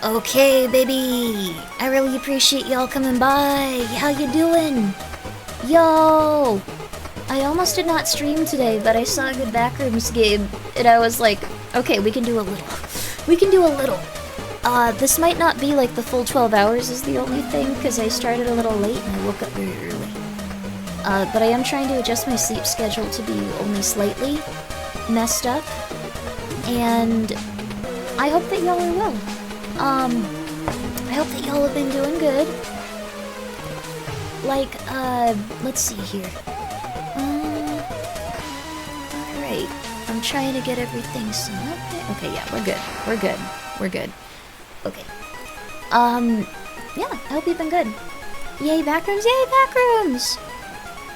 Okay, baby. I really appreciate y'all coming by. How you doing? Yo! I almost did not stream today, but I saw a good Backrooms game, and I was like, okay, we can do a little. We can do a little. This might not be like the full 12 hours is the only thing, because I started a little late and I woke up very early. But I am trying to adjust my sleep schedule to be only slightly messed up, and I hope that y'all are well. I hope that y'all have been doing good. Like, let's see here. Alright. I'm trying to get everything set up. Okay, yeah, we're good. We're good. We're good. Okay. Yeah, I hope you've been good. Yay, Backrooms! Yay, Backrooms!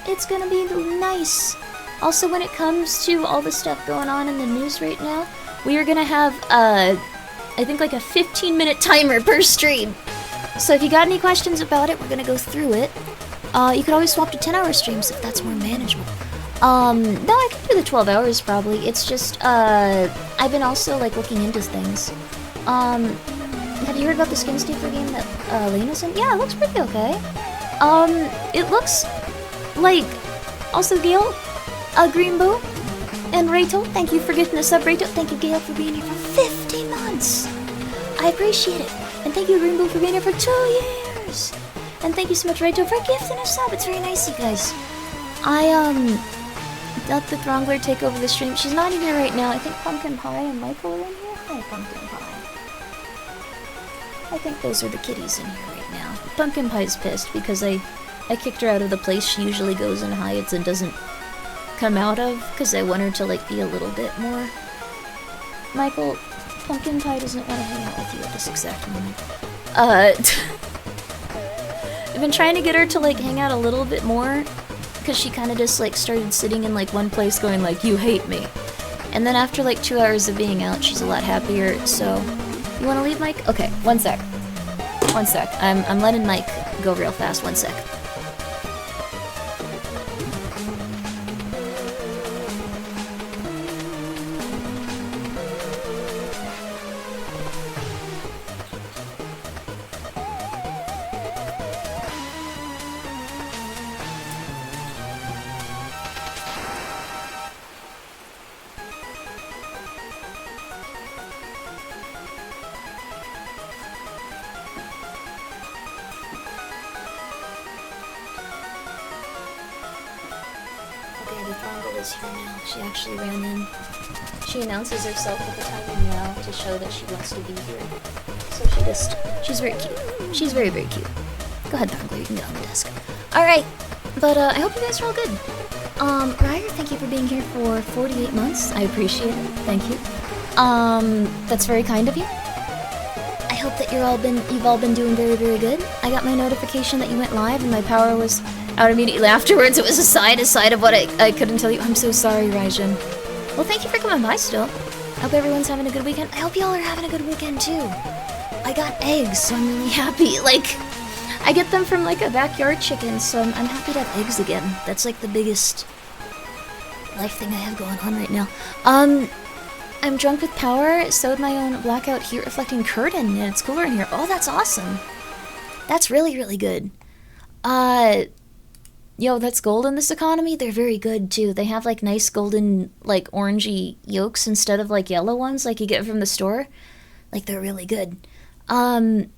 It's gonna be nice. Also, when it comes to all the stuff going on in the news right now, we are gonna have, I think like a 15-minute timer per stream. So if you got any questions about it, we're gonna go through it. You could always swap to 10-hour streams if that's more manageable. No, I can do the 12 hours probably. It's just, I've been also like looking into things. Have you heard about the Skin Steeper game that Lena's in? Yeah, it looks pretty okay. It looks like, also Gail, Grimmi, and Rachel, thank you for getting us up, Rachel. Thank you, Gail, for being here for 50 months. I appreciate it. And thank you, Rainbow, for being here for 2 years. And thank you so much, Rachel, for gifting us up. It's very nice, you guys. I, let the Throngler take over the stream. She's not in here right now. I think Pumpkin Pie and Michael are in here. Hi, Pumpkin Pie. I think those are the kitties in here right now. Pumpkin Pie's pissed because I kicked her out of the place she usually goes and hides and doesn't come out of, because I want her to, like, be a little bit more. Michael, Pumpkin Pie doesn't want to hang out with you at this exact moment. I've been trying to get her to, like, hang out a little bit more, because she kind of just, like, started sitting in, like, one place going, like, you hate me. And then after, like, 2 hours of being out, she's a lot happier, so... You want to leave, Mike? Okay, 1 sec. 1 sec. I'm letting Mike go real fast. 1 sec. She actually ran in. She announces herself at the time now to show that she wants to be here. So she's very cute. She's very, very cute. Go ahead, Thongler, you can get on the desk. Alright, but I hope you guys are all good. Ryer, thank you for being here for 48 months. I appreciate it. Thank you. That's very kind of you. I hope that you've all been doing very, very good. I got my notification that you went live and my power was out immediately afterwards. It was a side of what I couldn't tell you. I'm so sorry, Raijin. Well, thank you for coming by still. I hope everyone's having a good weekend. I hope y'all are having a good weekend too. I got eggs, so I'm really happy. Like, I get them from like a backyard chicken, so I'm happy to have eggs again. That's like the biggest life thing I have going on right now. I'm drunk with power, sewed my own blackout heat reflecting curtain, and it's cooler in here. Oh, that's awesome. That's really, really good. Yo, that's gold in this economy? They're very good, too. They have, like, nice golden, like, orangey yolks instead of, like, yellow ones like you get from the store. Like, they're really good. The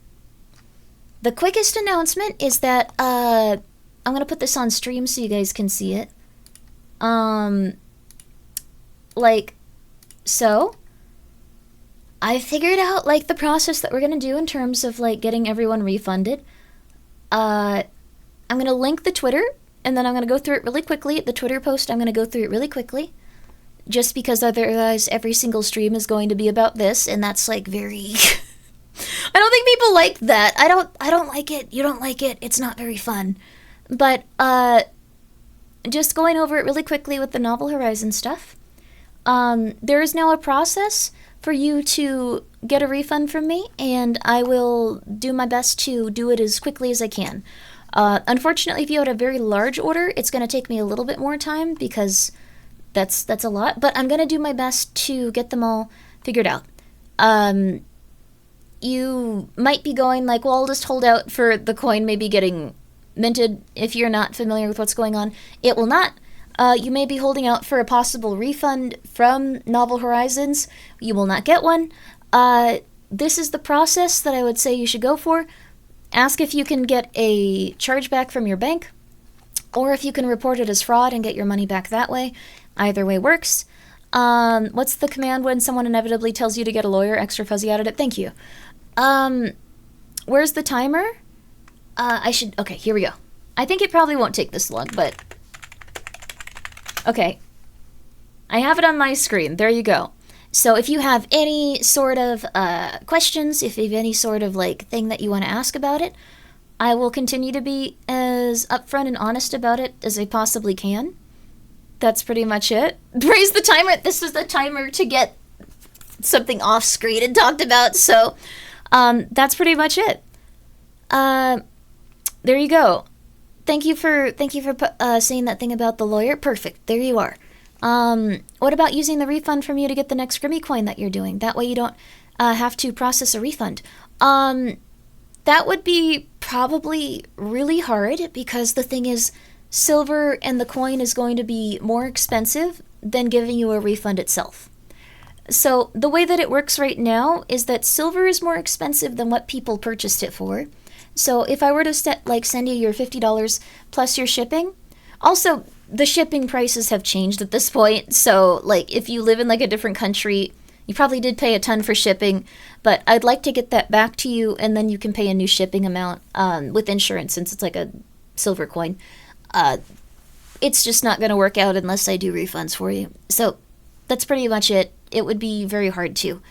quickest announcement is that, I'm gonna put this on stream so you guys can see it. Like, so, I figured out, like, the process that we're gonna do in terms of, like, getting everyone refunded. I'm gonna link the Twitter, and then I'm going to go through it really quickly. The Twitter post, I'm going to go through it really quickly. Just because otherwise every single stream is going to be about this, and that's like very... I don't think people like that. I don't like it. You don't like it. It's not very fun. But, just going over it really quickly with the Novel Horizon stuff. There is now a process for you to get a refund from me, and I will do my best to do it as quickly as I can. Unfortunately, if you had a very large order, it's going to take me a little bit more time because that's a lot, but I'm going to do my best to get them all figured out. you might be going like, well, I'll just hold out for the coin maybe getting minted. If you're not familiar with what's going on, it will not. You may be holding out for a possible refund from Novel Horizons. You will not get one. This is the process that I would say you should go for. Ask if you can get a chargeback from your bank, or if you can report it as fraud and get your money back that way. Either way works. What's the command when someone inevitably tells you to get a lawyer? Extra fuzzy out at it. Thank you. Where's the timer? Okay, here we go. I think it probably won't take this long, but... Okay. I have it on my screen. There you go. So if you have any sort of questions, if you have any sort of like thing that you want to ask about it, I will continue to be as upfront and honest about it as I possibly can. That's pretty much it. Raise the timer. This is the timer to get something off screen and talked about. So that's pretty much it. There you go. Thank you for saying that thing about the lawyer. Perfect. There you are. What about using the refund from you to get the next Grimmi coin that you're doing? That way you don't have to process a refund. That would be probably really hard, because the thing is, silver and the coin is going to be more expensive than giving you a refund itself. So the way that it works right now is that silver is more expensive than what people purchased it for. So if I were to send you your $50 plus your shipping, also the shipping prices have changed at this point. So like if you live in like a different country, you probably did pay a ton for shipping, but I'd like to get that back to you, and then you can pay a new shipping amount with insurance, since it's like a silver coin. It's just not going to work out unless I do refunds for you. So that's pretty much it. It would be very hard to.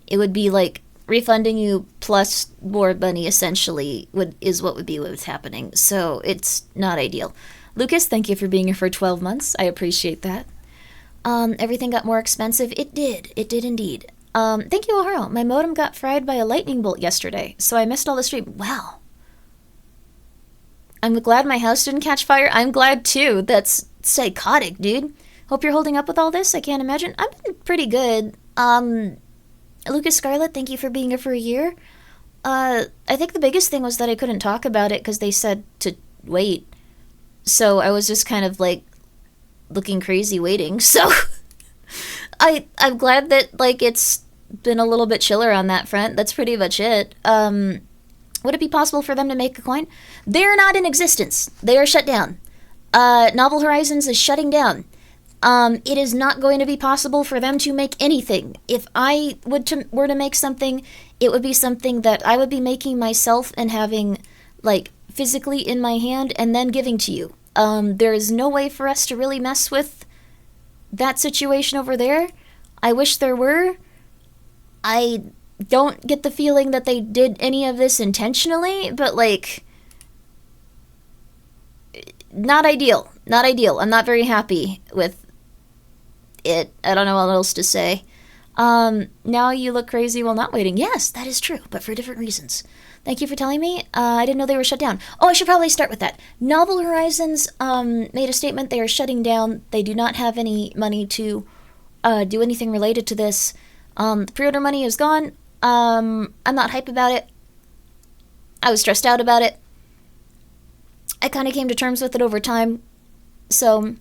It would be like refunding you plus more money, essentially, is what would be what's happening. So it's not ideal. Lucas, thank you for being here for 12 months. I appreciate that. Everything got more expensive. It did. It did indeed. Thank you, O'Hara. My modem got fried by a lightning bolt yesterday, so I missed all the stream. Wow. I'm glad my house didn't catch fire. I'm glad too. That's psychotic, dude. Hope you're holding up with all this. I can't imagine. I'm pretty good. Lucas Scarlett, thank you for being here for a year. I think the biggest thing was that I couldn't talk about it because they said to wait. So I was just kind of like looking crazy waiting. So I'm glad that like it's been a little bit chiller on that front. That's pretty much it. Would it be possible for them to make a coin? They're not in existence. They are shut down. Novel Horizons is shutting down. It is not going to be possible for them to make anything. If I were to make something, it would be something that I would be making myself and having, like, physically in my hand and then giving to you. There is no way for us to really mess with that situation over there. I wish there were. I don't get the feeling that they did any of this intentionally, but, like, not ideal. Not ideal. I'm not very happy with it. I don't know what else to say. Now you look crazy while not waiting. Yes, that is true, but for different reasons. Thank you for telling me. I didn't know they were shut down. Oh, I should probably start with that. Novel Horizons made a statement they are shutting down. They do not have any money to do anything related to this. The pre-order money is gone. I'm not hype about it. I was stressed out about it. I kind of came to terms with it over time. So,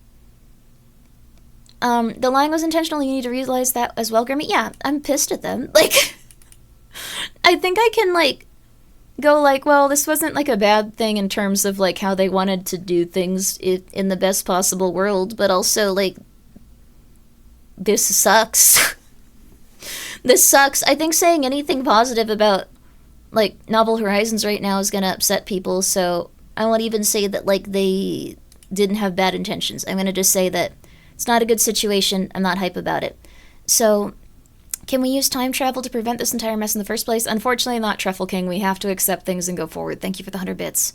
the lying was intentional. You need to realize that as well, Grimmi. Yeah, I'm pissed at them. Like, I think I can, like, go, like, well, this wasn't, like, a bad thing in terms of, like, how they wanted to do things in the best possible world, but also, like, this sucks. This sucks. I think saying anything positive about, like, Novel Horizons right now is gonna upset people, so I won't even say that, like, they didn't have bad intentions. I'm gonna just say that it's not a good situation. I'm not hype about it. So, can we use time travel to prevent this entire mess in the first place? Unfortunately not, Truffle King. We have to accept things and go forward. Thank you for the 100 bits.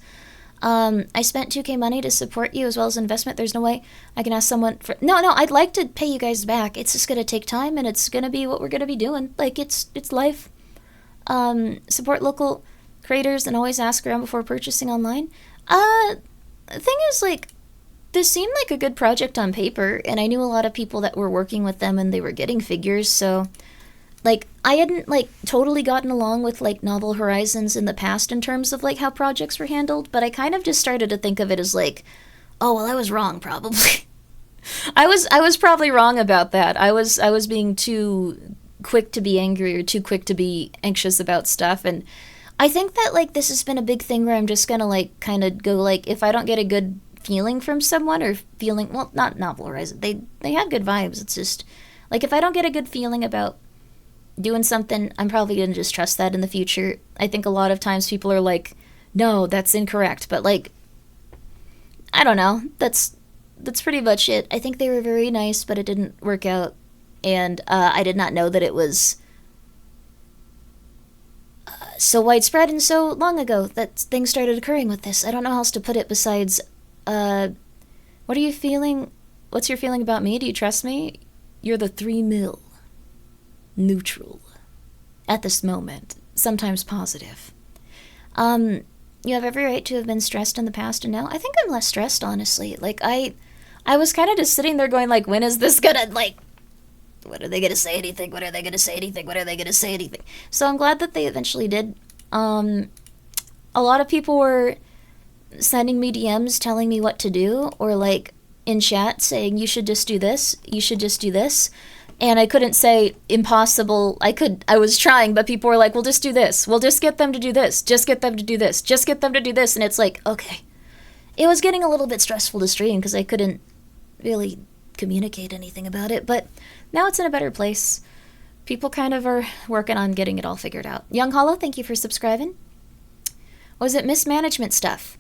I spent 2K money to support you as well as investment. There's no way I can ask someone for... No, I'd like to pay you guys back. It's just gonna take time, and it's gonna be what we're gonna be doing. Like, it's life. Support local creators and always ask around before purchasing online. The thing is, like, this seemed like a good project on paper, and I knew a lot of people that were working with them and they were getting figures, so Like, I hadn't, like, totally gotten along with, like, Novel Horizons in the past in terms of, like, how projects were handled, but I kind of just started to think of it as, like, oh, well, I was wrong, probably. I was probably wrong about that. I was being too quick to be angry or too quick to be anxious about stuff, and I think that, like, this has been a big thing where I'm just gonna, like, kind of go, like, if I don't get a good feeling from someone or feeling, well, not Novel Horizon, they had good vibes, it's just, like, if I don't get a good feeling about doing something, I'm probably gonna just trust that in the future. I think a lot of times people are like, no, that's incorrect, but, like, I don't know. That's pretty much it. I think they were very nice, but it didn't work out, and I did not know that it was so widespread and so long ago that things started occurring with this. I don't know how else to put it besides, what are you feeling? What's your feeling about me? Do you trust me? You're the 3 mil. Neutral. At this moment. Sometimes positive. You have every right to have been stressed in the past, and now I think I'm less stressed, honestly. Like, I was kind of just sitting there going, like, when is this gonna, like, when are they gonna say anything? When are they gonna say anything? When are they gonna say anything? So I'm glad that they eventually did. A lot of people were sending me DMs telling me what to do, or, like, in chat saying, you should just do this, you should just do this. And I couldn't say impossible. I was trying, but people were like, well, just do this. We'll just get them to do this. Just get them to do this. Just get them to do this. And it's like, okay. It was getting a little bit stressful to stream because I couldn't really communicate anything about it. But now it's in a better place. People kind of are working on getting it all figured out. Young Hollow, thank you for subscribing. Was it mismanagement stuff?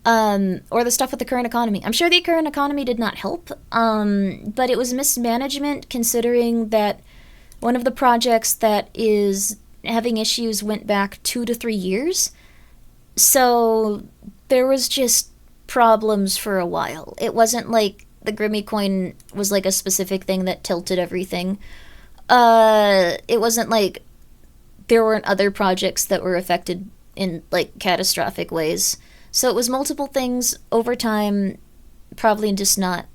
Or the stuff with the current economy. I'm sure the current economy did not help, but it was mismanagement considering that one of the projects that is having issues went back 2 to 3 years. So there was just problems for a while. It wasn't like the Grimmi coin was like a specific thing that tilted everything. It wasn't like there weren't other projects that were affected in like catastrophic ways. So it was multiple things over time, probably just not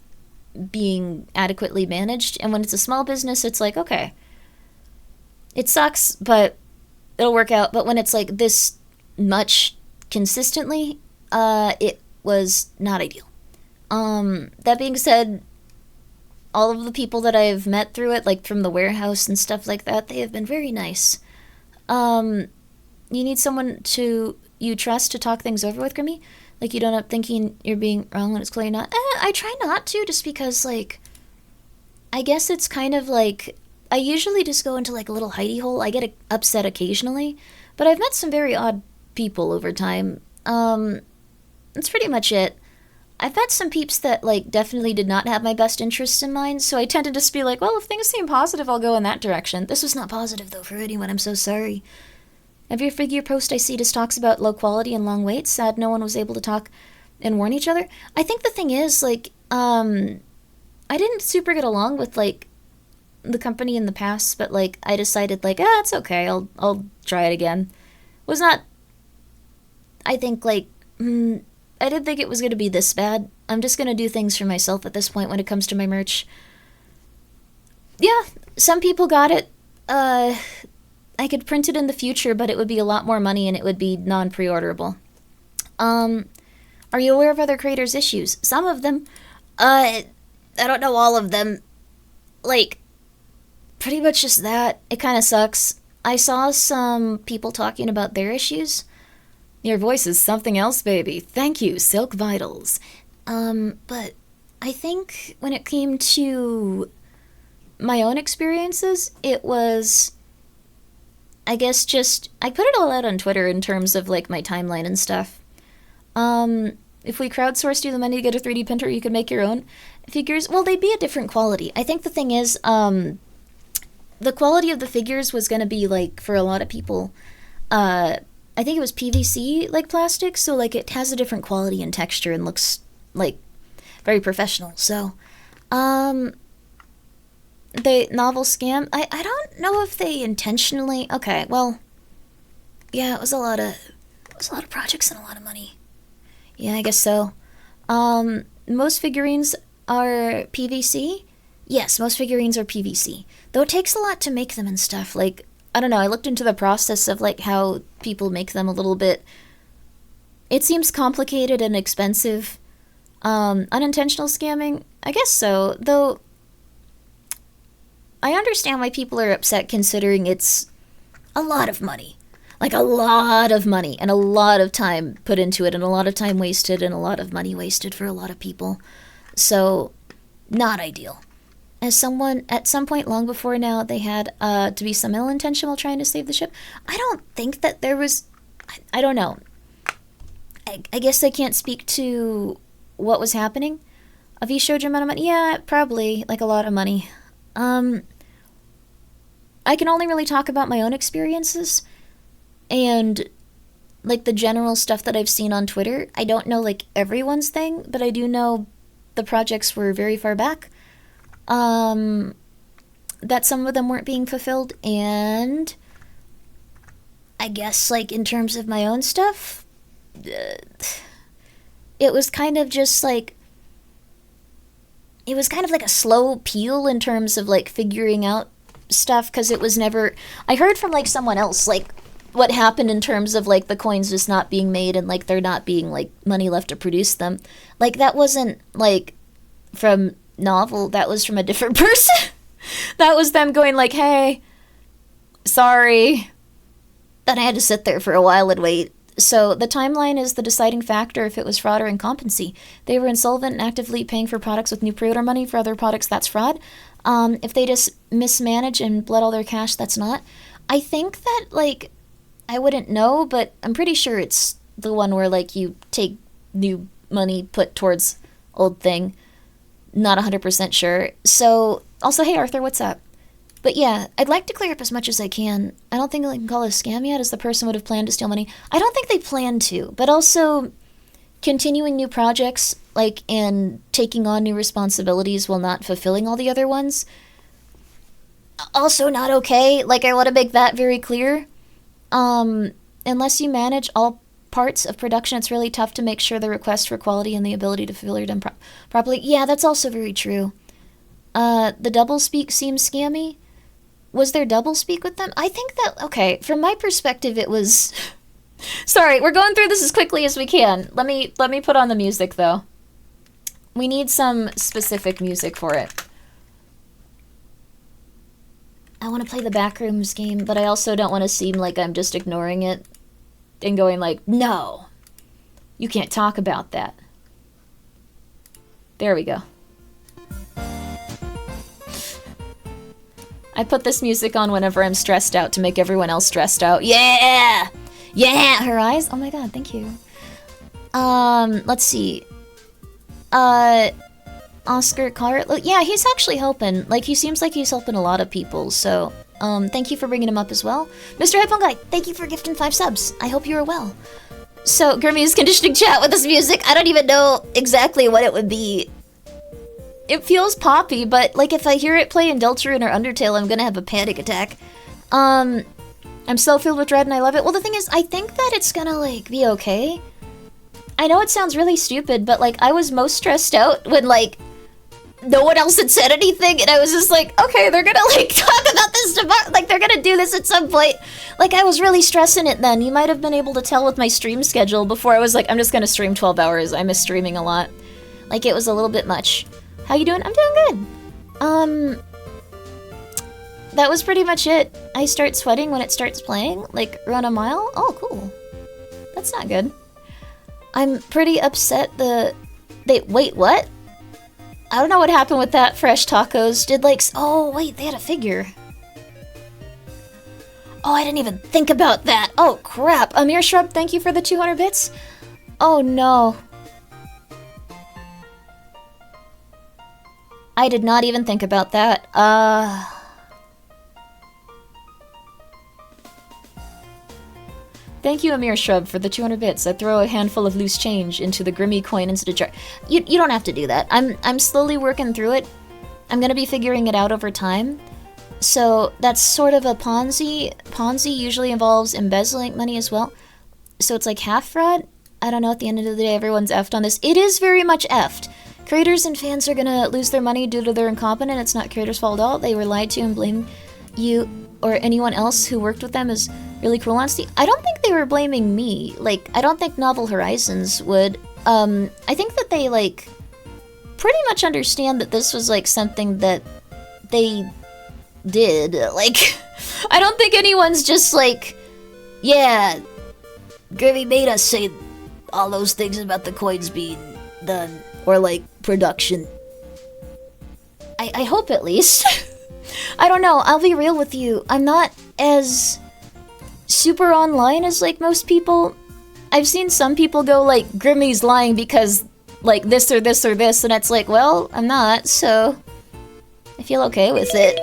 being adequately managed. And when it's a small business, it's like, okay, it sucks, but it'll work out. But when it's like this much consistently, it was not ideal. That being said, all of the people that I've met through it, like from the warehouse and stuff like that, they have been very nice. You need someone you trust to talk things over with, Grimmi? Like, you don't end up thinking you're being wrong when it's clearly not? I try not to, just because, like, I guess it's kind of like, I usually just go into, like, a little hidey hole. I get upset occasionally, but I've met some very odd people over time. That's pretty much it. I've met some peeps that, like, definitely did not have my best interests in mind, so I tend to just be like, well, if things seem positive, I'll go in that direction. This was not positive, though, for anyone. I'm so sorry. Every figure post I see just talks about low quality and long waits. Sad no one was able to talk and warn each other. I think the thing is, like, I didn't super get along with, like, the company in the past, but, like, I decided, like, it's okay, I'll try it again. Was not, I think, like, I didn't think it was going to be this bad. I'm just going to do things for myself at this point when it comes to my merch. Yeah, some people got it. I could print it in the future, but it would be a lot more money and it would be non-pre-orderable. Are you aware of other creators' issues? Some of them. I don't know all of them. Like, pretty much just that. It kind of sucks. I saw some people talking about their issues. Your voice is something else, baby. Thank you, Silk Vitals. But I think when it came to my own experiences, it was, I guess, just, I put it all out on Twitter in terms of, like, my timeline and stuff. If we crowdsourced you the money to get a 3D printer, you could make your own figures. Well, they'd be a different quality. I think the thing is, the quality of the figures was going to be, like, for a lot of people, I think it was PVC, like, plastic, so, like, it has a different quality and texture and looks, like, very professional. So, they novel scam. I don't know if they intentionally. Okay, well, yeah, it was a lot of projects and a lot of money. Yeah, I guess so. Most figurines are PVC. Yes, most figurines are PVC. Though it takes a lot to make them and stuff. Like, I don't know, I looked into the process of, like, how people make them a little bit. It seems complicated and expensive. Unintentional scamming? I guess so, though I understand why people are upset considering it's a lot of money. Like, a lot of money, and a lot of time put into it, and a lot of time wasted, and a lot of money wasted for a lot of people. So, not ideal. As someone, at some point long before now, they had to be some ill intention while trying to save the ship. I don't think that there was, I don't know. I guess I can't speak to what was happening. Have you showed your amount of money? Yeah, probably, like a lot of money. I can only really talk about my own experiences and like the general stuff that I've seen on Twitter. I don't know like everyone's thing, but I do know the projects were very far back. That some of them weren't being fulfilled, and I guess like in terms of my own stuff, it was kind of just like, it was kind of like a slow peel in terms of like figuring out stuff, because it was never, I heard from like someone else like what happened in terms of like the coins just not being made and like there not being like money left to produce them. Like that wasn't like from Novel, that was from a different person. That was them going like, hey, sorry. Then I had to sit there for a while and wait. So the timeline is the deciding factor if it was fraud or incompetency. They were insolvent and actively paying for products with new pre-order money for other products, that's fraud. If they just mismanage and bled all their cash, that's not. I think that, like, I wouldn't know, but I'm pretty sure it's the one where, like, you take new money put towards old thing. Not 100% sure. So, also, hey Arthur, what's up? But yeah, I'd like to clear up as much as I can. I don't think I can call it a scam yet, as the person would have planned to steal money. I don't think they planned to, but also continuing new projects, like, and taking on new responsibilities while not fulfilling all the other ones. Also not okay. Like, I want to make that very clear. Unless you manage all parts of production, it's really tough to make sure the request for quality and the ability to fulfill are done properly. Yeah, that's also very true. The doublespeak seems scammy. Was there doublespeak with them? I think that, okay, from my perspective, it was... Sorry, we're going through this as quickly as we can. Let me put on the music, though. We need some specific music for it. I want to play the Backrooms game, but I also don't want to seem like I'm just ignoring it and going like, no, you can't talk about that. There we go. I put this music on whenever I'm stressed out to make everyone else stressed out. Yeah! Yeah! Her eyes? Oh my god, thank you. Let's see. Oscar Carr? Yeah, he's actually helping. Like, he seems like he's helping a lot of people, so, thank you for bringing him up as well. Mr. Headphone Guy, thank you for gifting 5 subs. I hope you are well. So, Grimmi is conditioning chat with this music. I don't even know exactly what it would be. It feels poppy, but, like, if I hear it play in Deltarune or Undertale, I'm gonna have a panic attack. I'm so filled with dread and I love it. Well, the thing is, I think that it's gonna, like, be okay. I know it sounds really stupid, but, like, I was most stressed out when, like, no one else had said anything, and I was just like, okay, they're gonna, like, talk about this tomorrow. Like, they're gonna do this at some point. Like, I was really stressing it then. You might have been able to tell with my stream schedule before I was like, I'm just gonna stream 12 hours. I miss streaming a lot. Like, it was a little bit much. How you doing? I'm doing good. That was pretty much it. I start sweating when it starts playing, like, run a mile. Oh, cool. That's not good. I'm pretty upset wait, what? I don't know what happened with that. Fresh Tacos did, like, oh, wait, they had a figure. Oh, I didn't even think about that. Oh, crap. Amir Shrub, thank you for the 200 bits. Oh, no. I did not even think about that. Thank you, Amir Shrub, for the 200 bits. I throw a handful of loose change into the Grimmi coin into the jar. You don't have to do that. I'm slowly working through it. I'm gonna be figuring it out over time. So that's sort of a Ponzi. Ponzi usually involves embezzling money as well. So it's like half fraud. I don't know, at the end of the day, everyone's effed on this. It is very much effed. Creators and fans are gonna lose their money due to their incompetence. It's not creators' fault at all. They were lied to and blame you or anyone else who worked with them is really cruel honesty. I don't think they were blaming me. Like, I don't think Novel Horizons would. I think that they, like, pretty much understand that this was, like, something that they did. Like, I don't think anyone's just like, yeah, Grimmi made us say all those things about the coins being done. Or, like, production. I hope at least. I don't know, I'll be real with you. I'm not as super online as, like, most people. I've seen some people go, like, Grimmi's lying because, like, this or this or this, and it's like, well, I'm not, so I feel okay with it.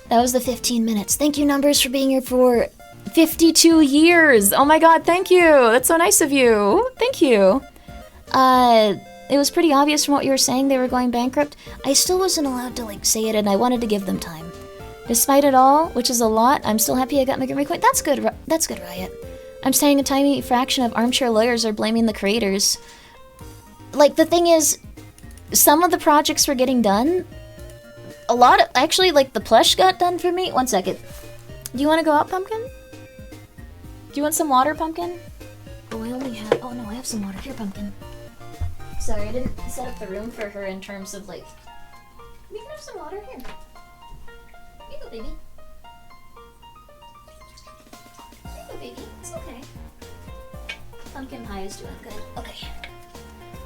That was the 15 minutes. Thank you, Numbers, for being here for 52 years. Oh my god, thank you. That's so nice of you. Thank you. It was pretty obvious from what you were saying they were going bankrupt. I still wasn't allowed to, like, say it, and I wanted to give them time. Despite it all, which is a lot, I'm still happy I got my Grimmi coin. That's good, Riot. I'm saying a tiny fraction of armchair lawyers are blaming the creators. Like, the thing is, some of the projects were getting done. A lot of, actually, like, the plush got done for me. 1 second. Do you want to go out, Pumpkin? Do you want some water, Pumpkin? Oh, I only have, oh no, I have some water. Here, Pumpkin. Sorry, I didn't set up the room for her in terms of, like, we can have some water here. Here you go, baby. Here you go, baby. It's okay. Pumpkin pie is doing good. Okay.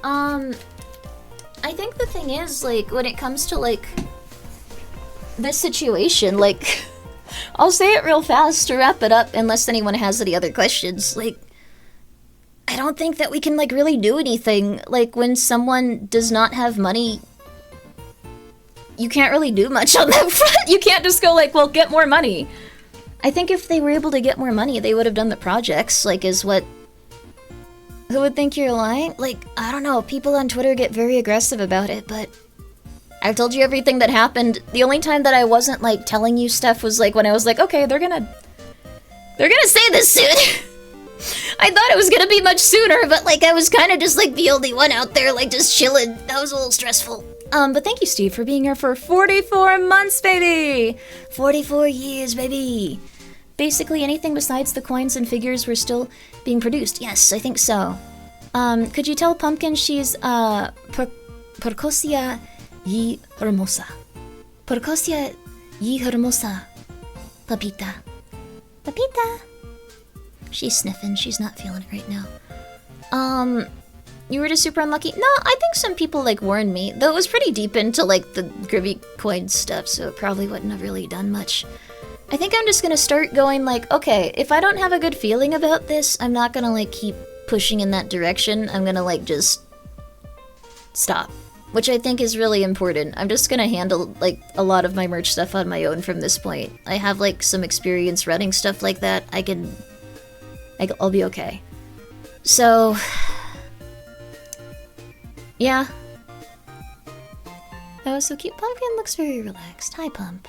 I think the thing is, like, when it comes to, like, this situation, like, I'll say it real fast to wrap it up unless anyone has any other questions. Like, I don't think that we can, like, really do anything. Like, when someone does not have money, you can't really do much on that front. You can't just go, like, well, get more money. I think if they were able to get more money, they would have done the projects, like, is what... Who would think you're lying? Like, I don't know, people on Twitter get very aggressive about it, but... I've told you everything that happened. The only time that I wasn't, like, telling you stuff was, like, when I was like, okay, they're gonna say this soon. I thought it was gonna be much sooner, but, like, I was kind of just, like, the only one out there, like, just chilling. That was a little stressful. But thank you, Steve, for being here for 44 months, baby! 44 years, baby! Basically, anything besides the coins and figures were still being produced. Yes, I think so. Could you tell Pumpkin she's, Percosia y hermosa. Percosia y hermosa. Papita. Papita! She's sniffing. She's not feeling it right now. You were just super unlucky? No, I think some people, like, warned me. Though it was pretty deep into, like, the Grimmi coin stuff, so it probably wouldn't have really done much. I think I'm just gonna start going, like, okay, if I don't have a good feeling about this, I'm not gonna, like, keep pushing in that direction. I'm gonna, like, just stop. Which I think is really important. I'm just gonna handle, like, a lot of my merch stuff on my own from this point. I have, like, some experience running stuff like that. I'll be okay. So... yeah. That was so cute. Pumpkin looks very relaxed. Hi, Pump.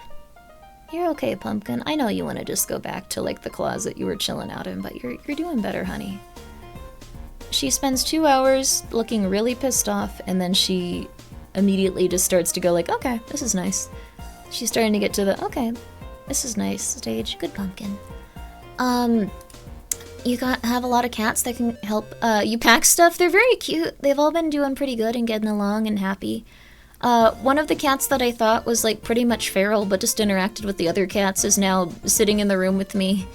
You're okay, Pumpkin. I know you want to just go back to, like, the closet you were chilling out in, but you're doing better, honey. She spends 2 hours looking really pissed off, and then she immediately just starts to go like, okay, this is nice. She's starting to get to the, okay, this is nice stage. Good, Pumpkin. You have a lot of cats that can help you pack stuff. They're very cute. They've all been doing pretty good and getting along and happy. One of the cats that I thought was, like, pretty much feral but just interacted with the other cats is now sitting in the room with me.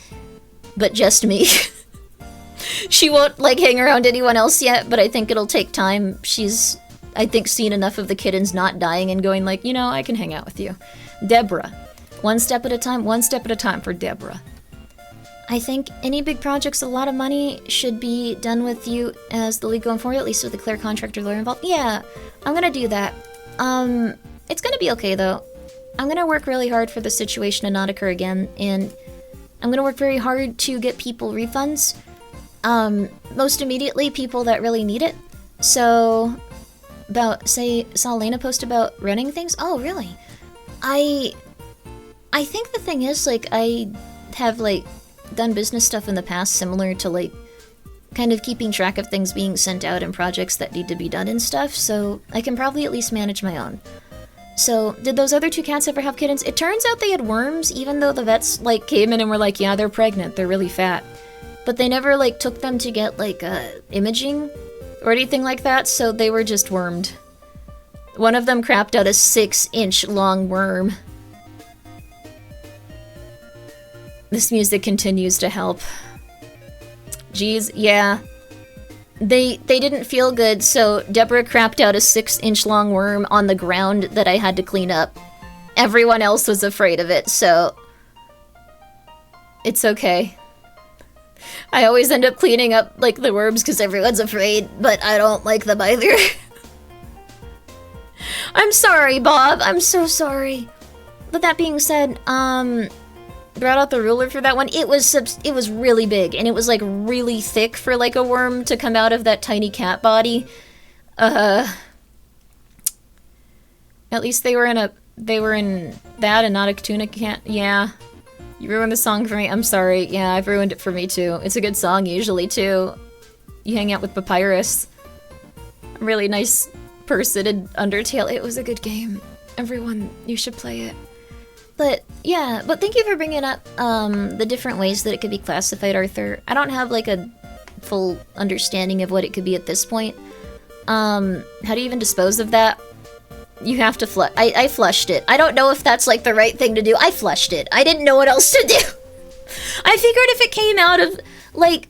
But just me. She won't, like, hang around anyone else yet, but I think it'll take time. She's, I think, seen enough of the kittens not dying and going like, you know, I can hang out with you. Deborah. One step at a time for Deborah. I think any big projects with a lot of money should be done with you as the lead going forward, at least with a clear contract or lawyer involved. Yeah, I'm gonna do that. It's gonna be okay, though. I'm gonna work really hard for the situation to not occur again, and I'm gonna work very hard to get people refunds. Most immediately, people that really need it. So, saw Lena post about running things? Oh, really? I think the thing is, like, I have, like, done business stuff in the past similar to, like, kind of keeping track of things being sent out and projects that need to be done and stuff, so I can probably at least manage my own. So, did those other 2 cats ever have kittens? It turns out they had worms, even though the vets, like, came in and were like, yeah, they're pregnant, they're really fat. But they never, like, took them to get, like, imaging or anything like that, so they were just wormed. One of them crapped out a 6-inch long worm. This music continues to help. Jeez, yeah. They didn't feel good, so Deborah crapped out a 6-inch long worm on the ground that I had to clean up. Everyone else was afraid of it, so it's okay. I always end up cleaning up, like, the worms because everyone's afraid, but I don't like them either. I'm sorry, Bob. I'm so sorry. But that being said, brought out the ruler for that one. It was really big, and it was, like, really thick for, like, a worm to come out of that tiny cat body. At least they were in that and not a tuna cat. Yeah. You ruined the song for me. I'm sorry. Yeah, I've ruined it for me, too. It's a good song, usually, too. You hang out with Papyrus. A really nice person in Undertale. It was a good game. Everyone, you should play it. But, yeah, but thank you for bringing up, the different ways that it could be classified, Arthur. I don't have, like, a full understanding of what it could be at this point. How do you even dispose of that? You have to flush. I flushed it. I don't know if that's, like, the right thing to do. I flushed it. I didn't know what else to do. I figured if it came out of, like,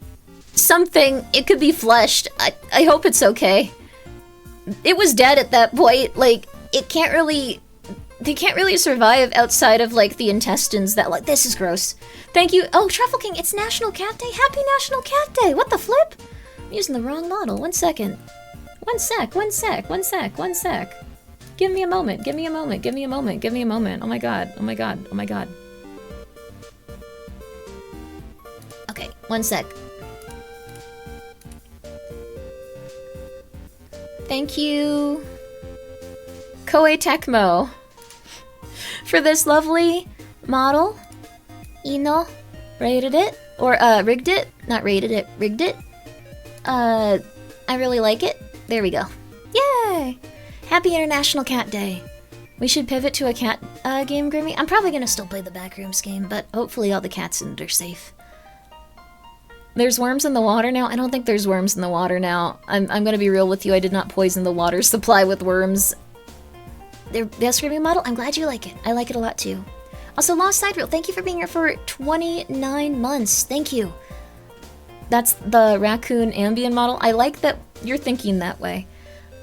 something, it could be flushed. I hope it's okay. It was dead at that point. Like, it can't really... They can't really survive outside of, like, the intestines that, like, this is gross. Thank you. Oh, Truffle King, it's National Cat Day. Happy National Cat Day. What the flip? I'm using the wrong model. 1 second. One sec. Give me a moment. Give me a moment. Oh my god. Okay, 1 sec. Thank you, Koei Tecmo, for this lovely model. Ino rated it, or rigged it. Not rated it, rigged it. I really like it. There we go. Yay! Happy International Cat Day. We should pivot to a cat game, Grimmi. I'm probably gonna still play the Backrooms game, but hopefully all the cats in it are safe. There's worms in the water now? I don't think there's worms in the water now. I'm gonna be real with you, I did not poison the water supply with worms. The best Grimmi model? I'm glad you like it. I like it a lot too. Also, Lost Side Reel, thank you for being here for 29 months. Thank you. That's the raccoon Ambien model. I like that you're thinking that way.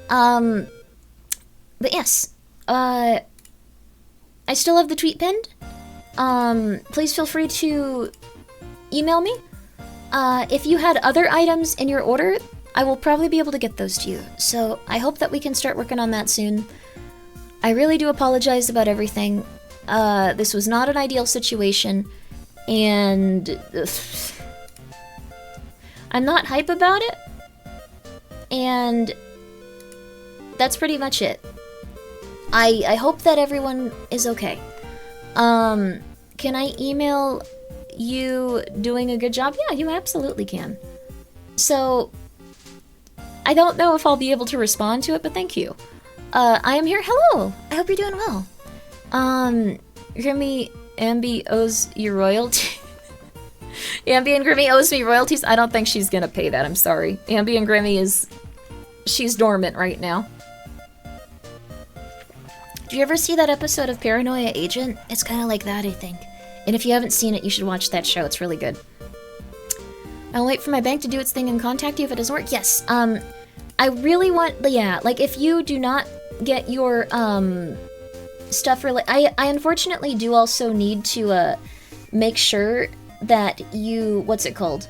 But yes, I still have the tweet pinned. Please feel free to email me. If you had other items in your order, I will probably be able to get those to you. So I hope that we can start working on that soon. I really do apologize about everything. This was not an ideal situation, and I'm not hype about it, and that's pretty much it. I hope that everyone is okay. Can I email you doing a good job? Yeah, you absolutely can. So, I don't know if I'll be able to respond to it, but thank you. I am here. Hello! I hope you're doing well. Grimmi, Ambi owes you royalty. Ambi and Grimmi owes me royalties. I don't think she's gonna pay that, I'm sorry. Ambi and Grimmi she's dormant right now. Did you ever see that episode of Paranoia Agent? It's kind of like that, I think. And if you haven't seen it, you should watch that show. It's really good. I'll wait for my bank to do its thing and contact you if it doesn't work. Yes, I really want... Yeah, like, if you do not get your, stuff... I unfortunately do also need to, make sure that you... What's it called?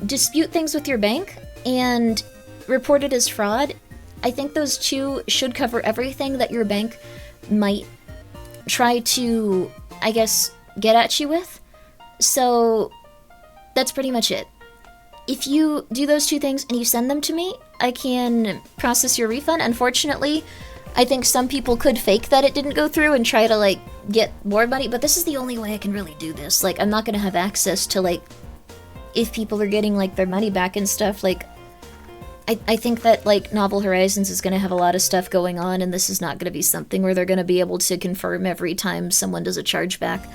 Dispute things with your bank and report it as fraud. I think those two should cover everything that your bank might try to, I guess, get at you with. So, that's pretty much it. If you do those two things and you send them to me, I can process your refund. Unfortunately, I think some people could fake that it didn't go through and try to, like, get more money, but this is the only way I can really do this. Like, I'm not gonna have access to, like, if people are getting, like, their money back and stuff, like, I think that, like, Novel Horizons is going to have a lot of stuff going on, and this is not going to be something where they're going to be able to confirm every time someone does a chargeback.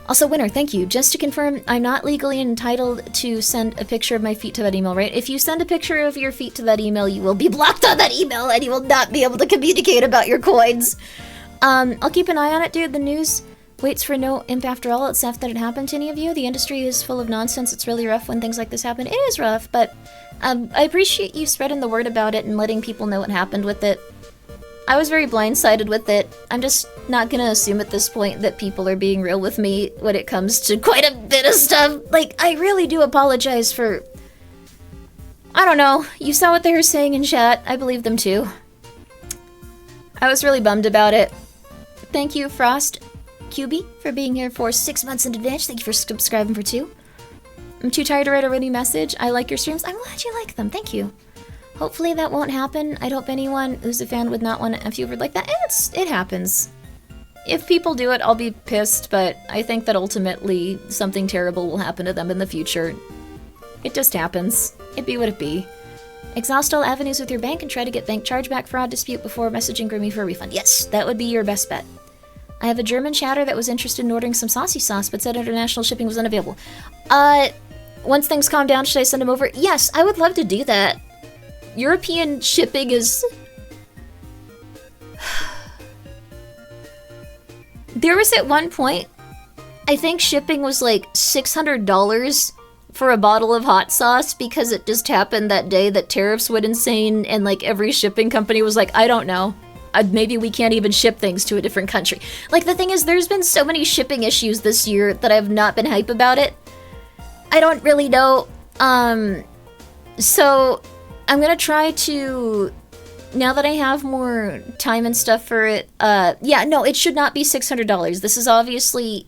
Also, Winner, thank you. Just to confirm, I'm not legally entitled to send a picture of my feet to that email, right? If you send a picture of your feet to that email, you will be blocked on that email, and you will not be able to communicate about your coins. I'll keep an eye on it, dude. The news waits for no imp after all. It's sad that it happened to any of you. The industry is full of nonsense. It's really rough when things like this happen. It is rough, but I appreciate you spreading the word about it and letting people know what happened with it. I was very blindsided with it. I'm just not gonna assume at this point that people are being real with me when it comes to quite a bit of stuff. Like, I really do apologize for... I don't know. You saw what they were saying in chat. I believe them too. I was really bummed about it. Thank you, Frost QB, for being here for 6 months in advance. Thank you for subscribing for 2. I'm too tired to write a witty message. I like your streams. I'm glad you like them. Thank you. Hopefully that won't happen. I hope anyone who's a fan would not want a few word like that. It happens. If people do it, I'll be pissed, but I think that ultimately something terrible will happen to them in the future. It just happens. It be what it be. Exhaust all avenues with your bank and try to get bank chargeback fraud dispute before messaging Grimmi for a refund. Yes, that would be your best bet. I have a German chatter that was interested in ordering some saucy sauce, but said international shipping was unavailable. Once things calm down, should I send them over? Yes, I would love to do that. European shipping is... There was at one point, I think shipping was like $600 for a bottle of hot sauce because it just happened that day that tariffs went insane and like every shipping company was like, I don't know. Maybe we can't even ship things to a different country. Like, the thing is, there's been so many shipping issues this year that I've not been hype about it. I don't really know. So I'm gonna try to, now that I have more time and stuff for it, yeah, no, it should not be $600. This is obviously,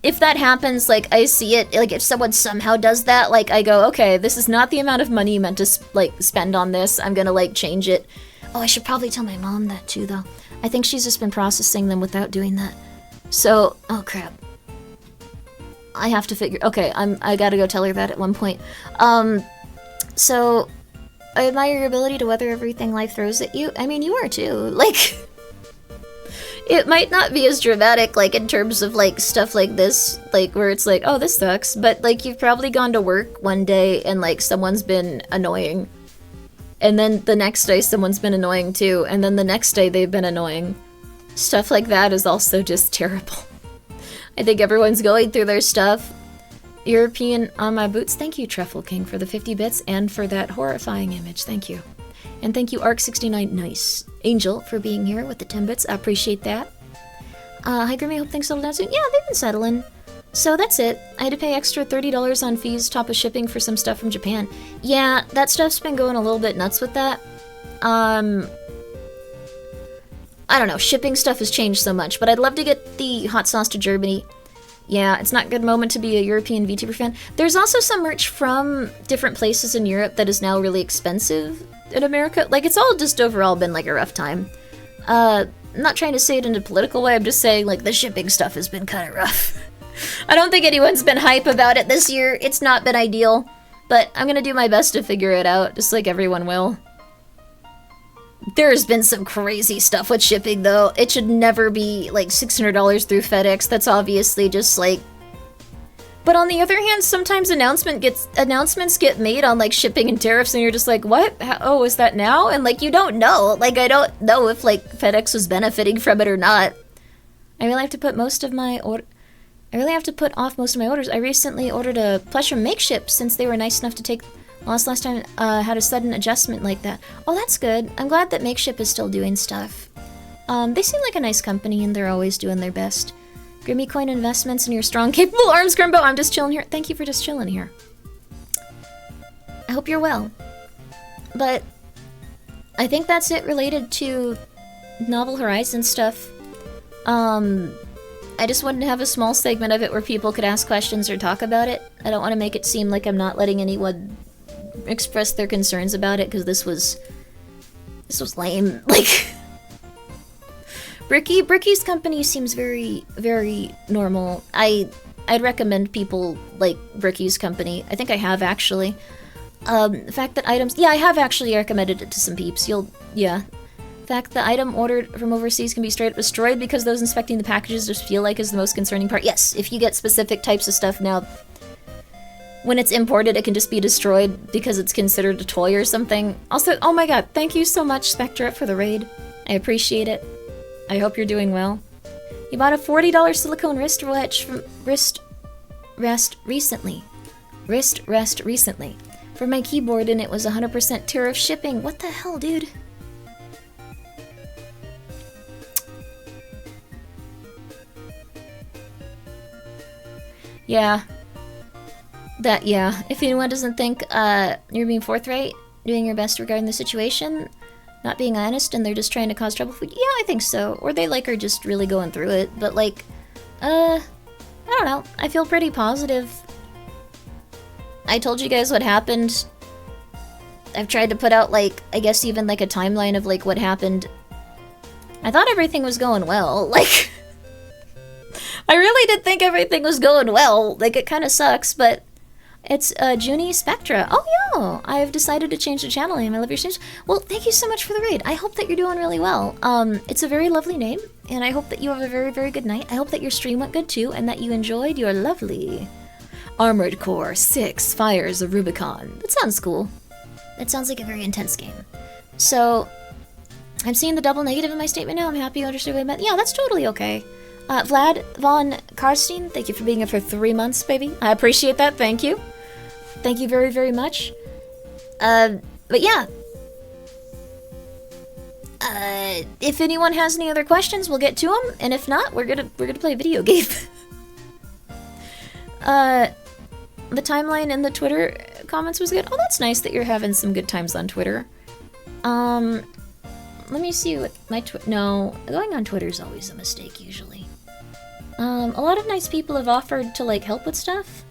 if that happens, like, I see it, like, if someone somehow does that, like, I go, okay, this is not the amount of money you meant to, like, spend on this. I'm gonna, like, change it. Oh, I should probably tell my mom that, too, though. I think she's just been processing them without doing that. So, oh, crap. I have to figure, okay, I gotta go tell her that at one point. So, I admire your ability to weather everything life throws at you. I mean, you are too. Like, it might not be as dramatic, like, in terms of, like, stuff like this, like, where it's like, oh, this sucks. But, like, you've probably gone to work one day and, like, someone's been annoying. And then the next day someone's been annoying too. And then the next day they've been annoying. Stuff like that is also just terrible. I think everyone's going through their stuff. European on my boots. Thank you, Truffle King, for the 50 bits and for that horrifying image. Thank you. And thank you, Arc69 Nice Angel, for being here with the 10 bits. I appreciate that. Hi, Grimmi. Hope things settle down soon. Yeah, they've been settling. So that's it. I had to pay extra $30 on fees, top of shipping for some stuff from Japan. Yeah, that stuff's been going a little bit nuts with that. I don't know, shipping stuff has changed so much, but I'd love to get the hot sauce to Germany. Yeah, it's not a good moment to be a European VTuber fan. There's also some merch from different places in Europe that is now really expensive in America. Like, it's all just overall been like a rough time. I'm not trying to say it in a political way, I'm just saying, like, the shipping stuff has been kind of rough. I don't think anyone's been hype about it this year. It's not been ideal, but I'm gonna do my best to figure it out, just like everyone will. There's been some crazy stuff with shipping, though. It should never be, like, $600 through FedEx. That's obviously just, like... But on the other hand, sometimes announcements get made on, like, shipping and tariffs, and you're just like, what? Oh, is that now? And, like, you don't know. Like, I don't know if, like, FedEx was benefiting from it or not. I really have to put off most of my orders. I recently ordered a plush from Makeship since they were nice enough to take last time had a sudden adjustment like that. Oh, that's good. I'm glad that Makeship is still doing stuff. They seem like a nice company and they're always doing their best. Grimmi Coin Investments and your strong, capable arms, Grimbo. I'm just chilling here. Thank you for just chilling here. I hope you're well. But I think that's it related to Novel Horizons stuff. I just wanted to have a small segment of it where people could ask questions or talk about it. I don't want to make it seem like I'm not letting anyone express their concerns about it, because this was lame. Like, Bricky's company seems very, very normal. I I'd recommend people like Bricky's company. I think I have actually. The fact that items, yeah, I have actually recommended it to some peeps. Yeah. The fact that item ordered from overseas can be straight up destroyed because those inspecting the packages just feel like is the most concerning part. Yes, if you get specific types of stuff now, when it's imported, it can just be destroyed because it's considered a toy or something. Also, oh my god, thank you so much, Spectra, for the raid. I appreciate it. I hope you're doing well. You bought a $40 silicone wrist watch from Wrist Rest recently. For my keyboard, and it was 100% tariff shipping. What the hell, dude? Yeah. Yeah. If anyone doesn't think you're being forthright, doing your best regarding the situation, not being honest, and they're just trying to cause trouble for you, yeah, I think so. Or they like are just really going through it. But like, I don't know. I feel pretty positive. I told you guys what happened. I've tried to put out, like, I guess even, like, a timeline of, like, what happened. I thought everything was going well. Like, I really did think everything was going well. Like, it kind of sucks, but it's Junie Spectra. Oh, yeah! I've decided to change the channel name. I love your streams. Well, thank you so much for the raid. I hope that you're doing really well. It's a very lovely name, and I hope that you have a very, very good night. I hope that your stream went good, too, and that you enjoyed your lovely Armored Core 6 Fires of Rubicon. That sounds cool. It sounds like a very intense game. So, I'm seeing the double negative in my statement now. I'm happy you understood what I meant. Yeah, that's totally okay. Vlad Von Karstein, thank you for being here for 3 months, baby. I appreciate that. Thank you. Thank you very, very much. But yeah. If anyone has any other questions, we'll get to them. And if not, we're gonna play a video game. The timeline in the Twitter comments was good. Oh, that's nice that you're having some good times on Twitter. Let me see what my no, going on Twitter is always a mistake usually. A lot of nice people have offered to like help with stuff.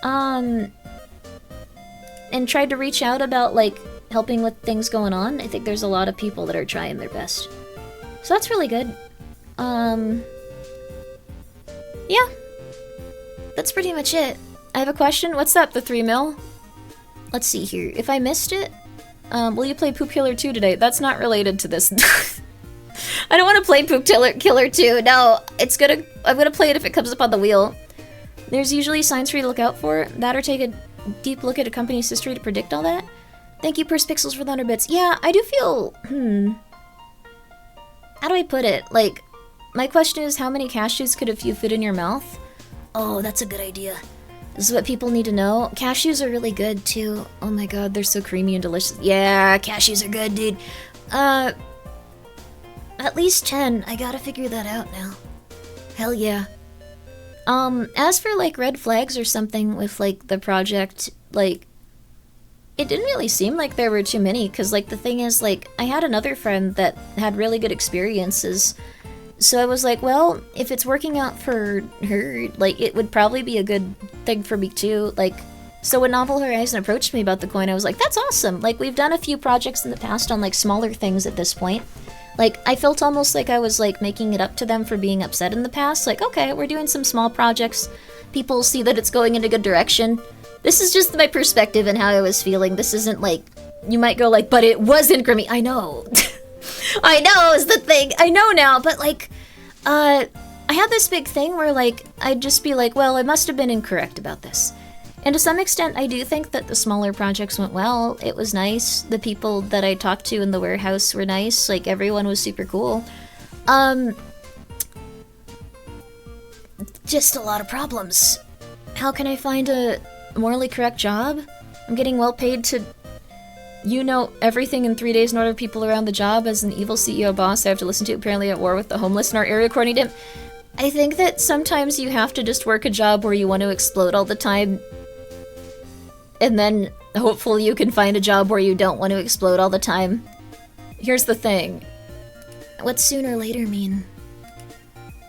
And tried to reach out about like helping with things going on. I think there's a lot of people that are trying their best. So that's really good. Yeah. That's pretty much it. I have a question. What's up, the 3 mil? Let's see here. If I missed it, will you play Poop Killer 2 today? That's not related to this. I don't want to play Poop Killer 2. No, I'm gonna play it if it comes up on the wheel. There's usually signs for you to look out for. That or take a deep look at a company's history to predict all that. Thank you, Purse Pixels, for the 100 bits. Yeah, I do feel, how do I put it? Like, my question is, how many cashews could you fit in your mouth? Oh, that's a good idea. This is what people need to know. Cashews are really good, too. Oh my god, they're so creamy and delicious. Yeah, cashews are good, dude. At least 10. I gotta figure that out now. Hell yeah. As for, like, red flags or something with, like, the project, like, it didn't really seem like there were too many, because, like, the thing is, like, I had another friend that had really good experiences. So I was like, well, if it's working out for her, like, it would probably be a good thing for me too. Like, so when Novel Horizon approached me about the coin, I was like, that's awesome. Like, we've done a few projects in the past on, like, smaller things at this point. Like, I felt almost like I was, like, making it up to them for being upset in the past. Like, okay, we're doing some small projects. People see that it's going in a good direction. This is just my perspective and how I was feeling. This isn't, like, you might go, like, but it wasn't Grimmi. I know. I know is the thing. I know now, but like, I had this big thing where like, I'd just be like, well, I must have been incorrect about this. And to some extent, I do think that the smaller projects went well. It was nice. The people that I talked to in the warehouse were nice. Like, everyone was super cool. Just a lot of problems. How can I find a morally correct job? I'm getting well paid to everything in 3 days and order people around the job as an evil CEO boss I have to listen to, apparently at war with the homeless in our area, according to him. I think that sometimes you have to just work a job where you want to explode all the time, and then hopefully you can find a job where you don't want to explode all the time. Here's the thing. What's sooner or later mean?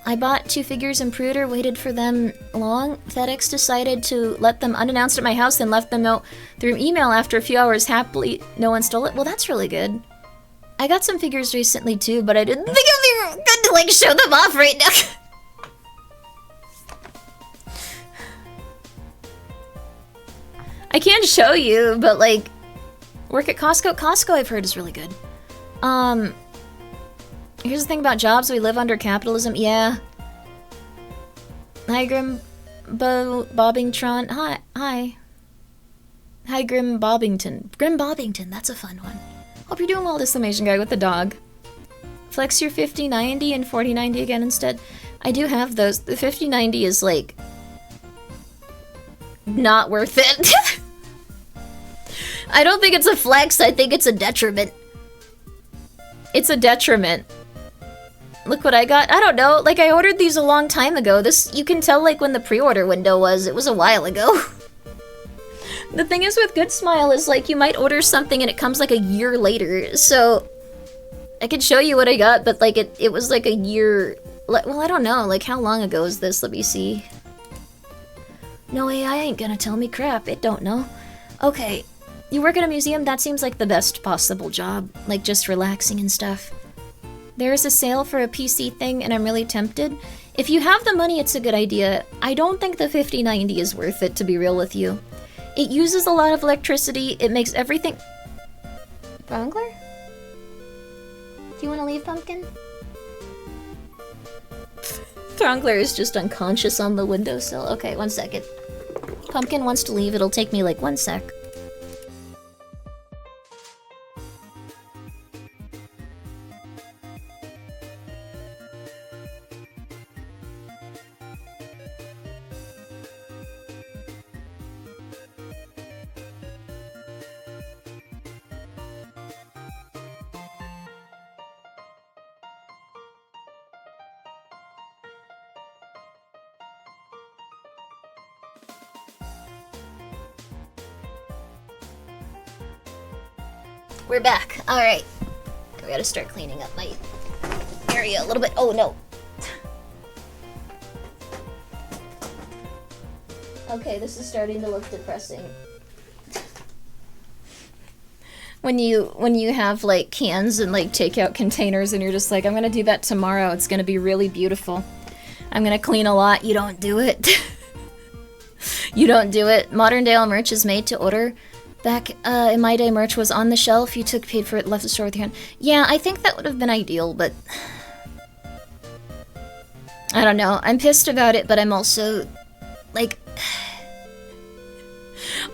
I bought 2 figures in Pruder, waited for them long. FedEx decided to let them unannounced at my house, then left them know through email after a few hours. Happily, no one stole it. Well, that's really good. I got some figures recently too, but I didn't think it'd be good to like show them off right now. I can't show you, but like, work at Costco. Costco, I've heard, is really good. Here's the thing about jobs. We live under capitalism. Yeah. Hi, Grim Bobbingtron. Hi. Hi, Grim Bobbington. Grim Bobbington, that's a fun one. Hope you're doing well, Disclamation Guy with the dog. Flex your 5090 and 4090 again instead. I do have those. The 5090 is, like, not worth it. I don't think it's a flex, I think it's a detriment. It's a detriment. Look what I got. I don't know, like, I ordered these a long time ago. This, you can tell, like, when the pre-order window was. It was a while ago. The thing is with Good Smile is, like, you might order something and it comes, like, a year later. So, I could show you what I got, but, like, it was, like, a year... Well, I don't know. Like, how long ago is this? Let me see. No AI ain't gonna tell me crap. It don't know. Okay. You work at a museum? That seems like the best possible job. Like, just relaxing and stuff. There is a sale for a PC thing, and I'm really tempted. If you have the money, it's a good idea. I don't think the 5090 is worth it, to be real with you. It uses a lot of electricity. It makes everything... Brongler? Do you want to leave, Pumpkin? Throngler is just unconscious on the windowsill. Okay, 1 second. Pumpkin wants to leave. It'll take me like 1 sec. We're back. Alright. We gotta start cleaning up my area a little bit. Oh, no. Okay, this is starting to look depressing. When you have, like, cans and, like, takeout containers and you're just like, I'm gonna do that tomorrow. It's gonna be really beautiful. I'm gonna clean a lot. You don't do it. You don't do it. Modern Day All merch is made to order. Back in my day, merch was on the shelf. You paid for it, left the store with your hand. Yeah, I think that would have been ideal, but... I don't know. I'm pissed about it, but I'm also... like...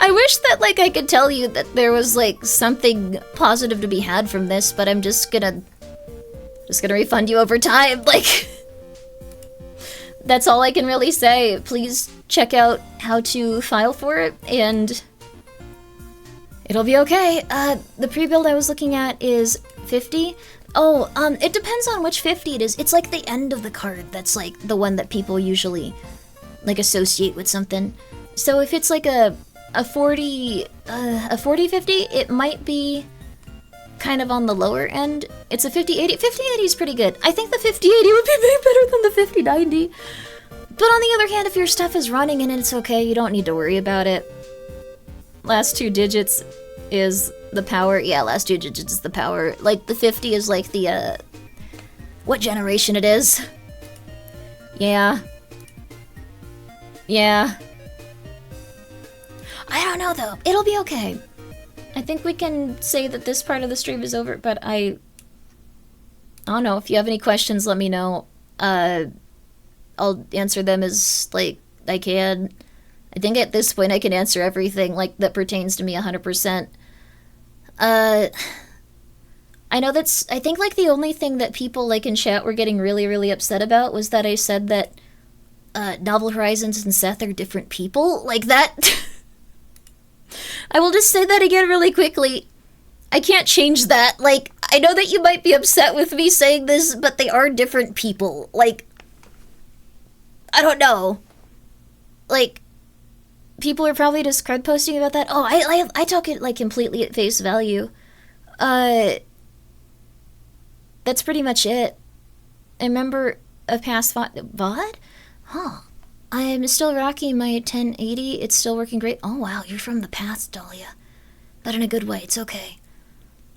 I wish that, like, I could tell you that there was, like, something positive to be had from this, but I'm just gonna refund you over time, like... That's all I can really say. Please check out how to file for it, and... it'll be okay. The pre-build I was looking at is 50. Oh, it depends on which 50 it is. It's like the end of the card that's like the one that people usually like associate with something. So if it's like a 40 50, it might be kind of on the lower end. It's a 5080. 5080 is pretty good. I think the 5080 would be way better than the 5090. But on the other hand, if your stuff is running and it's okay, you don't need to worry about it. Last 2 digits is the power. Yeah, last 2 digits is the power. Like, the 50 is like the, what generation it is. Yeah. Yeah. I don't know, though. It'll be okay. I think we can say that this part of the stream is over, but I don't know. If you have any questions, let me know. I'll answer them as, like, I can. I think at this point I can answer everything, like, that pertains to me 100%. I know that's... I think, like, the only thing that people, like, in chat were getting really, really upset about was that I said that, Novel Horizons and Seth are different people. Like, that... I will just say that again really quickly. I can't change that. Like, I know that you might be upset with me saying this, but they are different people. Like... I don't know. Like... people are probably just crud posting about that. Oh, I took it, like, completely at face value. That's pretty much it. I remember a past VOD? Huh. I'm still rocking my 1080. It's still working great. Oh, wow, you're from the past, Dahlia. But in a good way, it's okay.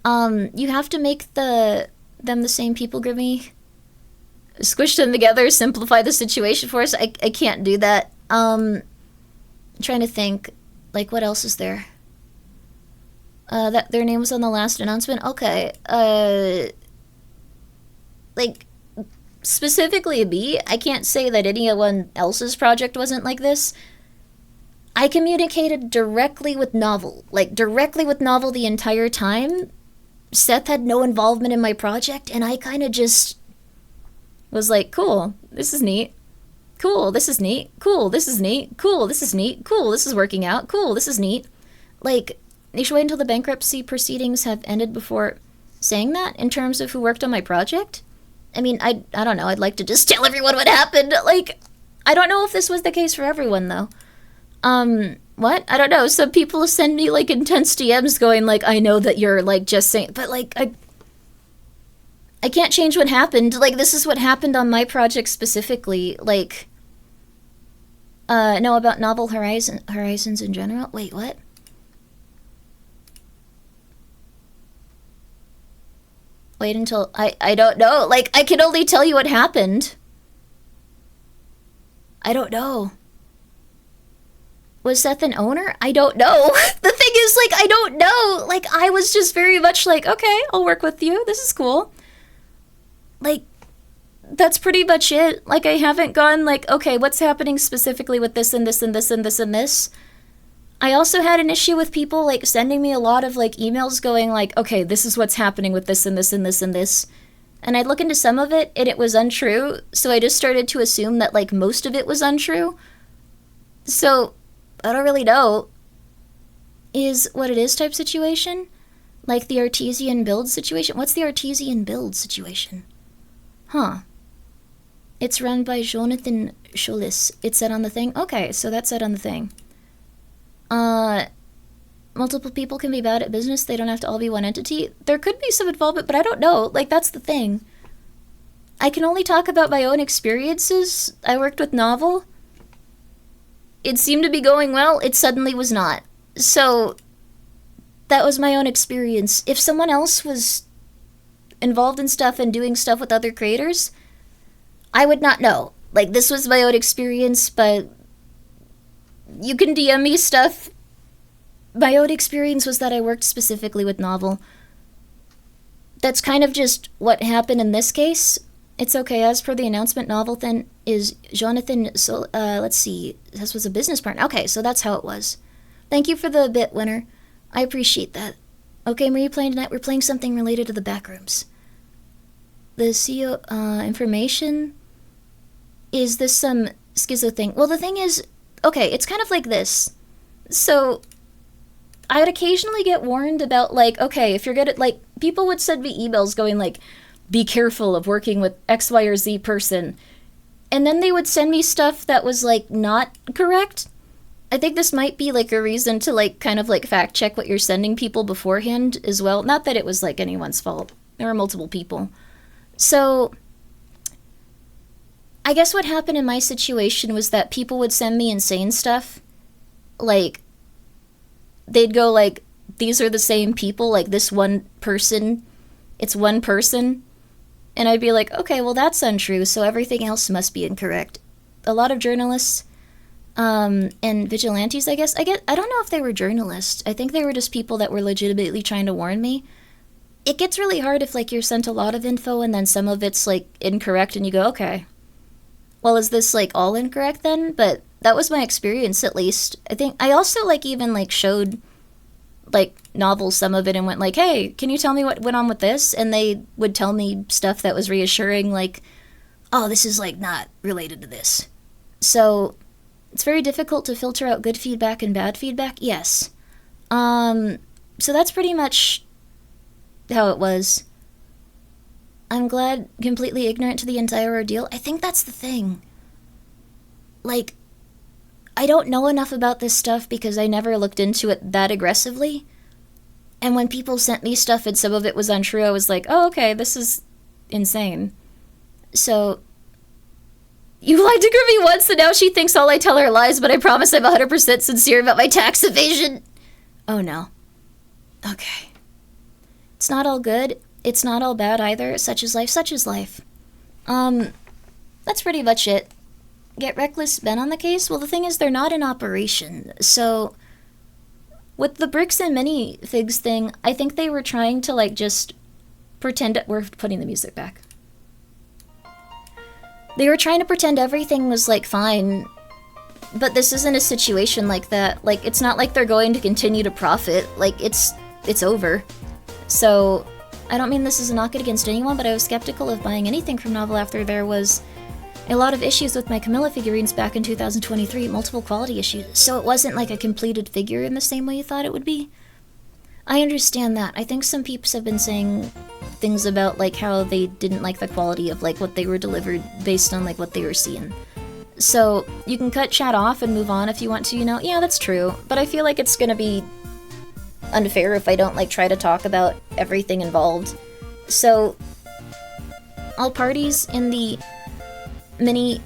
You have to make them the same people, Grimmi. Squish them together, simplify the situation for us. I can't do that. I'm trying to think. Like, what else is there? That their name was on the last announcement? Okay. Like, specifically me, I can't say that anyone else's project wasn't like this. I communicated directly with Novel. Like, directly with Novel the entire time. Seth had no involvement in my project, and I kind of just was like, cool, this is neat. Cool, this is neat. Cool, this is neat. Cool, this is neat. Cool, this is working out. Cool, this is neat. Like, you should wait until the bankruptcy proceedings have ended before saying that in terms of who worked on my project. I mean, I don't know. I'd like to just tell everyone what happened. Like, I don't know if this was the case for everyone, though. What? I don't know. Some people send me, like, intense DMs going, like, I know that you're, like, just saying... But, like, I can't change what happened. Like, this is what happened on my project specifically. Like, no, about Novel Horizons in general. Wait, what? Wait until... I don't know. Like, I can only tell you what happened. I don't know. Was Seth an owner? I don't know. The thing is, like, I don't know. Like, I was just very much like, okay, I'll work with you. This is cool. Like, that's pretty much it. Like, I haven't gone, like, okay, what's happening specifically with this and this and this and this and this? I also had an issue with people, like, sending me a lot of, like, emails going, like, okay, this is what's happening with this and this and this and this. And I'd look into some of it, and it was untrue, so I just started to assume that, like, most of it was untrue. So... I don't really know. Is what it is type situation? Like the artesian build situation? What's the artesian build situation? Huh. It's run by Jonathan Scholis. It said on the thing? Okay, so that said on the thing. Multiple people can be bad at business. They don't have to all be one entity. There could be some involvement, but I don't know. Like, that's the thing. I can only talk about my own experiences. I worked with Novel. It seemed to be going well, it suddenly was not. So, that was my own experience. If someone else was involved in stuff and doing stuff with other creators, I would not know. Like, this was my own experience, but you can DM me stuff. My own experience was that I worked specifically with Novel. That's kind of just what happened in this case. It's okay. As per the announcement, Novel then is Jonathan, let's see, this was a business partner. Okay, so that's how it was. Thank you for the bit, winner. I appreciate that. Okay, what are you playing tonight? We're playing something related to the backrooms. The CEO, information? Is this some schizo thing? Well, the thing is, okay, it's kind of like this. So, I'd occasionally get warned about, like, okay, if you're good at, like, people would send me emails going, like, be careful of working with X, Y, or Z person. And then they would send me stuff that was, like, not correct. I think this might be, like, a reason to, like, kind of, like, fact check what you're sending people beforehand as well. Not that it was, like, anyone's fault. There were multiple people. So, I guess what happened in my situation was that people would send me insane stuff. Like, they'd go, like, these are the same people, like, this one person, it's one person. And I'd be like, okay, well, that's untrue, so everything else must be incorrect. A lot of journalists and vigilantes, I guess. I don't know if they were journalists. I think they were just people that were legitimately trying to warn me. It gets really hard if, like, you're sent a lot of info and then some of it's, like, incorrect and you go, okay. Well, is this, like, all incorrect then? But that was my experience, at least. I think I also, like, even, like, showed, like, Novels some of it and went like, hey, can you tell me what went on with this? And they would tell me stuff that was reassuring, like, oh, this is, like, not related to this. So, it's very difficult to filter out good feedback and bad feedback, yes. So that's pretty much how it was. I'm glad, completely ignorant to the entire ordeal. I think that's the thing. Like, I don't know enough about this stuff because I never looked into it that aggressively. And when people sent me stuff and some of it was untrue, I was like, oh, okay, this is insane. So, you lied to Grimmi once and now she thinks all I tell her lies, but I promise I'm 100% sincere about my tax evasion. Oh no. Okay. It's not all good. It's not all bad either. Such is life, such is life. That's pretty much it. Get Reckless Ben on the case? Well, the thing is, they're not in operation, so With the bricks and minifigs thing, I think they were trying to, like, just pretend... We're putting the music back. They were trying to pretend everything was, like, fine. But this isn't a situation like that. Like, it's not like they're going to continue to profit. Like, it's over. So, I don't mean this is a knock against anyone, but I was skeptical of buying anything from Novel after there was a lot of issues with my Camilla figurines back in 2023, multiple quality issues, so it wasn't like a completed figure in the same way you thought it would be. I understand that. I think some peeps have been saying things about, like, how they didn't like the quality of, like, what they were delivered based on, like, what they were seeing. So, you can cut chat off and move on if you want to, you know? Yeah, that's true, but I feel like it's gonna be unfair if I don't, like, try to talk about everything involved. So, all parties in the mini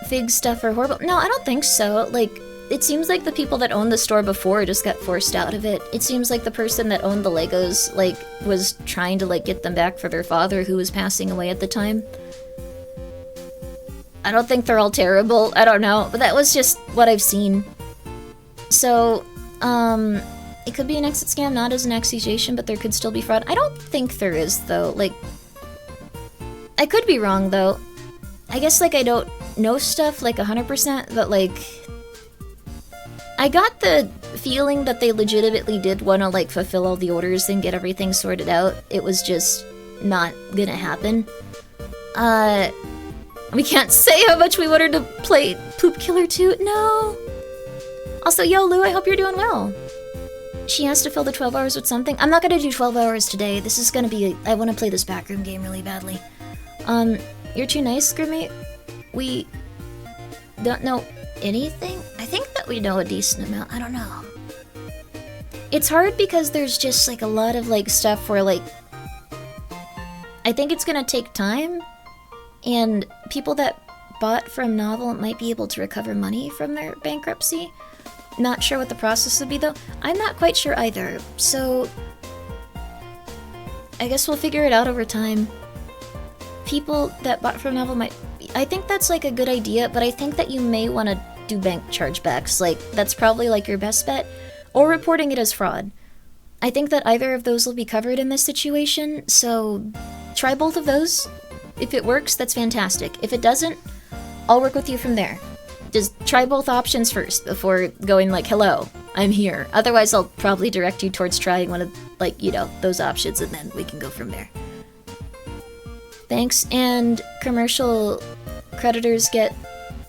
fig stuff are horrible. No, I don't think so. Like, it seems like the people that owned the store before just got forced out of it. It seems like the person that owned the Legos, like, was trying to, like, get them back for their father who was passing away at the time. I don't think they're all terrible. I don't know. But that was just what I've seen. So, it could be an exit scam, not as an accusation, but there could still be fraud. I don't think there is, though. Like, I could be wrong, though. I guess, like, I don't know stuff, like, 100%, but, like, I got the feeling that they legitimately did want to, like, fulfill all the orders and get everything sorted out. It was just not gonna happen. We can't say how much we wanted to play Poop Killer 2. No! Also, yo, Lou, I hope you're doing well. She has to fill the 12 hours with something. I'm not gonna do 12 hours today. This is gonna be... I want to play this backroom game really badly. You're too nice, Grimmi. We don't know anything? I think that we know a decent amount. I don't know. It's hard because there's just, like, a lot of, like, stuff where, like... I think it's gonna take time, and people that bought from Novel might be able to recover money from their bankruptcy. Not sure what the process would be, though. I'm not quite sure either, so... I guess we'll figure it out over time. People that bought from Novel might... I think that's, like, a good idea, but I think that you may want to do bank chargebacks. Like, that's probably, like, your best bet. Or reporting it as fraud. I think that either of those will be covered in this situation, so try both of those. If it works, that's fantastic. If it doesn't, I'll work with you from there. Just try both options first before going like, hello, I'm here. Otherwise, I'll probably direct you towards trying one of, like, you know, those options, and then we can go from there. Thanks, and commercial creditors get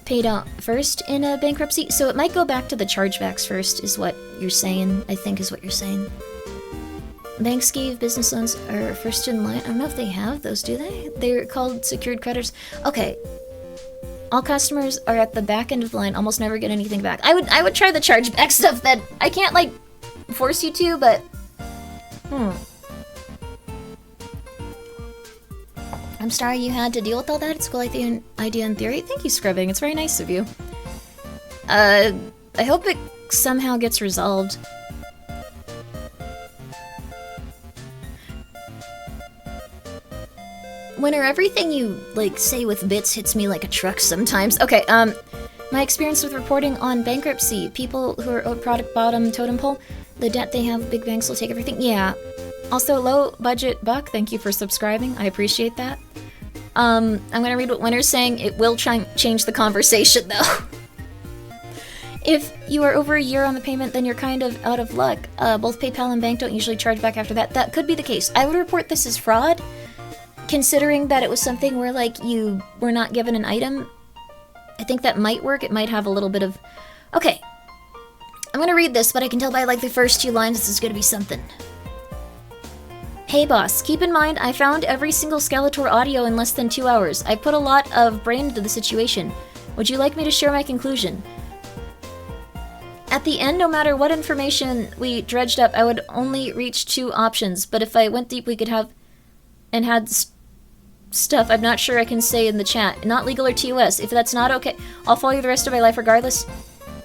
paid out first in a bankruptcy, so it might go back to the chargebacks first, is what you're saying, I think is what you're saying. Banks gave business loans are first in line. I don't know if they have those, do they? They're called secured creditors. Okay. All customers are at the back end of the line, almost never get anything back. I would try the chargeback stuff that I can't, like, force you to, but... I'm sorry you had to deal with all that. It's a cool idea in theory. Thank you, Scrubbing. It's very nice of you. I hope it somehow gets resolved. Winner, everything you, like, say with bits hits me like a truck sometimes. Okay, my experience with reporting on bankruptcy. People who are owed product bottom totem pole, the debt they have, big banks will take everything. Yeah. Also, low budget Buck, thank you for subscribing. I appreciate that. I'm gonna read what Winner's saying. It will change the conversation, though. If you are over a year on the payment, then you're kind of out of luck. Both PayPal and bank don't usually charge back after that. That could be the case. I would report this as fraud, considering that it was something where, like, you were not given an item. I think that might work. It might have a little bit of... Okay. I'm gonna read this, but I can tell by, like, the first 2 lines this is gonna be something. Hey boss, keep in mind I found every single Skeletor audio in less than 2 hours. I put a lot of brain into the situation. Would you like me to share my conclusion? At the end, no matter what information we dredged up, I would only reach 2 options, but if I went deep we could have... and had stuff I'm not sure I can say in the chat. Not legal or TOS. If that's not okay, I'll follow you the rest of my life regardless.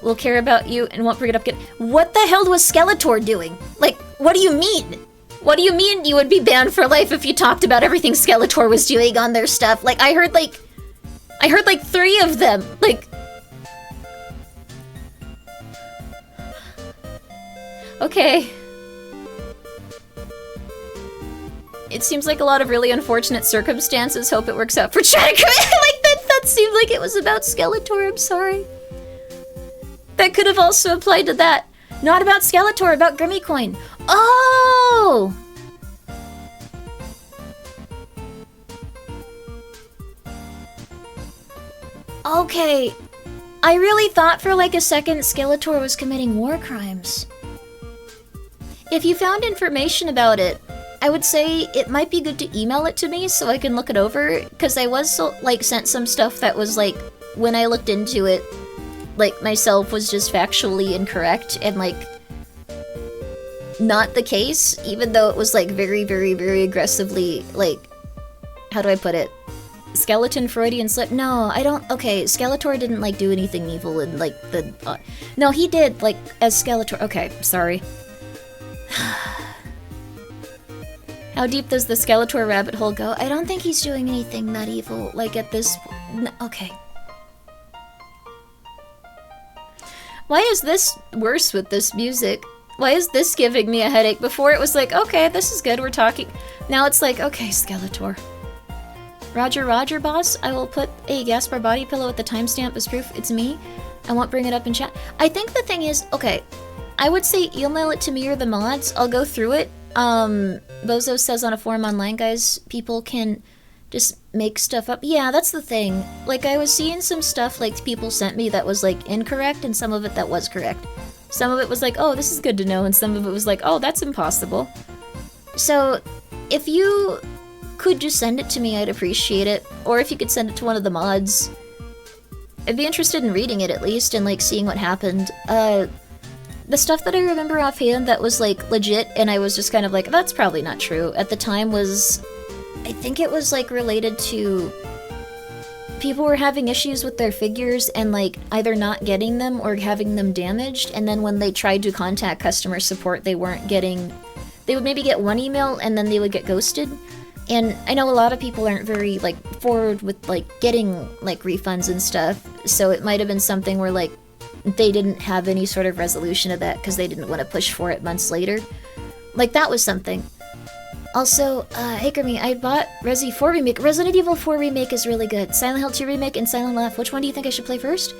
We'll care about you and won't bring it up again. What the hell was Skeletor doing? Like, what do you mean? What do you mean you would be banned for life if you talked about everything Skeletor was doing on their stuff? Like, I heard like 3 of them. Like... Okay. It seems like a lot of really unfortunate circumstances. Hope it works out for Chad. Like that seemed like it was about Skeletor, I'm sorry. That could have also applied to that. Not about Skeletor, about Grimmi Coin. Oh! Okay. I really thought for like a second Skeletor was committing war crimes. If you found information about it, I would say it might be good to email it to me so I can look it over, because I was like sent some stuff that was like, when I looked into it, like myself was just factually incorrect and like not the case, even though it was like very, very, very aggressively like, how do I put it? Skeleton Freudian slip? No, I don't. Okay, Skeletor didn't like do anything evil in like the. No, he did like as Skeletor. Okay, sorry. How deep does the Skeletor rabbit hole go? I don't think he's doing anything that evil. Like at this. No, okay. Why is this worse with this music? Why is this giving me a headache? Before it was like, okay, this is good. We're talking. Now it's like, okay, Skeletor. Roger, Roger, boss. I will put a Gaspar body pillow at the timestamp as proof it's me. I won't bring it up in chat. I think the thing is, okay, I would say email it to me or the mods. I'll go through it. Bozo says on a forum online, guys, people can just make stuff up. Yeah, that's the thing. Like, I was seeing some stuff, like, people sent me that was, like, incorrect, and some of it that was correct. Some of it was like, oh, this is good to know, and some of it was like, oh, that's impossible. So, if you could just send it to me, I'd appreciate it. Or if you could send it to one of the mods. I'd be interested in reading it at least and like seeing what happened. The stuff that I remember offhand that was like legit and I was just kind of like, that's probably not true at the time was, I think it was like related to people were having issues with their figures and like either not getting them or having them damaged, and then when they tried to contact customer support they weren't getting, they would maybe get one email and then they would get ghosted. And I know a lot of people aren't very, like, forward with, like, getting, like, refunds and stuff, so it might have been something where, like, they didn't have any sort of resolution of that because they didn't want to push for it months later. Like, that was something. Also, hey Grimmi, I bought Resi 4 Remake. Resident Evil 4 Remake is really good. Silent Hill 2 Remake and Silent Hill F. Which one do you think I should play first?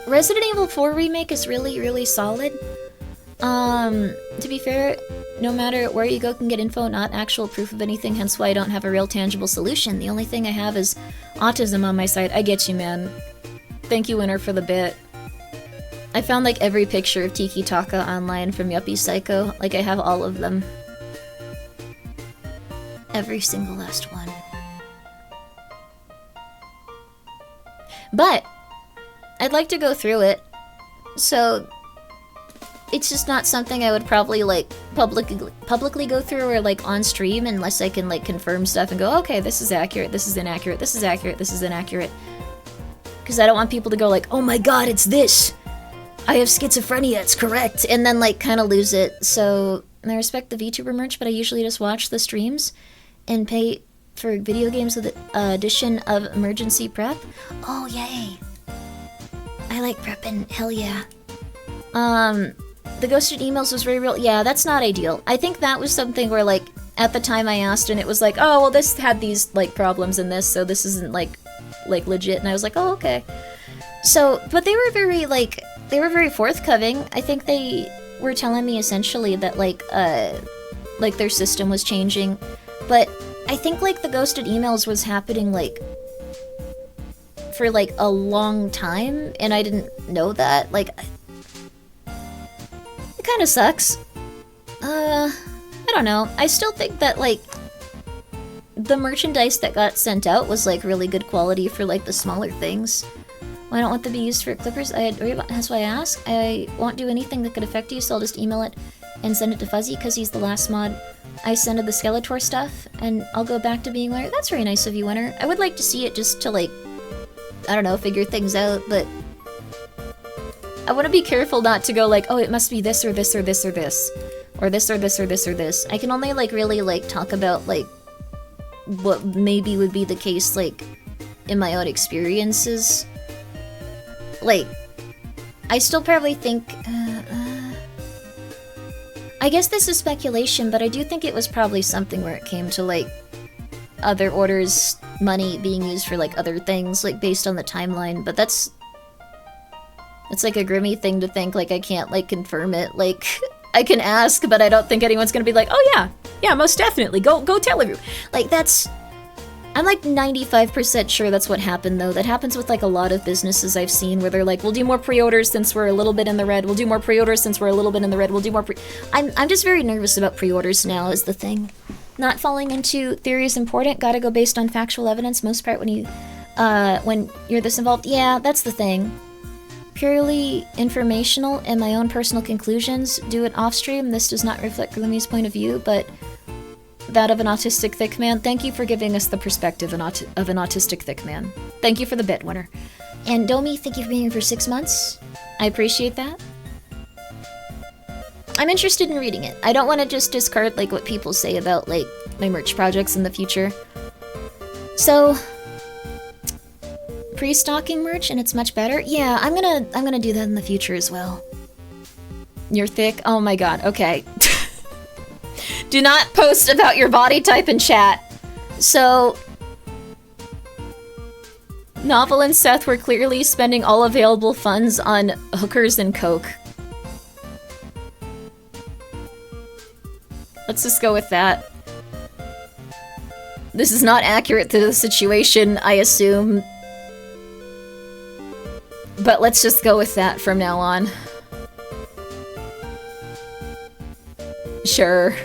Resident Evil 4 Remake is really, really solid. To be fair, no matter where you go can get info, not actual proof of anything, hence why I don't have a real tangible solution. The only thing I have is autism on my side. I get you, man. Thank you, Winner, for the bit. I found, like, every picture of Tiki Taka online from Yuppie Psycho. Like, I have all of them. Every single last one. But, I'd like to go through it, so it's just not something I would probably, like, publicly go through or, like, on stream unless I can, like, confirm stuff and go, okay, this is accurate, this is inaccurate, this is accurate, this is inaccurate. Because I don't want people to go like, oh my god, it's this! I have schizophrenia, it's correct! And then, like, kind of lose it. So, I respect the VTuber merch, but I usually just watch the streams and pay for video games with the addition of emergency prep. Oh, yay! I like prepping, hell yeah. The ghosted emails was very real. Yeah, that's not ideal. I think that was something where, like, at the time I asked and it was like, oh, well, this had these, like, problems in this, so this isn't, like, legit. And I was like, oh, okay. So, but they were very, like, they were very forthcoming. I think they were telling me essentially that, like, their system was changing. But I think, like, the ghosted emails was happening, like, for, like, a long time, and I didn't know that. Like, it kind of sucks. I don't know. I still think that, like, the merchandise that got sent out was, like, really good quality for, like, the smaller things. I don't want to be used for clippers. That's why I ask. I won't do anything that could affect you, so I'll just email it and send it to Fuzzy, because he's the last mod I sent the Skeletor stuff, and I'll go back to being like, that's very nice of you, Winner. I would like to see it just to, like, I don't know, figure things out, but I want to be careful not to go like, oh, it must be this or this or this or this. Or this or this or this or this. I can only, like, really, like, talk about, like, what maybe would be the case, like, in my own experiences. Like, I still probably think... I guess this is speculation, but I do think it was probably something where it came to, like, other orders, money being used for, like, other things, like, based on the timeline, but that's... It's like a Grimmi thing to think, like, I can't, like, confirm it, like... I can ask, but I don't think anyone's gonna be like, oh yeah, yeah, most definitely, go tell everyone. Like, that's... I'm like 95% sure that's what happened, though. That happens with, like, a lot of businesses I've seen where they're like, we'll do more pre-orders since we're a little bit in the red, we'll do more pre-orders since we're a little bit in the red, we'll do more pre- I'm just very nervous about pre-orders now, is the thing. Not falling into theory is important, gotta go based on factual evidence, most part when you're this involved. Yeah, that's the thing. Purely informational and my own personal conclusions. Do it off-stream. This does not reflect Grimmi's point of view, but that of an autistic thick man. Thank you for giving us the perspective of an autistic thick man. Thank you for the bit, winner. And Domi, thank you for being here for 6 months. I appreciate that. I'm interested in reading it. I don't want to just discard, like, what people say about, like, my merch projects in the future. So... pre-stocking merch and it's much better? Yeah, I'm gonna do that in the future as well. You're thick? Oh my god, okay. Do not post about your body type in chat. So... Novel and Seth were clearly spending all available funds on hookers and coke. Let's just go with that. This is not accurate to the situation, I assume. But let's just go with that from now on. Sure.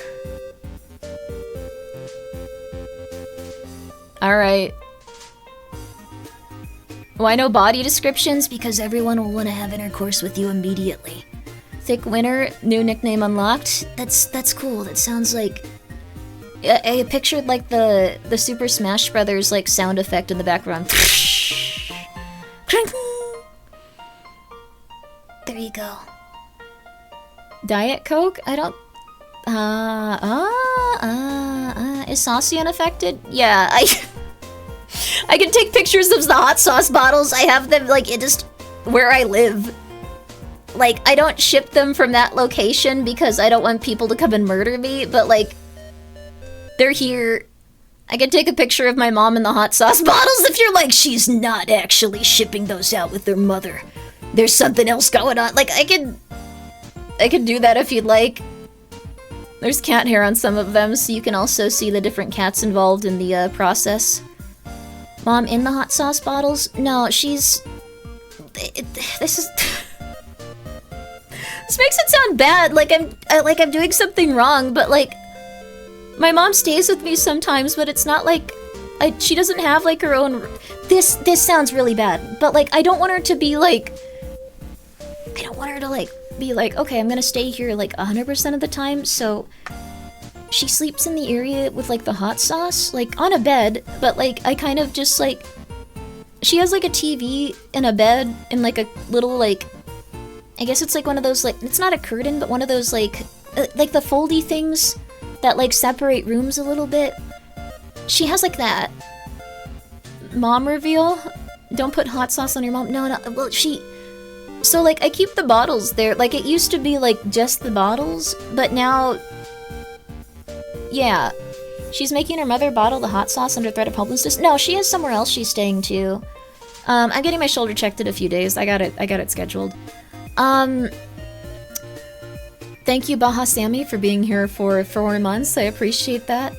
Alright. Why no body descriptions? Because everyone will want to have intercourse with you immediately. Thick Winter, new nickname unlocked. That's cool. That sounds like... I pictured like the Super Smash Brothers like sound effect in the background. There you go. Diet Coke? I don't... Is Saucy unaffected? Yeah, I can take pictures of the hot sauce bottles. I have them, like, it just... where I live. Like, I don't ship them from that location because I don't want people to come and murder me, but, like... they're here. I can take a picture of my mom in the hot sauce bottles if you're like, she's not actually shipping those out with their mother. There's something else going on. Like, I could do that if you'd like. There's cat hair on some of them, so you can also see the different cats involved in the process. Mom in the hot sauce bottles? No, she's... this is... This makes it sound bad, like I'm doing something wrong, but like... my mom stays with me sometimes, but it's not like... she doesn't have like her own... This sounds really bad, but like I don't want her to be like... I don't want her to like be like, okay, I'm gonna stay here like 100% of the time, so... she sleeps in the area with like the hot sauce, like on a bed, but like I kind of just like... she has like a TV and a bed and like a little like... I guess it's like one of those like... it's not a curtain, but one of those like the foldy things that like separate rooms a little bit. She has like that. Mom reveal? Don't put hot sauce on your mom. No, well, she... so like I keep the bottles there. Like it used to be like just the bottles, but now... yeah. She's making her mother bottle the hot sauce under threat of homelessness. No, she has somewhere else she's staying too. I'm getting my shoulder checked in a few days. I got it scheduled. Thank you, Baha Sammy, for being here for 4 months. I appreciate that.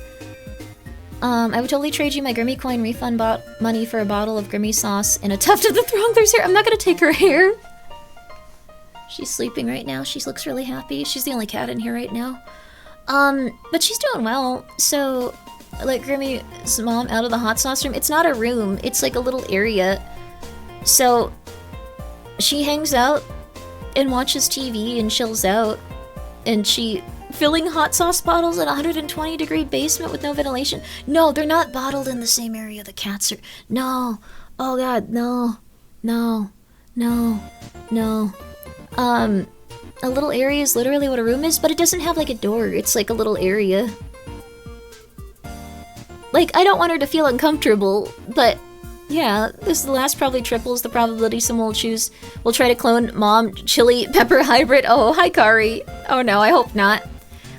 I would totally trade you my Grimmi coin refund money for a bottle of Grimmi sauce and a tuft of the Throngler's hair. I'm not gonna take her hair. She's sleeping right now. She looks really happy. She's the only cat in here right now. But she's doing well. So, like, Grimmi's mom out of the hot sauce room. It's not a room. It's like a little area. So, she hangs out and watches TV and chills out. And she... filling hot sauce bottles in a 120-degree basement with no ventilation. No, they're not bottled in the same area the cats are... no. Oh god, no. No. No. No. A little area is literally what a room is, but it doesn't have like a door. It's like a little area. Like, I don't want her to feel uncomfortable, but Yeah, this last probably triples the probability someone will try to clone Mom Chili Pepper Hybrid. Oh, hi Kari. Oh no, I hope not.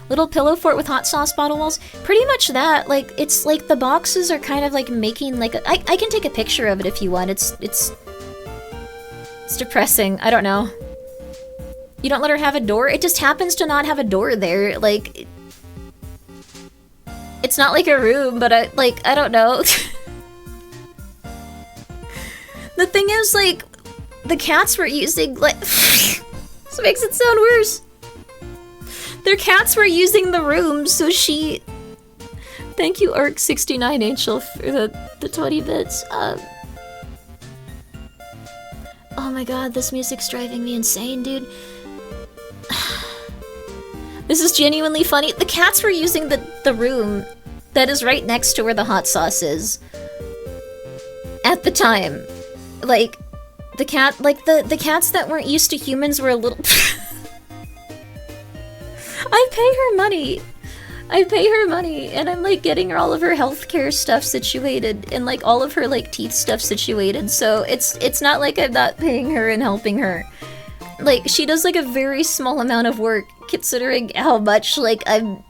Little pillow fort with hot sauce bottle walls. Pretty much that. Like, it's like the boxes are kind of like making like I can take a picture of it if you want. It's depressing. I don't know. You don't let her have a door? It just happens to not have a door there. Like, it's not like a room, but I don't know. The thing is, like, the cats were using, like, this makes it sound worse. Their cats were using the room, so she... Thank you, Arc69 Angel, for the 20 bits. Oh my god, this music's driving me insane, dude. This is genuinely funny. The cats were using the room that is right next to where the hot sauce is. At the time. Like, the cat, like, the cats that weren't used to humans were a little... I pay her money, and I'm, like, getting her all of her healthcare stuff situated, and, like, all of her, like, teeth stuff situated, so it's not like I'm not paying her and helping her. Like, she does, like, a very small amount of work, considering how much, like, I'm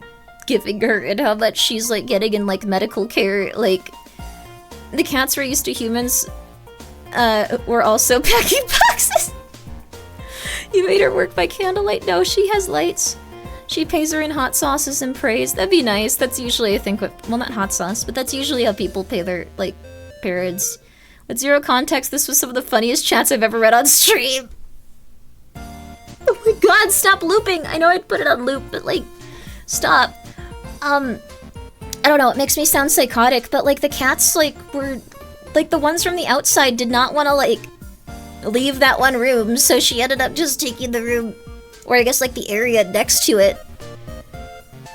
giving her, and how much she's, like, getting in, like, medical care. Like, the cats were used to humans... we're also packing boxes. You made her work by candlelight? No, she has lights. She pays her in hot sauces and praise. That'd be nice. That's usually, I think, what... Well, not hot sauce, but that's usually how people pay their, like, parents. With zero context, this was some of the funniest chats I've ever read on stream. Oh my god, stop looping! I know I'd put it on loop, but, like, stop. I don't know, it makes me sound psychotic, but, like, the cats, like, were... Like, the ones from the outside did not want to, like, leave that one room, so she ended up just taking the room, or I guess, like, the area next to it,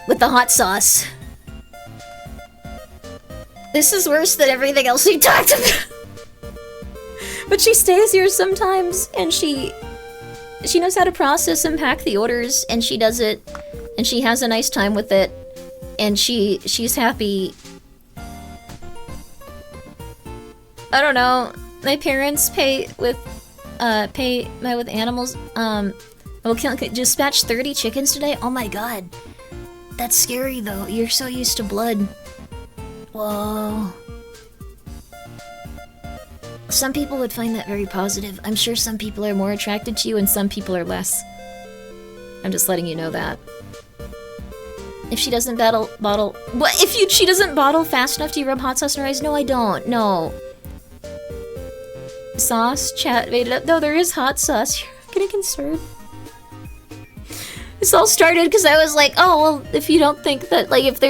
with the hot sauce. This is worse than everything else we talked about. But she stays here sometimes, and she knows how to process and pack the orders, and she does it, and she has a nice time with it, and she's happy. I don't know. My parents pay with animals. We'll dispatch 30 chickens today. Oh my god, that's scary though. You're so used to blood. Whoa. Some people would find that very positive. I'm sure some people are more attracted to you, and some people are less. I'm just letting you know that. If she doesn't bottle, what? She doesn't bottle fast enough, do you rub hot sauce in her eyes? No, I don't. No. Sauce, chat made it up. No, there is hot sauce. You're getting concerned. This all started because I was like, oh, well, if you don't think that, like, if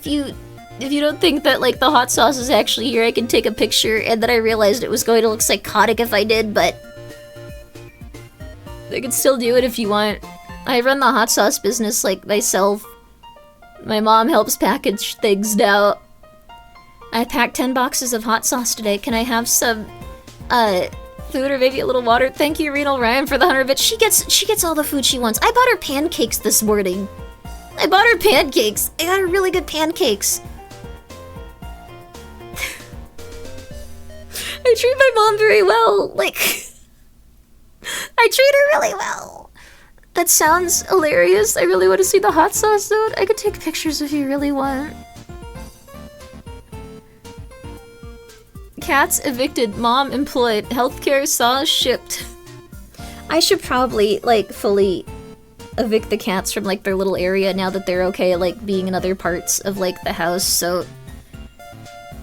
you don't think that, like, the hot sauce is actually here, I can take a picture, and then I realized it was going to look psychotic if I did, but I can still do it if you want. I run the hot sauce business, like, myself. My mom helps package things now. I packed 10 boxes of hot sauce today. Can I have some food or maybe a little water? Thank you, Renal Ryan, for the 100 bits. She gets all the food she wants. I bought her pancakes this morning. I got her really good pancakes. I treat my mom very well. Like, I treat her really well. That sounds hilarious. I really want to see the hot sauce, dude. I could take pictures if you really want. Cats evicted, mom employed, healthcare saw shipped. I should probably, like, fully evict the cats from, like, their little area now that they're okay, like, being in other parts of, like, the house, so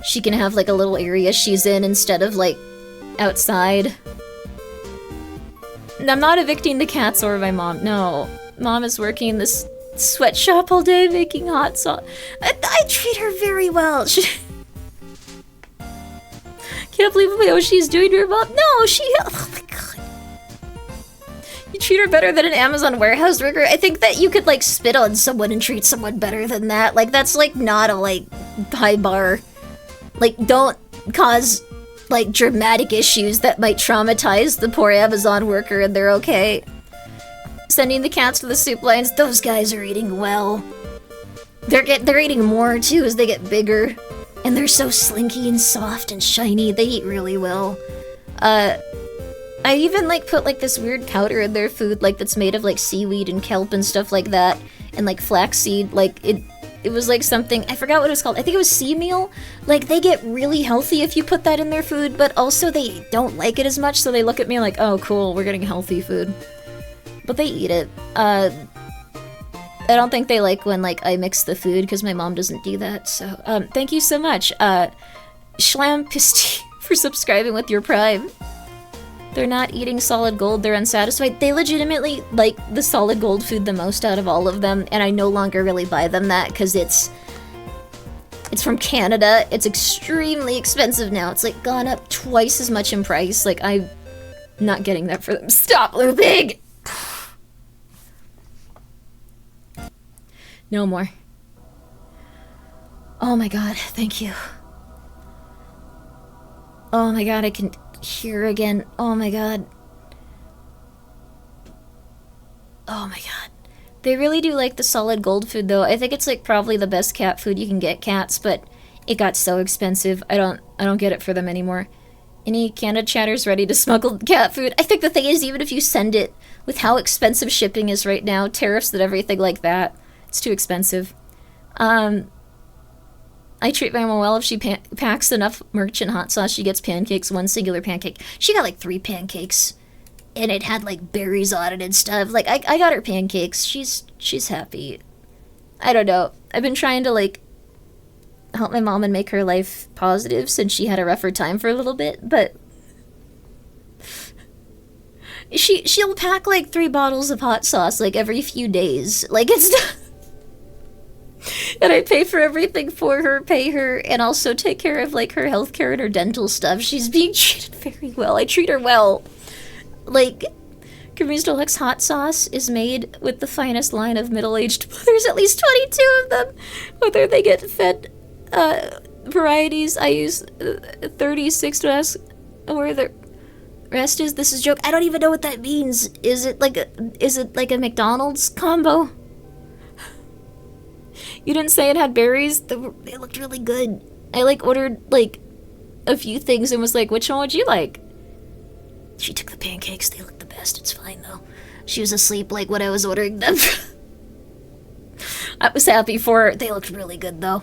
she can have, like, a little area she's in instead of, like, outside. I'm not evicting the cats or my mom, no. Mom is working in this sweatshop all day making hot sauce. I treat her very well. Can't believe what she's doing to her mom. No, oh my god. You treat her better than an Amazon warehouse worker? I think that you could, like, spit on someone and treat someone better than that. Like, that's, like, not a, like, high bar. Like, don't cause, like, dramatic issues that might traumatize the poor Amazon worker and they're okay. Sending the cats to the soup lines. Those guys are eating well. They're eating more, too, as they get bigger. And they're so slinky and soft and shiny. They eat really well. I even like put like this weird powder in their food, like that's made of like seaweed and kelp and stuff like that, and like flaxseed. Like it was like something, I forgot what it was called. I think it was sea meal. Like they get really healthy if you put that in their food, but also they don't like it as much, so they look at me like, oh cool, we're getting healthy food. But they eat it. I don't think they like when like I mix the food, because my mom doesn't do that. So thank you so much, Schlampisti, for subscribing with your Prime. They're not eating solid gold, they're unsatisfied. They legitimately like the solid gold food the most out of all of them, and I no longer really buy them that because it's from Canada. It's extremely expensive now. It's like gone up twice as much in price. Like I'm not getting that for them. Stop looping! No more. Oh my god, thank you. Oh my god, I can hear again. Oh my god. Oh my god. They really do like the solid gold food though. I think it's like probably the best cat food you can get cats, but it got so expensive. I don't get it for them anymore. Any Canada chatters ready to smuggle cat food? I think the thing is, even if you send it, with how expensive shipping is right now, tariffs and everything like that, it's too expensive. I treat my mom well. If she packs enough merchant hot sauce, she gets pancakes, one singular pancake. She got like 3 pancakes, and it had like berries on it and stuff. Like I got her pancakes. She's happy. I don't know. I've been trying to like help my mom and make her life positive since she had a rougher time for a little bit, but she'll pack like 3 bottles of hot sauce like every few days. Like it's and I pay for everything for her, pay her, and also take care of like her healthcare and her dental stuff. She's being treated very well. I treat her well. Like, Grimmi's Deluxe hot sauce is made with the finest line of middle-aged mothers, at least 22 of them. Whether they get fed varieties, I use 36 to ask where the rest is. This is a joke. I don't even know what that means. Is it like a McDonald's combo? You didn't say it had berries? They looked really good. I like ordered like a few things and was like, which one would you like? She took the pancakes. They looked the best. It's fine though. She was asleep like when I was ordering them. I was happy for her. They looked really good though.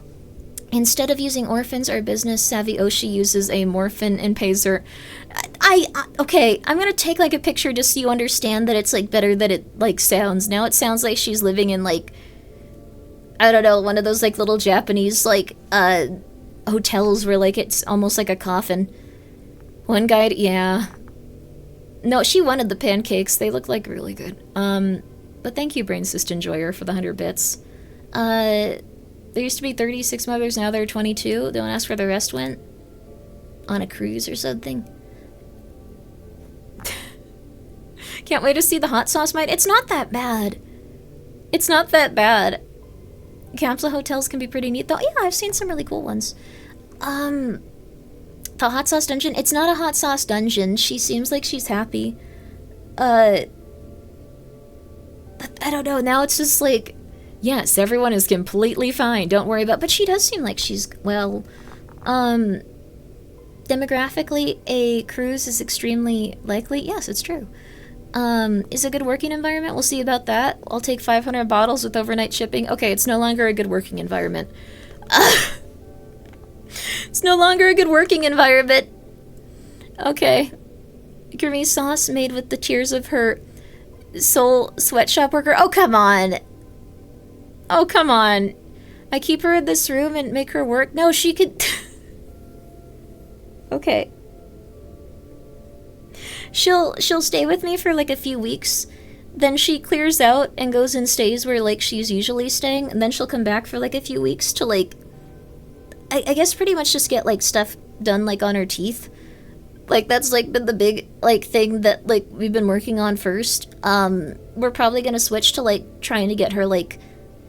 Instead of using orphans, our business savvy Oshi uses a morphin and pays her. Okay, I'm gonna take like a picture just so you understand that it's like better than it like sounds. Now it sounds like she's living in like, I don't know, one of those like little Japanese like hotels where like it's almost like a coffin. One guide, yeah. No, she wanted the pancakes. They look like really good. But thank you, Brain Cyst Enjoyer, for the 100 bits. There used to be 36 mothers, now there are 22. Don't ask where the rest went. On a cruise or something. Can't wait to see the hot sauce mite. It's not that bad. It's not that bad. Capsule hotels can be pretty neat, though. Yeah, I've seen some really cool ones. The hot sauce dungeon. It's not a hot sauce dungeon. She seems like she's happy. I don't know. Now it's just like, yes, everyone is completely fine. Don't worry about. But she does seem like she's well. Demographically, a cruise is extremely likely. Yes, it's true. Is a good working environment? We'll see about that. I'll take 500 bottles with overnight shipping. Okay, it's no longer a good working environment. It's no longer a good working environment. Okay. Grimmi sauce made with the tears of her soul sweatshop worker. Oh, come on. Oh, come on. I keep her in this room and make her work? No, she could... Okay. She'll stay with me for like a few weeks, then she clears out and goes and stays where like she's usually staying, and then she'll come back for like a few weeks to like, I guess pretty much just get like stuff done like on her teeth. Like that's like been the big like thing that like we've been working on first. We're probably gonna switch to like trying to get her like,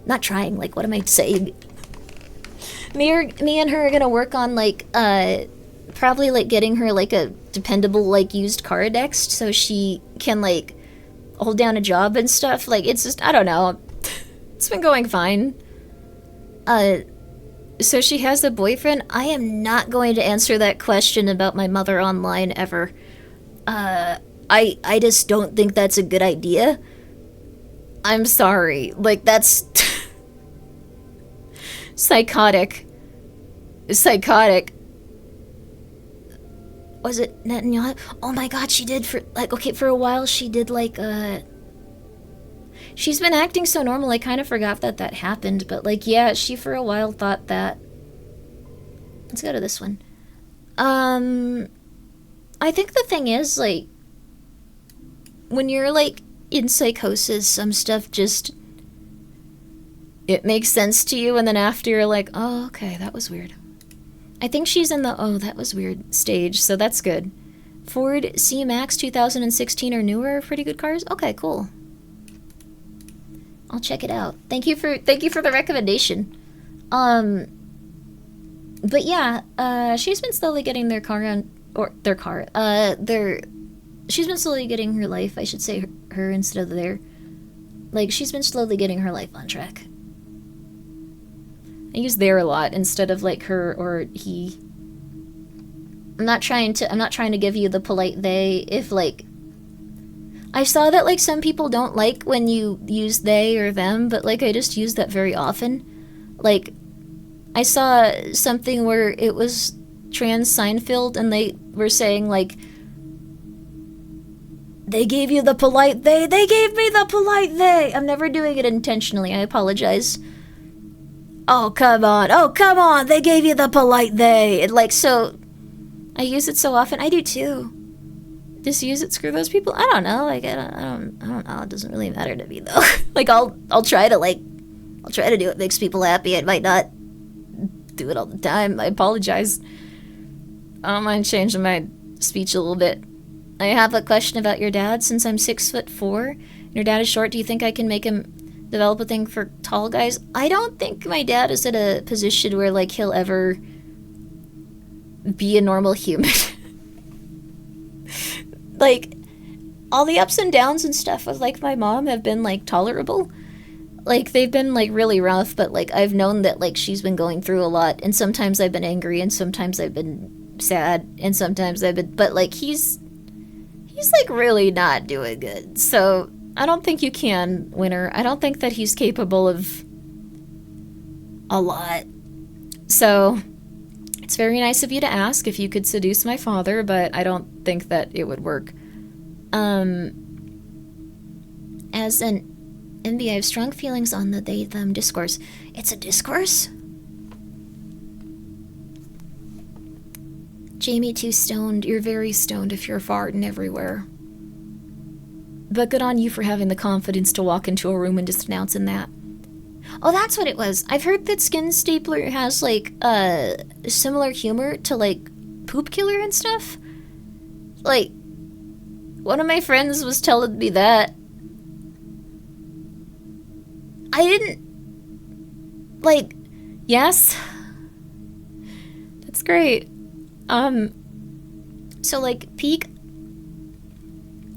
not trying, like what am I saying? Me and her are gonna work on like probably like getting her like a dependable like used car next so she can like hold down a job and stuff. Like it's just, I don't know. It's been going fine. So she has a boyfriend? I am not going to answer that question about my mother online ever. I just don't think that's a good idea. I'm sorry. Like, that's psychotic. Psychotic. Was it Netanyahu? Oh my god, she did for a while she did she's been acting so normal, I kind of forgot that happened, but like, yeah, she for a while thought that. Let's go to this one. I think the thing is, like, when you're like in psychosis, some stuff just, it makes sense to you, and then after you're like, oh, okay, that was weird. I think she's in the, oh, that was weird stage, so that's good. Ford C-Max 2016 or newer are pretty good cars. Okay, cool. I'll check it out. Thank you for the recommendation. But yeah, she's been slowly getting she's been slowly getting her life, I should say her instead of their. Like, she's been slowly getting her life on track. I use their a lot instead of like her or he. I'm not trying to give you the polite they. If like, I saw that like some people don't like when you use they or them, but like I just use that very often. Like, I saw something where it was trans Seinfeld and they were saying like, they gave you the polite they gave me the polite they. I'm never doing it intentionally, I apologize. Oh come on, they gave you the polite they. And like, so I use it so often. I do too. Just use it, screw those people. I don't know. Like, I don't know. It doesn't really matter to me though. Like, I'll try to do what makes people happy. I might not do it all the time. I apologize. I don't mind changing my speech a little bit. I have a question about your dad. Since I'm 6'4", and your dad is short, do you think I can make him develop a thing for tall guys? I don't think my dad is in a position where like he'll ever be a normal human. Like, all the ups and downs and stuff with like my mom have been like tolerable. Like, they've been like really rough, but like I've known that like she's been going through a lot, and sometimes I've been angry and sometimes I've been sad and sometimes I've been, but like he's like really not doing good. So I don't think you can win her. I don't think that he's capable of a lot. So it's very nice of you to ask if you could seduce my father, but I don't think that it would work. As an MB, I have strong feelings on the they-them discourse. It's a discourse? Jamie, too stoned. You're very stoned if you're farting everywhere. But good on you for having the confidence to walk into a room and just announcing that. Oh, that's what it was. I've heard that Skin Stapler has, like, similar humor to, like, Poop Killer and stuff. Like, one of my friends was telling me that. I didn't... Like, yes? That's great. So, like, peak...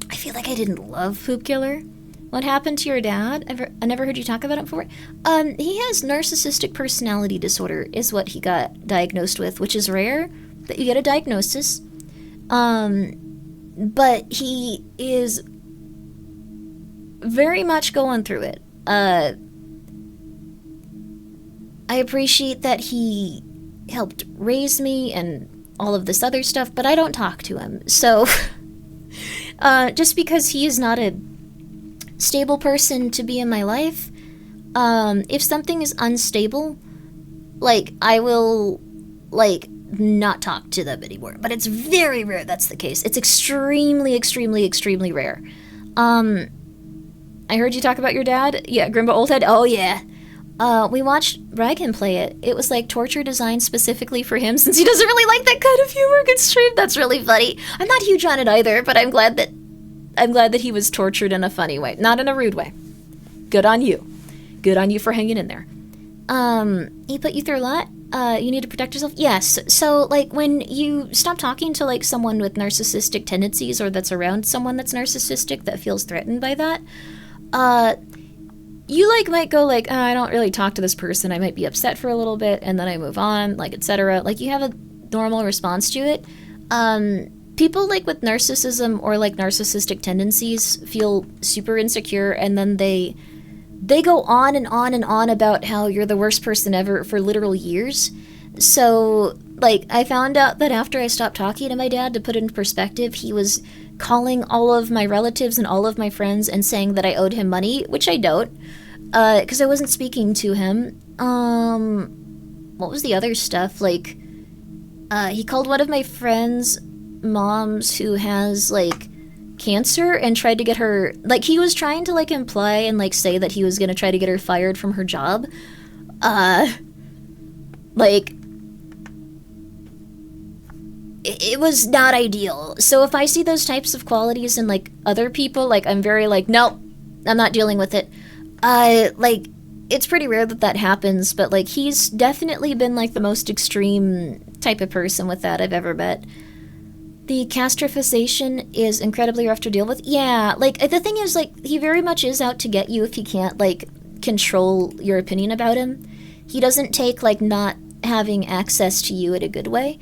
I feel like I didn't love Poop Killer. What happened to your dad? I never heard you talk about it before. He has narcissistic personality disorder is what he got diagnosed with, which is rare that you get a diagnosis. But he is very much going through it. I appreciate that he helped raise me and all of this other stuff, but I don't talk to him. So, just because he is not a stable person to be in my life, if something is unstable, like, I will, like, not talk to them anymore. But it's very rare that's the case. It's extremely, extremely, extremely rare. I heard you talk about your dad. Yeah, Grimba Oldhead. Oh, yeah. We watched Bragan play it. It was like torture designed specifically for him since he doesn't really like that kind of humor. Good stream. That's really funny. I'm not huge on it either, but I'm glad that he was tortured in a funny way, not in a rude way. Good on you. Good on you for hanging in there. He put you through a lot. You need to protect yourself. Yes. So like when you stop talking to like someone with narcissistic tendencies or that's around someone that's narcissistic that feels threatened by that, you, like, might go, like, oh, I don't really talk to this person. I might be upset for a little bit, and then I move on, like, etc. Like, you have a normal response to it. People, like, with narcissism or, like, narcissistic tendencies feel super insecure, and then they go on and on and on about how you're the worst person ever for literal years. So, like, I found out that after I stopped talking to my dad, to put it in perspective, he was calling all of my relatives and all of my friends and saying that I owed him money, which I don't, because I wasn't speaking to him. What was the other stuff? Like, he called one of my friends' moms who has, like, cancer and tried to get her, like, he was trying to, like, imply and, like, say that he was gonna try to get her fired from her job. Like, it was not ideal. So if I see those types of qualities in, like, other people, like, I'm very like, nope, I'm not dealing with it. Like, it's pretty rare that that happens, but, like, he's definitely been, like, the most extreme type of person with that I've ever met. The castrifization is incredibly rough to deal with. Yeah, like, the thing is, like, he very much is out to get you if he can't, like, control your opinion about him. He doesn't take, like, not having access to you in a good way.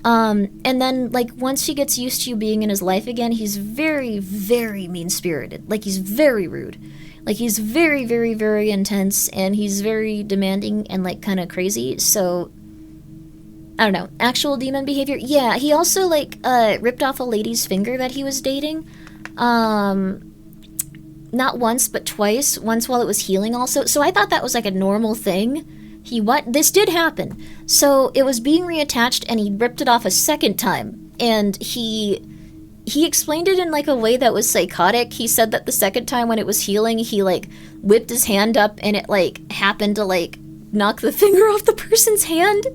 And then, like, once he gets used to you being in his life again, he's very, very mean-spirited. Like, he's very rude. Like, he's very, very, very intense, and he's very demanding and, like, kind of crazy, so I don't know. Actual demon behavior? Yeah, he also, like, ripped off a lady's finger that he was dating. Not once, but twice. Once while it was healing also. So I thought that was, like, a normal thing. This did happen. So it was being reattached, and he ripped it off a second time. And he explained it in, like, a way that was psychotic. He said that the second time when it was healing, he, like, whipped his hand up, and it, like, happened to, like, knock the finger off the person's hand.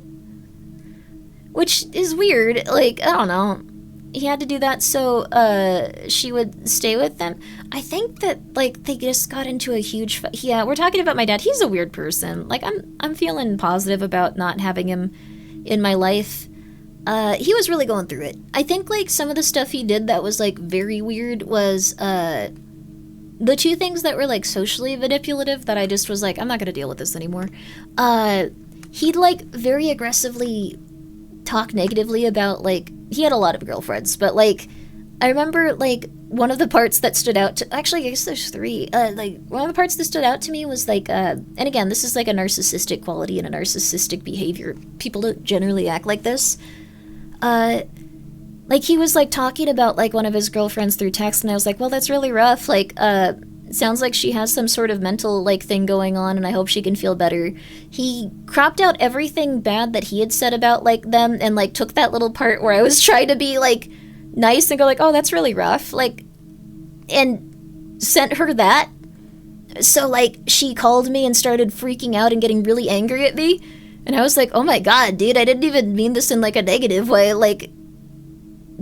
Which is weird. Like, I don't know. He had to do that so she would stay with them. I think that, like, they just got into a huge yeah, we're talking about my dad. He's a weird person. Like, I'm feeling positive about not having him in my life. He was really going through it. I think, like, some of the stuff he did that was, like, very weird was the two things that were, like, socially manipulative that I just was like, I'm not gonna deal with this anymore. He'd, like, very aggressively talk negatively about, like, he had a lot of girlfriends, but, like, I remember, like, one of the parts that stood out to, actually, I guess there's three, like, one of the parts that stood out to me was, like, and again, this is, like, a narcissistic quality and a narcissistic behavior. People don't generally act like this. Like, he was, like, talking about, like, one of his girlfriends through text, and I was like, well, that's really rough, like, sounds like she has some sort of mental, like, thing going on, and I hope she can feel better. He cropped out everything bad that he had said about, like, them, and, like, took that little part where I was trying to be, like, nice and go, like, oh, that's really rough, like, and sent her that. So, like, she called me and started freaking out and getting really angry at me, and I was like, oh my god, dude, I didn't even mean this in, like, a negative way, like,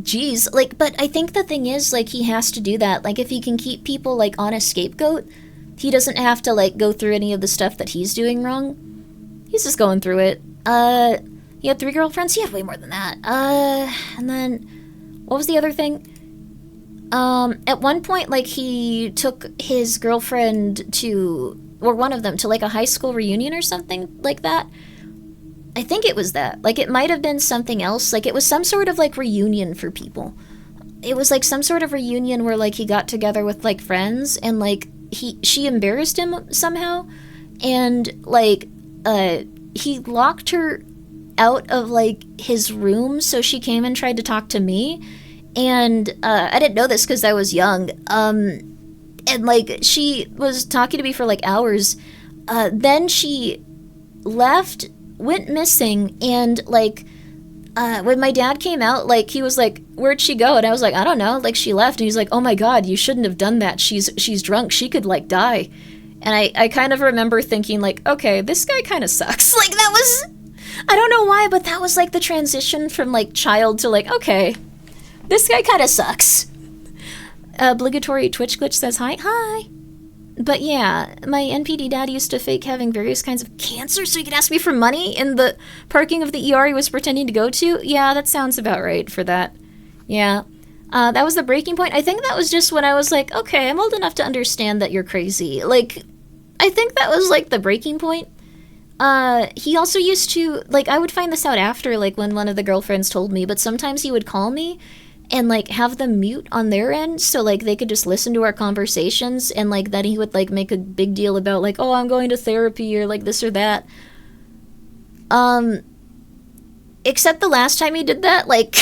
geez, like, but I think the thing is, like, he has to do that. Like, if he can keep people, like, on a scapegoat, he doesn't have to, like, go through any of the stuff that he's doing wrong. He's just going through it. He had 3 girlfriends? He had way more than that. And then, what was the other thing? At one point, like, he took his girlfriend to, or one of them, to, like, a high school reunion or something like that. I think it was that. Like, it might have been something else. Like, it was some sort of, like, reunion for people. It was, like, some sort of reunion where, like, he got together with, like, friends, and, like, she embarrassed him somehow, and, like, he locked her out of, like, his room, so she came and tried to talk to me, and, I didn't know this because I was young, and, like, she was talking to me for, like, hours, then she left, went missing, and, like, when my dad came out, like, he was like, where'd she go? And I was like, I don't know, like, she left, and he's like, oh my god, you shouldn't have done that, she's drunk, she could, like, die. And I kind of remember thinking, like, okay, this guy kind of sucks. Like, that was, I don't know why, but that was, like, the transition from, like, child to, like, okay, this guy kind of sucks. Obligatory Twitch glitch says hi. Hi. But yeah, my NPD dad used to fake having various kinds of cancer so he could ask me for money in the parking of the ER he was pretending to go to. Yeah, that sounds about right for that. Yeah. That was the breaking point. I think that was just when I was like, okay, I'm old enough to understand that you're crazy. Like, I think that was, like, the breaking point. He also used to, like, I would find this out after, like, when one of the girlfriends told me, but sometimes he would call me and, like, have them mute on their end so, like, they could just listen to our conversations, and, like, then he would, like, make a big deal about, like, oh, I'm going to therapy, or, like, this or that. Except the last time he did that, like,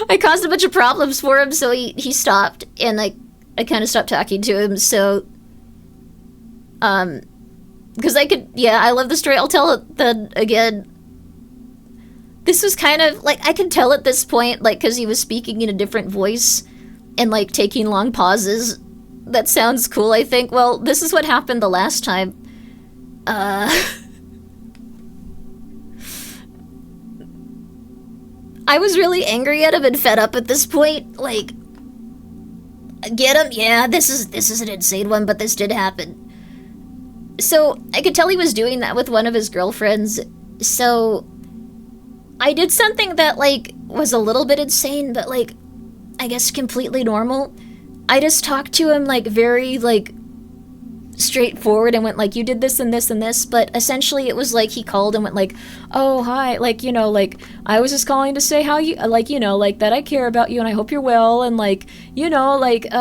I caused a bunch of problems for him, so he stopped, and, like, I kind of stopped talking to him, so, because I love the story, I'll tell it then again. This was kind of, like, I could tell at this point, like, because he was speaking in a different voice, and, like, taking long pauses. That sounds cool, I think. Well, this is what happened the last time. I was really angry at him and fed up at this point. Like, get him? Yeah, this is an insane one, but this did happen. So, I could tell he was doing that with one of his girlfriends. So, I did something that, like, was a little bit insane, but, like, I guess completely normal. I just talked to him, like, very, like, straightforward and went, like, you did this and this and this, but essentially it was, like, he called and went, like, oh, hi, like, you know, like, I was just calling to say how you, like, you know, like, that I care about you and I hope you're well, and, like, you know, like, you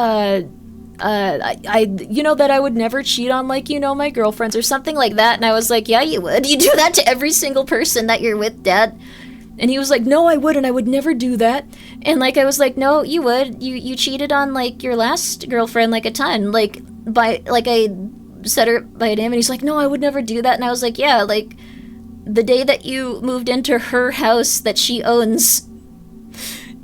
know, that I would never cheat on, like, you know, my girlfriends or something like that, and I was like, yeah, you would. You do that to every single person that you're with, Dad. And he was like, no, I wouldn't. I would never do that. And, like, I was like, no, you would. You cheated on, like, your last girlfriend, like, a ton. Like, by, like, I said her by name, and he's like, no, I would never do that. And I was like, yeah, like, the day that you moved into her house that she owns,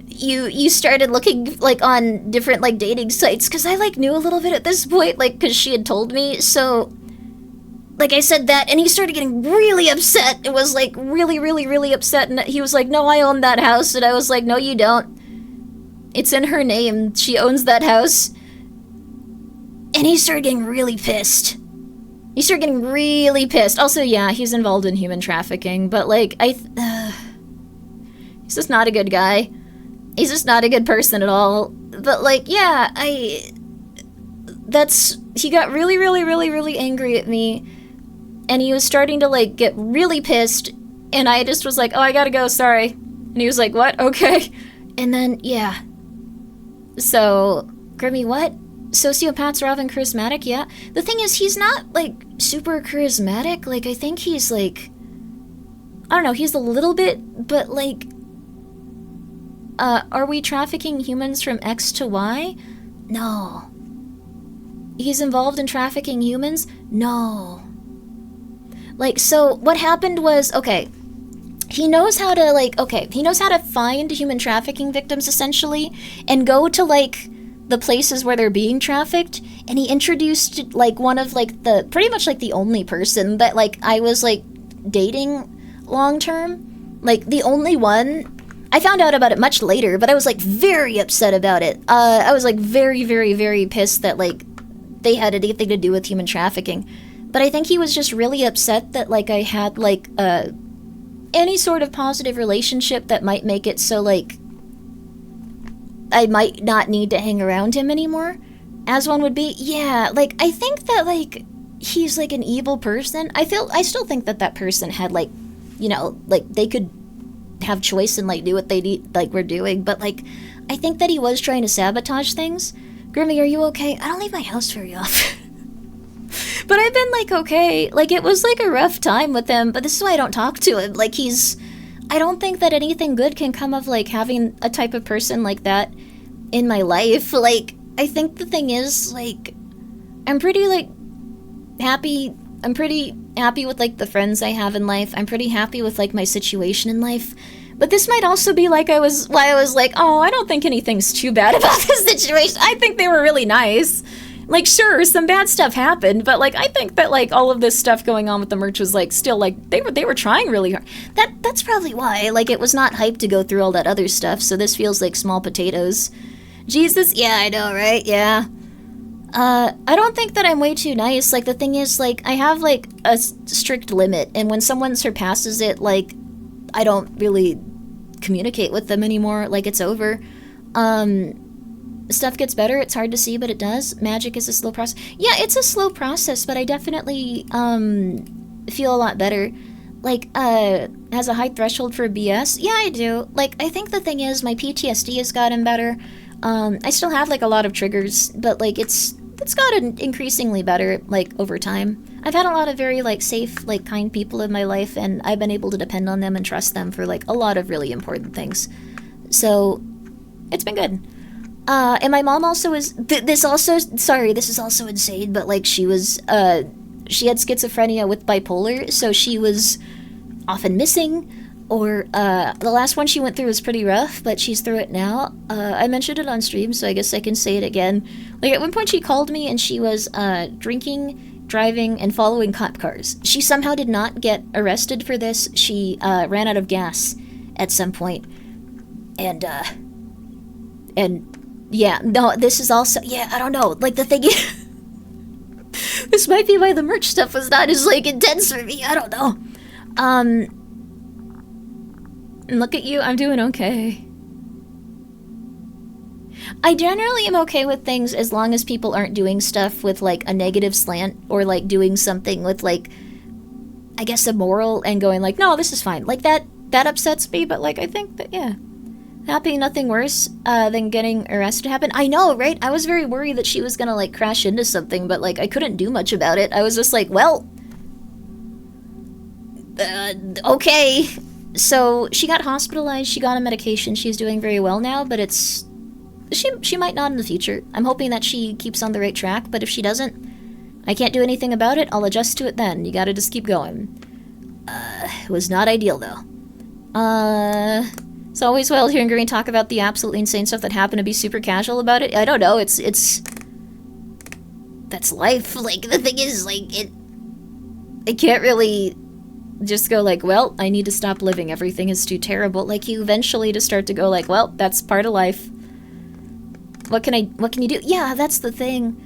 you started looking, like, on different, like, dating sites. Because I, like, knew a little bit at this point, like, because she had told me. So, like, I said that, and he started getting really upset. It was, like, really, really, really upset, and he was like, no, I own that house, and I was like, no, you don't. It's in her name. She owns that house. And he started getting really pissed. He started getting really pissed. Also, yeah, he's involved in human trafficking, but, like, he's just not a good guy. He's just not a good person at all. But, like, yeah, he got really, really, really, really angry at me. And he was starting to, like, get really pissed. And I just was like, oh, I gotta go, sorry. And he was like, what? Okay. And then, yeah. So, Grimmi, what? Sociopaths are often charismatic? Yeah. The thing is, he's not, like, super charismatic. Like, I think he's, like, I don't know, he's a little bit, but, like, are we trafficking humans from X to Y? No. He's involved in trafficking humans? No. Like, so what happened was, okay, he knows how to, like, he knows how to find human trafficking victims, essentially, and go to, like, the places where they're being trafficked, and he introduced, like, one of, like, pretty much, like, the only person that, like, I was, like, dating long-term. Like, the only one. I found out about it much later, but I was, like, very upset about it. I was, like, very, very, very pissed that, like, they had anything to do with human trafficking. But I think he was just really upset that, like, I had, like, any sort of positive relationship that might make it so, like, I might not need to hang around him anymore, as one would be. Yeah, like, I think that, like, he's, like, an evil person. I still think that that person had, like, you know, like, they could have choice and, like, do what they need, like, we're doing, but, like, I think that he was trying to sabotage things. Grimmi, are you okay? I don't leave my house very often. But I've been, like, okay. Like, it was, like, a rough time with him, but this is why I don't talk to him. Like, I don't think that anything good can come of, like, having a type of person like that in my life. Like, I think the thing is, like, I'm pretty, like, happy. I'm pretty happy with, like, the friends I have in life. I'm pretty happy with, like, my situation in life. But this might also be, like, why I was like, oh, I don't think anything's too bad about this situation. I think they were really nice. Like, sure, some bad stuff happened, but, like, I think that, like, all of this stuff going on with the merch was, like, still, like, they were trying really hard. That's probably why, like, it was not hyped to go through all that other stuff, so this feels like small potatoes. Jesus, yeah, I know, right? Yeah. I don't think that I'm way too nice. Like, the thing is, like, I have, like, a strict limit, and when someone surpasses it, like, I don't really communicate with them anymore. Like, it's over. stuff gets better. It's hard to see, but it does. Magic is a slow process. Yeah, it's a slow process, but I definitely feel a lot better. Like, has a high threshold for BS? Yeah, I do. Like, I think the thing is, my PTSD has gotten better. I still have, like, a lot of triggers, but, like, it's gotten increasingly better, like, over time. I've had a lot of very, like, safe, like, kind people in my life, and I've been able to depend on them and trust them for, like, a lot of really important things. So, it's been good. And my mom also is, this is also insane, but, like, she had schizophrenia with bipolar, so she was often missing, or, the last one she went through was pretty rough, but she's through it now. I mentioned it on stream, so I guess I can say it again. Like, at one point she called me and she was, drinking, driving, and following cop cars. She somehow did not get arrested for this. She, ran out of gas at some point. And yeah, no, this is also, yeah, I don't know, like, the thing is, this might be why the merch stuff was not as, like, intense for me, I don't know. Look at you, I'm doing okay. I generally am okay with things as long as people aren't doing stuff with, like, a negative slant, or, like, doing something with, like, I guess immoral, and going, like, no, this is fine. Like, that upsets me, but, like, I think that, yeah. Happy nothing worse than getting arrested happened. I know, right? I was very worried that she was gonna, like, crash into something, but, like, I couldn't do much about it. I was just like, well, okay. So, she got hospitalized, she got on medication, she's doing very well now, but it's... She might not in the future. I'm hoping that she keeps on the right track, but if she doesn't, I can't do anything about it, I'll adjust to it then. You gotta just keep going. It was not ideal, though. It's always wild hearing Grimmi talk about the absolutely insane stuff that happened to be super casual about it. I don't know, it's... That's life. Like, the thing is, like, I can't really just go like, well, I need to stop living. Everything is too terrible. Like, you eventually just start to go like, well, that's part of life. What can you do? Yeah, that's the thing.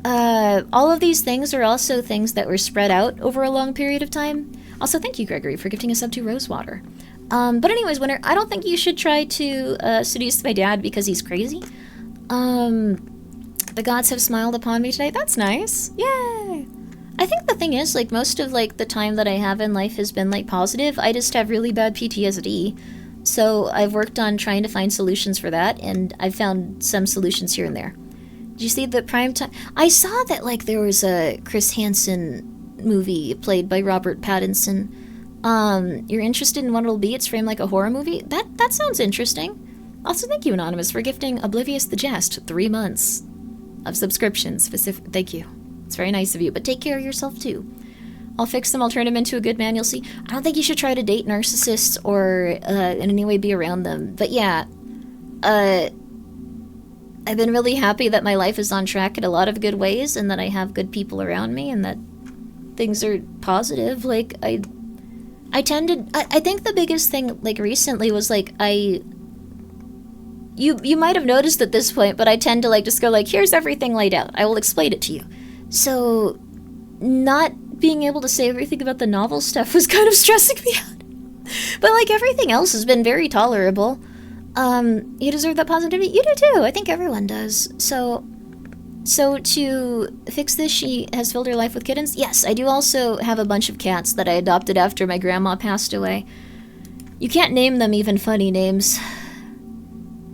All of these things are also things that were spread out over a long period of time. Also, thank you, Gregory, for gifting a sub to Rosewater. But anyways, Winter, I don't think you should try to seduce my dad because he's crazy. The gods have smiled upon me today. That's nice. Yay! I think the thing is, like, most of, like, the time that I have in life has been, like, positive. I just have really bad PTSD. So I've worked on trying to find solutions for that, and I've found some solutions here and there. Did you see the prime time? I saw that, like, there was a Chris Hansen movie played by Robert Pattinson. You're interested in what it'll be? It's framed like a horror movie? That sounds interesting. Also, thank you, Anonymous, for gifting Oblivious the Jest 3 months of subscriptions. Thank you. It's very nice of you, but take care of yourself, too. I'll fix them, I'll turn him into a good man, you'll see. I don't think you should try to date narcissists or in any way be around them. But yeah, I've been really happy that my life is on track in a lot of good ways and that I have good people around me and that things are positive. Like, I think the biggest thing, like, recently was, like, you might have noticed at this point, but I tend to, like, just go, like, here's everything laid out. I will explain it to you. So, not being able to say everything about the novel stuff was kind of stressing me out. But, like, everything else has been very tolerable. You deserve that positivity? You do too. I think everyone does. So to fix this, she has filled her life with kittens? Yes, I do also have a bunch of cats that I adopted after my grandma passed away. You can't name them even funny names.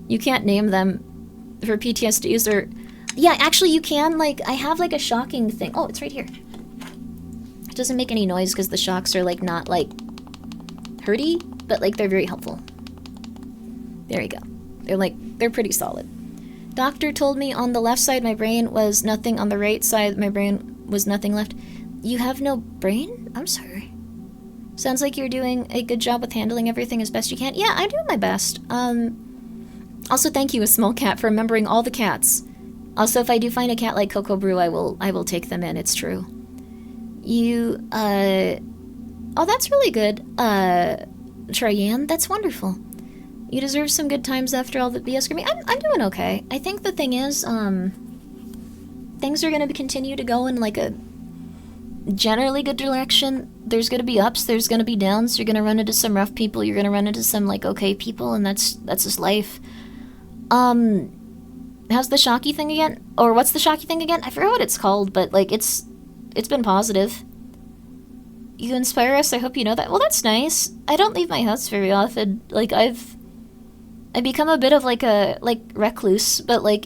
You can't name them for PTSDs or... Yeah, actually you can, like, I have, like, a shocking thing. Oh, it's right here. It doesn't make any noise because the shocks are, like, not, like, hurty, but, like, they're very helpful. There you go. They're pretty solid. Doctor told me on the left side my brain was nothing, on the right side my brain was nothing left. You have no brain? I'm sorry. Sounds like you're doing a good job with handling everything as best you can. Yeah, I'm doing my best. Also thank you, a small cat, for remembering all the cats. Also, if I do find a cat like Cocoa Brew, I will take them in, it's true. You, oh, that's really good, Tryan, that's wonderful. You deserve some good times after all the BS Grimmi. I'm doing okay. I think the thing is, things are gonna continue to go in, like, a generally good direction. There's gonna be ups, there's gonna be downs, you're gonna run into some rough people, you're gonna run into some, like, okay people, and that's just life. how's the shocky thing again? Or what's the shocky thing again? I forgot what it's called, but, like, it's been positive. You inspire us, I hope you know that. Well, that's nice. I don't leave my house very often. Like, I've become a bit of, like, a, like, recluse, but, like,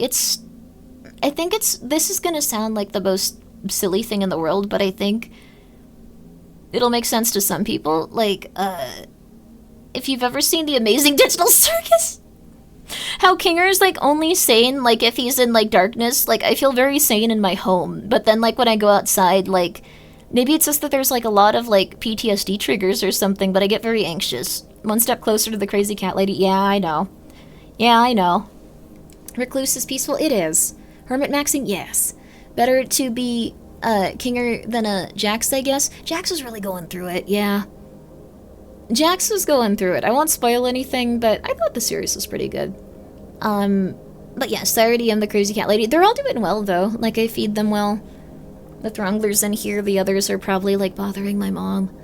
I think this is gonna sound like the most silly thing in the world, but I think it'll make sense to some people. Like, if you've ever seen The Amazing Digital Circus, how Kinger's, like, only sane, like, if he's in, like, darkness. Like, I feel very sane in my home, but then, like, when I go outside, like, maybe it's just that there's, like, a lot of, like, PTSD triggers or something, but I get very anxious. One step closer to the crazy cat lady. Yeah, I know. Yeah, I know. Recluse is peaceful? It is. Hermit maxing? Yes. Better to be, Kinger than a Jax, I guess. Jax was really going through it, yeah. Jax was going through it. I won't spoil anything, but I thought the series was pretty good. But yeah, Clarity and the Crazy Cat Lady, they're all doing well, though. Like, I feed them well. The Throngler's in here, the others are probably, like, bothering my mom.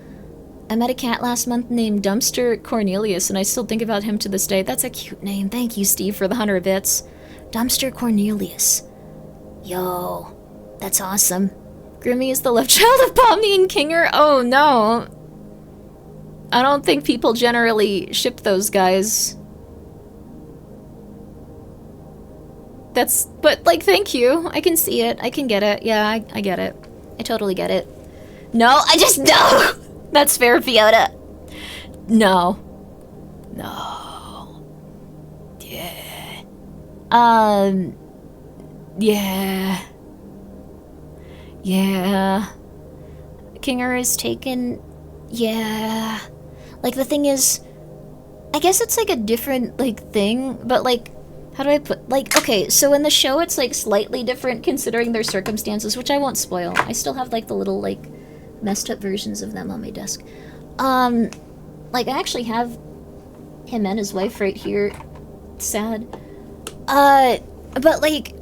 I met a cat last month named Dumpster Cornelius, and I still think about him to this day. That's a cute name. Thank you, Steve, for the 100 bits. Dumpster Cornelius. Yo, that's awesome. Grimmi is the love child of Pomni and Kinger? Oh, no. I don't think people generally ship those guys. But, like, thank you. I can see it. I can get it. Yeah, I get it. I totally get it. No, I just, no! That's fair, Fiona. No. No. Yeah. Yeah. Yeah. Kinger is taken. Yeah. Like, the thing is, I guess it's, like, a different, like, thing, but, like, how do I put, like, okay, so in the show it's, like, slightly different considering their circumstances, which I won't spoil. I still have, like, the little, like, messed up versions of them on my desk. Like, I actually have him and his wife right here. It's sad. But, like,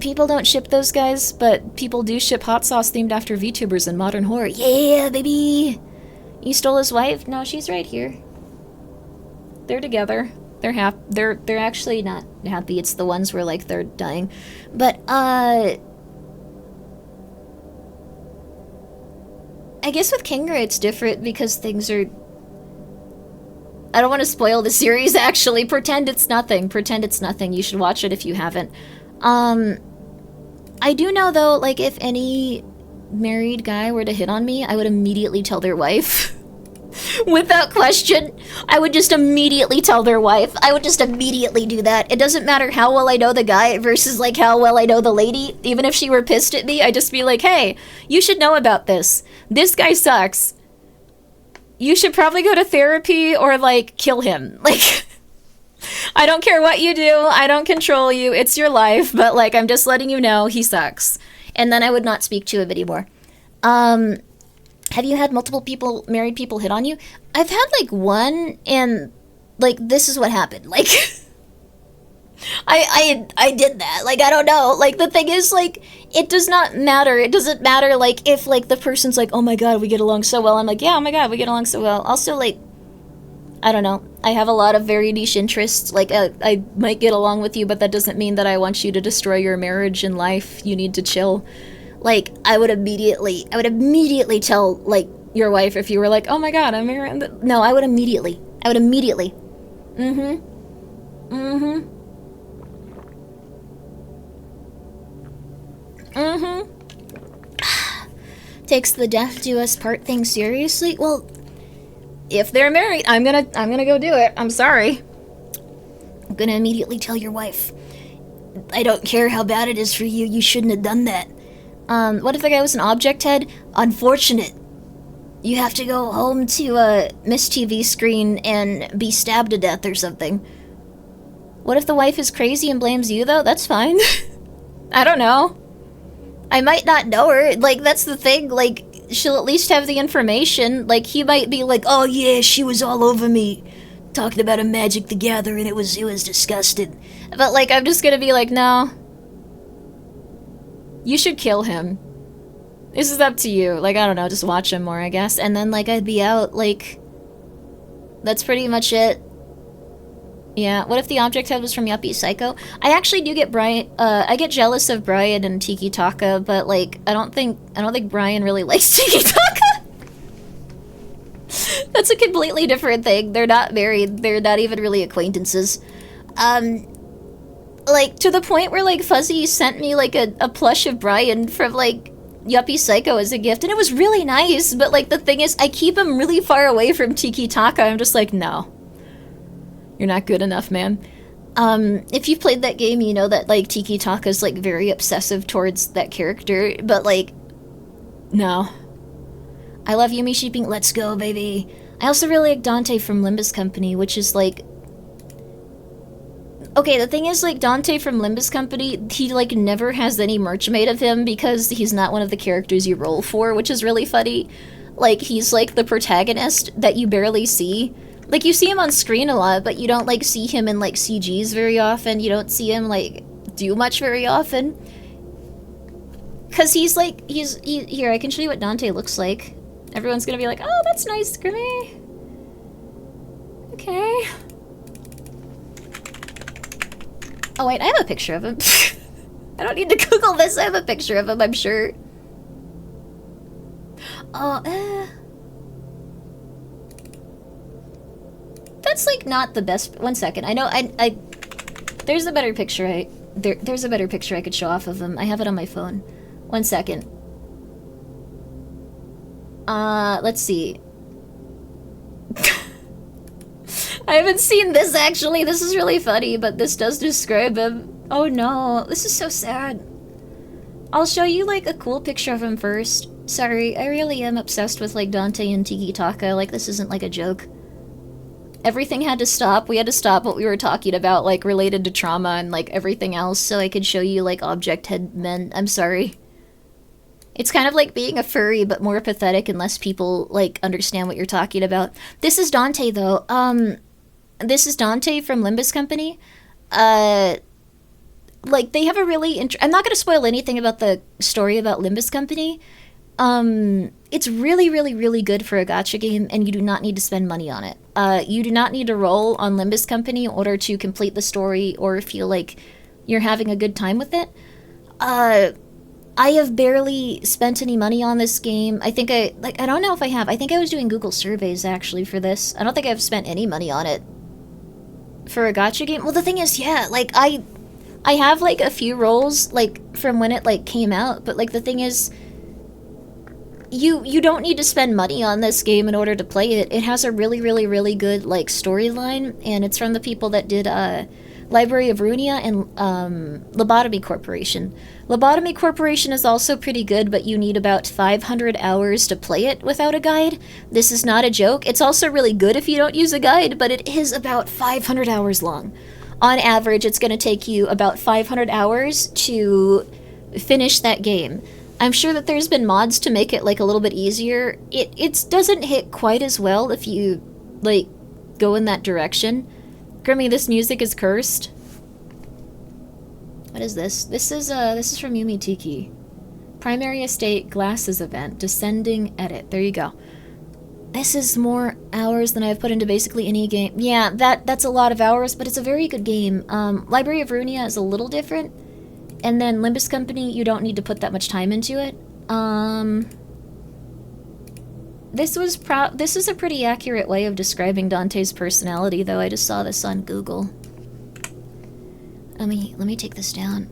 people don't ship those guys, but people do ship hot sauce themed after VTubers in modern horror. Yeah, baby! You stole his wife? No, she's right here. They're together. They're actually not happy. It's the ones where, like, they're dying. But, I guess with Kinger it's different because things are... I don't want to spoil the series, actually. Pretend it's nothing. Pretend it's nothing. You should watch it if you haven't. I do know, though, like, if any married guy were to hit on me, I would immediately tell their wife. Without question, I would just immediately tell their wife. I would just immediately do that. It doesn't matter how well I know the guy versus, like, how well I know the lady. Even if she were pissed at me, I'd just be like, hey, you should know about this. This guy sucks. You should probably go to therapy or, like, kill him. Like, I don't care what you do. I don't control you. It's your life. But, like, I'm just letting you know he sucks. And then I would not speak to him anymore. Have you had multiple married people hit on you? I've had, like, one, and, like, this is what happened. Like, I did that. Like, I don't know. Like, the thing is, like, it does not matter. It doesn't matter, like, if, like, the person's like, oh my god, we get along so well. I'm like, yeah, oh my god, we get along so well. Also, like, I don't know. I have a lot of very niche interests. Like, I might get along with you, but that doesn't mean that I want you to destroy your marriage and life. You need to chill. Like, I would immediately tell, like, your wife if you were like, oh my god, I'm married. No, I would immediately. Mm-hmm. Takes the death do us part thing seriously? Well, if they're married, I'm gonna go do it. I'm sorry. I'm gonna immediately tell your wife. I don't care how bad it is for you, you shouldn't have done that. What if the guy was an object head? Unfortunate. You have to go home to a Miss TV screen and be stabbed to death or something. What if the wife is crazy and blames you, though? That's fine. I don't know. I might not know her. Like, that's the thing. Like, she'll at least have the information. Like, he might be like, oh yeah, she was all over me, talking about a Magic the Gathering, it was disgusting. But, like, I'm just gonna be like, no. You should kill him. This is up to you. Like, I don't know, just watch him more, I guess. And then, like, I'd be out, like... That's pretty much it. Yeah, what if the object head was from Yuppie Psycho? I actually do get Brian, I get jealous of Brian and Tiki Taka, but like, I don't think Brian really likes Tiki Taka. That's a completely different thing. They're not married, they're not even really acquaintances. Like, to the point where, like, Fuzzy sent me, like, a plush of Brian from, like, Yuppie Psycho as a gift, and it was really nice, but, like, the thing is, I keep him really far away from Tiki Taka. I'm just like, no. You're not good enough, man. If you've played that game, you know that, like, Tiki Taka's, like, very obsessive towards that character, but, like, no. I love Yumi Sheeping, let's go, baby. I also really like Dante from Limbus Company, which is, like... Okay, the thing is, like, Dante from Limbus Company, he, like, never has any merch made of him because he's not one of the characters you roll for, which is really funny. Like, he's, like, the protagonist that you barely see. Like, you see him on screen a lot, but you don't, like, see him in, like, CGs very often. You don't see him, like, do much very often. Because he's, like, here, I can show you what Dante looks like. Everyone's gonna be like, oh, that's nice, Grimmi. Okay. Oh, wait, I have a picture of him. I don't need to Google this, I have a picture of him, I'm sure. Oh, That's, like, not the best... One second, I know, I... There's a better picture there's a better picture I could show off of him. I have it on my phone. One second. Let's see. I haven't seen this, actually. This is really funny, but this does describe him. Oh no, this is so sad. I'll show you, like, a cool picture of him first. Sorry, I really am obsessed with, like, Dante and Tiki Taka. Like, this isn't, like, a joke. Everything had to stop. We had to stop what we were talking about, like, related to trauma and, like, everything else, so I could show you, like, object head men. I'm sorry. It's kind of like being a furry, but more pathetic and less people, like, understand what you're talking about. This is Dante, though. This is Dante from Limbus Company. Like, they have a really I'm not gonna spoil anything about the story about Limbus Company. It's really, really, really good for a gacha game, and you do not need to spend money on it. You do not need to roll on Limbus Company in order to complete the story or feel like you're having a good time with it. I have barely spent any money on this game. I think I don't know if I have. I think I was doing Google surveys, actually, for this. I don't think I've spent any money on it. For a gacha game? Well, the thing is, yeah, like, I have, like, a few rolls, like, from when it, like, came out, but, like, the thing is, you don't need to spend money on this game in order to play it. It has a really, really, really good, like, storyline, and it's from the people that did, Library of Runia and, Lobotomy Corporation. Lobotomy Corporation is also pretty good, but you need about 500 hours to play it without a guide. This is not a joke. It's also really good if you don't use a guide, but it is about 500 hours long. On average, it's going to take you about 500 hours to finish that game. I'm sure that there's been mods to make it, like, a little bit easier. It doesn't hit quite as well if you, like, go in that direction. Grimmi, this music is cursed. What is this? This is from Yumi Tiki. Primary Estate Glasses Event. Descending Edit. There you go. This is more hours than I've put into basically any game. Yeah, that's a lot of hours, but it's a very good game. Library of Runia is a little different. And then Limbus Company, you don't need to put that much time into it. This is a pretty accurate way of describing Dante's personality, though. I just saw this on Google. Let me take this down.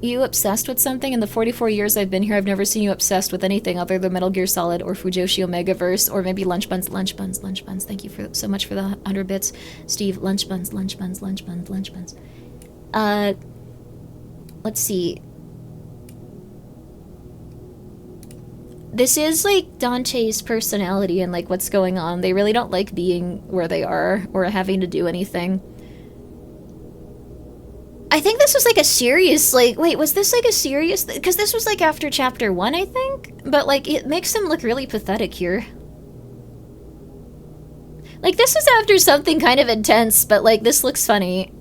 You obsessed with something? In the 44 years I've been here, I've never seen you obsessed with anything other than Metal Gear Solid or Fujoshi Omegaverse or maybe Lunch Buns. Lunch Buns, Lunch Buns. Thank you so much for the 100 bits. Steve, Lunch Buns, Lunch Buns, Lunch Buns, Lunch Buns. Let's see. This is, like, Dante's personality and, like, what's going on. They really don't like being where they are or having to do anything. I think this was, like, a serious, like... Wait, was this, like, a serious... Because this was, like, after Chapter 1, I think? But, like, it makes him look really pathetic here. Like, this is after something kind of intense, but, like, this looks funny.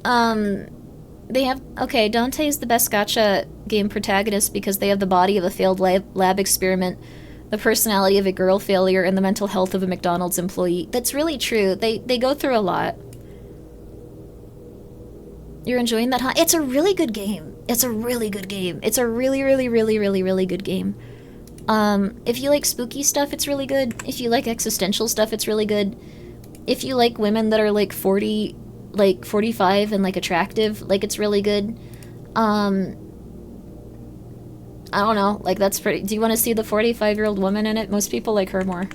They have... Okay, Dante is the best gacha game protagonist because they have the body of a failed lab experiment, the personality of a girl failure, and the mental health of a McDonald's employee. That's really true. They go through a lot. You're enjoying that, huh? It's a really good game. It's a really good game. It's a really, really, really, really, really good game. If you like spooky stuff, it's really good. If you like existential stuff, it's really good. If you like women that are like 40, like 45 and like attractive, like it's really good. I don't know, like that's pretty. Do you want to see the 45-year-old woman in it? Most people like her more.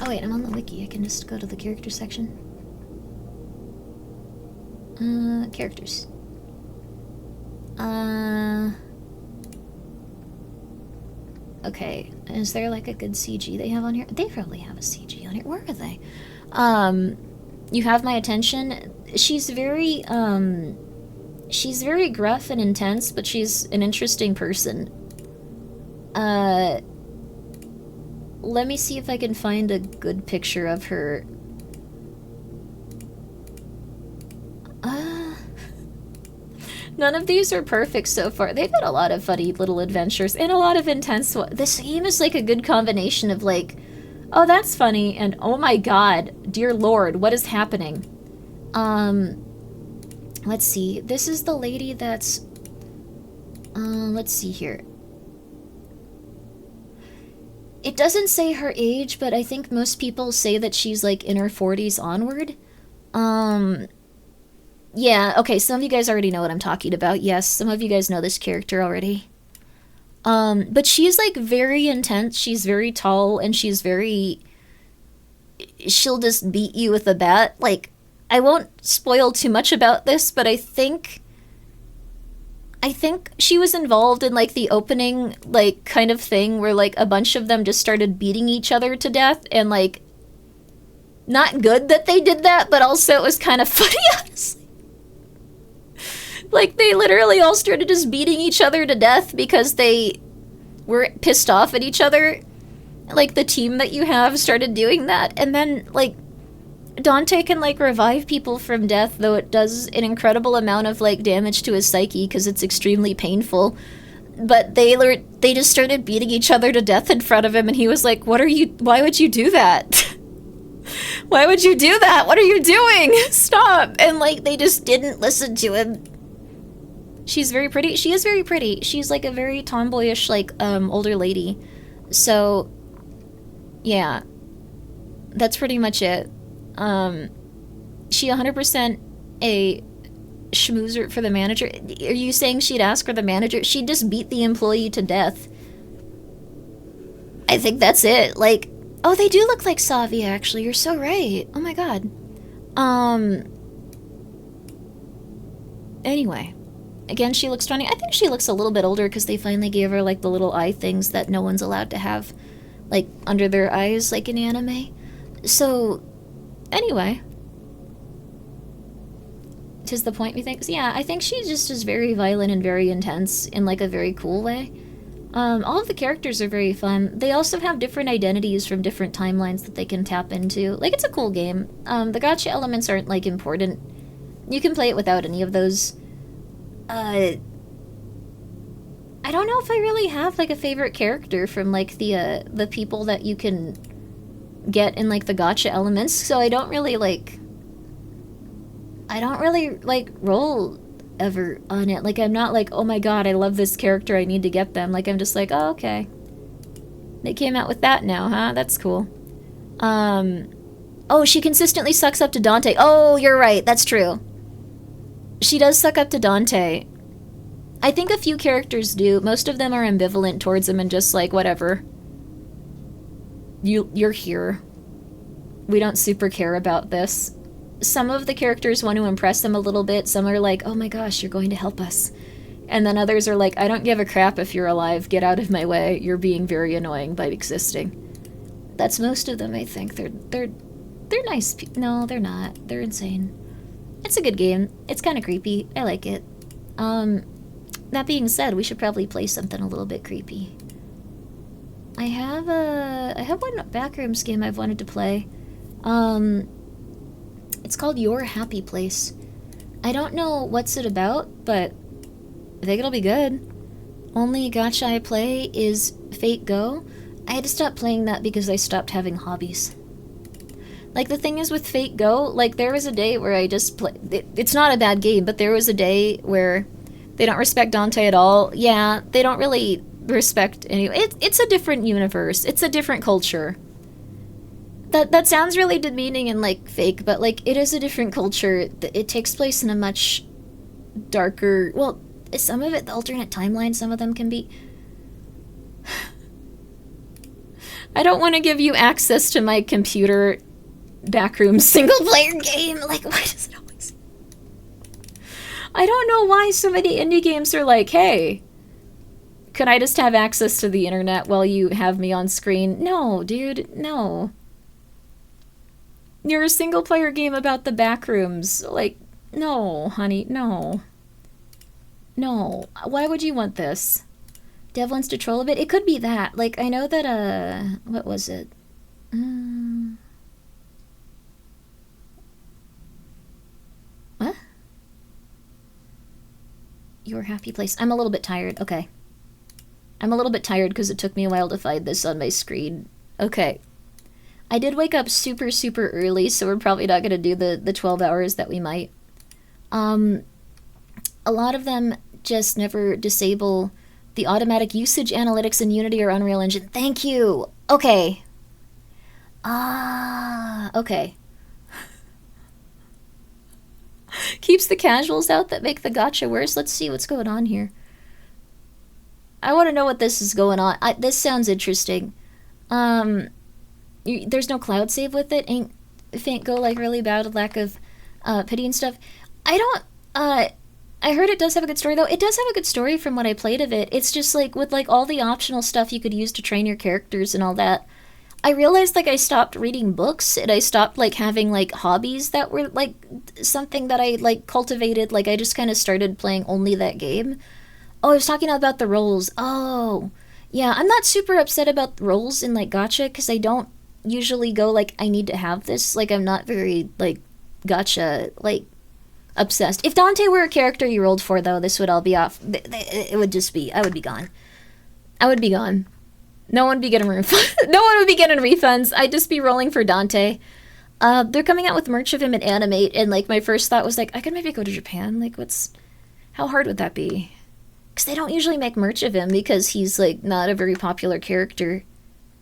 Oh wait, I'm on the wiki. I can just go to the character section. Characters. Okay, is there like a good CG they have on here? They probably have a CG on here. Where are they? You have my attention. She's very gruff and intense, but she's an interesting person. Let me see if I can find a good picture of her. None of these are perfect so far. They've had a lot of funny little adventures and a lot of intense ones. This game is like a good combination of like, oh, that's funny, and oh my god, dear lord, what is happening? Let's see. This is the lady that's... let's see here. It doesn't say her age, but I think most people say that she's like in her 40s onward. Yeah, okay, some of you guys already know what I'm talking about. Yes, some of you guys know this character already. But she's like very intense, she's very tall, and she's very... She'll just beat you with a bat. Like, I won't spoil too much about this, but I think she was involved in like the opening, like, kind of thing where like a bunch of them just started beating each other to death, and like, not good that they did that, but also it was kind of funny, honestly. Like, they literally all started just beating each other to death because they were pissed off at each other. Like, the team that you have started doing that. And then, like, Dante can, like, revive people from death, though it does an incredible amount of, like, damage to his psyche because it's extremely painful. But they just started beating each other to death in front of him, and he was like, why would you do that? Why would you do that? What are you doing? Stop! And, like, they just didn't listen to him. She's very pretty. She is very pretty. She's like a very tomboyish, like, older lady. So, yeah. That's pretty much it. She 100% a schmoozer for the manager. Are you saying she'd ask for the manager? She'd just beat the employee to death. I think that's it. Like, oh, they do look like Savi, actually. You're so right. Oh my god. Anyway. Again, she looks 20. I think she looks a little bit older because they finally gave her, like, the little eye things that no one's allowed to have, like, under their eyes, like in anime. So, anyway. 'Tis the point, we think. So, yeah, I think she just is very violent and very intense in, like, a very cool way. All of the characters are very fun. They also have different identities from different timelines that they can tap into. Like, it's a cool game. The gacha elements aren't, like, important. You can play it without any of those. I don't know if I really have, like, a favorite character from, like, the people that you can get in, like, the gacha elements, so I don't really, like, roll ever on it. Like, I'm not like, oh my god, I love this character, I need to get them. Like, I'm just like, oh, okay. They came out with that now, huh? That's cool. Oh, she consistently sucks up to Dante. Oh, you're right, that's true. She does suck up to Dante. I think a few characters do. Most of them are ambivalent towards him and just like, whatever. You're here. We don't super care about this. Some of the characters want to impress them a little bit. Some are like, oh my gosh, you're going to help us. And then others are like, I don't give a crap if you're alive. Get out of my way. You're being very annoying by existing. That's most of them, I think. They're nice. No, they're not. They're insane. It's a good game. It's kind of creepy. I like it. That being said, we should probably play something a little bit creepy. I have one Backrooms game I've wanted to play. It's called Your Happy Place. I don't know what's it about, but I think it'll be good. Only gacha I play is Fate Go. I had to stop playing that because I stopped having hobbies. Like, the thing is with Fate Go, like, there was a day where I just played... It's not a bad game, but there was a day where they don't respect Dante at all. Yeah, they don't really respect any... It's a different universe. It's a different culture. That sounds really demeaning and, like, fake, but, like, it is a different culture. It takes place in a much darker... Well, some of it, the alternate timeline, some of them can be... I don't want to give you access to my computer backroom single-player game. Like, why does it always... I don't know why so many indie games are like, hey, can I just have access to the internet while you have me on screen? No, dude, no. You're a single-player game about the backrooms. Like, no, honey, no. No. Why would you want this? Dev wants to troll a bit? It could be that. Like, I know that, what was it? What? Your happy place. I'm a little bit tired. Okay. I'm a little bit tired because it took me a while to find this on my screen. Okay. I did wake up super, super early, so we're probably not going to do the 12 hours that we might. A lot of them just never disable the automatic usage analytics in Unity or Unreal Engine. Thank you! Okay. Okay. Keeps the casuals out that make the gacha worse. Let's see what's going on here. I want to know what this is going on. This sounds interesting. There's no cloud save with it? Ain't Fate Go, like, really bad, lack of pity and stuff? I heard it does have a good story, though. It does have a good story from what I played of it. It's just, like, with, like, all the optional stuff you could use to train your characters and all that, I realized, like, I stopped reading books, and I stopped, like, having, like, hobbies that were, like, something that I, like, cultivated. Like, I just kind of started playing only that game. Oh, I was talking about the roles. Oh, yeah, I'm not super upset about roles in, like, gacha, because I don't usually go, like, I need to have this. Like, I'm not very, like, gacha, like, obsessed. If Dante were a character you rolled for, though, this would all be off. It would just be... I would be gone. I would be gone. No one would be getting no one would be getting refunds. I'd just be rolling for Dante. They're coming out with merch of him at Animate, and, like, my first thought was, like, I could maybe go to Japan. Like, how hard would that be? Because they don't usually make merch of him because he's, like, not a very popular character.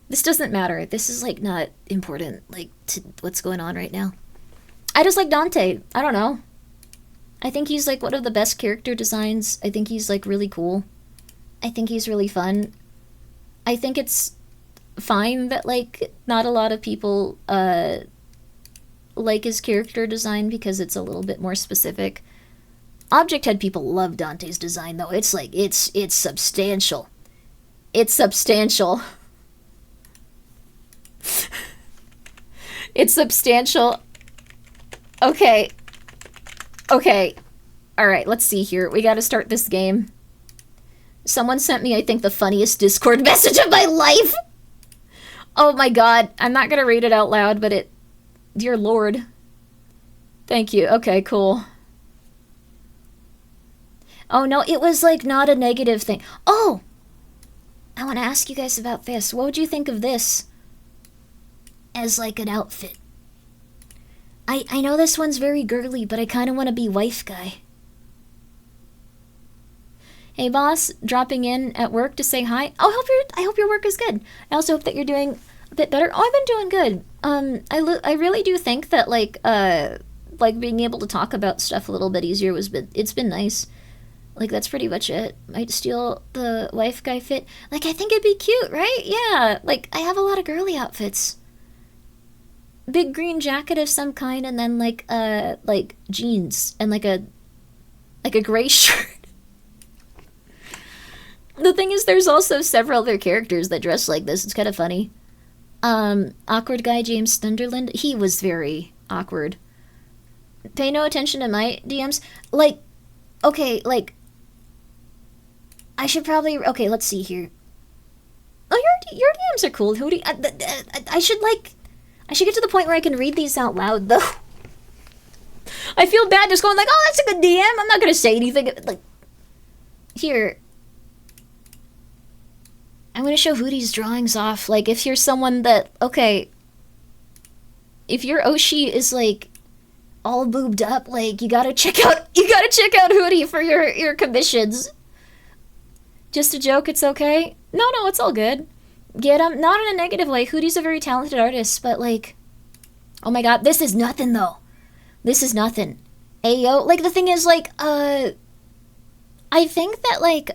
This doesn't matter. This is, like, not important, like, to what's going on right now. I just like Dante. I don't know. I think he's, like, one of the best character designs. I think he's, like, really cool. I think he's really fun. I think it's fine that, like, not a lot of people, like his character design because it's a little bit more specific. Object Head people love Dante's design, though. It's, like, it's substantial. It's substantial. It's substantial. Okay. Okay. Alright, let's see here. We gotta start this game. Someone sent me, I think, the funniest Discord message of my life! Oh my god. I'm not gonna read it out loud, but it... Dear Lord. Thank you. Okay, cool. Oh no, it was, like, not a negative thing. Oh! I want to ask you guys about this. What would you think of this as, like, an outfit? I know this one's very girly, but I kind of want to be wife guy. Hey boss, dropping in at work to say hi. Oh, I hope your work is good. I also hope that you're doing a bit better. Oh, I've been doing good. I really do think that, like being able to talk about stuff a little bit easier it's been nice. Like, that's pretty much it. Might steal the wife guy fit. Like, I think it'd be cute, right? Yeah, like, I have a lot of girly outfits. Big green jacket of some kind, and then, like jeans, and, like a gray shirt. The thing is, there's also several other characters that dress like this. It's kind of funny. Awkward guy James Thunderland, he was very awkward. Pay no attention to my DMs. Like, okay, like, I should probably... Okay, let's see here. Oh, your DMs are cool, Hootie. I should get to the point where I can read these out loud, though. I feel bad just going like, oh, that's a good DM. I'm not gonna say anything. Like, here. I'm gonna show Hootie's drawings off. Like, if you're someone that... Okay. if your Oshi is like all boobed up, like you gotta check out Hootie for your commissions. Just a joke, it's okay. No, it's all good. Get him, not in a negative way. Hootie's a very talented artist, but like, oh my god, this is nothing though. This is nothing. Ayo, like the thing is like, I think that like,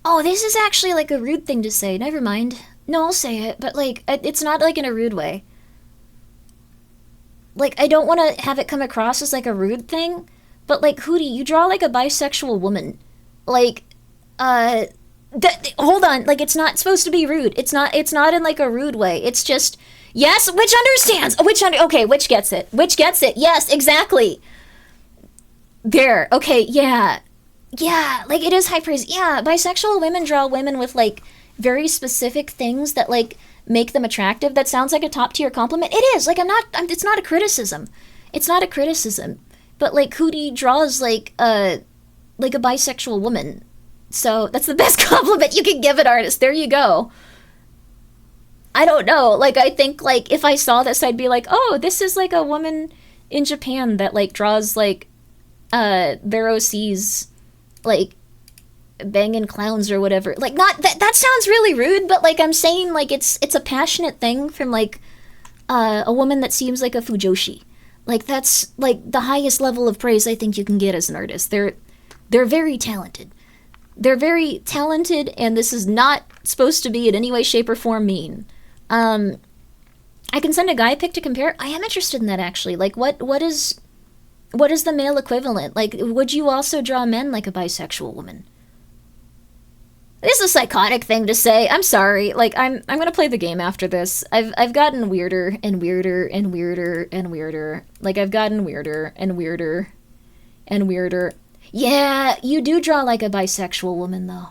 oh, this is actually like a rude thing to say. Never mind. No, I'll say it, but like, it's not like in a rude way. Like, I don't want to have it come across as like a rude thing, but like, Hootie, you draw like a bisexual woman. Like, hold on, like it's not supposed to be rude. It's not in like a rude way. It's just, yes, which understands. Okay, which gets it. Which gets it. Yes, exactly. There. Okay, yeah. Yeah, like it is high praise. Yeah, bisexual women draw women with like very specific things that like make them attractive. That sounds like a top tier compliment. It is. Like it's not a criticism. It's not a criticism. But like Hootie draws like a bisexual woman. So that's the best compliment you can give an artist. There you go. I don't know. Like I think like if I saw this I'd be like, "Oh, this is like a woman in Japan that like draws like their OCs like banging clowns or whatever." Like not that sounds really rude, but like I'm saying like it's a passionate thing from like a woman that seems like a fujoshi. Like that's like the highest level of praise I think you can get as an artist. They're very talented. They're very talented, and this is not supposed to be in any way, shape, or form mean. I can send a guy pic to compare. I am interested in that actually. Like what is the male equivalent? Like would you also draw men like a bisexual woman? This is a psychotic thing to say. I'm sorry. Like I'm gonna play the game after this. I've gotten weirder and weirder and weirder and weirder. Like I've gotten weirder and weirder and weirder. Yeah, you do draw like a bisexual woman though.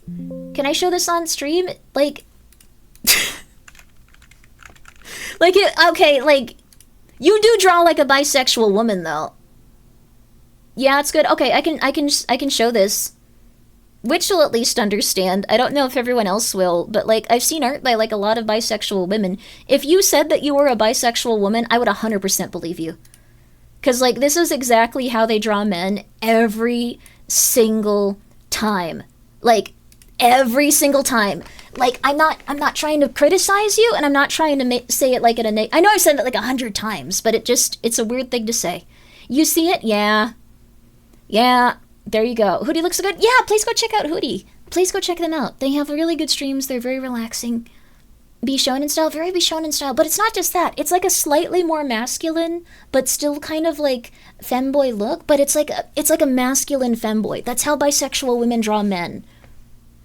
Can I show this on stream? Like like okay, like you do draw like a bisexual woman though. Yeah, it's good. Okay, I can show this. Which will at least understand. I don't know if everyone else will, but like I've seen art by like a lot of bisexual women. If you said that you were a bisexual woman, I would 100% believe you. Cause like this is exactly how they draw men every single time. Like every single time. Like I'm not trying to criticize you, and I'm not trying to say it like in a I know I've said it like 100 times, but it's a weird thing to say. You see it? Yeah. Yeah. There you go. Hootie looks so good. Yeah, please go check out Hootie. Please go check them out. They have really good streams. They're very relaxing. Be shown in style, very be shown in style. But it's not just that. It's like a slightly more masculine, but still kind of like femboy look. But it's like a masculine femboy. That's how bisexual women draw men.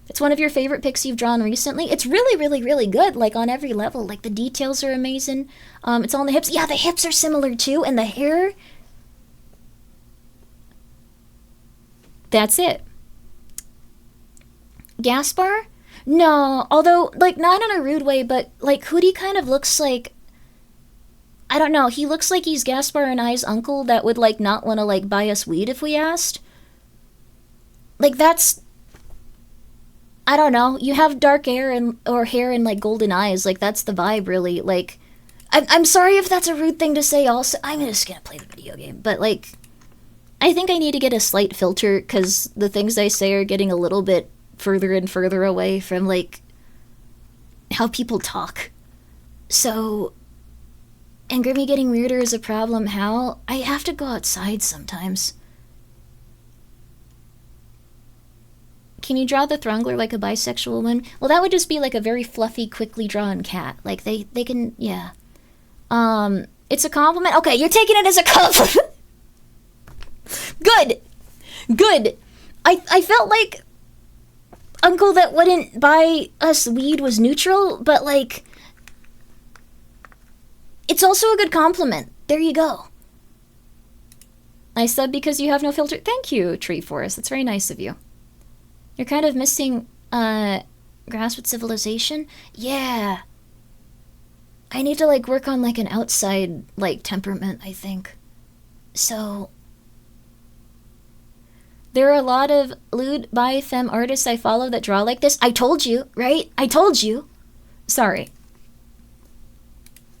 It's one of your favorite pics you've drawn recently. It's really, really, really good. Like on every level. Like the details are amazing. It's all in the hips. Yeah, the hips are similar too, and the hair. That's it. Gaspar? No, although, like, not in a rude way, but, like, Hootie kind of looks like... I don't know, he looks like he's Gaspar and I's uncle that would, like, not want to, like, buy us weed if we asked. Like, that's... I don't know, you have dark hair and like, golden eyes, like, that's the vibe, really, like... I'm sorry if that's a rude thing to say also. I'm just gonna play the video game, but, like... I think I need to get a slight filter, because the things I say are getting a little bit further and further away from, like, how people talk. So, and Grimmi getting weirder is a problem. How? I have to go outside sometimes. Can you draw the Throngler like a bisexual woman? Well, that would just be like a very fluffy, quickly drawn cat. Like, they can, yeah. It's a compliment? Okay, you're taking it as a compliment. Good. Good. I felt like uncle that wouldn't buy us weed was neutral, but like it's also a good compliment. There you go. I said because you have no filter. Thank you, Tree Forest. That's very nice of you. You're kind of missing grasp with civilization. Yeah. I need to like work on like an outside like temperament, I think. So there are a lot of lewd bi femme artists I follow that draw like this. I told you, right? I told you. Sorry.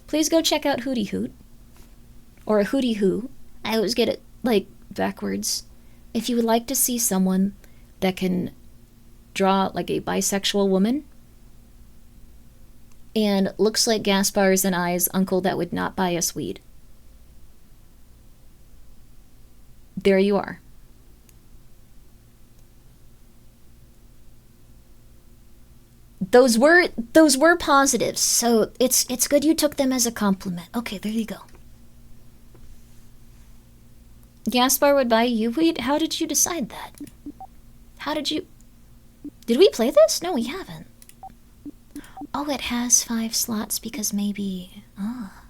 please go check out Hootie Hoot. Or a Hootie Hoo. I always get it, like, backwards. If you would like to see someone that can draw like a bisexual woman and looks like Gaspar's and I's uncle that would not buy us weed, there you are. Those were positives, so it's good you took them as a compliment. Okay, there you go. Gaspar would buy you weed? How did you decide that? How did you... Did we play this? No, we haven't. Oh, it has 5 slots because maybe... Ah.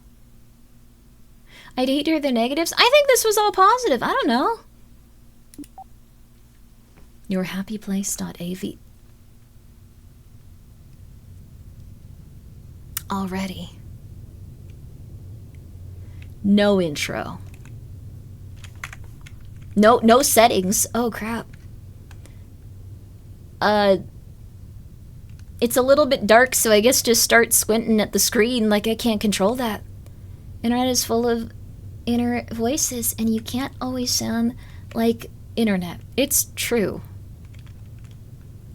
I'd hate to hear the negatives. I think this was all positive. I don't know. Yourhappyplace.av. Already. No intro. No settings. Oh, crap. It's a little bit dark, so I guess just start squinting at the screen like I can't control that. Internet is full of inner voices, and you can't always sound like internet. It's true.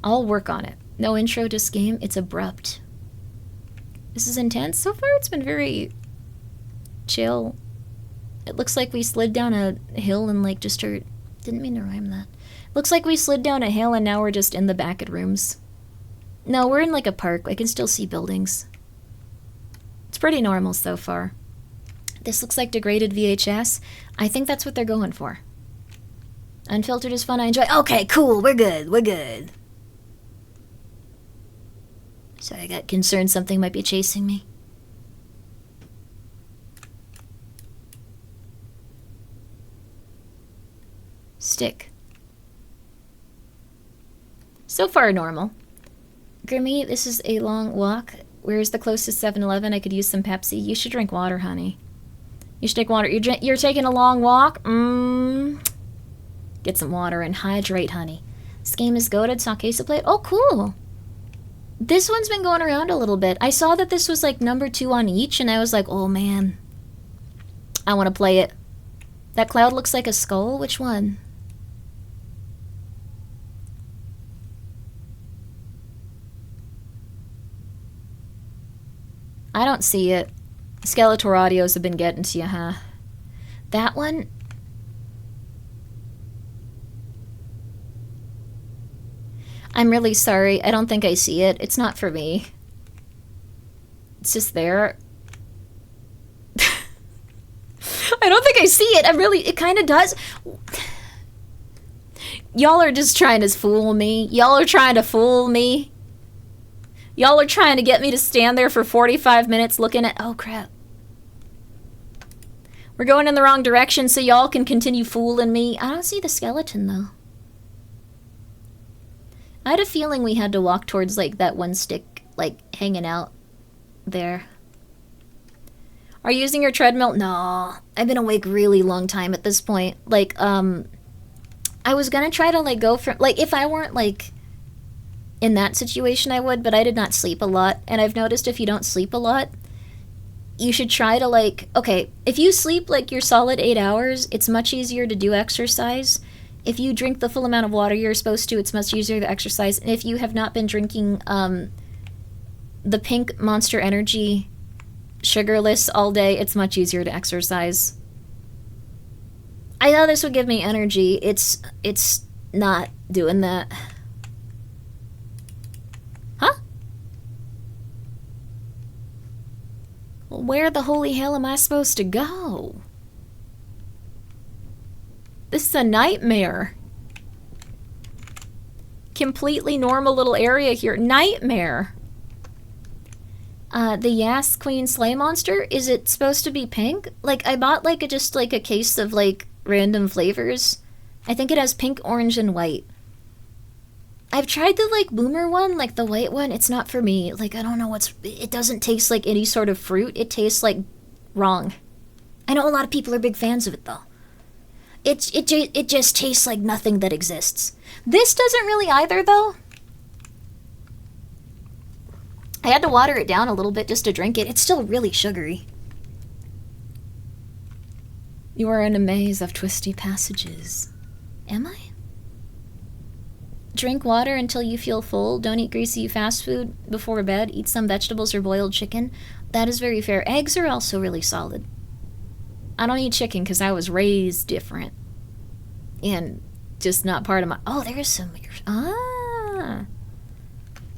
I'll work on it. No intro, just game. It's abrupt. This is intense. So far, it's been very chill. It looks like we slid down a hill and like just are... Didn't mean to rhyme that. Looks like we slid down a hill and now we're just in the back of rooms. No, we're in like a park. I can still see buildings. It's pretty normal so far. This looks like degraded VHS. I think that's what they're going for. Unfiltered is fun. I enjoy... Okay, cool. We're good. We're good. So I got concerned something might be chasing me. Stick. So far, normal. Grimmi, this is a long walk. Where's the closest 7-Eleven? I could use some Pepsi. You should drink water, honey. You should drink water. You're taking a long walk? Get some water and hydrate, honey. This game is goated. Saw Queso play it. Oh, cool. This one's been going around a little bit. I saw that this was like number 2 on each, and I was like, oh man. I want to play it. That cloud looks like a skull. Which one? I don't see it. Skeletor audios have been getting to you, huh? That one? I'm really sorry. I don't think I see it. It's not for me. It's just there. I don't think I see it. It kind of does. Y'all are just trying to fool me. Y'all are trying to fool me. Y'all are trying to get me to stand there for 45 minutes looking at... Oh, crap. We're going in the wrong direction so y'all can continue fooling me. I don't see the skeleton, though. I had a feeling we had to walk towards, like, that one stick, like, hanging out there. Are you using your treadmill? No. I've been awake really long time at this point. Like, I was gonna try to, like, go from... Like, if I weren't, like... In that situation, I would, but I did not sleep a lot. And I've noticed if you don't sleep a lot, you should try to, like... Okay, if you sleep, like, your solid 8 hours, it's much easier to do exercise. If you drink the full amount of water you're supposed to, it's much easier to exercise. And if you have not been drinking the pink Monster Energy sugarless all day, it's much easier to exercise. I know this would give me energy. It's not doing that. Huh? Well, where the holy hell am I supposed to go? This is a nightmare. Completely normal little area here. Nightmare. The Yas Queen Slay Monster, is it supposed to be pink? Like, I bought, like, just, like, a case of, like, random flavors. I think it has pink, orange, and white. I've tried the, like, boomer one, like, the white one. It's not for me. Like, I don't know what's... It doesn't taste like any sort of fruit. It tastes, like, wrong. I know a lot of people are big fans of it, though. It just tastes like nothing that exists. This doesn't really either, though. I had to water it down a little bit just to drink it. It's still really sugary. You are in a maze of twisty passages. Am I? Drink water until you feel full. Don't eat greasy fast food before bed. Eat some vegetables or boiled chicken. That is very fair. Eggs are also really solid. I don't eat chicken because I was raised different. And just not part of my... Oh, there's some... Ah.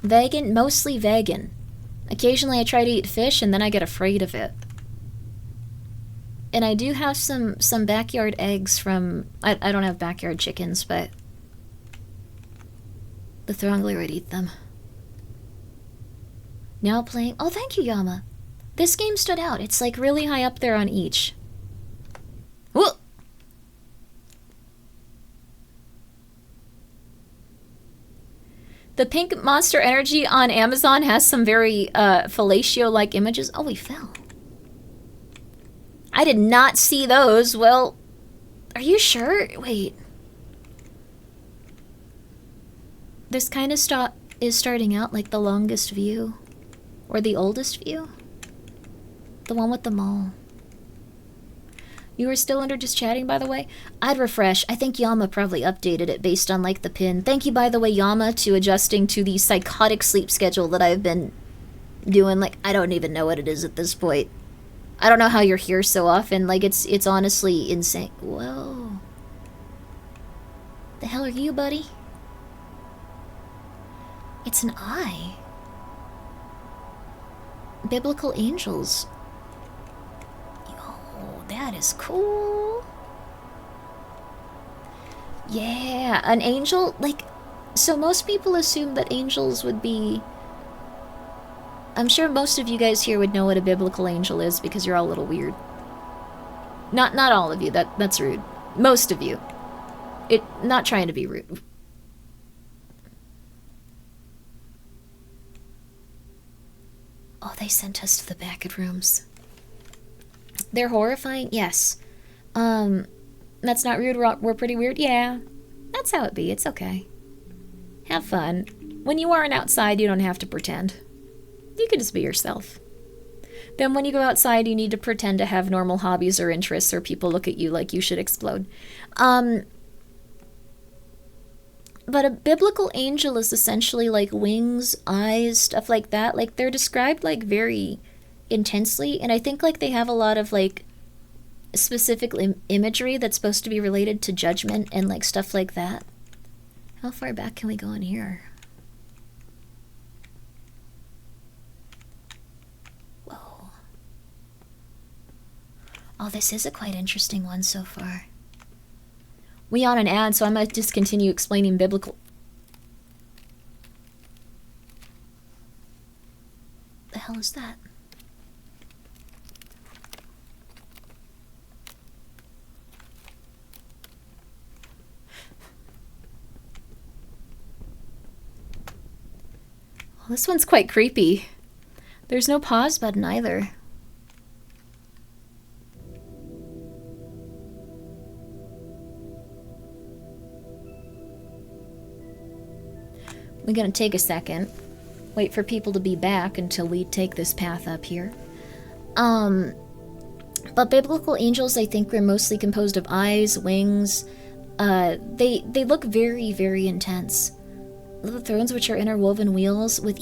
Vegan? Mostly vegan. Occasionally I try to eat fish and then I get afraid of it. And I do have some backyard eggs from... I don't have backyard chickens, but... the Throngler would eat them. Now playing... Oh, thank you, Yama. This game stood out. It's like really high up there on each. Whoa! The pink Monster Energy on Amazon has some very fellatio-like images. Oh, we fell. I did not see those. Well, are you sure? Wait. This kind of is starting out like the longest view. Or the oldest view. The one with the mall. You were still under just chatting, by the way? I'd refresh. I think Yama probably updated it based on, like, the pin. Thank you, by the way, Yama, to adjusting to the psychotic sleep schedule that I've been doing. Like, I don't even know what it is at this point. I don't know how you're here so often. Like, it's honestly insane. Whoa. The hell are you, buddy? It's an eye. Biblical angels. That is cool. Yeah, an angel, like, so most people assume that angels would be... I'm sure most of you guys here would know what a biblical angel is because you're all a little weird. Not all of you, that's rude. Most of you. Not trying to be rude. Oh, they sent us to the back of rooms. They're horrifying? Yes. That's not rude. We're pretty weird? Yeah. That's how it be. It's okay. Have fun. When you aren't outside, you don't have to pretend. You can just be yourself. Then when you go outside, you need to pretend to have normal hobbies or interests, or people look at you like you should explode. But a biblical angel is essentially like wings, eyes, stuff like that. Like, they're described, like, very... intensely, and I think like they have a lot of like specific imagery that's supposed to be related to judgment and like stuff like that. How far back can we go in here? Whoa. Oh, this is a quite interesting one so far. We on an ad, so I might just continue explaining biblical... The hell is that? Well, this one's quite creepy. There's no pause button either. We're gonna take a second. Wait for people to be back until we take this path up here. But biblical angels, I think, were mostly composed of eyes, wings. They look very, very intense. The thrones, which are interwoven wheels with,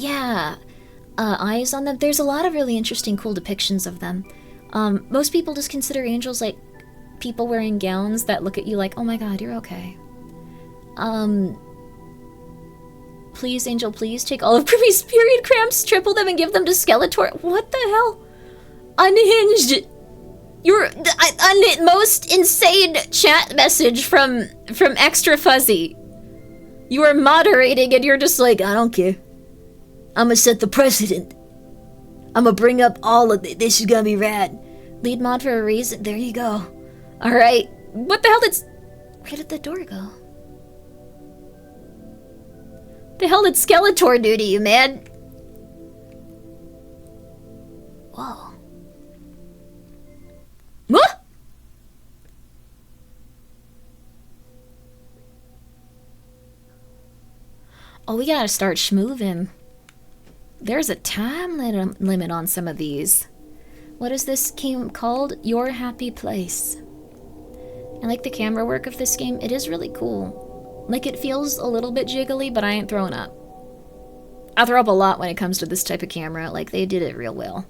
eyes on them. There's a lot of really interesting, cool depictions of them. Most people just consider angels like people wearing gowns that look at you like, oh my god, you're okay. Please, angel, please take all of Grimmi's period cramps, triple them, and give them to Skeletor. What the hell? Unhinged. Your most insane chat message from Extra Fuzzy. You are moderating and you're just like, I don't care. I'm gonna set the precedent. I'm gonna bring up all of it. This is gonna be rad. Lead mod for a reason. There you go. Alright. What the hell where did the door go? The hell did Skeletor do to you, man? Whoa. What? Oh, we gotta start schmoovin'. There's a time limit on some of these. What is this game called? Your Happy Place. I like the camera work of this game. It is really cool. Like, it feels a little bit jiggly, but I ain't throwing up. I throw up a lot when it comes to this type of camera. Like, they did it real well.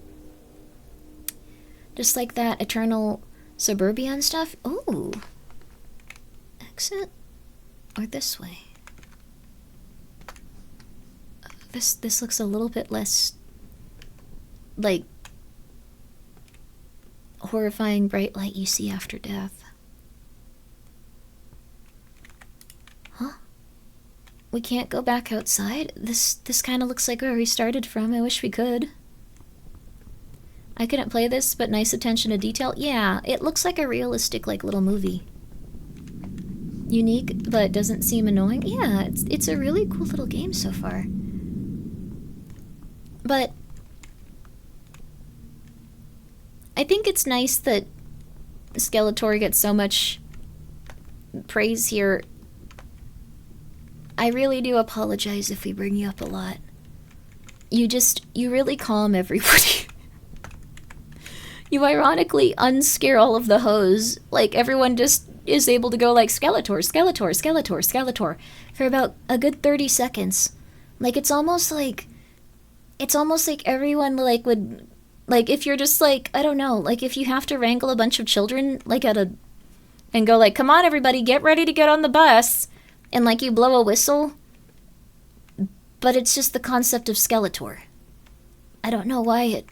Just like that Eternal Suburban stuff. Ooh. Exit? Or this way? This looks a little bit less, like, horrifying bright light you see after death. Huh? We can't go back outside? This kind of looks like where we started from. I wish we could. I couldn't play this, but nice attention to detail. Yeah, it looks like a realistic, like, little movie. Unique, but doesn't seem annoying. Yeah, it's a really cool little game so far. But I think it's nice that Skeletor gets so much praise here. I really do apologize if we bring you up a lot. You really calm everybody. You ironically unscare all of the hoes. Like, everyone just is able to go like, Skeletor, Skeletor, Skeletor, Skeletor, for about a good 30 seconds. Like, it's almost like everyone, like, would, like, if you're just, like, I don't know, like, if you have to wrangle a bunch of children, like, and go, like, come on, everybody, get ready to get on the bus, and, like, you blow a whistle, but it's just the concept of Skeletor. I don't know why it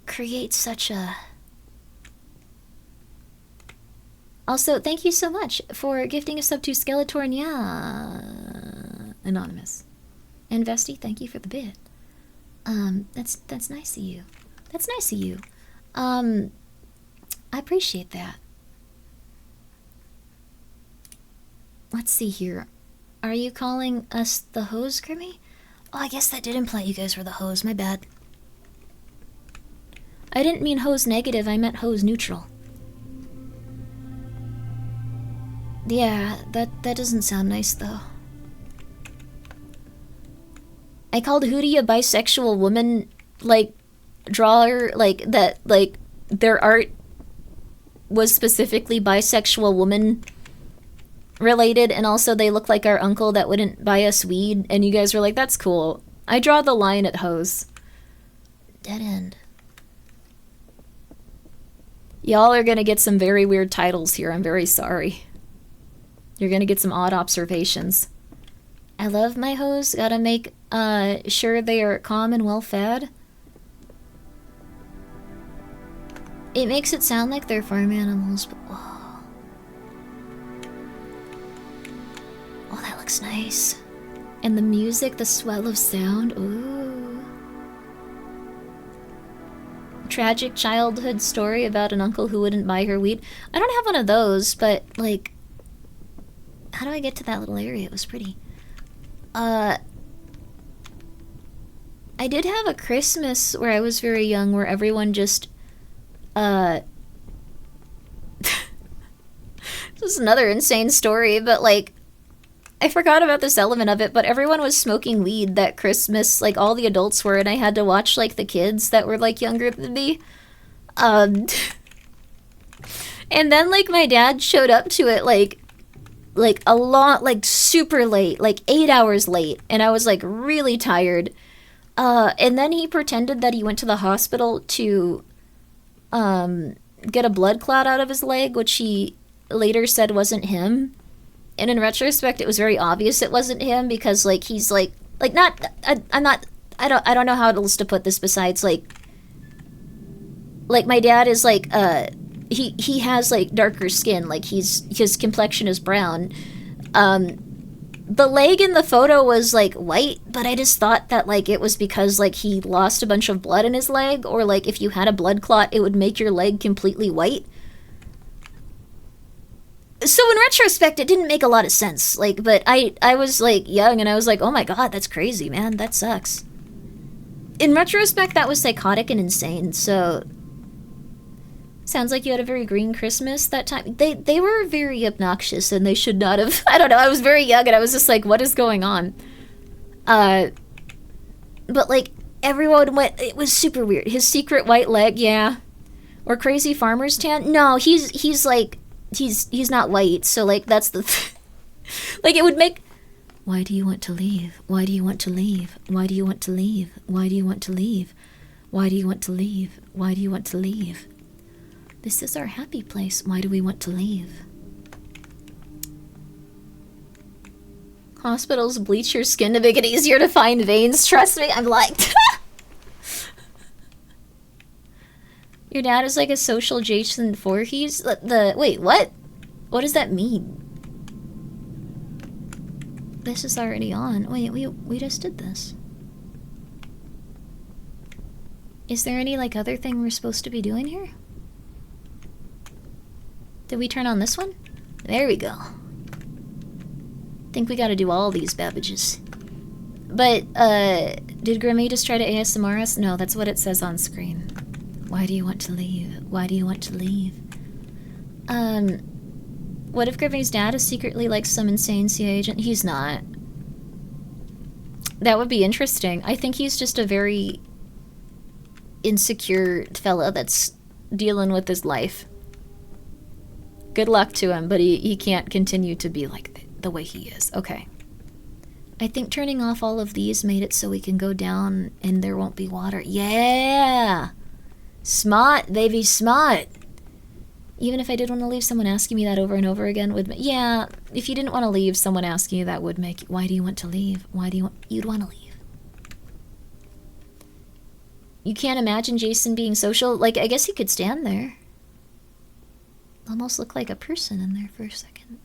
creates such a... Also, thank you so much for gifting a sub to Skeletor and Anonymous. And Vesti, thank you for the bid. That's nice of you. That's nice of you. I appreciate that. Let's see here. Are you calling us the hoes, Grimmi? Oh, I guess that did imply you guys were the hoes. My bad. I didn't mean hose negative, I meant hose neutral. Yeah, that doesn't sound nice, though. I called Hootie a bisexual woman, like, drawer, like, that, like, their art was specifically bisexual woman related, and also they look like our uncle that wouldn't buy us weed, and you guys were like, that's cool. I draw the line at hose. Dead end. Y'all are gonna get some very weird titles here, I'm very sorry. You're gonna get some odd observations. I love my hoes, gotta make sure they are calm and well fed. It makes it sound like they're farm animals, but whoa. Oh, that looks nice. And the music, the swell of sound, ooh. Tragic childhood story about an uncle who wouldn't buy her weed. I don't have one of those, but, like, how do I get to that little area? It was pretty. I did have a Christmas where I was very young where everyone just, this is another insane story, but, like, I forgot about this element of it, but everyone was smoking weed that Christmas, like, all the adults were, and I had to watch, like, the kids that were, like, younger than me. And then, like, my dad showed up to it, like, a lot, like, super late, like, 8 hours late, and I was, like, really tired. And then he pretended that he went to the hospital to, get a blood clot out of his leg, which he later said wasn't him. And in retrospect, it was very obvious it wasn't him because, like, he's, like not, I don't know how else to put this besides, like, my dad is, like, he has, like, darker skin, like, his complexion is brown. The leg in the photo was, like, white, but I just thought that, like, it was because, like, he lost a bunch of blood in his leg, or, like, if you had a blood clot, it would make your leg completely white. So in retrospect, it didn't make a lot of sense, like, but I was, like, young, and I was like, oh my god, that's crazy, man, that sucks. In retrospect, that was psychotic and insane, so... Sounds like you had a very green Christmas that time. They were very obnoxious, and they should not have... I don't know, I was very young, and I was just like, what is going on? But, like, everyone went... It was super weird. His secret white leg, yeah. Or crazy farmer's tan? No, he's like... he's not white, so like that's the like it would make. Why do you want to leave? Why do you want to leave? Why do you want to leave? Why do you want to leave? Why do you want to leave? Why do you want to leave? This is our happy place. Why do we want to leave? Hospitals bleach your skin to make it easier to find veins. Trust me, I'm like... Your dad is like a social Jason Voorhees? Wait, what? What does that mean? This is already on. Wait, we just did this. Is there any, like, other thing we're supposed to be doing here? Did we turn on this one? There we go. Think we gotta do all these Babbages. But, did Grimmi just try to ASMR us? No, that's what it says on screen. Why do you want to leave? Why do you want to leave? What if Grimmi's dad is secretly like some insane CIA agent? He's not. That would be interesting. I think he's just a very insecure fella that's dealing with his life. Good luck to him, but he can't continue to be like the way he is. Okay. I think turning off all of these made it so we can go down and there won't be water. Yeah! Smart, baby, smart! Even if I did want to leave, someone asking me that over and over again would... Yeah, if you didn't want to leave, someone asking you that would make... Why do you want to leave? Why do you want... You'd want to leave. You can't imagine Jason being social? Like, I guess he could stand there. Almost look like a person in there for a second.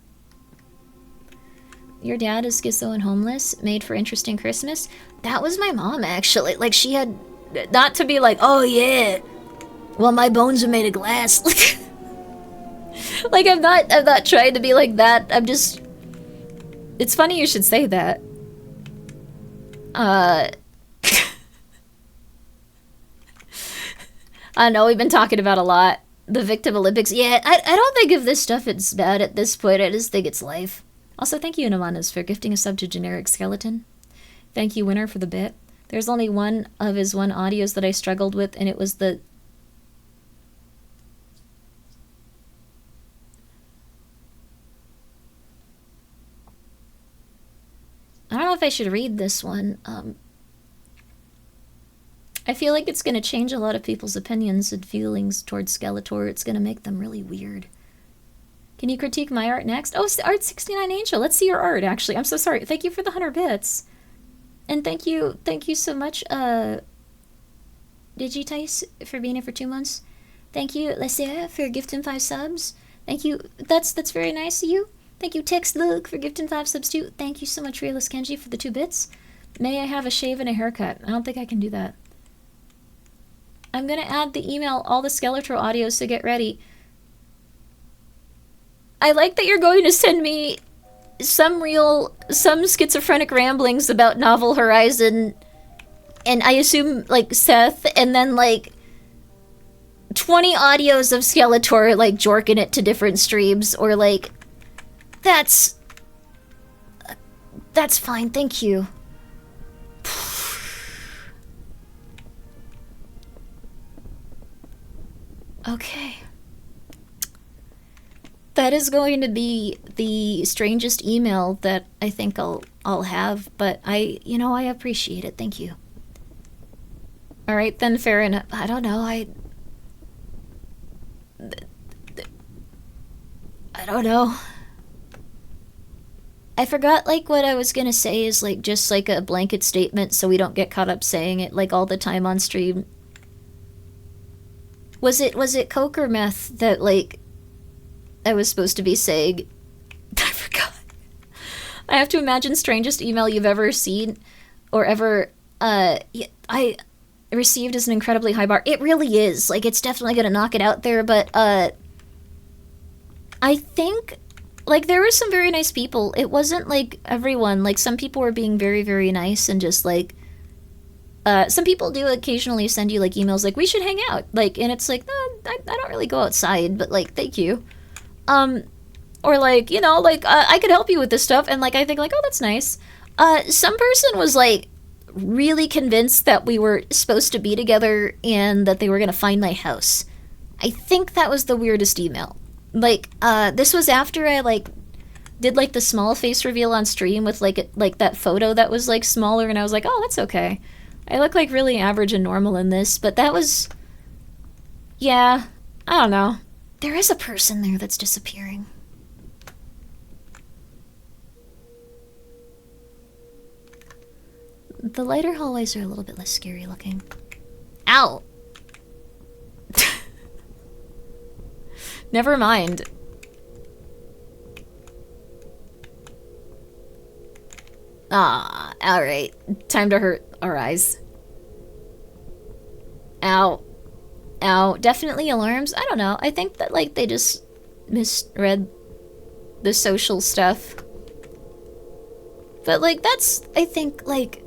Your dad is schizo and homeless, made for interesting Christmas. That was my mom, actually. Like, she had... Not to be like, oh, yeah. Well, my bones are made of glass. Like, I'm not trying to be like that. I'm just... It's funny you should say that. I don't know, we've been talking about a lot. The Victim Olympics. Yeah, I don't think of this stuff it's bad at this point. I just think it's life. Also, thank you, Namanas, for gifting a sub to Generic Skeleton. Thank you, Winner, for the bit. There's only one of his audios that I struggled with, and it was the... I don't know if I should read this one. I feel like it's going to change a lot of people's opinions and feelings towards Skeletor. It's going to make them really weird. Can you critique my art next? Oh, Art 69 Angel. Let's see your art, actually. I'm so sorry. Thank you for the 100 bits. And thank you so much, Digitice, for being here for 2 months. Thank you, Lesia, for gifting 5 subs. Thank you. That's very nice of you. Thank you, Tex Luke, for gifting 5 subs too. Thank you so much, Realist Kenji, for the 2 bits. May I have a shave and a haircut? I don't think I can do that. I'm gonna add the email, all the Skeletor audios, so get ready. I like that you're going to send me some schizophrenic ramblings about Novel Horizon, and I assume, like, Seth, and then, like, 20 audios of Skeletor, like, jorking it to different streams, or, like, that's fine, thank you. Okay. That is going to be the strangest email that I think I'll have, but I appreciate it. Thank you. All right, then, fair enough. I don't know. I don't know. I forgot, like, what I was gonna say is, like, just, like, a blanket statement so we don't get caught up saying it, like, all the time on stream. Was it coke or meth that, like, I was supposed to be saying? I forgot. I have to imagine strangest email you've ever seen or ever, I received as an incredibly high bar. It really is. Like, it's definitely gonna knock it out there, but, I think, like, there were some very nice people. It wasn't, like, everyone. Like, some people were being very, very nice and just, like, some people do occasionally send you, like, emails like, we should hang out. Like, and it's like, no, I don't really go outside, but, like, thank you. Or, like, you know, like, I could help you with this stuff. And, like, I think, like, oh, that's nice. Some person was, like, really convinced that we were supposed to be together and that they were gonna find my house. I think that was the weirdest email. Like, this was after I, like, did, like, the small face reveal on stream with, like, that photo that was, like, smaller, and I was like, oh, that's okay. I look, like, really average and normal in this, but that was... Yeah, I don't know. There is a person there that's disappearing. The lighter hallways are a little bit less scary looking. Ow! Never mind. Ah, alright. Time to hurt our eyes. Ow. Ow. Definitely alarms? I don't know. I think that, like, they just misread the social stuff. But, like, that's, I think, like,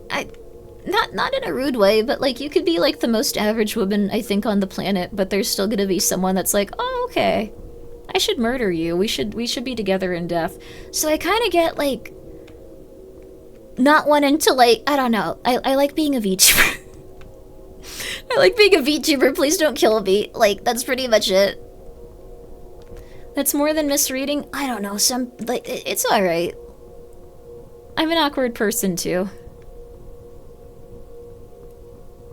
not in a rude way, but, like, you could be, like, the most average woman, I think, on the planet, but there's still gonna be someone that's like, oh, okay. I should murder you. We should be together in death. So I kind of get, like, not wanting to, like, I don't know. I like being a VTuber. I like being a VTuber. Please don't kill me. Like, that's pretty much it. That's more than misreading. I don't know. Like, it's alright. I'm an awkward person, too.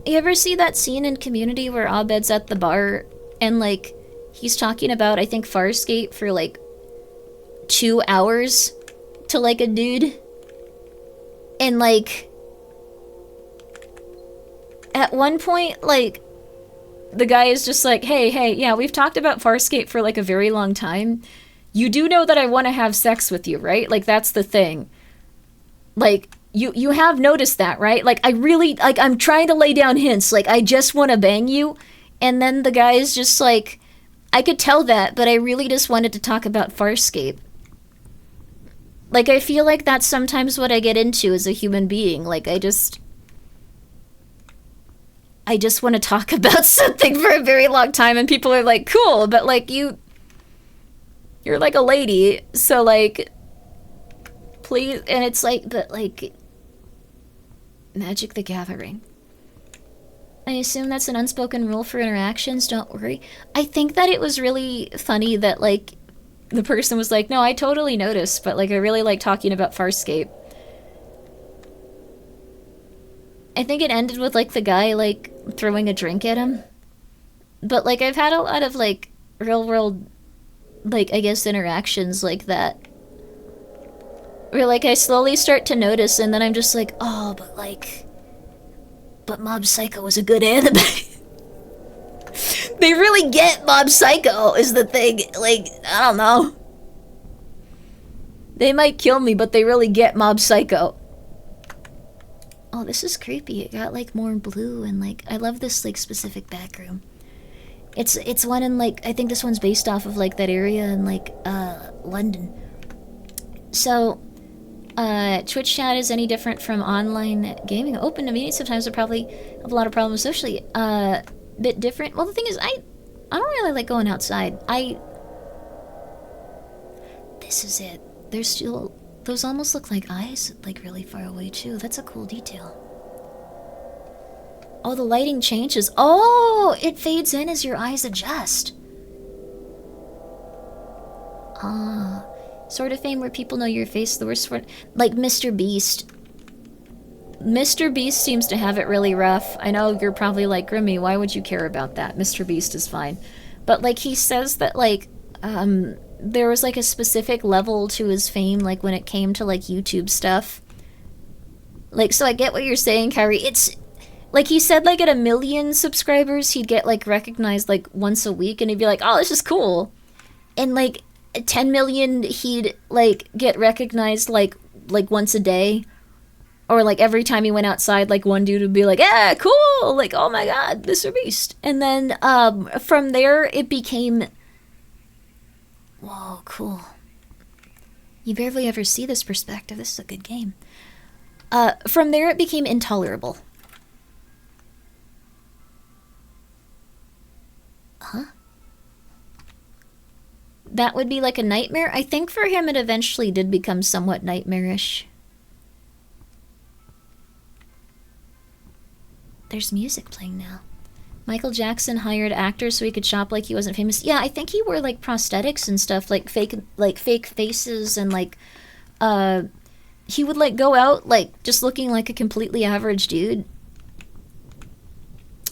You ever see that scene in Community where Abed's at the bar and, like, he's talking about, I think, Farscape for, like, 2 hours to, like, a dude? And, like, at one point, like, the guy is just like, hey, yeah, we've talked about Farscape for, like, a very long time. You do know that I want to have sex with you, right? Like, that's the thing. Like, you have noticed that, right? Like, I really, like, I'm trying to lay down hints. Like, I just want to bang you. And then the guy is just like, I could tell that, but I really just wanted to talk about Farscape. Like, I feel like that's sometimes what I get into as a human being. Like, I just want to talk about something for a very long time, and people are like, cool, but, like, you're like a lady, so, like, please, and it's like, but, like, Magic the Gathering. I assume that's an unspoken rule for interactions, don't worry. I think that it was really funny that, like, the person was like, no, I totally noticed, but, like, I really like talking about Farscape. I think it ended with, like, the guy, like, throwing a drink at him. But, like, I've had a lot of, like, real-world, like, I guess, interactions like that. Where, like, I slowly start to notice, and then I'm just like, oh, but, like... But Mob Psycho was a good anime. They really get Mob Psycho, is the thing. Like, I don't know. They might kill me, but they really get Mob Psycho. Oh, this is creepy. It got, like, more blue, and, like, I love this, like, specific back room. It's one in, like, I think this one's based off of, like, that area in, like, London. So... Twitch chat is any different from online gaming? Open to meeting sometimes would probably have a lot of problems socially. Bit different. Well, the thing is, I don't really like going outside. This is it. There's still... Those almost look like eyes, like, really far away, too. That's a cool detail. Oh, the lighting changes. Oh! It fades in as your eyes adjust. Ah... Sort of fame where people know your face, the worst for... Like Mr. Beast. Mr. Beast seems to have it really rough. I know you're probably like, Grimmi, why would you care about that? Mr. Beast is fine. But, like, he says that, like, there was, like, a specific level to his fame, like, when it came to, like, YouTube stuff. Like, so I get what you're saying, Kyrie. It's... Like, he said, like, at 1 million subscribers, he'd get, like, recognized, like, once a week, and he'd be like, oh, this is cool. And, like... 10 million, he'd, like, get recognized, like, once a day. Or, like, every time he went outside, like, one dude would be like, yeah, cool! Like, oh my god, Mr. Beast. And then, from there, it became... Whoa, cool. You barely ever see this perspective. This is a good game. From there, it became intolerable. Huh? That would be like a nightmare? I think for him it eventually did become somewhat nightmarish. There's music playing now. Michael Jackson hired actors so he could shop like he wasn't famous. Yeah, I think he wore like prosthetics and stuff, like fake faces, and like he would like go out like just looking like a completely average dude.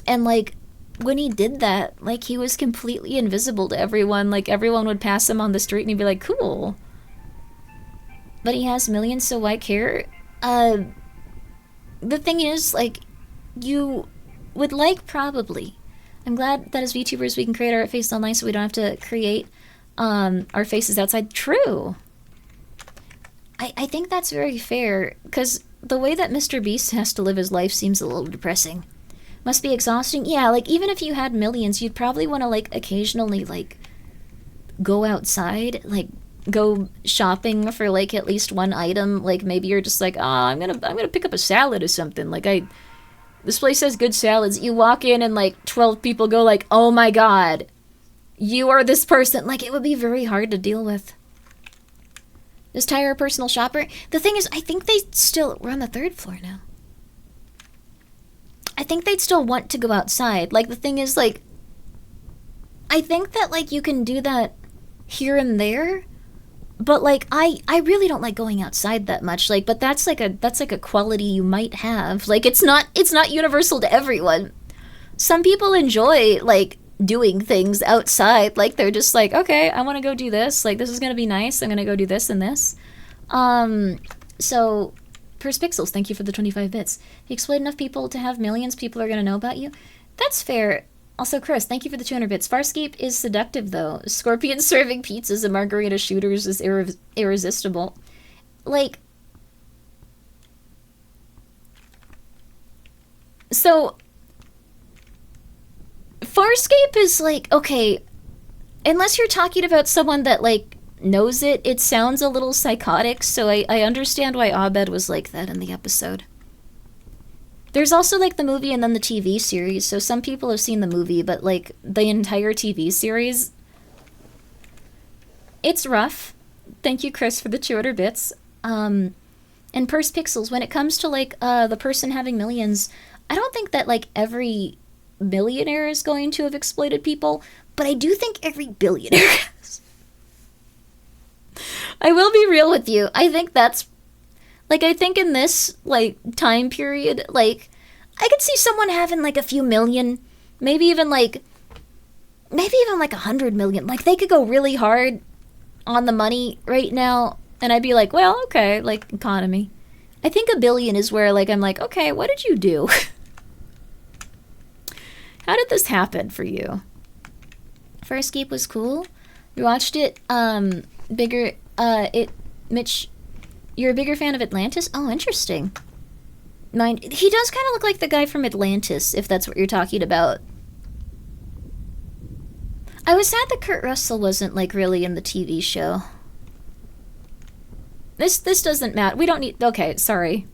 And like when he did that, like he was completely invisible to everyone. Like everyone would pass him on the street and he'd be like, "Cool." But he has millions, so why care? The thing is, like, you would like probably. I'm glad that as VTubers we can create our face online so we don't have to create our faces outside. True. I think that's very fair, because the way that Mr. Beast has to live his life seems a little depressing. Must be exhausting. Yeah, like, even if you had millions, you'd probably want to, like, occasionally, like, go outside, like, go shopping for, like, at least one item. Like, maybe you're just like, I'm gonna pick up a salad or something. Like, this place has good salads. You walk in and, like, 12 people go like, oh my god, you are this person. Like, it would be very hard to deal with. Is Tyra a personal shopper? The thing is, I think they still... We're on the 3rd floor now. I think they'd still want to go outside. Like, the thing is, like... I think that, like, you can do that here and there. But, like, I really don't like going outside that much. Like, but that's like a quality you might have. Like, it's not universal to everyone. Some people enjoy, like, doing things outside. Like, they're just like, okay, I want to go do this. Like, this is gonna be nice. I'm gonna go do this and this. So, Purse Pixels, thank you for the 25 bits. If you exploit enough people to have millions, people are gonna know about you. That's fair. Also, Chris, thank you for the 200 bits. Farscape is seductive, though. Scorpion serving pizzas and margarita shooters is irresistible. Like... So... Farscape is like, okay, unless you're talking about someone that, like, knows it, it sounds a little psychotic, so I understand why Abed was like that in the episode. There's also, like, the movie and then the TV series, so some people have seen the movie, but, like, the entire TV series, it's rough. Thank you, Chris, for the 200 bits. And Purse Pixels, when it comes to, like, the person having millions, I don't think that, like, every millionaire is going to have exploited people, but I do think every billionaire has. I will be real with you. I think that's, like, I think in this, like, time period, like, I could see someone having, like, a few million, maybe even like 100 million. Like, they could go really hard on the money right now, and I'd be like, well, okay, like, economy. I think a billion is where, like, I'm like, okay, what did you do? How did this happen for you? Farscape was cool. You watched it, Mitch, you're a bigger fan of Atlantis? Oh, interesting. He does kind of look like the guy from Atlantis, if that's what you're talking about. I was sad that Kurt Russell wasn't, like, really in the TV show. This doesn't matter. We don't need... Okay, sorry.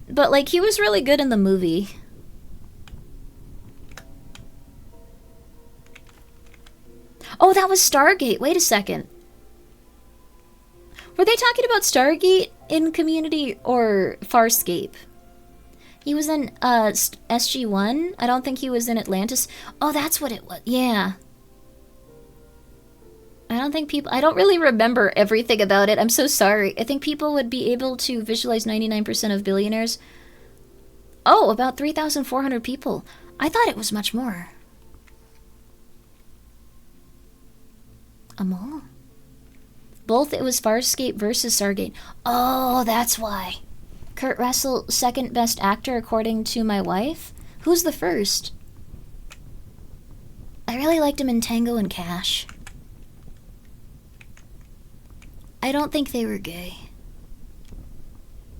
But, like, he was really good in the movie. Oh, that was Stargate. Wait a second. Were they talking about Stargate in Community or Farscape? He was in SG-1. I don't think he was in Atlantis. Oh, that's what it was. Yeah. I don't really remember everything about it. I'm so sorry. I think people would be able to visualize 99% of billionaires. Oh, about 3,400 people. I thought it was much more. Amol? Both it was Farscape versus Stargate. Oh, that's why. Kurt Russell, second best actor according to my wife? Who's the first? I really liked him in Tango and Cash. I don't think they were gay.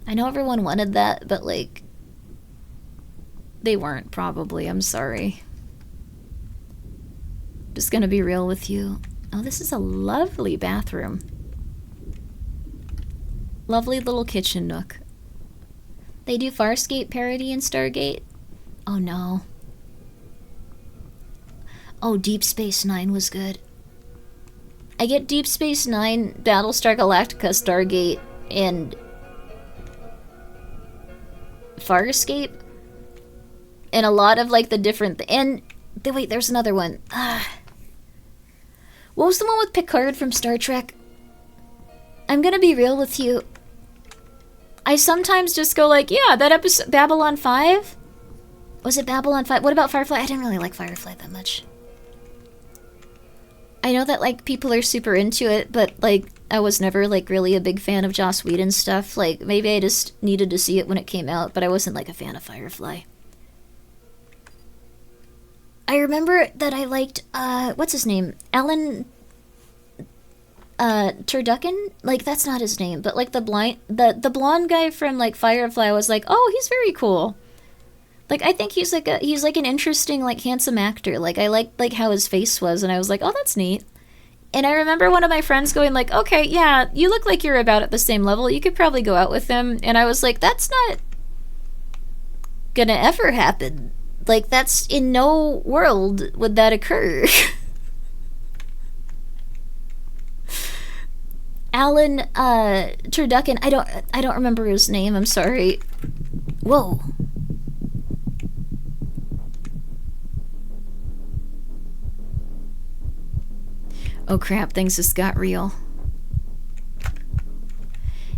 I know everyone wanted that, but, like, they weren't, probably. I'm sorry. Just gonna be real with you. Oh, this is a lovely bathroom. Lovely little kitchen nook. They do Farscape parody in Stargate? Oh, no. Oh, Deep Space Nine was good. I get Deep Space Nine, Battlestar Galactica, Stargate, and Farscape, and a lot of, like, the different... And Wait, there's another one. What was the one with Picard from Star Trek? I'm gonna be real with you. I sometimes just go like, yeah, that episode, Babylon 5? Was it Babylon 5? What about Firefly? I didn't really like Firefly that much. I know that, like, people are super into it, but, like, I was never, like, really a big fan of Joss Whedon's stuff. Like, maybe I just needed to see it when it came out, but I wasn't, like, a fan of Firefly. I remember that I liked, what's his name? Alan... Turducken? Like, that's not his name, but, like, the blonde guy from, like, Firefly was like, oh, he's very cool. Like, I think he's like an interesting, like, handsome actor. Like, I liked, like, how his face was, and I was like, oh, that's neat. And I remember one of my friends going like, okay, yeah, you look like you're about at the same level. You could probably go out with him. And I was like, that's not gonna ever happen. Like, that's in no world would that occur. Alan, Turducken, I don't remember his name, I'm sorry. Whoa. Oh crap, things just got real.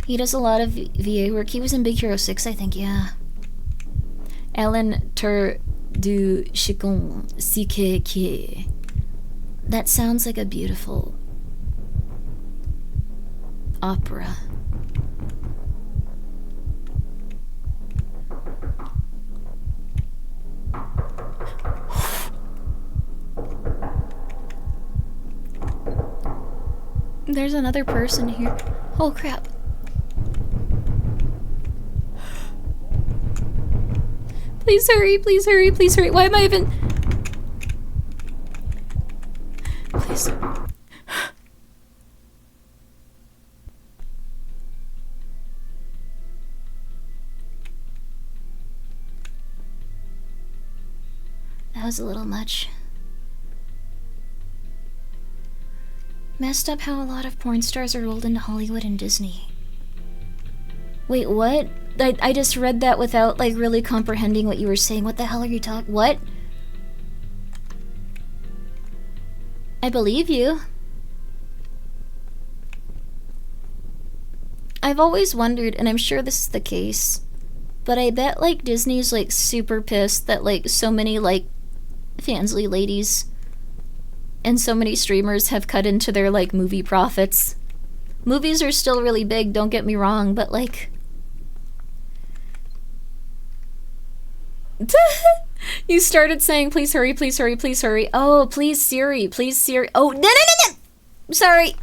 He does a lot of VA work. He was in Big Hero 6, I think, yeah. Alan Turducken Sikeke. That sounds like a beautiful opera. There's another person here. Oh crap. Please hurry, please hurry, please hurry. Why am I even... Please. That was a little much. Messed up how a lot of porn stars are rolled into Hollywood and Disney. Wait, what? I just read that without, like, really comprehending what you were saying. What the hell are you talking? What? I believe you. I've always wondered, and I'm sure this is the case, but I bet, like, Disney's, like, super pissed that, like, so many, like, fansly ladies and so many streamers have cut into their, like, movie profits. Movies are still really big, don't get me wrong, but, like... You started saying, please hurry, please hurry, please hurry. Oh, please Siri, please Siri. Oh, no, no, no, no! Sorry.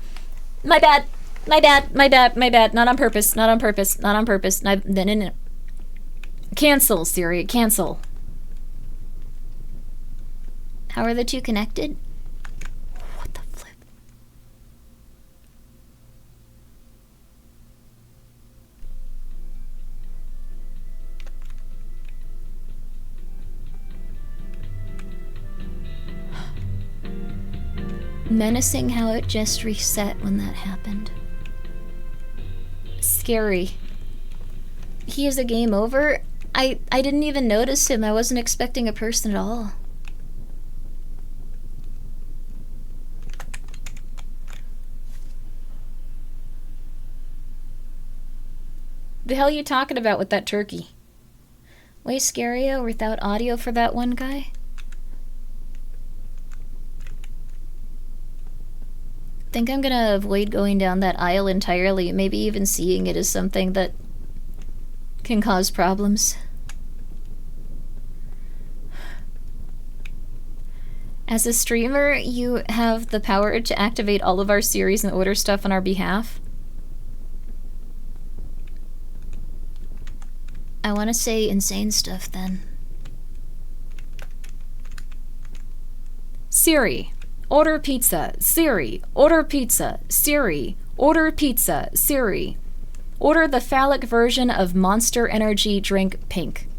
My bad. My bad, my bad, my bad. Not on purpose, not on purpose, not on purpose. No, no, no, no. Cancel, Siri, cancel. How are the two connected? What the flip? Menacing how it just reset when that happened. Scary. He is a game over? I didn't even notice him. I wasn't expecting a person at all. The hell are you talking about with that turkey? Way scarier without audio for that one guy? Think I'm gonna avoid going down that aisle entirely, maybe even seeing it as something that can cause problems. As a streamer, you have the power to activate all of our series and order stuff on our behalf. I want to say insane stuff then. Siri, order pizza. Siri, order pizza. Siri, order pizza. Siri, order the phallic version of Monster Energy drink pink.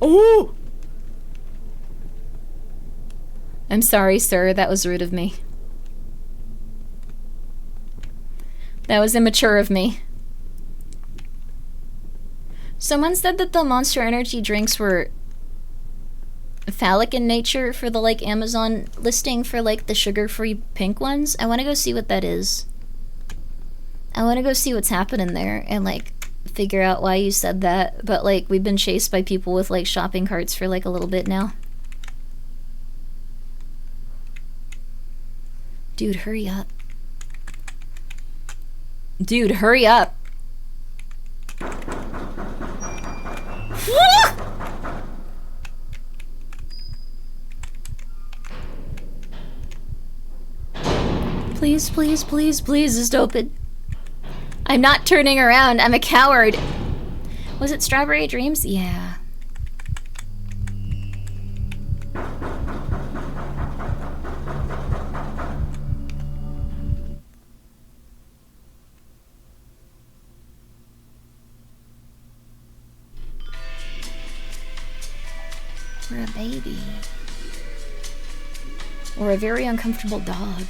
Oh! I'm sorry, sir. That was rude of me. That was immature of me. Someone said that the Monster Energy drinks were phallic in nature for the, like, Amazon listing for, like, the sugar-free pink ones. I want to go see what that is. I want to go see what's happening there and, like, figure out why you said that. But, like, we've been chased by people with, like, shopping carts for, like, a little bit now. Dude, hurry up. Dude, hurry up. Please, please, please, please, just open. I'm not turning around. I'm a coward. Was it Strawberry Dreams? Yeah. We're a baby. Or a very uncomfortable dog.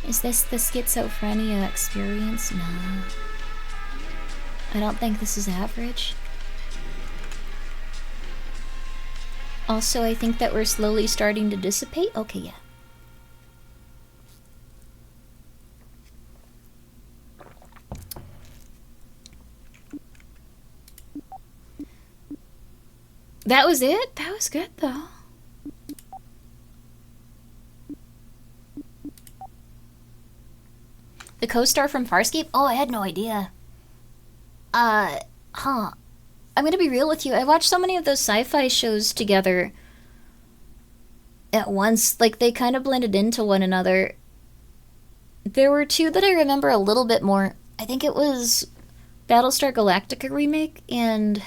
Is this the schizophrenia experience? No. I don't think this is average. Also, I think that we're slowly starting to dissipate. Okay, yeah. That was it? That was good, though. The co-star from Farscape? Oh, I had no idea. I'm gonna be real with you. I watched so many of those sci-fi shows together at once. Like, they kind of blended into one another. There were two that I remember a little bit more. I think it was Battlestar Galactica remake and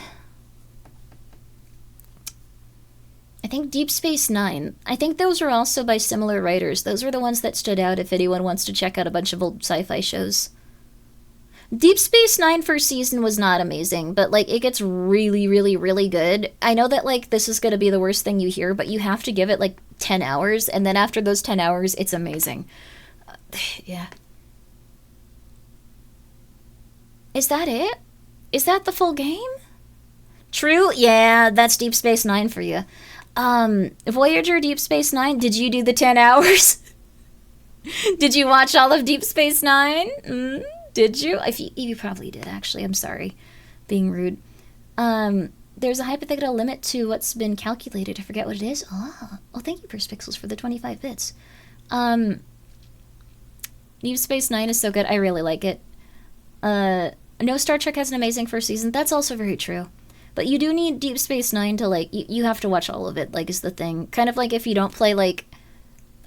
I think Deep Space Nine. I think those were also by similar writers. Those were the ones that stood out if anyone wants to check out a bunch of old sci-fi shows. Deep Space Nine first season was not amazing, but, like, it gets really, really, really good. I know that, like, this is gonna be the worst thing you hear, but you have to give it, like, 10 hours, and then after those 10 hours, it's amazing. Yeah. Is that it? Is that the full game? True? Yeah, that's Deep Space Nine for you. Voyager Deep Space Nine, did you do the 10 hours? Did you watch all of Deep Space Nine? Did you? If you probably did, actually. I'm sorry. Being rude. There's a hypothetical limit to what's been calculated. I forget what it is. Oh, thank you, Perspixels, for the 25 bits. Deep Space Nine is so good. I really like it. No Star Trek has an amazing first season. That's also very true. But you do need Deep Space Nine to, like, you have to watch all of it, like, is the thing. Kind of like if you don't play, like,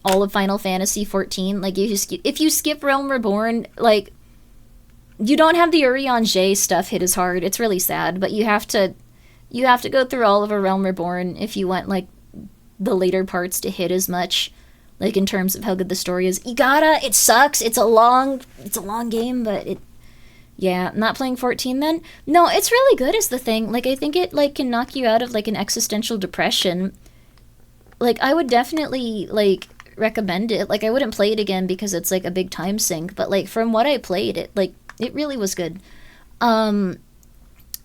all of Final Fantasy 14, like, if you skip Realm Reborn, like, you don't have the Urian J stuff hit as hard. It's really sad, but you have to go through all of a Realm Reborn if you want, like, the later parts to hit as much, like, in terms of how good the story is. You gotta, it sucks, it's a long game, but yeah, not playing 14 then? No, it's really good is the thing. Like, I think it, like, can knock you out of, like, an existential depression. Like, I would definitely, like, recommend it. Like, I wouldn't play it again because it's, like, a big time sink, but, like, from what I played, it really was good. I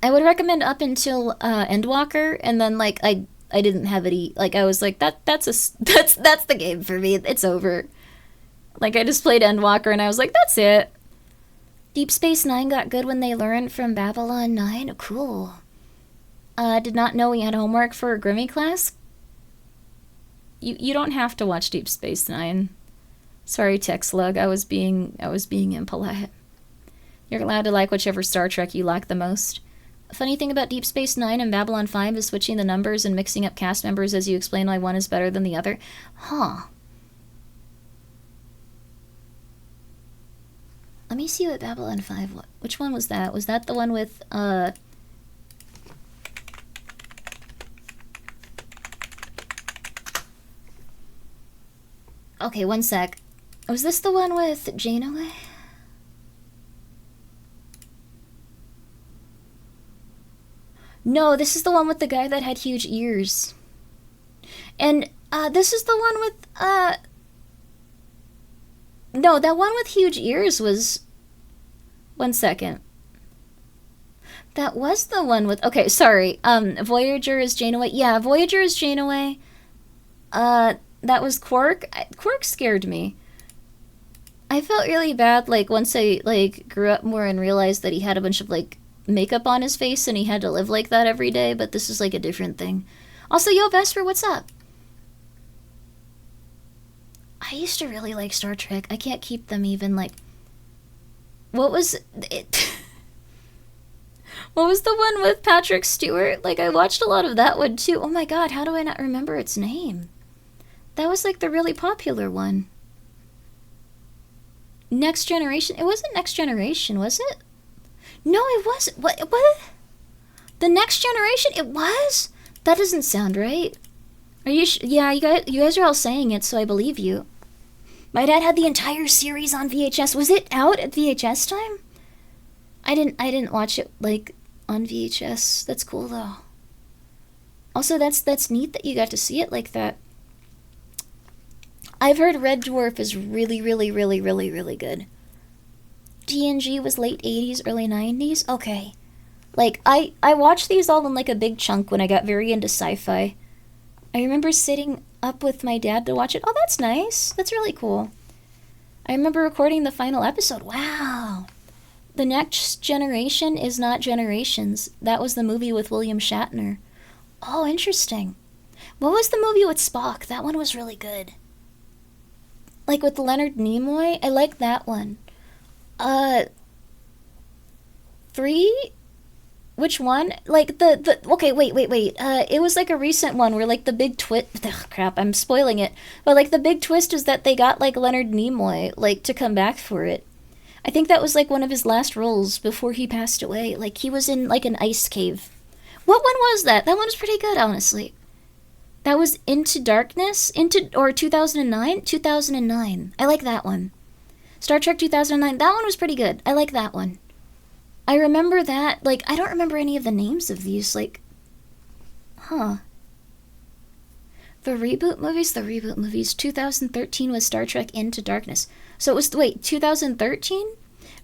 would recommend up until Endwalker, and then, like, I didn't have any, like, I was like, that's the game for me. It's over. Like, I just played Endwalker, and I was like, that's it. Deep Space Nine got good when they learned from Babylon 9. Cool. Did not know we had homework for a Grimmi class. You don't have to watch Deep Space Nine. Sorry, Tech Slug. I was being impolite. You're allowed to like whichever Star Trek you like the most. A funny thing about Deep Space Nine and Babylon 5 is switching the numbers and mixing up cast members as you explain why one is better than the other. Huh. Let me see what Babylon 5 was. Which one was that? Was that the one with, Okay, one sec. Was this the one with Janeway? No, this is the one with the guy that had huge ears. And, this is the one with, no, that one with huge ears was... One second. That was the one with... Okay, sorry. Voyager is Janeway. Yeah, Voyager is Janeway. That was Quark. Quark scared me. I felt really bad, like, once I, like, grew up more and realized that he had a bunch of, like, makeup on his face and he had to live like that every day, but this is, like, a different thing. Also, yo, Vesper, what's up? I used to really like Star Trek. I can't keep them even, like... What was it? What was the one with Patrick Stewart? Like, I watched a lot of that one, too. Oh my god, how do I not remember its name? That was, like, the really popular one. Next Generation? It wasn't Next Generation, was it? No, it wasn't. What? The Next Generation? It was? That doesn't sound right. Are you yeah, you guys are all saying it, so I believe you. My dad had the entire series on VHS. Was it out at VHS time? I didn't watch it, like, on VHS. That's cool, though. Also, that's neat that you got to see it like that. I've heard Red Dwarf is really, really, really, really, really good. TNG was late 80s, early 90s? Okay. Like, I watched these all in, like, a big chunk when I got very into sci-fi. I remember sitting up with my dad to watch it. Oh, that's nice. That's really cool. I remember recording the final episode. Wow. The Next Generation is not Generations. That was the movie with William Shatner. Oh, interesting. What was the movie with Spock? That one was really good. Like with Leonard Nimoy? I like that one. 3? Which one? Like the okay, wait. It was like a recent one where like the big twist... Crap, I'm spoiling it. But like the big twist is that they got like Leonard Nimoy like to come back for it. I think that was like one of his last roles before he passed away. Like he was in like an ice cave. What one was that? That one was pretty good, honestly. That was Into Darkness? Or 2009? 2009. I like that one. Star Trek 2009. That one was pretty good. I like that one. I remember that. Like, I don't remember any of the names of these. Like, huh. The reboot movies. 2013 was Star Trek Into Darkness. So it was, wait, 2013?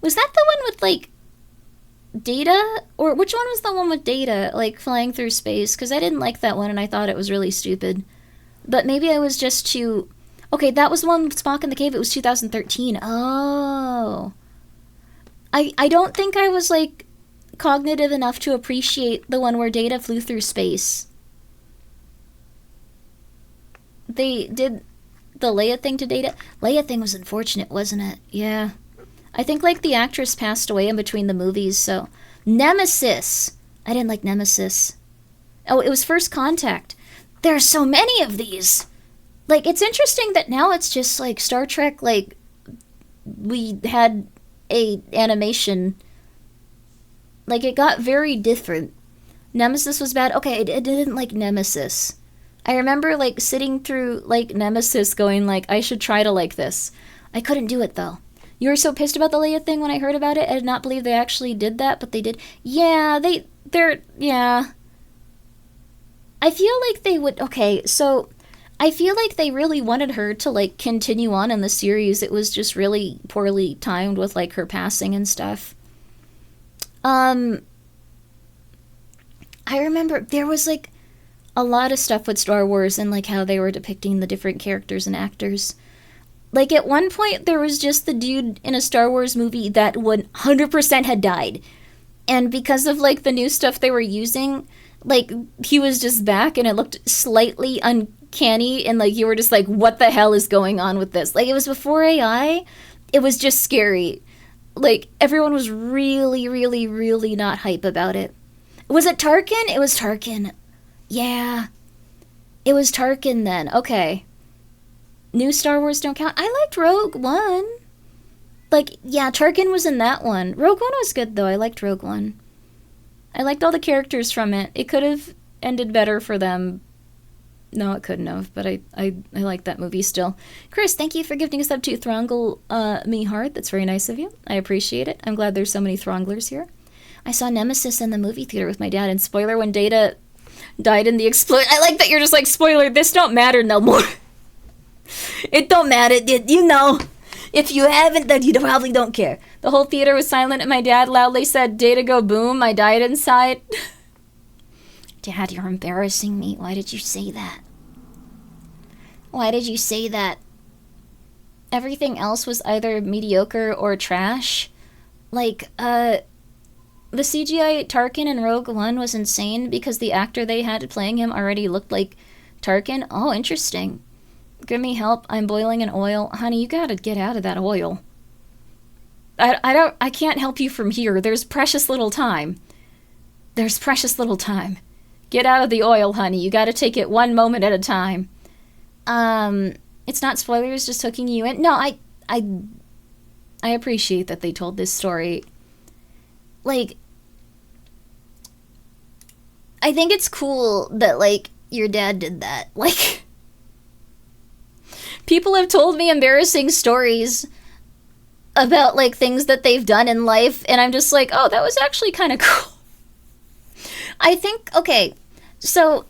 Was that the one with, like, Data? Or which one was the one with Data, like, flying through space? Because I didn't like that one and I thought it was really stupid. But maybe I was just too... Okay, that was the one with Spock in the cave. It was 2013. Oh. I don't think I was, like, cognitive enough to appreciate the one where Data flew through space. They did the Leia thing to Data. Leia thing was unfortunate, wasn't it? Yeah. I think, like, the actress passed away in between the movies, so... Nemesis! I didn't like Nemesis. Oh, it was First Contact. There are so many of these! Like, it's interesting that now it's just, like, Star Trek, like... We had a animation. Like, it got very different. Nemesis was bad. Okay, I didn't like Nemesis. I remember, like, sitting through, like, Nemesis going, like, I should try to like this. I couldn't do it, though. You were so pissed about the Leia thing when I heard about it. I did not believe they actually did that, but they did. Yeah, yeah. I feel like they would... Okay, so... I feel like they really wanted her to, like, continue on in the series. It was just really poorly timed with, like, her passing and stuff. I remember there was, like, a lot of stuff with Star Wars and, like, how they were depicting the different characters and actors. Like, at one point, there was just the dude in a Star Wars movie that 100% had died. And because of, like, the new stuff they were using, like, he was just back and it looked slightly uncanny and, like, you were just like, what the hell is going on with this? Like, it was before AI. It was just scary. Like, everyone was really, really, really not hype about it. Was it Tarkin? It was Tarkin. Yeah. It was Tarkin then. Okay. New Star Wars don't count. I liked Rogue One. Like, yeah, Tarkin was in that one. Rogue One was good, though. I liked Rogue One. I liked all the characters from it. It could have ended better for them. No, it couldn't have, but I like that movie still. Chris, thank you for gifting us up to Throngle me heart. That's very nice of you. I appreciate it. I'm glad there's so many Thronglers here. I saw Nemesis in the movie theater with my dad, and spoiler, when Data died in the explosion. I like that you're just like, spoiler, this don't matter no more. It don't matter, you know. If you haven't, then you probably don't care. The whole theater was silent, and my dad loudly said, Data go boom. I died inside. Dad, you're embarrassing me. Why did you say that? Why did you say that? Everything else was either mediocre or trash. Like, the CGI Tarkin in Rogue One was insane because the actor they had playing him already looked like Tarkin. Oh, interesting. Grimmi, help. I'm boiling in oil. Honey, you gotta get out of that oil. I can't help you from here. There's precious little time. There's precious little time. Get out of the oil, honey. You gotta take it one moment at a time. It's not spoilers, just hooking you in. No, I appreciate that they told this story. Like, I think it's cool that, like, your dad did that. Like, people have told me embarrassing stories about, like, things that they've done in life, and I'm just like, oh, that was actually kind of cool. I think, okay, so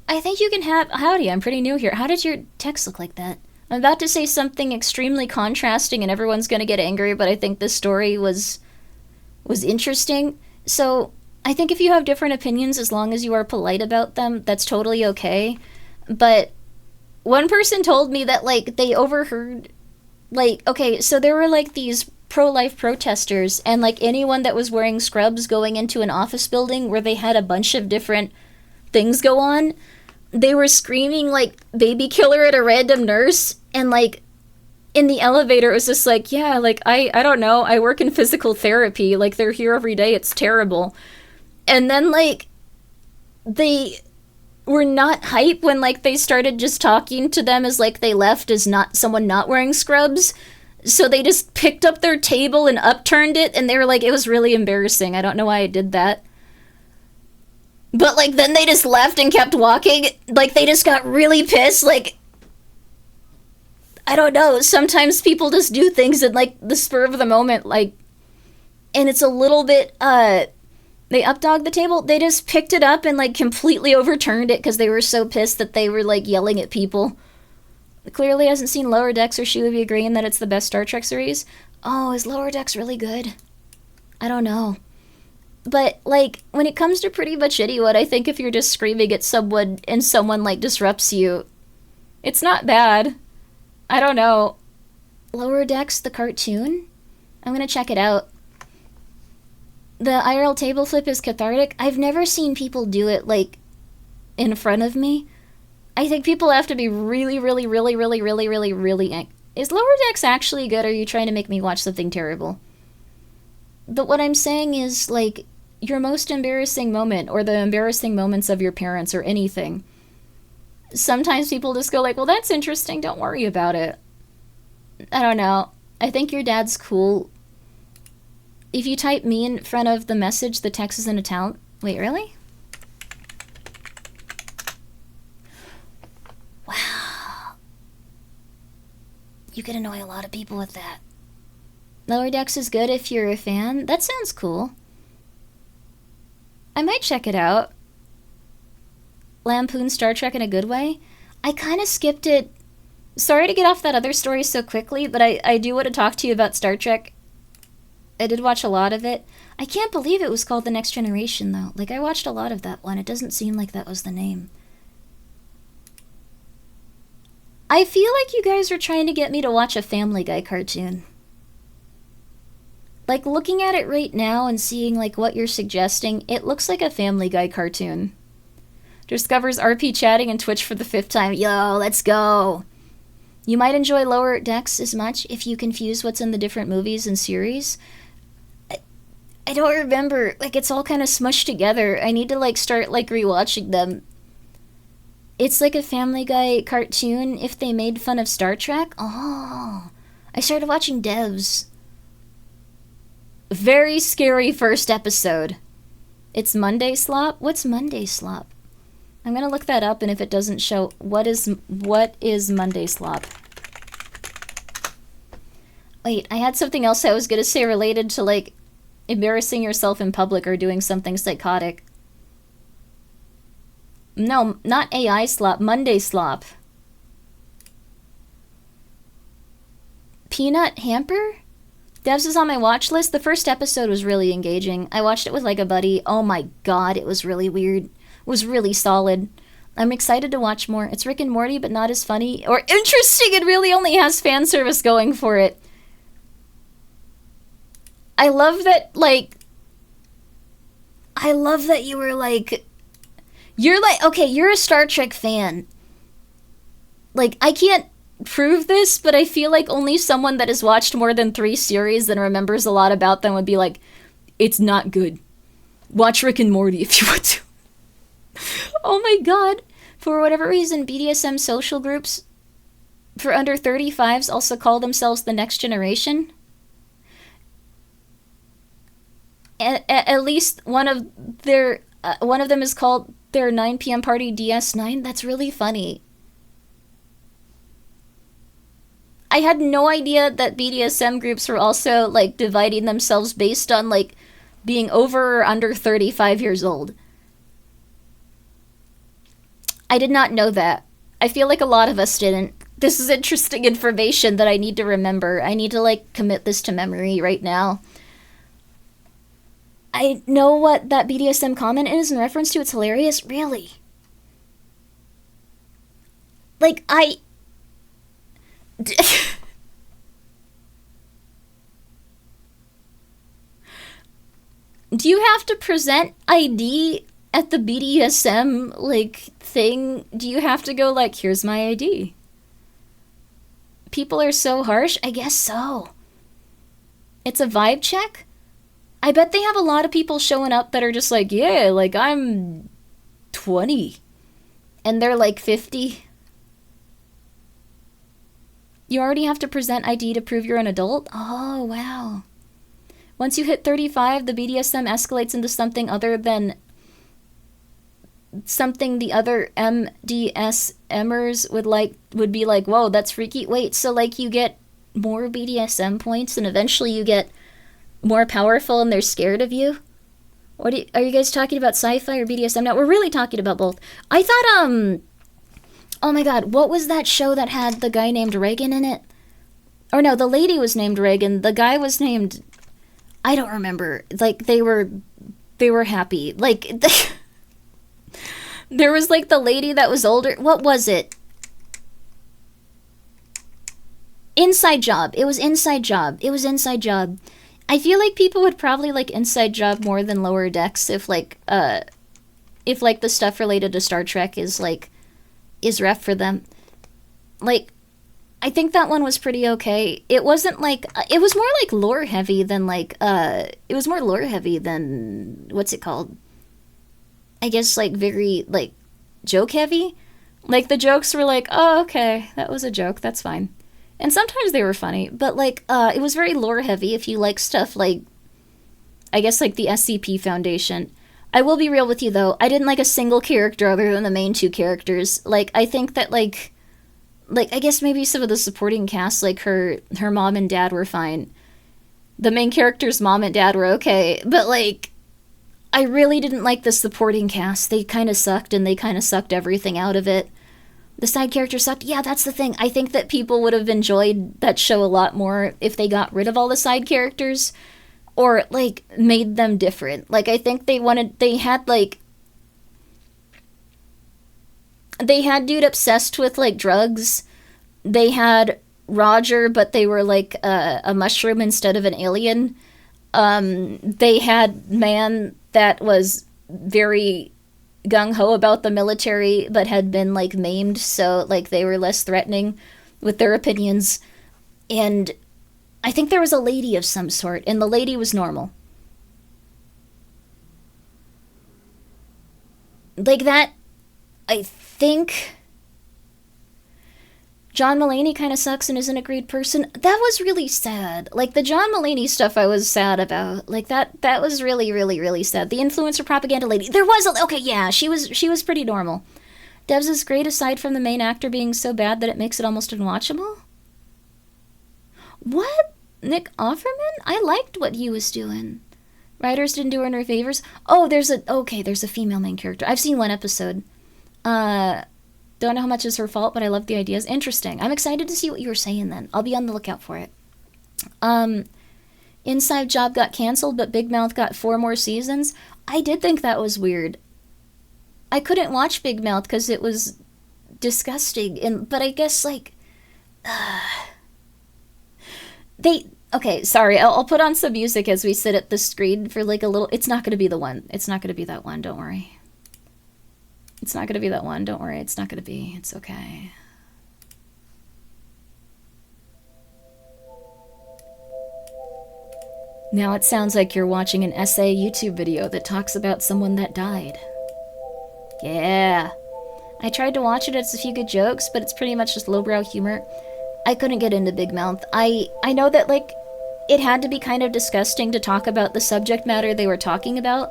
I think you can have, howdy, I'm pretty new here. How did your text look like that? I'm about to say something extremely contrasting and everyone's going to get angry, but I think this story was interesting. So I think if you have different opinions, as long as you are polite about them, that's totally okay. But one person told me that, like, they overheard, like, okay, so there were, like, these pro-life protesters, and, like, anyone that was wearing scrubs going into an office building where they had a bunch of different things go on, they were screaming, like, baby killer at a random nurse, and, like, in the elevator, it was just like, yeah, like, I don't know, I work in physical therapy, like, they're here every day, it's terrible. And then, like, they were not hype when, like, they started just talking to them as, like, they left as not someone not wearing scrubs. So they just picked up their table and upturned it, and they were like, it was really embarrassing. I don't know why I did that. But, like, then they just left and kept walking. Like, they just got really pissed. Like, I don't know. Sometimes people just do things at, like, the spur of the moment, like, and it's a little bit, they updogged the table. They just picked it up and, like, completely overturned it because they were so pissed that they were, like, yelling at people. Clearly hasn't seen Lower Decks, or she would be agreeing that it's the best Star Trek series. Oh, is Lower Decks really good? I don't know. But, like, when it comes to pretty much anyone, I think if you're just screaming at someone and someone, like, disrupts you, it's not bad. I don't know. Lower Decks, the cartoon? I'm gonna check it out. The IRL table flip is cathartic. I've never seen people do it, like, in front of me. I think people have to be really, really, really, really, really, really, really... Is Lower Decks actually good, or are you trying to make me watch something terrible? But what I'm saying is, like, your most embarrassing moment, or the embarrassing moments of your parents, or anything. Sometimes people just go like, well, that's interesting, don't worry about it. I don't know. I think your dad's cool. If you type me in front of the message, the text is in Italian. Wait, really? Wow. You could annoy a lot of people with that. Lower Decks is good if you're a fan. That sounds cool. I might check it out. Lampoon Star Trek in a good way. I kind of skipped it. Sorry to get off that other story so quickly, but I do want to talk to you about Star Trek. I did watch a lot of it. I can't believe it was called The Next Generation, though. Like, I watched a lot of that one. It doesn't seem like that was the name. I feel like you guys are trying to get me to watch a Family Guy cartoon. Like, looking at it right now and seeing, like, what you're suggesting, it looks like a Family Guy cartoon. Discovers RP chatting and Twitch for the 5th time. Yo, let's go! You might enjoy Lower Decks as much if you confuse what's in the different movies and series. I don't remember. Like, it's all kind of smushed together. I need to, like, start, like, rewatching them. It's like a Family Guy cartoon if they made fun of Star Trek. Oh, I started watching Devs. Very scary first episode. It's Monday Slop? What's Monday Slop? I'm gonna look that up, and if it doesn't show, what is Monday slop? Wait, I had something else I was gonna say related to, like, embarrassing yourself in public or doing something psychotic. No, not AI slop, Monday slop. Peanut hamper? Devs is on my watch list. The first episode was really engaging. I watched it with, like, a buddy. Oh my god, it was really weird. It was really solid. I'm excited to watch more. It's Rick and Morty, but not as funny or interesting. It really only has fan service going for it. I love that, like... I love that you were, like... You're, like... Okay, you're a Star Trek fan. Like, I can't prove this, but I feel like only someone that has watched more than 3 series and remembers a lot about them would be like, it's not good. Watch Rick and Morty if you want to. Oh my god. For whatever reason, BDSM social groups for under 35s also call themselves the next generation. At least one of them is called their 9 p.m. party DS9. That's really funny. I had no idea that BDSM groups were also, like, dividing themselves based on, like, being over or under 35 years old. I did not know that. I feel like a lot of us didn't. This is interesting information that I need to remember. I need to, like, commit this to memory right now. I know what that BDSM comment is in reference to. It's hilarious. Really? Like, do you have to present ID at the BDSM, like, thing? Do you have to go, like, here's my ID? People are so harsh? I guess so. It's a vibe check? I bet they have a lot of people showing up that are just like, yeah, like, I'm 20. And they're, like, 50. You already have to present ID to prove you're an adult? Oh, wow. Once you hit 35, the BDSM escalates into something other than something the other MDSMers would be like, whoa, that's freaky. Wait, so, like, you get more BDSM points and eventually you get more powerful and they're scared of you? Are you guys talking about sci-fi or BDSM? No, we're really talking about both. I thought, oh my god, what was that show that had the guy named Reagan in it? Or no, the lady was named Reagan. The guy was named... I don't remember. Like, they were happy. Like, there was, like, the lady that was older. What was it? Inside Job. It was Inside Job. It was Inside Job. I feel like people would probably like Inside Job more than Lower Decks if, like, the stuff related to Star Trek is ref for them. Like, I think that one was pretty okay. It wasn't like... it was more, like, lore-heavy than, like, it was more lore-heavy than... What's it called? I guess, like, very, like, joke-heavy? Like, the jokes were like, oh, okay, that was a joke, that's fine. And sometimes they were funny, but, like, it was very lore-heavy if you like stuff like... I guess, like, the SCP Foundation. I will be real with you, though. I didn't like a single character other than the main 2 characters. Like, I think that, like, I guess maybe some of the supporting cast, like her mom and dad were fine. The main character's mom and dad were okay, but, like, I really didn't like the supporting cast. They kind of sucked, and they kind of sucked everything out of it. The side characters sucked. Yeah, that's the thing. I think that people would have enjoyed that show a lot more if they got rid of all the side characters, or, like, made them different. Like, I think they had dude obsessed with, like, drugs. They had Roger, but they were, like, a mushroom instead of an alien. They had man that was very gung-ho about the military, but had been, like, maimed, so, like, they were less threatening with their opinions. And I think there was a lady of some sort, and the lady was normal. Like, that... I think... John Mulaney kind of sucks and isn't a great person. That was really sad. Like, the John Mulaney stuff I was sad about. Like, that was really, really, really sad. The influencer propaganda lady. There was okay, yeah, she was pretty normal. Devs is great aside from the main actor being so bad that it makes it almost unwatchable. What? Nick Offerman? I liked what he was doing. Writers didn't do her no favors. Oh, there's a female main character. I've seen one episode. Don't know how much is her fault, but I love the ideas. Interesting. I'm excited to see what you were saying then. I'll be on the lookout for it. Inside Job got canceled, but Big Mouth got 4 more seasons. I did think that was weird. I couldn't watch Big Mouth because it was disgusting. But I guess, like... Okay, sorry. I'll put on some music as we sit at the screen for like a little... It's not going to be the one. It's not going to be that one. Don't worry. It's not going to be that one. Don't worry. It's not going to be. It's okay. Now it sounds like you're watching an essay YouTube video that talks about someone that died. Yeah. I tried to watch it. It's a few good jokes, but it's pretty much just lowbrow humor. I couldn't get into Big Mouth. I know that, like, it had to be kind of disgusting to talk about the subject matter they were talking about.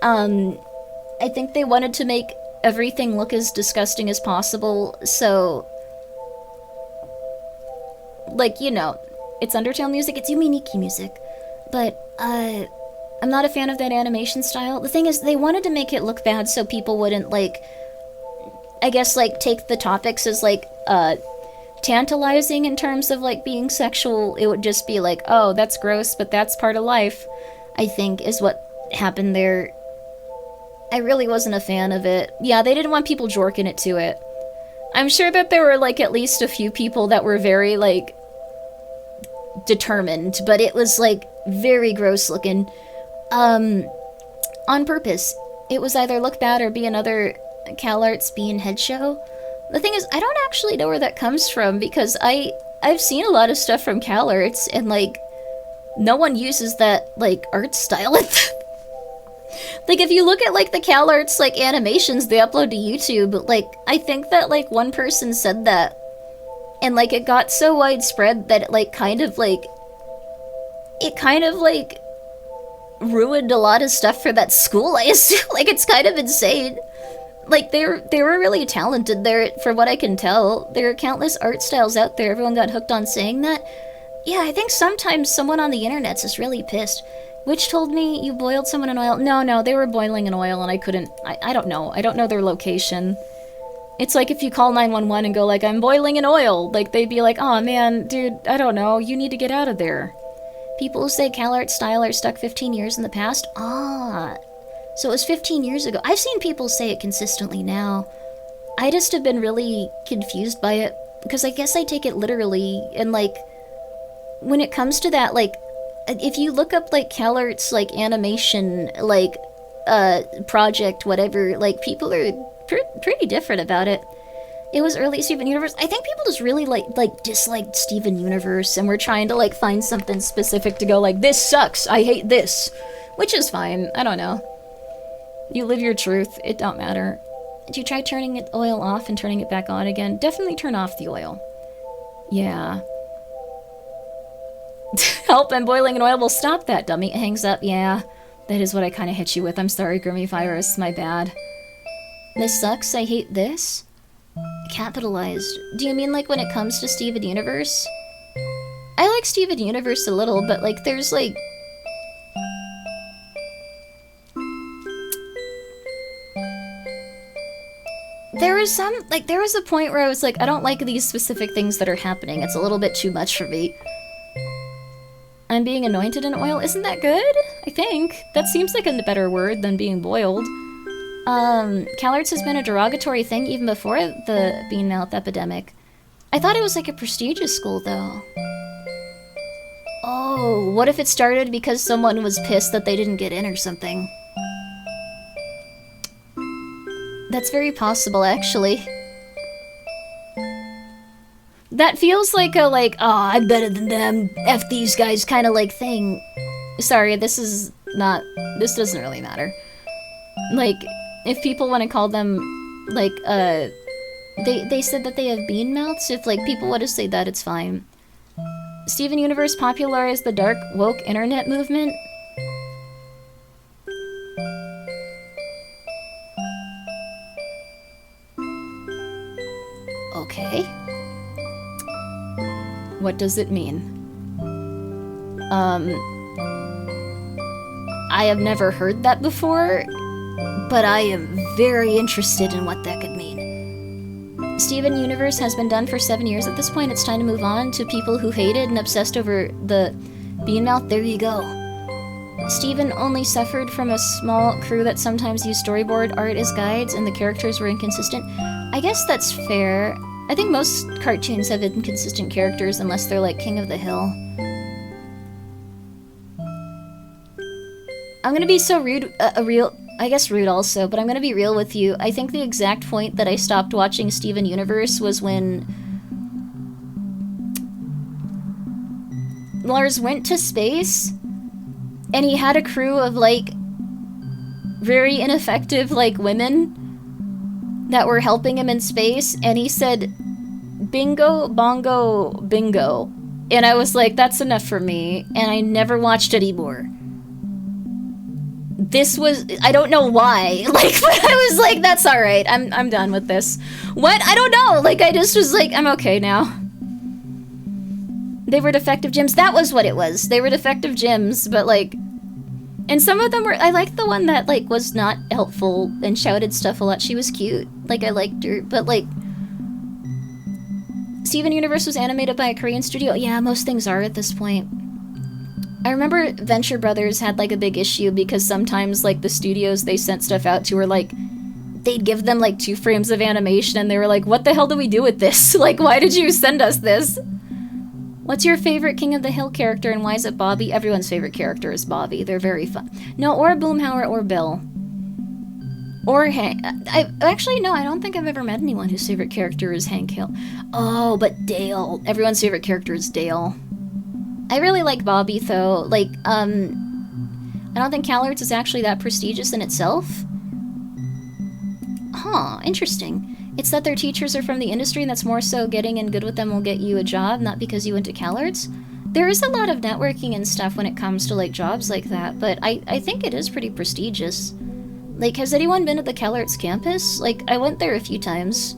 I think they wanted to make everything look as disgusting as possible, so... Like, you know, it's Undertale music, it's Yuminiki music. But, I'm not a fan of that animation style. The thing is, they wanted to make it look bad so people wouldn't, like... I guess, like, take the topics as, like, tantalizing in terms of, like, being sexual. It would just be like, oh, that's gross, but that's part of life, I think, is what happened there. I really wasn't a fan of it. Yeah, they didn't want people jorking it to it. I'm sure that there were, like, at least a few people that were very, like, determined, but it was, like, very gross looking. On purpose. It was either look bad or be another CalArts Bean head show. The thing is, I don't actually know where that comes from, because I've seen a lot of stuff from CalArts, and, like, no one uses that, like, art style. Like, if you look at, like, the CalArts, like, animations they upload to YouTube, like, I think that, like, one person said that, and, like, it got so widespread that it, like, kind of, like, ruined a lot of stuff for that school, I assume. Like, it's kind of insane. Like, they were really talented there, for what I can tell. There are countless art styles out there. Everyone got hooked on saying that. Yeah, I think sometimes someone on the internet's just really pissed. Which told me you boiled someone in oil. No, they were boiling in oil and I couldn't... I don't know. I don't know their location. It's like if you call 911 and go like, I'm boiling in oil. Like, they'd be like, oh man, dude, I don't know. You need to get out of there. People who say CalArts style are stuck 15 years in the past. Ah... So it was 15 years ago. I've seen people say it consistently now. I just have been really confused by it, because I guess I take it literally, and, like, when it comes to that, like, if you look up, like, CalArts, like, animation, like, project, whatever, like, people are pretty different about it. It was early Steven Universe. I think people just really, like, disliked Steven Universe, and were trying to, like, find something specific to go, like, this sucks, I hate this. Which is fine, I don't know. You live your truth, it don't matter. Did you try turning the oil off and turning it back on again? Definitely turn off the oil. Yeah. Help, I'm boiling in oil. Will stop that, dummy. It hangs up. Yeah. That is what I kind of hit you with. I'm sorry, Grimmi Virus. My bad. This sucks. I hate this. Capitalized. Do you mean like when it comes to Steven Universe? I like Steven Universe a little, but like there's like... There was a point where I was like, I don't like these specific things that are happening. It's a little bit too much for me. I'm being anointed in oil. Isn't that good? I think. That seems like a better word than being boiled. CalArts has been a derogatory thing even before the bean mouth epidemic. I thought it was like a prestigious school, though. Oh, what if it started because someone was pissed that they didn't get in or something? That's very possible, actually. That feels like a, like, oh, I'm better than them, F these guys kind of, like, thing. Sorry, this doesn't really matter. Like, if people want to call them, like, They said that they have bean mouths. If, like, people want to say that, it's fine. Steven Universe popularized the dark, woke internet movement. Okay. What does it mean? I have never heard that before, but I am very interested in what that could mean. Steven Universe has been done for 7 years at this point. It's time to move on to people who hated and obsessed over the bean mouth. There you go. Steven only suffered from a small crew that sometimes used storyboard art as guides, and the characters were inconsistent. I guess that's fair. I think most cartoons have inconsistent characters unless they're like King of the Hill. I'm gonna be so rude, I guess rude also, but I'm gonna be real with you. I think the exact point that I stopped watching Steven Universe was when Lars went to space, and he had a crew of, like, very ineffective, like, women that were helping him in space, and he said, bingo, bongo, bingo. And I was like, that's enough for me, and I never watched it anymore. This was, I don't know why, like, but I was like, that's alright, I'm done with this. What? I don't know, like, I just was like, I'm okay now. They were defective gyms, that was what it was. They were defective gyms, but, like, and some of them were, I liked the one that, like, was not helpful and shouted stuff a lot. She was cute, like, I liked her, but, like, Steven Universe was animated by a Korean studio. Yeah, most things are at this point. I remember Venture Brothers had, like, a big issue because sometimes, like, the studios they sent stuff out to were, like, they'd give them, like, 2 frames of animation and they were like, what the hell do we do with this? Like, why did you send us this? What's your favorite King of the Hill character and why is it Bobby? Everyone's favorite character is Bobby. They're very fun. No, or Boomhauer or Bill. Or Hank. Actually, no, I don't think I've ever met anyone whose favorite character is Hank Hill. Oh, but Dale. Everyone's favorite character is Dale. I really like Bobby, though. Like, I don't think CalArts is actually that prestigious in itself. Huh, interesting. It's that their teachers are from the industry, and that's more so getting in good with them will get you a job, not because you went to CalArts. There is a lot of networking and stuff when it comes to, like, jobs like that, but I think it is pretty prestigious. Like, has anyone been to the CalArts campus? Like, I went there a few times.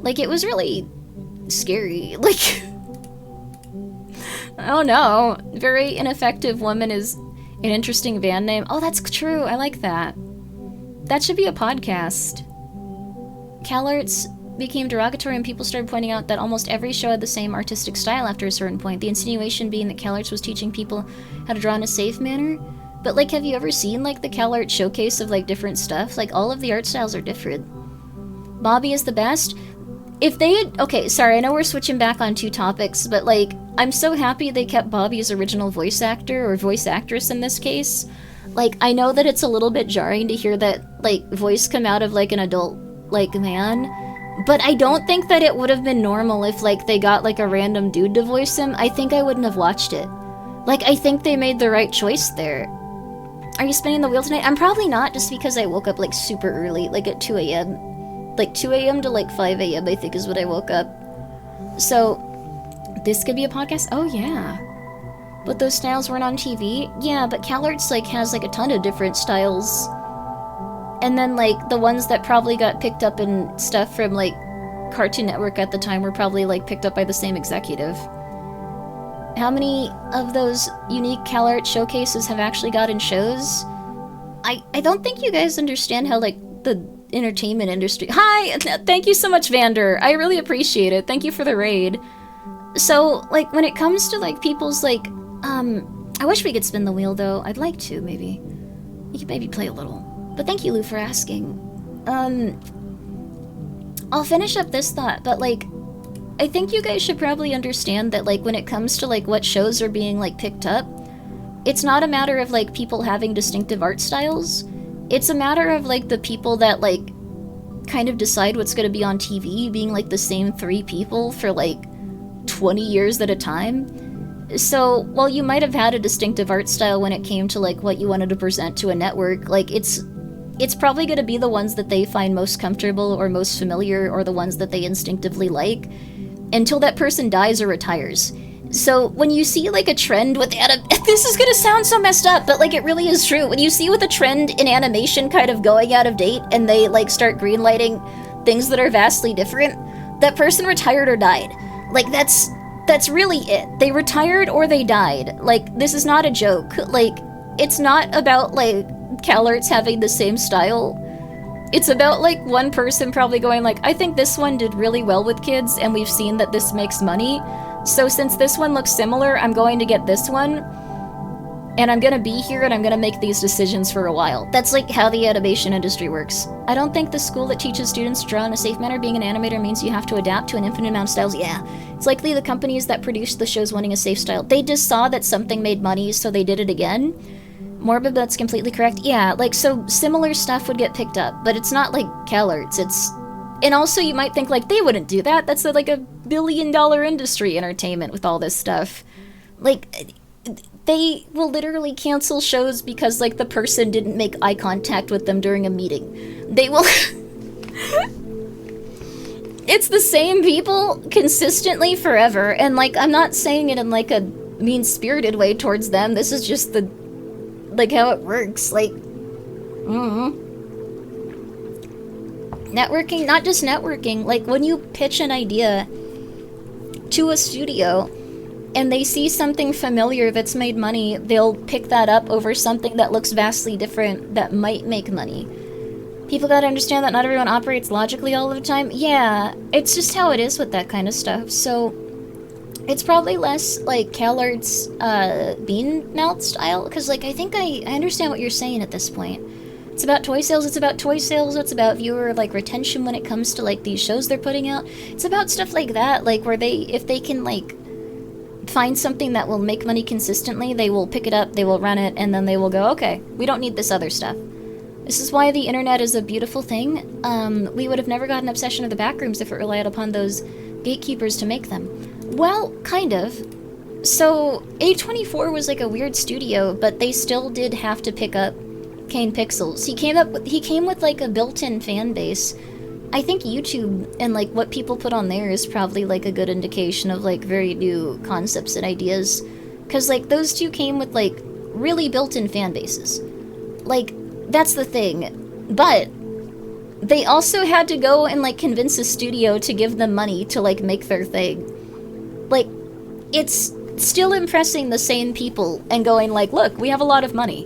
Like, it was really scary. Like, I don't know. Very Ineffective Woman is an interesting band name. Oh, that's true. I like that. That should be a podcast. CalArts became derogatory and people started pointing out that almost every show had the same artistic style after a certain point. The insinuation being that CalArts was teaching people how to draw in a safe manner. But, like, have you ever seen, like, the CalArts showcase of, like, different stuff? Like, all of the art styles are different. Bobby is the best. If they had... Okay, sorry, I know we're switching back on 2 topics, but, like, I'm so happy they kept Bobby's original voice actor, or voice actress in this case. Like, I know that it's a little bit jarring to hear that, like, voice come out of, like, an adult, like, man, but I don't think that it would have been normal if, like, they got, like, a random dude to voice him. I think I wouldn't have watched it. Like, I think they made the right choice there. Are you spinning the wheel tonight? I'm probably not, just because I woke up, like, super early, like, at 2 a.m. Like, 2 a.m. to, like, 5 a.m., I think is what I woke up. So, this could be a podcast? Oh, yeah. But those styles weren't on TV? Yeah, but CalArts, like, has, like, a ton of different styles. And then, like, the ones that probably got picked up in stuff from, like, Cartoon Network at the time were probably, like, picked up by the same executive. How many of those unique CalArts showcases have actually gotten shows? I don't think you guys understand how, like, the entertainment industry... Hi! Thank you so much, Vander! I really appreciate it. Thank you for the raid. So, like, when it comes to, like, people's, like, I wish we could spin the wheel, though. I'd like to, maybe. You could maybe play a little. But thank you, Lou, for asking. I'll finish up this thought, but, like, I think you guys should probably understand that, like, when it comes to, like, what shows are being, like, picked up, it's not a matter of, like, people having distinctive art styles. It's a matter of, like, the people that, like, kind of decide what's gonna be on TV being, like, the same 3 people for, like, 20 years at a time. So, while you might have had a distinctive art style when it came to, like, what you wanted to present to a network, like, it's it's probably going to be the ones that they find most comfortable or most familiar or the ones that they instinctively like until that person dies or retires. So when you see like a trend with this is going to sound so messed up, but like it really is true. When you see with a trend in animation kind of going out of date and they like start greenlighting things that are vastly different, that person retired or died. Like that's really it. They retired or they died. Like, this is not a joke. Like, it's not about like CalArts having the same style. It's about like one person probably going like, I think this one did really well with kids and we've seen that this makes money. So since this one looks similar, I'm going to get this one. And I'm gonna be here and I'm gonna make these decisions for a while. That's like how the animation industry works. I don't think the school that teaches students to draw in a safe manner being an animator means you have to adapt to an infinite amount of styles. Yeah, it's likely the companies that produce the shows wanting a safe style. They just saw that something made money, so they did it again. Morbid, that's completely correct. Yeah, like, so similar stuff would get picked up, but it's not like CalArts. It's... And also you might think like, they wouldn't do that. That's like a billion-dollar industry, entertainment, with all this stuff. Like... They will literally cancel shows because, like, the person didn't make eye contact with them during a meeting. They will... It's the same people consistently forever, and, like, I'm not saying it in, like, a mean-spirited way towards them. This is just the... like, how it works. Like... Networking, not just networking. Like, when you pitch an idea to a studio... and they see something familiar that's made money, they'll pick that up over something that looks vastly different that might make money. People gotta understand that not everyone operates logically all of the time. Yeah, it's just how it is with that kind of stuff. So, it's probably less, like, CalArts, bean mouth style, because, like, I think I understand what you're saying at this point. It's about toy sales, it's about viewer, like, retention when it comes to, like, these shows they're putting out. It's about stuff like that, like, where they, if they can, like, find something that will make money consistently, they will pick it up, they will run it, and then they will go, okay, we don't need this other stuff. This is why the internet is a beautiful thing. We would have never gotten obsession of the backrooms if it relied upon those gatekeepers to make them. Well, kind of. So, A24 was like a weird studio, but they still did have to pick up Kane Pixels. He came with like a built-in fan base. I think YouTube and like what people put on there is probably like a good indication of like very new concepts and ideas. Cause like those two came with like really built-in fan bases. Like, that's the thing. But they also had to go and like convince a studio to give them money to like make their thing. Like, it's still impressing the same people and going like, look, we have a lot of money.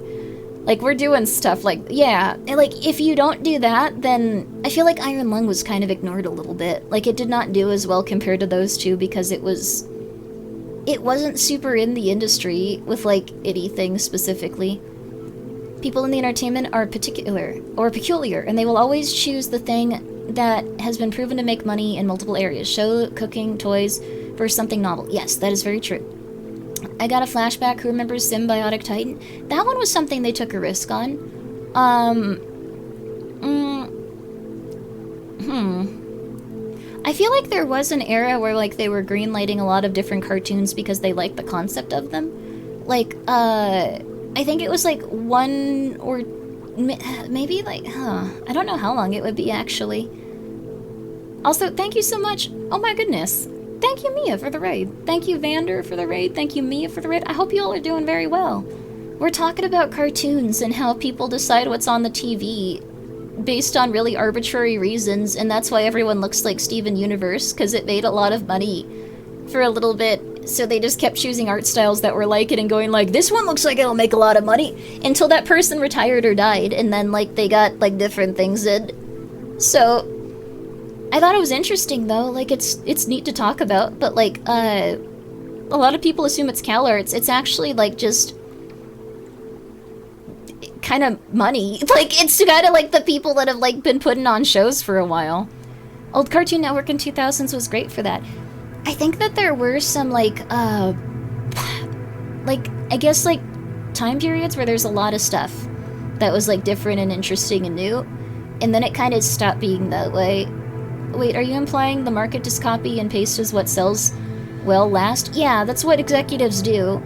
Like, we're doing stuff, like, yeah. And, like, if you don't do that, then I feel like Iron Lung was kind of ignored a little bit. Like, it did not do as well compared to those two because it wasn't super in the industry with, like, anything specifically. People in the entertainment are peculiar, and they will always choose the thing that has been proven to make money in multiple areas. Show, cooking, toys, versus something novel. Yes, that is very true. I got a flashback. Who remembers Symbiotic Titan? That one was something they took a risk on. I feel like there was an era where, like, they were greenlighting a lot of different cartoons because they liked the concept of them. Like, I think it was, like, one or maybe, like, I don't know how long it would be, actually. Also, thank you so much. Oh my goodness. Thank you, Mia, for the raid. Thank you, Vander, for the raid. Thank you, Mia, for the raid. I hope you all are doing very well. We're talking about cartoons and how people decide what's on the TV based on really arbitrary reasons, and that's why everyone looks like Steven Universe, because it made a lot of money for a little bit, so they just kept choosing art styles that were like it and going like, this one looks like it'll make a lot of money, until that person retired or died, and then, like, they got, like, different things in. So I thought it was interesting, though. Like, it's neat to talk about, but, like, a lot of people assume it's CalArts. It's actually, like, just kind of money. Like, it's kind of like the people that have, like, been putting on shows for a while. Old Cartoon Network in 2000s was great for that. I think that there were some, like, I guess, like, time periods where there's a lot of stuff that was, like, different and interesting and new, and then it kind of stopped being that way. Wait, are you implying the market just copy and paste is what sells well last? Yeah, that's what executives do.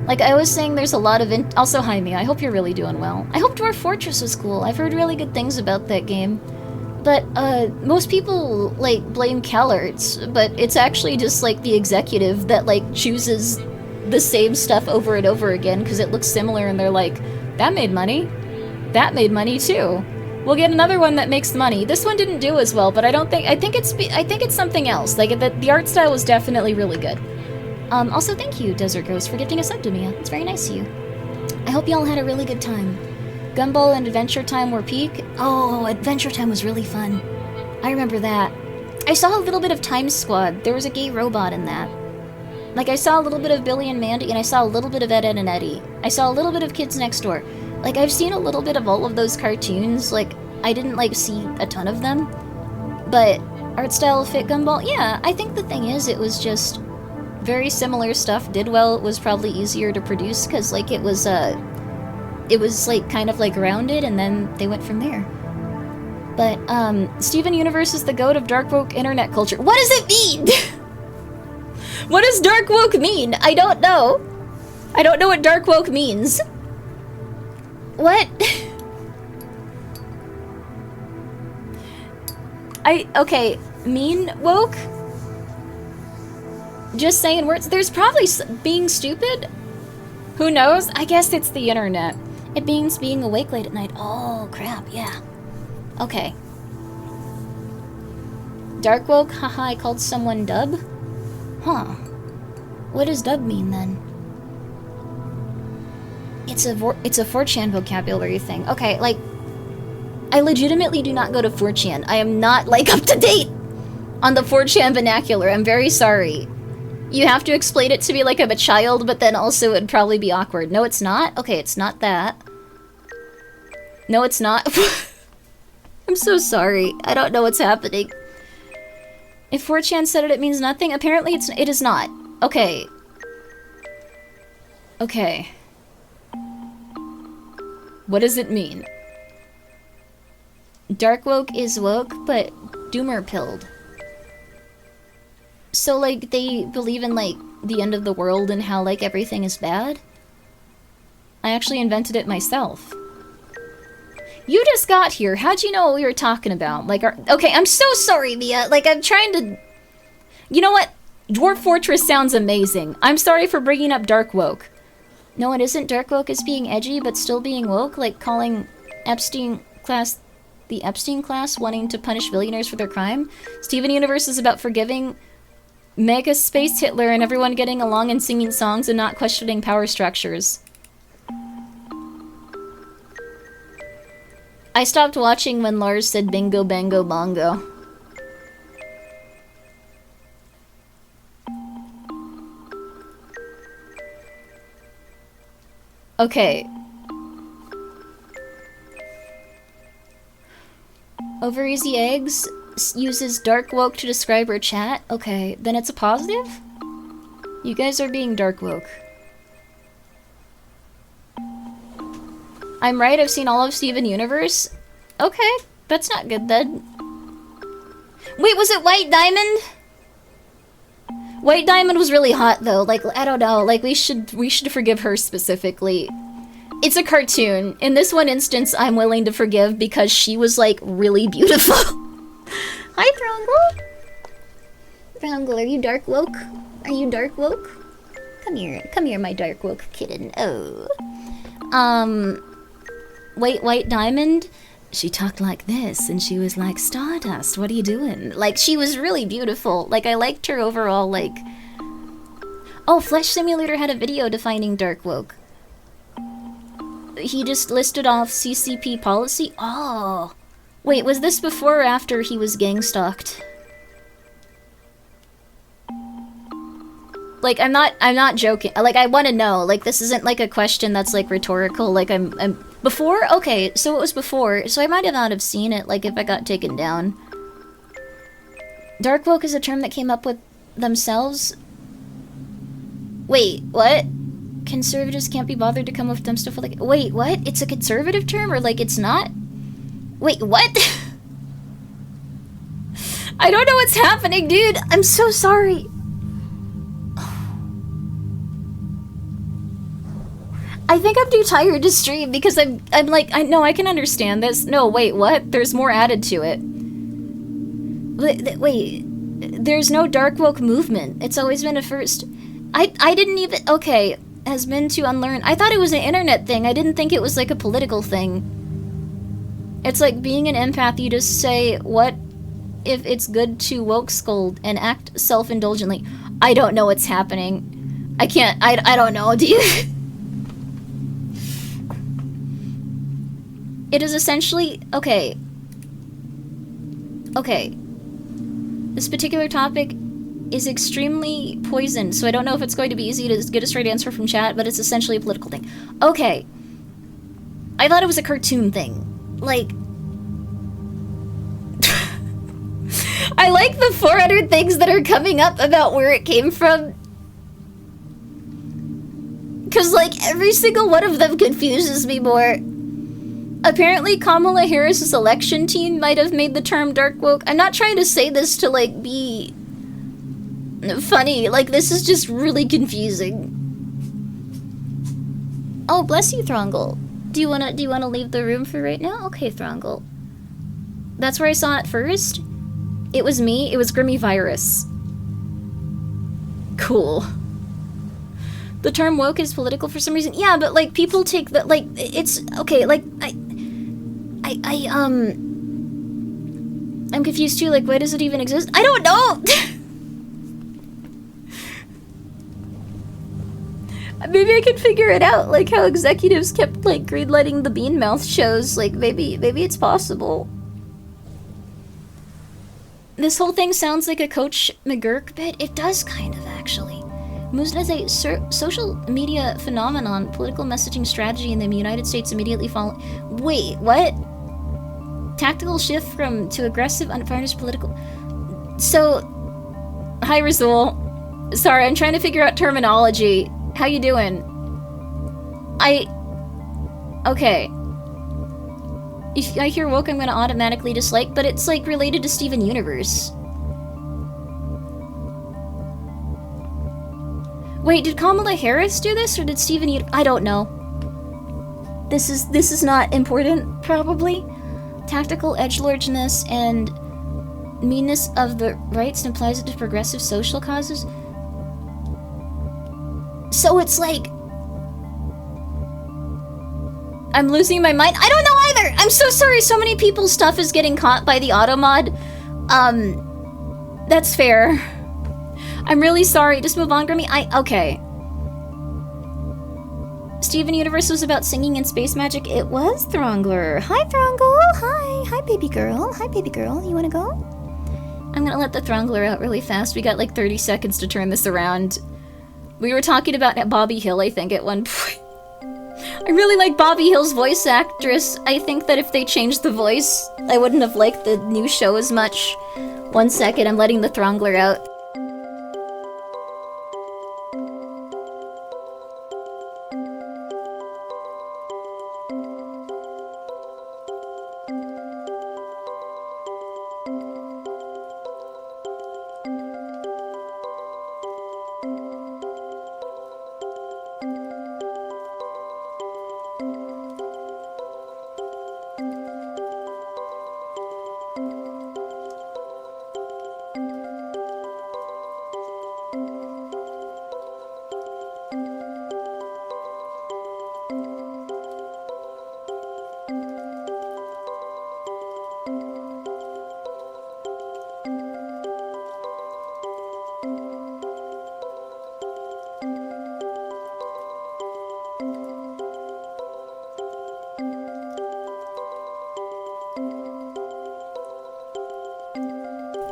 Like, I was saying there's a lot of also, hi, Mia. I hope you're really doing well. I hope Dwarf Fortress was cool. I've heard really good things about that game. But, most people, like, blame CalArts, but it's actually just, like, the executive that, like, chooses the same stuff over and over again because it looks similar, and they're like, that made money. That made money, too. We'll get another one that makes money. This one didn't do as well, but I think it's something else. Like, the art style was definitely really good. Also, thank you, Desert Ghost, for gifting a sub to me. It's very nice of you. I hope y'all had a really good time. Gumball and Adventure Time were peak. Oh, Adventure Time was really fun. I remember that. I saw a little bit of Time Squad. There was a gay robot in that. Like, I saw a little bit of Billy and Mandy, and I saw a little bit of Ed, Edd and Eddy. I saw a little bit of Kids Next Door. Like, I've seen a little bit of all of those cartoons. Like, I didn't, like, see a ton of them. But art style fit Gumball? Yeah, I think the thing is, it was just very similar stuff. Did well. It was probably easier to produce because, like, it was, like, kind of, like, rounded, and then they went from there. But, Steven Universe is the goat of dark woke internet culture. What does it mean? What does dark woke mean? I don't know. I don't know what dark woke means. What? Okay, mean woke? Just saying words. There's probably being stupid. Who knows? I guess it's the internet. It means being awake late at night. Oh, crap, yeah. Okay. Dark woke? Haha, I called someone dub? Huh. What does dub mean, then? It's a 4chan vocabulary thing. Okay, like, I legitimately do not go to 4chan. I am not, like, up to date on the 4chan vernacular. I'm very sorry. You have to explain it to me like I'm a child, but then also it'd probably be awkward. No, it's not? Okay, it's not that. No, it's not. I'm so sorry. I don't know what's happening. If 4chan said it, it means nothing? Apparently it is not. Okay. Okay. What does it mean? Dark woke is woke, but doomer pilled. So, like, they believe in, like, the end of the world and how, like, everything is bad? I actually invented it myself. You just got here. How'd you know what we were talking about? Like, okay, I'm so sorry, Mia. Like, I'm trying to... You know what? Dwarf Fortress sounds amazing. I'm sorry for bringing up dark woke. No, it isn't. Dark woke is being edgy, but still being woke. Like, calling Epstein class... the Epstein class wanting to punish billionaires for their crime. Steven Universe is about forgiving Mega Space Hitler and everyone getting along and singing songs and not questioning power structures. I stopped watching when Lars said bingo bango bongo. Okay. Over Easy Eggs uses dark woke to describe her chat. Okay, then it's a positive? You guys are being dark woke. I'm right, I've seen all of Steven Universe. Okay, that's not good then. Wait, was it White Diamond? White Diamond was really hot though. Like, I don't know, like we should forgive her specifically. It's a cartoon. In this one instance, I'm willing to forgive because she was like really beautiful. Hi, Throngle. Throngle, are you dark woke? Are you dark woke? Come here, my dark woke kitten. Oh. White Diamond, she talked like this, and she was like, Stardust, what are you doing? Like, she was really beautiful. Like, I liked her overall, like... Oh, Flesh Simulator had a video defining dark woke. He just listed off CCP policy? Oh. Wait, was this before or after he was gang stalked? Like, I'm not joking. Like, I want to know. Like, this isn't like a question that's like rhetorical. Like, I'm before? Okay, so it was before. So I might have not have seen it, like, if I got taken down. Dark woke is a term that came up with themselves. Wait, what? Conservatives can't be bothered to come up with dumb stuff like... Wait, what? It's a conservative term, or like it's not? Wait, what? I don't know what's happening, dude. I'm so sorry. I think I'm too tired to stream because I'm like, I know I can understand this. No, wait, what? There's more added to it. Wait, there's no dark woke movement. It's always been a first. I didn't even, okay, has been to unlearn. I thought it was an internet thing. I didn't think it was like a political thing. It's like being an empath, you just say, what if it's good to woke scold and act self-indulgently? I don't know what's happening. I can't, I don't know, do you? It is essentially, okay. This particular topic is extremely poisoned, so I don't know if it's going to be easy to get a straight answer from chat, but it's essentially a political thing. Okay. I thought it was a cartoon thing. Like, I like the 400 things that are coming up about where it came from. Because, like, every single one of them confuses me more. Apparently, Kamala Harris's election team might have made the term dark woke. I'm not trying to say this to, like, be funny. Like, this is just really confusing. Oh, bless you, Throngle. Do you wanna leave the room for right now? Okay, Throngle. That's where I saw it first. It was me. It was Grimmi Virus. Cool. The term woke is political for some reason. Yeah, but like people take that like it's okay. Like I'm confused too. Like, why does it even exist? I don't know. Maybe I could figure it out. Like how executives kept like greenlighting the Beanmouth shows. Like maybe it's possible. This whole thing sounds like a Coach McGurk bit. It does kind of actually. Moves as a social media phenomenon, political messaging strategy in the United States immediately following. Wait, what? Tactical shift to aggressive, unfairness political. So, hi Razul. Sorry, I'm trying to figure out terminology. How you doing? Okay. If I hear woke, I'm gonna automatically dislike, but it's like related to Steven Universe. Wait, did Kamala Harris do this, or did Steven I don't know. This is not important, probably. Tactical edgelordness and meanness of the rights and applies it to progressive social causes. So it's like... I'm losing my mind. I don't know either! I'm so sorry, so many people's stuff is getting caught by the auto mod. That's fair. I'm really sorry. Just move on, Grimmi. Okay. Steven Universe was about singing and space magic. It was, Throngler. Hi, Throngle. Hi. Hi, baby girl. Hi, baby girl. You wanna go? I'm gonna let the Throngler out really fast. We got like 30 seconds to turn this around. We were talking about Bobby Hill, I think, at one point. I really like Bobby Hill's voice actress. I think that if they changed the voice, I wouldn't have liked the new show as much. 1 second, I'm letting the Throngler out.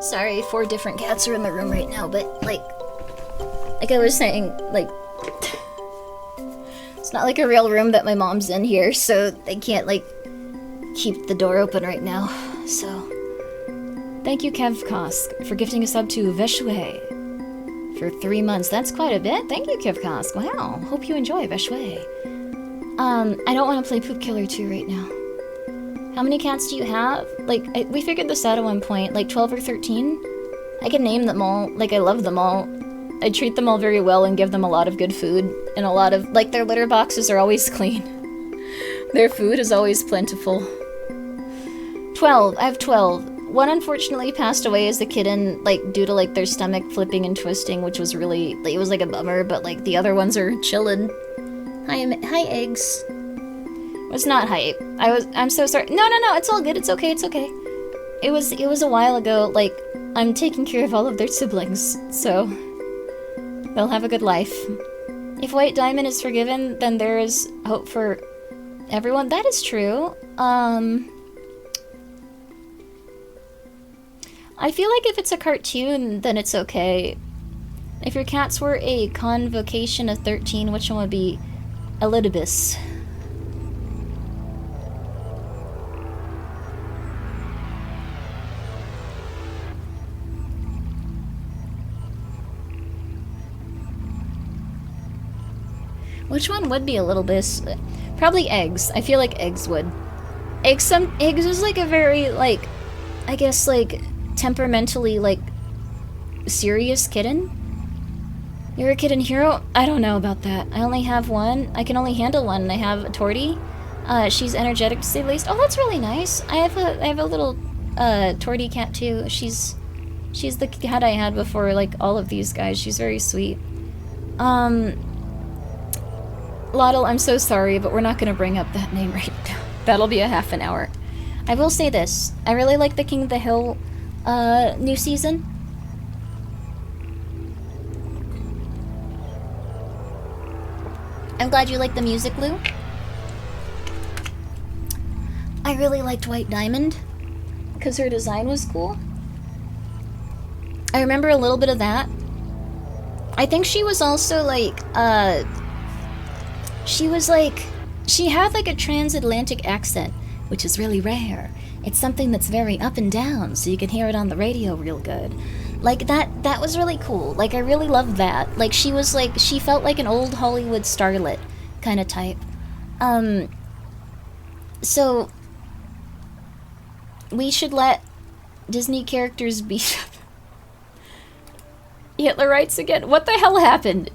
Sorry, 4 different cats are in my room right now, but like I was saying, like, it's not like a real room that my mom's in here, so they can't like keep the door open right now. So, thank you, Kevkosk, for gifting a sub to Veshwe for 3 months. That's quite a bit. Thank you, Kevkosk. Wow. Hope you enjoy Veshwe. I don't want to play Poop Killer 2 right now. How many cats do you have? Like, we figured this out at one point, like 12 or 13? I can name them all. Like, I love them all. I treat them all very well and give them a lot of good food. in a lot of, like, their litter boxes are always clean. Their food is always plentiful. 12. I have 12. One unfortunately passed away as a kitten, like, due to, like, their stomach flipping and twisting, which was really, like, it was, like, a bummer, but, like, the other ones are chillin'. Hi, eggs. It's not hype. I'm so sorry. No, it's all good. It's okay, it's okay. It was a while ago, like, I'm taking care of all of their siblings, so they'll have a good life. If White Diamond is forgiven, then there is hope for everyone. That is true. I feel like if it's a cartoon, then it's okay. If your cats were a convocation of 13, which one would be Elidibus? Which one would be a little bit? Probably eggs. I feel like eggs would. Eggs is like a very, like, I guess, like, temperamentally, like, serious kitten. You're a kitten hero? I don't know about that. I only have one. I can only handle one. I have a Tortie. She's energetic to say the least. Oh, that's really nice. I have a little Tortie cat too. She's the cat I had before, like, all of these guys. She's very sweet. Loddle, I'm so sorry, but we're not going to bring up that name right now. That'll be a half an hour. I will say this. I really like the King of the Hill new season. I'm glad you like the music, Lou. I really liked White Diamond because her design was cool. I remember a little bit of that. I think she was also like, she had like a transatlantic accent, which is really rare. It's something that's very up and down, so you can hear it on the radio real good. Like, that was really cool. Like, I really loved that. Like, she was like, she felt like an old Hollywood starlet kind of type. So, we should let Disney characters be Hitlerites again. What the hell happened?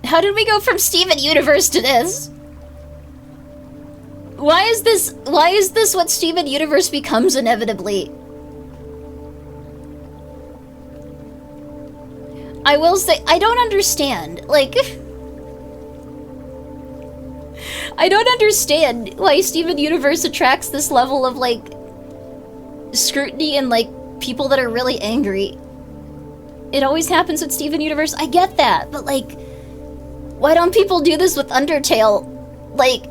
How did we go from Steven Universe to this? Why is this what Steven Universe becomes inevitably? I will say, I don't understand. Like, I don't understand why Steven Universe attracts this level of, like, scrutiny and, like, people that are really angry. It always happens with Steven Universe. I get that, but, like, why don't people do this with Undertale? Like,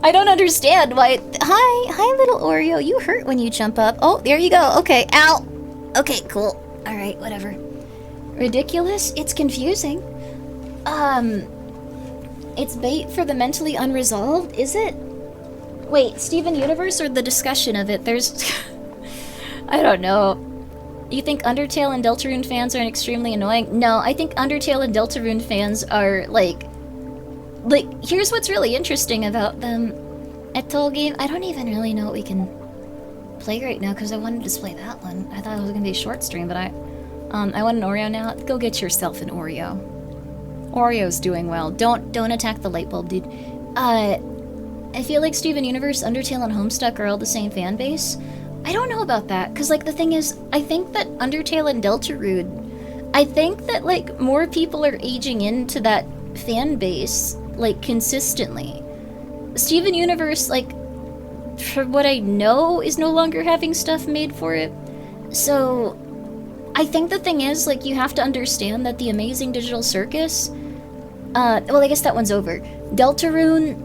I don't understand why. Hi, little Oreo. You hurt when you jump up. Oh, there you go. Okay, ow. Okay, cool. All right, whatever. Ridiculous? It's confusing. It's bait for the mentally unresolved, is it? Wait, Steven Universe or the discussion of it? There's... I don't know. You think Undertale and Deltarune fans are extremely annoying? No, I think Undertale and Deltarune fans are, like, here's what's really interesting about them. At Toll Game, I don't even really know what we can play right now, because I wanted to display that one. I thought it was going to be a short stream, but I want an Oreo now. Go get yourself an Oreo. Oreo's doing well. Don't attack the light bulb, dude. I feel like Steven Universe, Undertale, and Homestuck are all the same fan base. I don't know about that, because, like, the thing is, I think that Undertale and Deltarune, I think that, like, more people are aging into that fan base, like, consistently. Steven Universe, like, from what I know, is no longer having stuff made for it. So, I think the thing is, like, you have to understand that the Amazing Digital Circus, well, I guess that one's over. Deltarune,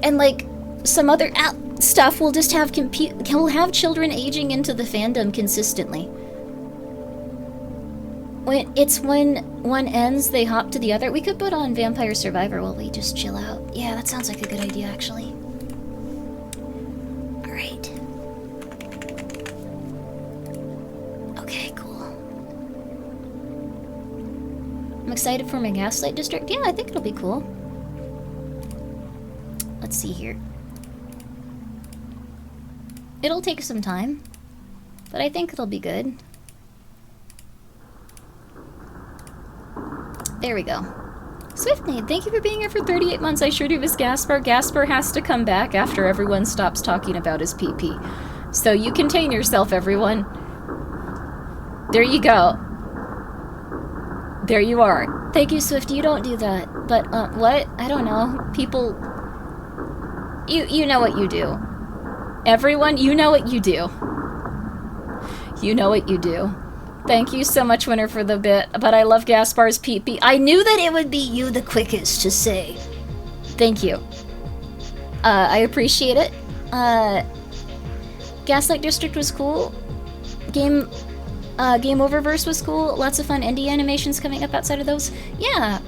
and, like, some other stuff will just have will have children aging into the fandom consistently. When one ends, they hop to the other. We could put on Vampire Survivor while we just chill out. Yeah, that sounds like a good idea, actually. Alright. Okay, cool. I'm excited for my Gaslight District. Yeah, I think it'll be cool. Let's see here. It'll take some time, but I think it'll be good. There we go. Swiftnade, thank you for being here for 38 months. I sure do miss Gaspar. Gaspar has to come back after everyone stops talking about his PP. So you contain yourself, everyone. There you go. There you are. Thank you, Swift. You don't do that. But, what? I don't know. People... You know what you do. Everyone, you know what you do. You know what you do. Thank you so much, Winter, for the bit, but I love Gaspar's PP. I knew that it would be you the quickest to say. Thank you. I appreciate it. Gaslight District was cool. Game Oververse was cool. Lots of fun indie animations coming up outside of those. Yeah.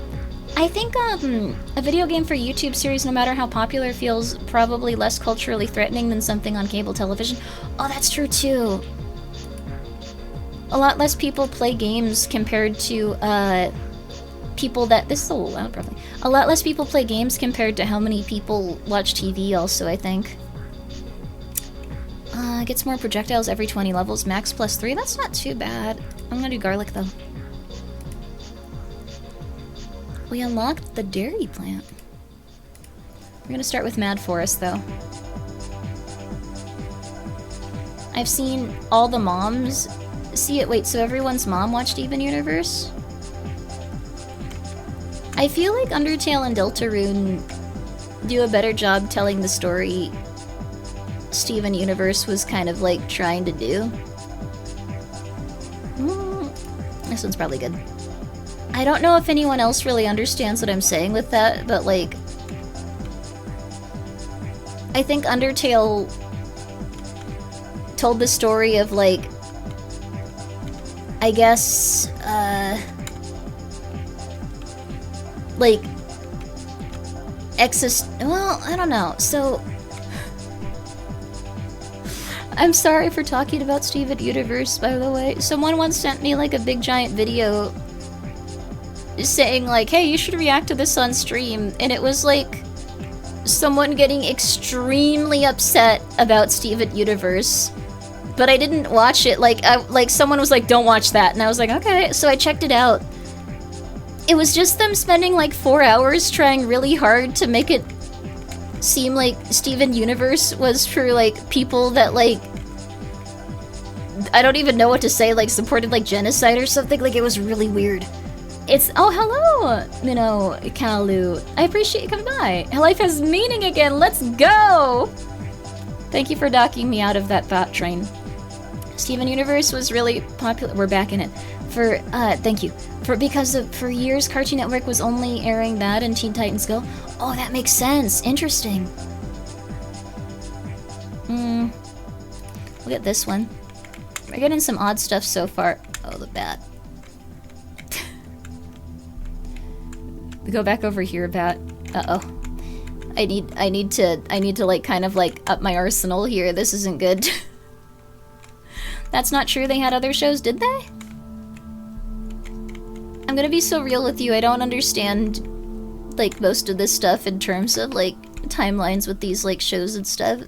I think, a video game for YouTube series, no matter how popular, feels probably less culturally threatening than something on cable television. Oh, that's true, too. A lot less people play games compared to, people that... This is a little loud, probably. A lot less people play games compared to how many people watch TV, also, I think. Gets more projectiles every 20 levels, max +3. That's not too bad. I'm gonna do garlic, though. We unlocked the dairy plant. We're gonna start with Mad Forest, though. I've seen all the moms... See it. Wait, so everyone's mom watched Steven Universe? I feel like Undertale and Deltarune do a better job telling the story Steven Universe was kind of like trying to do. This one's probably good. I don't know if anyone else really understands what I'm saying with that, but like... I think Undertale told the story of like... I guess, like, well, I don't know, so, I'm sorry for talking about Steven Universe, by the way. Someone once sent me, like, a big giant video saying, like, hey, you should react to this on stream, and it was, like, someone getting extremely upset about Steven Universe. But I didn't watch it, like someone was like, don't watch that, and I was like, okay, so I checked it out. It was just them spending like 4 hours trying really hard to make it seem like Steven Universe was for like people that like, I don't even know what to say, like supported like genocide or something. Like it was really weird. It's, oh hello, Minnow Kalu. I appreciate you coming by. Life has meaning again, let's go! Thank you for docking me out of that thought train. Steven Universe was really popular. We're back in it. For, thank you. For years, Cartoon Network was only airing that and Teen Titans Go. Oh, that makes sense. Interesting. Look at this one. We're getting some odd stuff so far. Oh, the bat. We go back over here, bat. Uh-oh. I need to like kind of like up my arsenal here. This isn't good. That's not true. They had other shows, did they? I'm gonna be so real with you. I don't understand like most of this stuff in terms of like timelines with these like shows and stuff.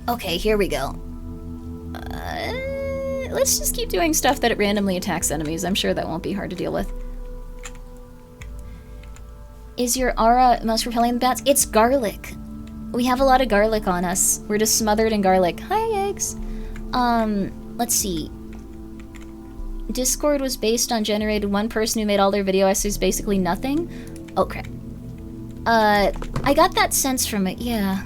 Okay, here we go. Let's just keep doing stuff that randomly attacks enemies. I'm sure that won't be hard to deal with. Is your aura most repelling the bats? It's garlic. We have a lot of garlic on us. We're just smothered in garlic. Hi, eggs. Let's see. Discord was based on generated one person who made all their video essays basically nothing? Oh, crap. I got that sense from it, yeah.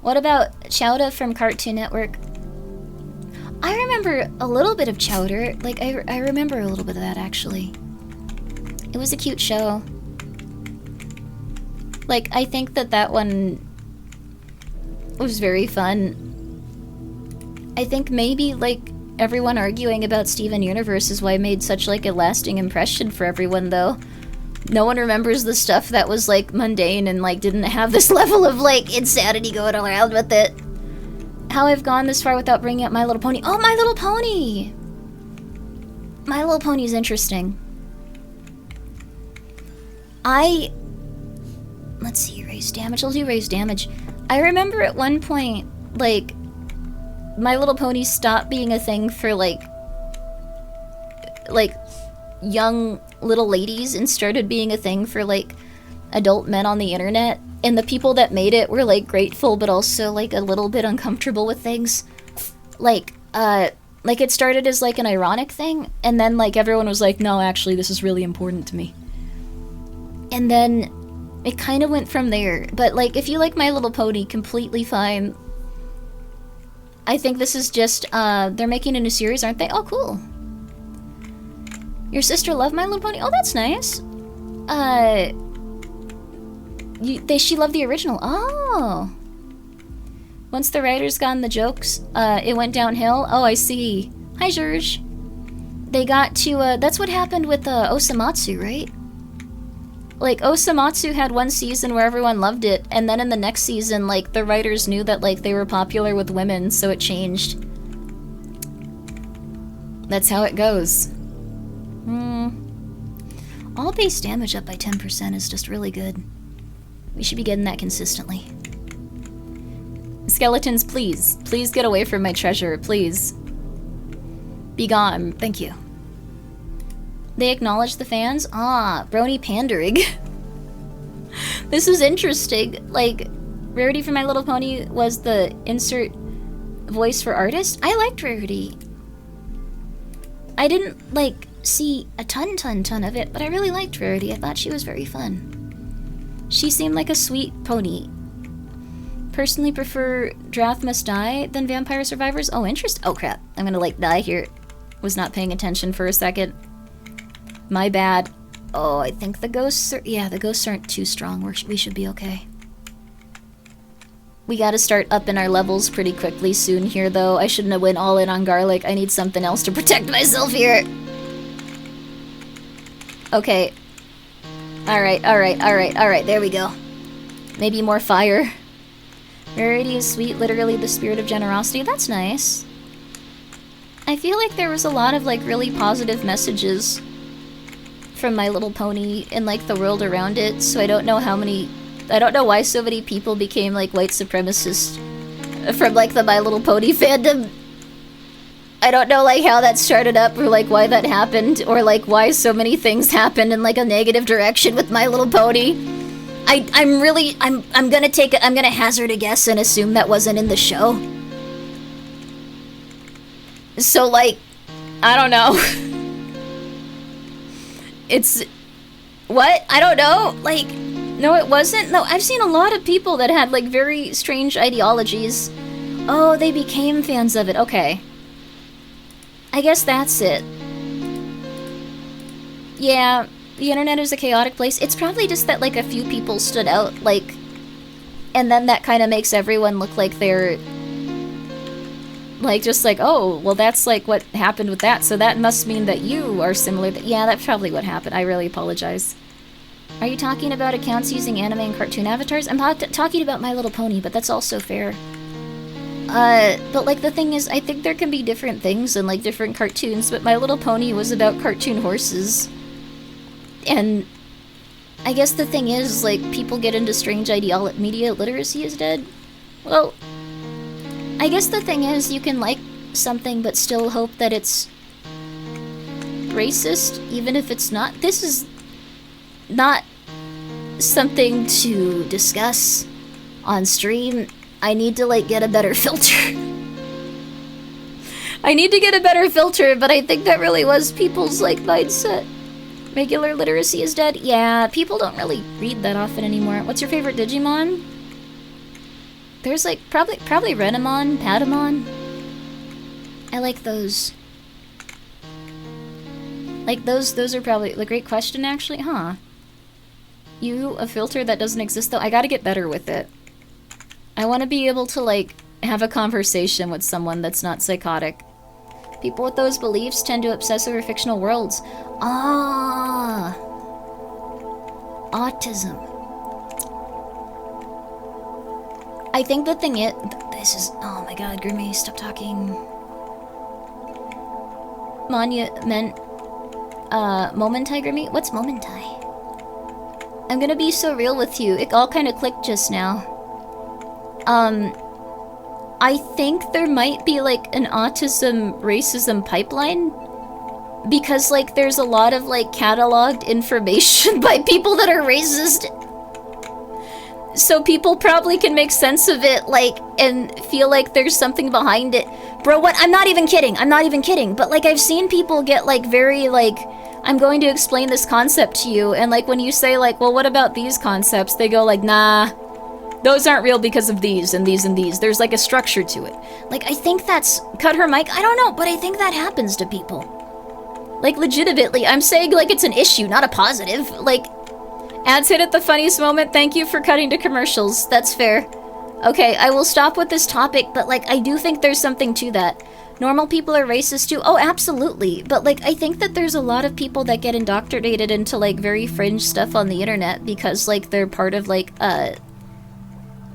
What about Chowda from Cartoon Network? I remember a little bit of Chowder. Like, I remember a little bit of that, actually. It was a cute show. Like, I think that one was very fun. I think maybe, like, everyone arguing about Steven Universe is why it made such, like, a lasting impression for everyone, though. No one remembers the stuff that was, like, mundane and, like, didn't have this level of, like, insanity going around with it. How I've gone this far without bringing up My Little Pony. Oh, My Little Pony! My Little Pony's interesting. Let's see, raise damage. I'll do raise damage. I remember at one point, like, My Little Pony stopped being a thing for like young little ladies and started being a thing for like adult men on the internet, and the people that made it were like grateful but also like a little bit uncomfortable with things. Like it started as like an ironic thing, and then like everyone was like, no, actually this is really important to me. And then it kind of went from there. But like if you like My Little Pony, completely fine. I think this is just they're making a new series, aren't they? Oh, cool. Your sister loved My Little Pony? Oh, that's nice. She loved the original. Oh. Once the writers got in the jokes, it went downhill. Oh, I see. Hi, George. They got to, that's what happened with Osamatsu, right? Like, Osamatsu had one season where everyone loved it, and then in the next season, like, the writers knew that, like, they were popular with women, so it changed. That's how it goes. All base damage up by 10% is just really good. We should be getting that consistently. Skeletons, please. Please get away from my treasure, please. Be gone. Thank you. They acknowledge the fans? Ah, brony pandering. This is interesting. Like, Rarity for My Little Pony was the insert voice for artist. I liked Rarity. I didn't, like, see a ton of it, but I really liked Rarity. I thought she was very fun. She seemed like a sweet pony. Personally prefer Drath Must Die than Vampire Survivors. Oh, interest. Oh, crap. I'm gonna, like, die here. Was not paying attention for a second. My bad. Oh, I think the ghosts are... Yeah, the ghosts aren't too strong. We should be okay. We gotta start upping our levels pretty quickly soon here, though. I shouldn't have went all in on garlic. I need something else to protect myself here. Okay. Alright. There we go. Maybe more fire. Rarity is sweet, literally the spirit of generosity. That's nice. I feel like there was a lot of, like, really positive messages from My Little Pony and, like, the world around it, so I don't know why so many people became, like, white supremacists from, like, the My Little Pony fandom. I don't know, like, how that started up, or, like, why that happened, or, like, why so many things happened in, like, a negative direction with My Little Pony. I'm gonna hazard a guess and assume that wasn't in the show. So, like, I don't know. It's... What? I don't know. Like, no, it wasn't. No, I've seen a lot of people that had, like, very strange ideologies. Oh, they became fans of it. Okay. I guess that's it. Yeah, the internet is a chaotic place. It's probably just that, like, a few people stood out, like... And then that kind of makes everyone look like they're... Like, just like, oh, well, that's, like, what happened with that, so that must mean that you are similar. Yeah, that's probably what happened. I really apologize. Are you talking about accounts using anime and cartoon avatars? I'm talking about My Little Pony, but that's also fair. But, like, the thing is, I think there can be different things in, like, different cartoons, but My Little Pony was about cartoon horses. And I guess the thing is, like, people get into strange media literacy is dead. Well... I guess the thing is, you can like something but still hope that it's racist, even if it's not. This is not something to discuss on stream. I need to, like, get a better filter. I need to get a better filter, but I think that really was people's, like, mindset. Regular literacy is dead? Yeah, people don't really read that often anymore. What's your favorite Digimon? There's, like, probably Renamon, Patamon. I like those. Like, those are probably... A great question, actually, huh? A filter that doesn't exist, though? I gotta get better with it. I want to be able to, like, have a conversation with someone that's not psychotic. People with those beliefs tend to obsess over fictional worlds. Ah! Autism. I think the thing is... This is... Oh my god, Grimmi, stop talking. Monument... Momentai, Grimmi? What's Momentai? I'm gonna be so real with you. It all kind of clicked just now. I think there might be, like, an autism-racism pipeline. Because, like, there's a lot of, like, cataloged information by people that are racist. So people probably can make sense of it, like, and feel like there's something behind it. Bro, what? I'm not even kidding. I'm not even kidding. But, like, I've seen people get, like, very, like, I'm going to explain this concept to you. And, like, when you say, like, well, what about these concepts? They go, like, nah, those aren't real because of these and these and these. There's, like, a structure to it. Like, I think that's... Cut her mic? I don't know, but I think that happens to people. Like, legitimately, I'm saying, like, it's an issue, not a positive. Like, ads hit at the funniest moment. Thank you for cutting to commercials. That's fair. Okay, I will stop with this topic, but, like, I do think there's something to that. Normal people are racist too. Oh, absolutely. But, like, I think that there's a lot of people that get indoctrinated into, like, very fringe stuff on the internet because, like, they're part of, like,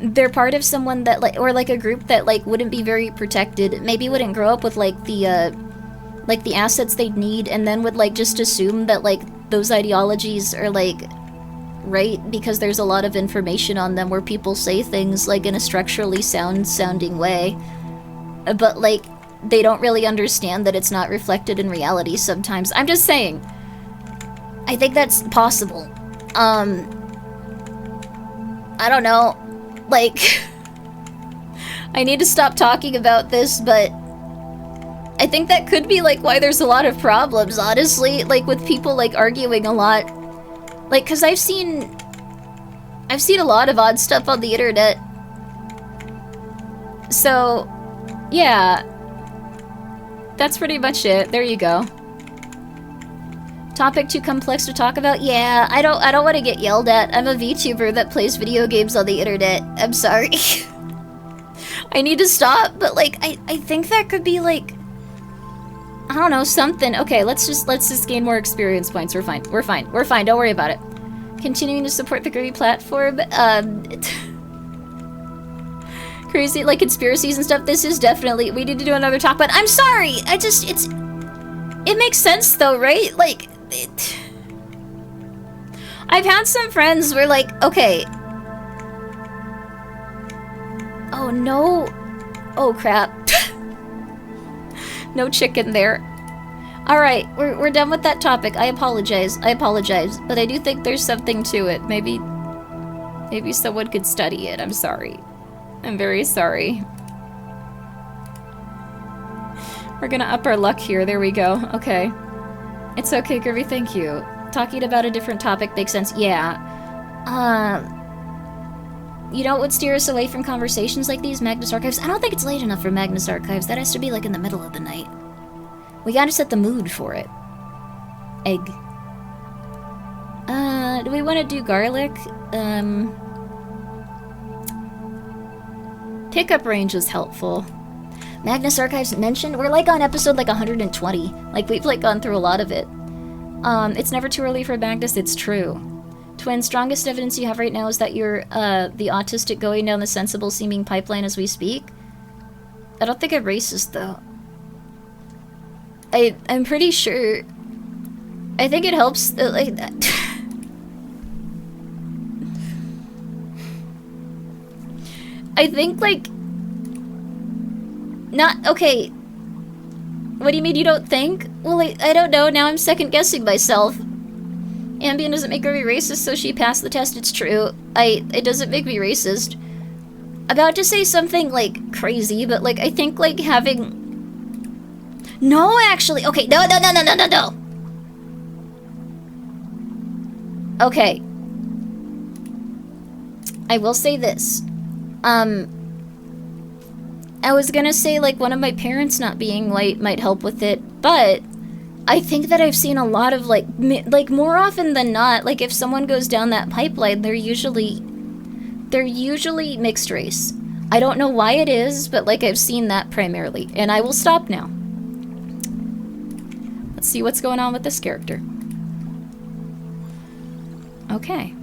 they're part of someone that, like, or, like, a group that, like, wouldn't be very protected. Maybe wouldn't grow up with, like, the assets they'd need, and then would, like, just assume that, like, those ideologies are, like, right, because there's a lot of information on them where people say things, like, in a structurally sounding way. But, like, they don't really understand that it's not reflected in reality sometimes. I'm just saying. I think that's possible. I don't know. Like, I need to stop talking about this, but I think that could be, like, why there's a lot of problems, honestly, like, with people, like, arguing a lot. Like, because I've seen a lot of odd stuff on the internet. So, yeah. That's pretty much it. There you go. Topic too complex to talk about? Yeah, I don't want to get yelled at. I'm a VTuber that plays video games on the internet. I'm sorry. I need to stop, but, like, I think that could be, like, I don't know, something. Okay, let's just gain more experience points. We're fine. Don't worry about it. Continuing to support the Grimmi platform. Crazy, like, conspiracies and stuff. This is definitely... We need to do another talk, but I'm sorry! It makes sense, though, right? Like, I've had some friends where, like, okay. Oh, no. Oh, crap. No chicken there. Alright, we're done with that topic. I apologize. But I do think there's something to it. Maybe someone could study it. I'm sorry. I'm very sorry. We're gonna up our luck here. There we go. Okay. It's okay, Grimmi. Thank you. Talking about a different topic makes sense. Yeah. You know what would steer us away from conversations like these? Magnus Archives? I don't think it's late enough for Magnus Archives. That has to be, like, in the middle of the night. We gotta set the mood for it. Egg. Do we want to do garlic? Pickup range was helpful. Magnus Archives mentioned? We're, like, on episode, like, 120. Like, we've, like, gone through a lot of it. It's never too early for Magnus. It's true. Twin, strongest evidence you have right now is that you're, the autistic going down the sensible-seeming pipeline as we speak? I don't think I'm racist, though. I'm pretty sure... I think it helps, like, that... I think, like... Not... Okay. What do you mean you don't think? Well, I don't know. Now I'm second-guessing myself. Ambien doesn't make her racist, so she passed the test. It's true. It doesn't make me racist. About to say something, like, crazy, but, like, I think, like, having... No, actually! Okay, no! Okay. I will say this. I was gonna say, like, one of my parents not being white might help with it, but I think that I've seen a lot of, like, more often than not, like, if someone goes down that pipeline, they're usually mixed race. I don't know why it is, but, like, I've seen that primarily. And I will stop now. Let's see what's going on with this character. Okay.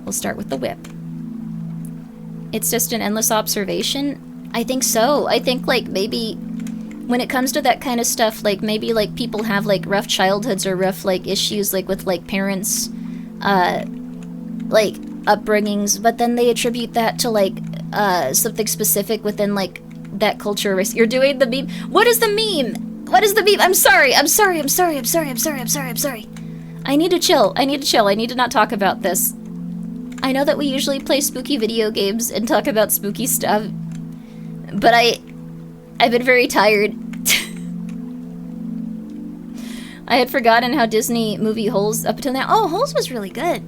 We'll start with the whip. It's just an endless observation? I think so. I think, like, maybe when it comes to that kind of stuff, like, maybe, like, people have, like, rough childhoods or rough, like, issues, like, with, like, parents, like, upbringings, but then they attribute that to, like, something specific within, like, that culture or race. You're doing the meme? What is the meme? What is the meme? I'm sorry. I need to chill. I need to not talk about this. I know that we usually play spooky video games and talk about spooky stuff, but I've been very tired. I had forgotten how Disney movie Holes up until now. Oh, Holes was really good.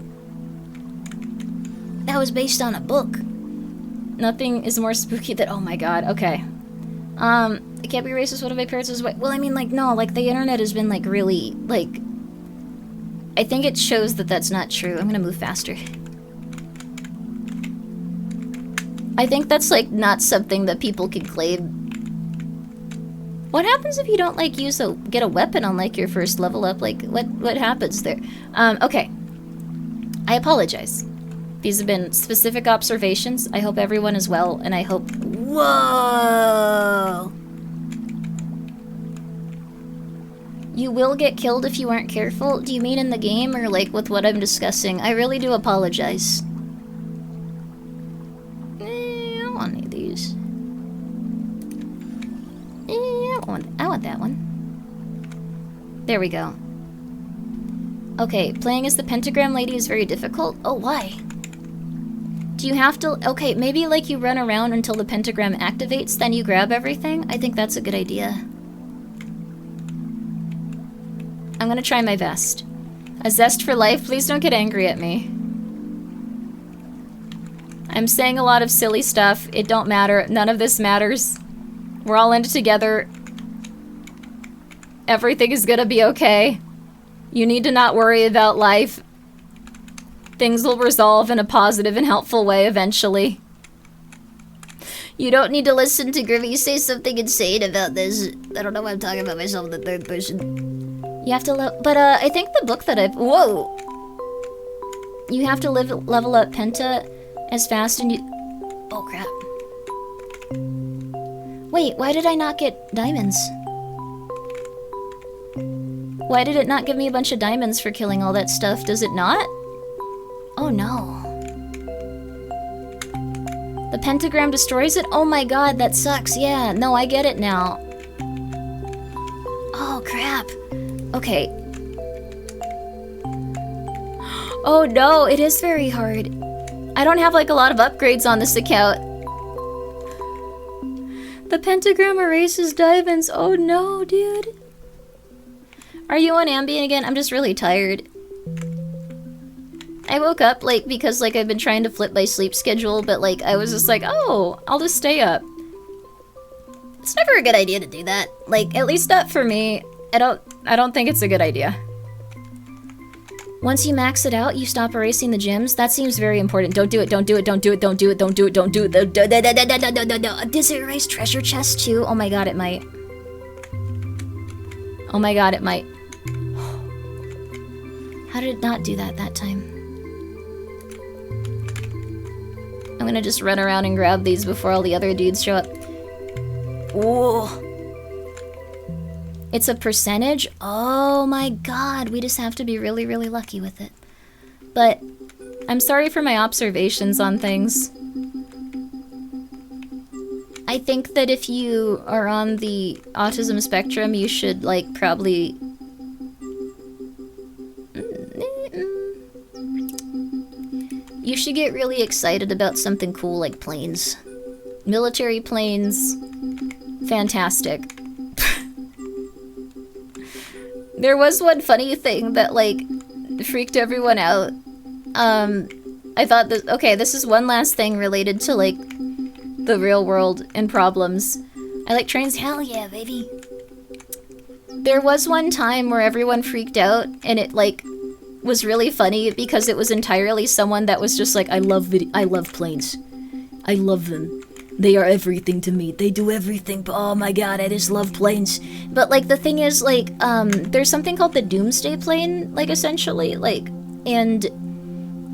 That was based on a book. Nothing is more spooky than, oh my god, okay. I can't be racist, one of my parents was white. Well, I mean, like, no, like, the internet has been, like, really, like, I think it shows that that's not true. I'm gonna move faster. I think that's, like, not something that people can claim. What happens if you don't, like, get a weapon on, like, your first level up? Like, what happens there? Okay. I apologize. These have been specific observations. I hope everyone is well, and I hope... Whoa! You will get killed if you aren't careful? Do you mean in the game, or, like, with what I'm discussing? I really do apologize. I don't want any of these. I want that one. There we go. Okay, playing as the pentagram lady is very difficult. Oh, why? Do you have to... Okay, maybe, like, you run around until the pentagram activates, then you grab everything? I think that's a good idea. I'm gonna try my best. A zest for life? Please don't get angry at me. I'm saying a lot of silly stuff. It don't matter. None of this matters. We're all in it together. Everything is gonna be okay. You need to not worry about life. Things will resolve in a positive and helpful way eventually. You don't need to listen to Grimmi say something insane about this. I don't know why I'm talking about myself in the third person. You have to but I think the book that whoa! You have to level up Penta as fast and you... Oh crap. Wait, why did I not get diamonds? Why did it not give me a bunch of diamonds for killing all that stuff? Does it not? Oh no. The pentagram destroys it? Oh my god, that sucks. Yeah, no, I get it now. Oh crap. Okay. Oh no, it is very hard. I don't have like a lot of upgrades on this account. The pentagram erases diamonds. Oh no, dude. Are you on Ambien again? I'm just really tired. I woke up, like, because, like, I've been trying to flip my sleep schedule, but, like, I was just like, oh, I'll just stay up. It's never a good idea to do that. Like, at least not for me. I don't think it's a good idea. Once you max it out, you stop erasing the gems. That seems very important. Don't do it, don't do it, don't do it, don't do it, don't do it, don't do it. Does it erase treasure chests too? Oh my god, it might. Oh my god, it might. How did it not do that time? I'm gonna just run around and grab these before all the other dudes show up. Ooh. It's a percentage? Oh my god, we just have to be really, really lucky with it. But I'm sorry for my observations on things. I think that if you are on the autism spectrum, you should, like, probably... You should get really excited about something cool like planes. Military planes. Fantastic. There was one funny thing that, like, freaked everyone out. I thought that, okay, this is one last thing related to, like, the real world and problems. I like trains, hell yeah, baby. There was one time where everyone freaked out, and it, like, was really funny because it was entirely someone that was just like, I love planes. I love them. They are everything to me. They do everything. Oh my god, I just love planes. But, like, the thing is, like, there's something called the Doomsday plane, like, essentially, like, and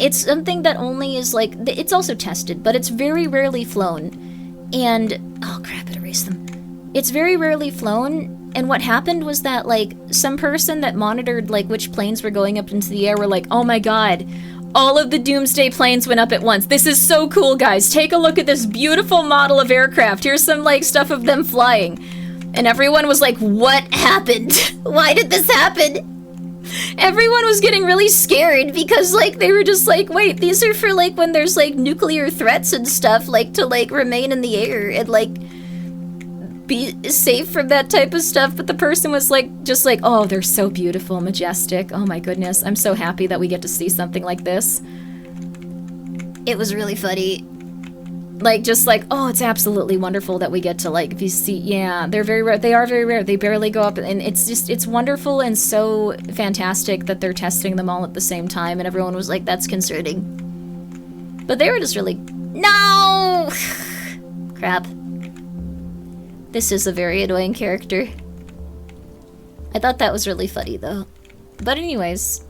it's something that only is, like, it's also tested, but it's very rarely flown. And, oh crap, it erased them. It's very rarely flown, and what happened was that, like, some person that monitored, like, which planes were going up into the air were like, oh my god, all of the Doomsday planes went up at once. This is so cool, guys. Take a look at this beautiful model of aircraft. Here's some, like, stuff of them flying. And everyone was like, what happened? Why did this happen? Everyone was getting really scared because, like, they were just like, wait, these are for, like, when there's, like, nuclear threats and stuff, like, to, like, remain in the air and, like, be safe from that type of stuff. But the person was, like, just like, oh, they're so beautiful, majestic. Oh, my goodness. I'm so happy that we get to see something like this. It was really funny. Like, just like, oh, it's absolutely wonderful that we get to, like, see, yeah, they're very rare. They are very rare. They barely go up, and it's just, it's wonderful and so fantastic that they're testing them all at the same time, and everyone was like, that's concerning. But they were just really, no! Crap. This is a very annoying character. I thought that was really funny, though. But anyways.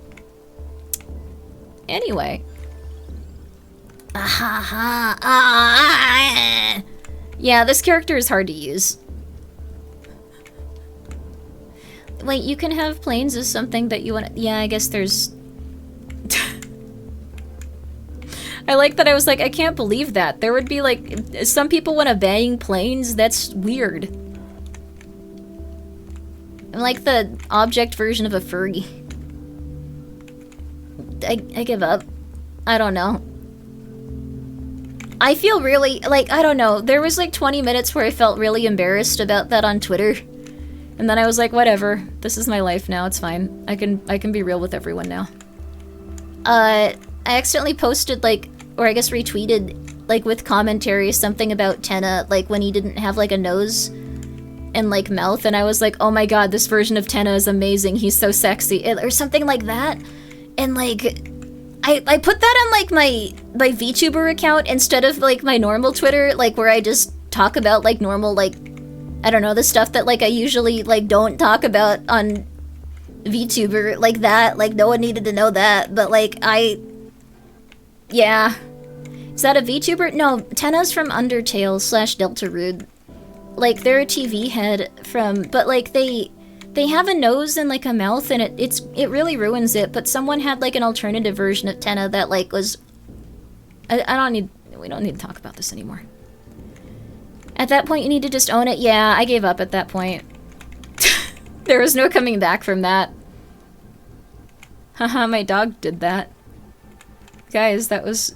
Anyway. Yeah, this character is hard to use. Wait, you can have planes as something that you want to... Yeah, I guess there's... I like that I was like, I can't believe that. There would be like... Some people want to bang planes? That's weird. I'm like the object version of a furry. I give up. I don't know. I feel really, like, I don't know, there was like 20 minutes where I felt really embarrassed about that on Twitter. And then I was like, whatever, this is my life now, it's fine. I can be real with everyone now. I accidentally posted, like, or I guess retweeted, like, with commentary, something about Tenna, like, when he didn't have, like, a nose and, like, mouth, and I was like, oh my god, this version of Tenna is amazing, he's so sexy, or something like that. And, like... I put that on, like, my VTuber account instead of, like, my normal Twitter, like, where I just talk about, like, normal, like, I don't know, the stuff that, like, I usually, like, don't talk about on VTuber, like that. Like, no one needed to know that, but, like, yeah. Is that a VTuber? No, Tenna's from Undertale / Deltarune. Like, they're a TV head from, but, like, they have a nose and, like, a mouth, and it really ruins it, but someone had, like, an alternative version of Tenna that, like, was... we don't need to talk about this anymore. At that point, you need to just own it. Yeah, I gave up at that point. There was no coming back from that. Haha, my dog did that. Guys, that was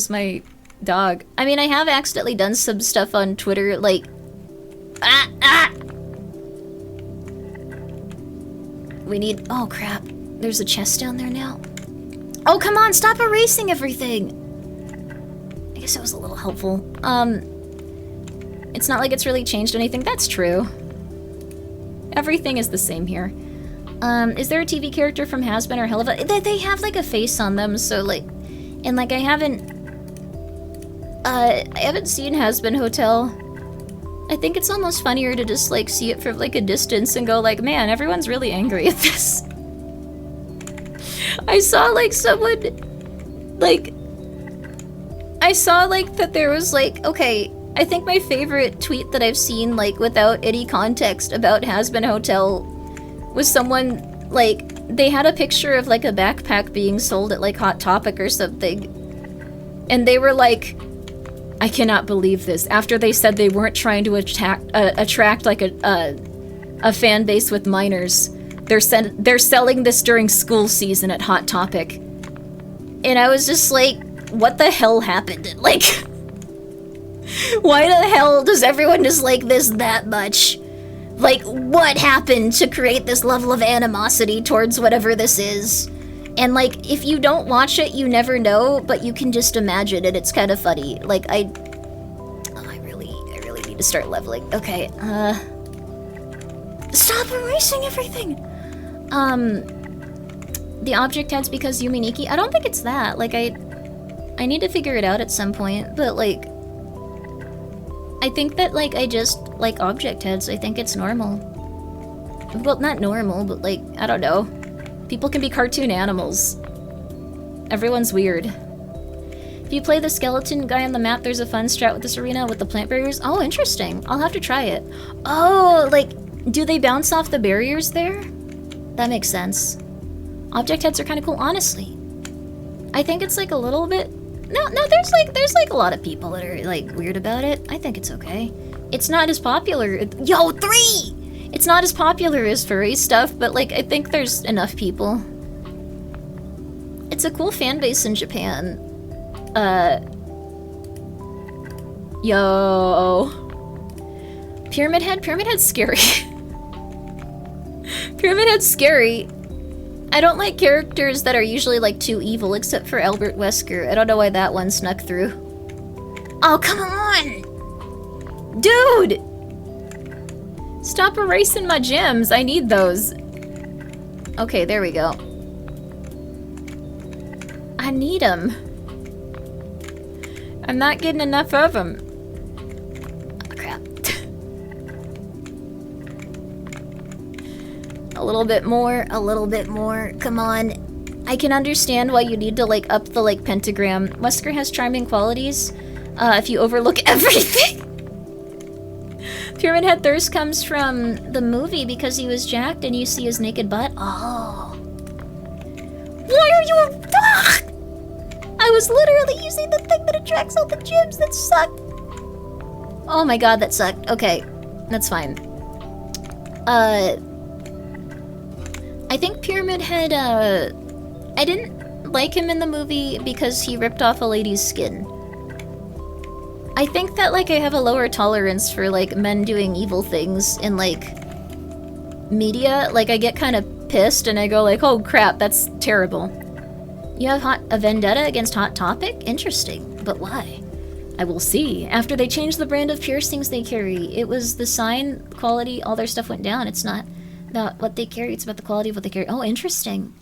my dog. I mean, I have accidentally done some stuff on Twitter, like... We need... Oh, crap. There's a chest down there now. Oh, come on! Stop erasing everything! I guess that was a little helpful. It's not like it's really changed anything. That's true. Everything is the same here. Is there a TV character from Has-Been or Hell of a... They have, like, a face on them, so, like... And, like, I haven't seen Has-Been Hotel. I think it's almost funnier to just, like, see it from, like, a distance and go, like, man, everyone's really angry at this. I saw, like, someone, like... I saw, like, that there was, like, okay, I think my favorite tweet that I've seen, like, without any context about Has-Been Hotel was someone, like, they had a picture of, like, a backpack being sold at, like, Hot Topic or something. And they were like... I cannot believe this. After they said they weren't trying to attract like a fan base with minors, they're selling this during school season at Hot Topic, and I was just like, what the hell happened? Like, why the hell does everyone dislike this that much? Like, what happened to create this level of animosity towards whatever this is? And, like, if you don't watch it, you never know, but you can just imagine it. It's kind of funny. Like, I really need to start leveling. Okay, stop erasing everything! The object heads because Yuminiki? I don't think it's that. Like, I need to figure it out at some point, but, like... I think that, like, I just like object heads. I think it's normal. Well, not normal, but, like, I don't know. People can be cartoon animals. Everyone's weird. If you play the skeleton guy on the map, there's a fun strat with this arena with the plant barriers. Oh, interesting. I'll have to try it. Oh, like, do they bounce off the barriers there? That makes sense. Object heads are kind of cool, honestly. I think it's like a little bit... No, there's like a lot of people that are like weird about it. I think it's okay. It's not as popular. Yo, 3! It's not as popular as furry stuff, but like I think there's enough people. It's a cool fan base in Japan. Yo. Pyramid Head's scary. Pyramid Head's scary. I don't like characters that are usually like too evil, except for Albert Wesker. I don't know why that one snuck through. Oh, come on! Dude! Stop erasing my gems. I need those. Okay, there we go. I need them. I'm not getting enough of them. Oh, crap. A little bit more. Come on. I can understand why you need to like up the like pentagram. Wesker has charming qualities. If you overlook everything. Pyramid Head thirst comes from the movie because he was jacked and you see his naked butt. Oh. Why are you... Ah! I was literally using the thing that attracts all the gems. That sucked. Oh my god, that sucked. Okay, that's fine. I think Pyramid Head, I didn't like him in the movie because he ripped off a lady's skin. I think that, like, I have a lower tolerance for, like, men doing evil things in, like, media. Like, I get kind of pissed and I go like, oh crap, that's terrible. You have a vendetta against Hot Topic? Interesting. But why? I will see. After they changed the brand of piercings they carry, it was the sign, quality, all their stuff went down. It's not about what they carry, it's about the quality of what they carry. Oh, interesting.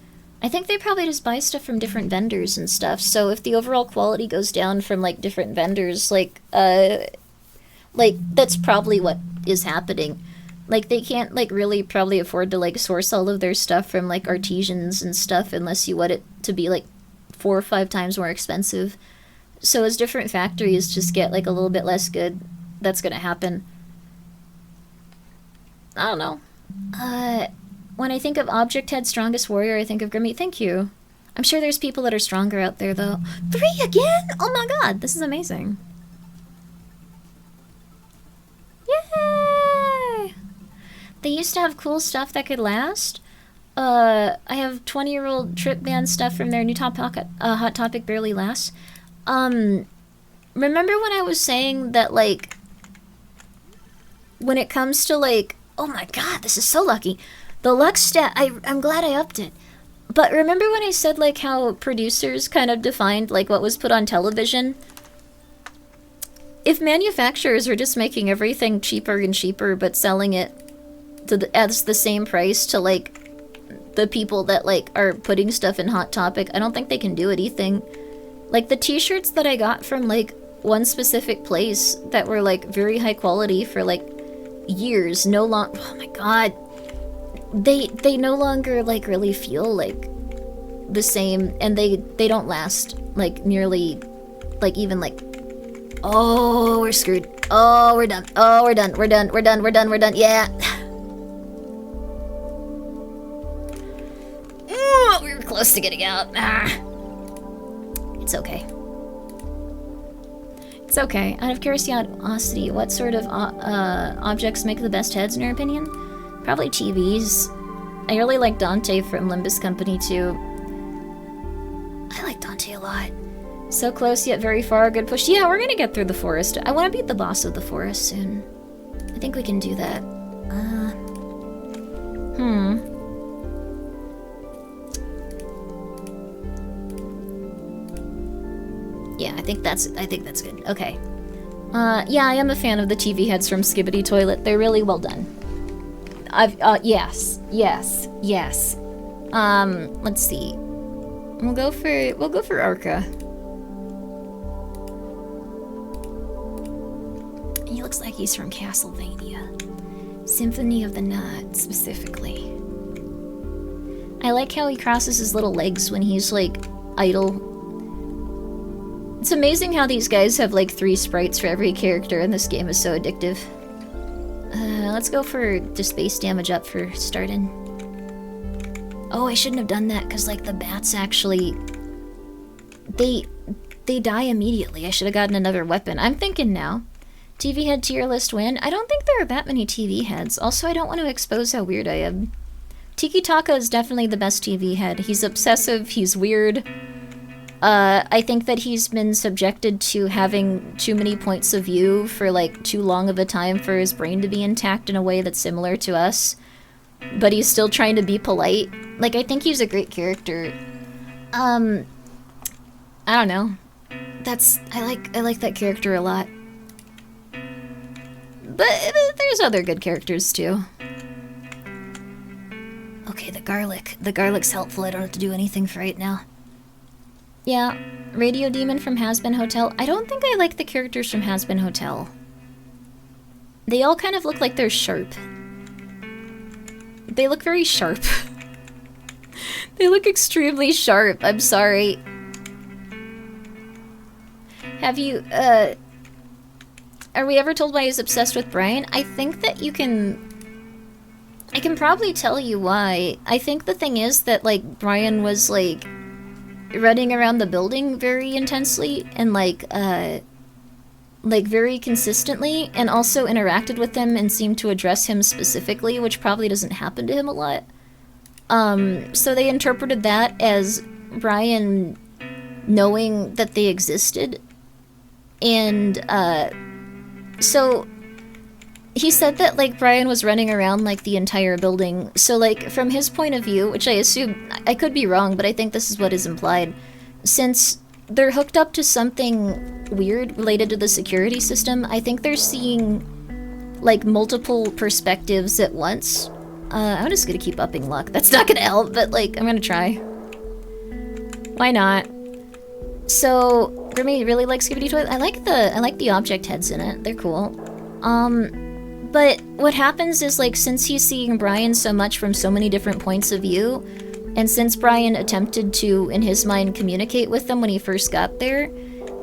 I think they probably just buy stuff from different vendors and stuff, so if the overall quality goes down from, like, different vendors, like, that's probably what is happening. Like, they can't, like, really probably afford to, like, source all of their stuff from, like, artisans and stuff unless you want it to be, like, 4 or 5 times more expensive. So as different factories just get, like, a little bit less good, that's gonna happen. I don't know. When I think of Object Head Strongest Warrior, I think of Grimmi. Thank you. I'm sure there's people that are stronger out there, though. 3 again? Oh my god, this is amazing. Yay! They used to have cool stuff that could last. I have 20-year-old Trip Band stuff from their new Hot Topic barely lasts. Remember when I was saying that, like, when it comes to, like, oh my god, this is so lucky. The luck stat, I'm glad I upped it. But remember when I said, like, how producers kind of defined, like, what was put on television? If manufacturers are just making everything cheaper and cheaper, but selling it to at the same price to, like, the people that, like, are putting stuff in Hot Topic, I don't think they can do anything. Like, the t-shirts that I got from, like, one specific place that were, like, very high quality for, like, years, oh my god. They no longer, like, really feel, like, the same, and they don't last, like, nearly, like, even, like, oh, we're screwed. Oh, we're done. Oh, we're done. We're done. Yeah. We were close to getting out. It's okay. It's okay. Out of curiosity, what sort of objects make the best heads in your opinion? Probably TVs. I really like Dante from Limbus Company too. I like Dante a lot. So close yet very far, good push. Yeah, we're gonna get through the forest. I want to beat the boss of the forest soon. I think we can do that. Yeah, I think that's good. Okay. Yeah, I am a fan of the TV heads from Skibbity Toilet. They're really well done. Yes. Let's see. We'll go for Arca. He looks like he's from Castlevania. Symphony of the Night, specifically. I like how he crosses his little legs when he's, like, idle. It's amazing how these guys have, like, 3 sprites for every character, and this game is so addictive. Let's go for just base damage up for starting. Oh, I shouldn't have done that, because, like, the bats actually... They die immediately. I should have gotten another weapon. I'm thinking now. TV head tier list win. I don't think there are that many TV heads. Also, I don't want to expose how weird I am. Tiki Taka is definitely the best TV head. He's obsessive, he's weird. I think that he's been subjected to having too many points of view for like too long of a time for his brain to be intact in a way that's similar to us. But he's still trying to be polite. Like, I think he's a great character. I don't know. I like that character a lot. But there's other good characters too. Okay, the garlic. The garlic's helpful. I don't have to do anything for right now. Yeah, Radio Demon from Has-Been Hotel. I don't think I like the characters from Has-Been Hotel. They all kind of look like they're sharp. They look very sharp. They look extremely sharp. I'm sorry. Have you, are we ever told why he's obsessed with Brian? I think that I can probably tell you why. I think the thing is that, like, Brian was, like, running around the building very intensely and, like, very consistently, and also interacted with him and seemed to address him specifically, which probably doesn't happen to him a lot. So they interpreted that as Brian knowing that they existed. And, so he said that, like, Brian was running around, like, the entire building. So, like, from his point of view, which I assume, I could be wrong, but I think this is what is implied, since they're hooked up to something weird related to the security system, I think they're seeing, like, multiple perspectives at once. I'm just gonna keep upping luck. That's not gonna help, but, like, I'm gonna try. Why not? So, Grimmi really likes Skibidi Toilet. I like the object heads in it. They're cool. But what happens is, like, since he's seeing Brian so much from so many different points of view, and since Brian attempted to, in his mind, communicate with them when he first got there,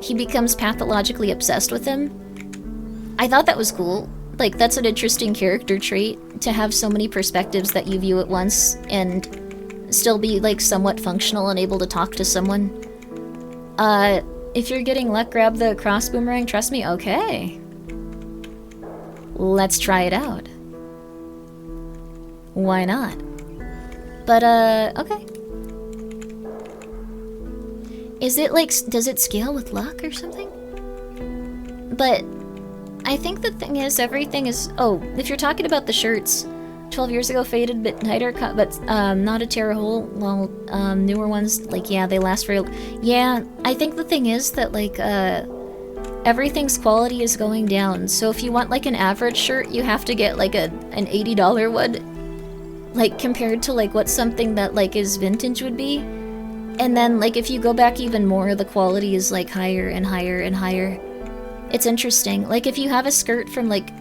he becomes pathologically obsessed with him. I thought that was cool. Like, that's an interesting character trait, to have so many perspectives that you view at once, and still be, like, somewhat functional and able to talk to someone. If you're getting luck, grab the cross boomerang, trust me, okay. Let's try it out. Why not? But, okay. Is it, like, does it scale with luck or something? But I think the thing is, everything is, oh, if you're talking about the shirts, 12 years ago faded, but tighter cut, but, not a tear hole, well, newer ones, like, yeah, they last for, yeah, I think the thing is that, like, everything's quality is going down, so if you want, like, an average shirt, you have to get, like, an $80 one, like, compared to, like, what something that, like, is vintage would be, and then, like, if you go back even more, the quality is, like, higher and higher and higher. It's interesting. Like, if you have a skirt from, like,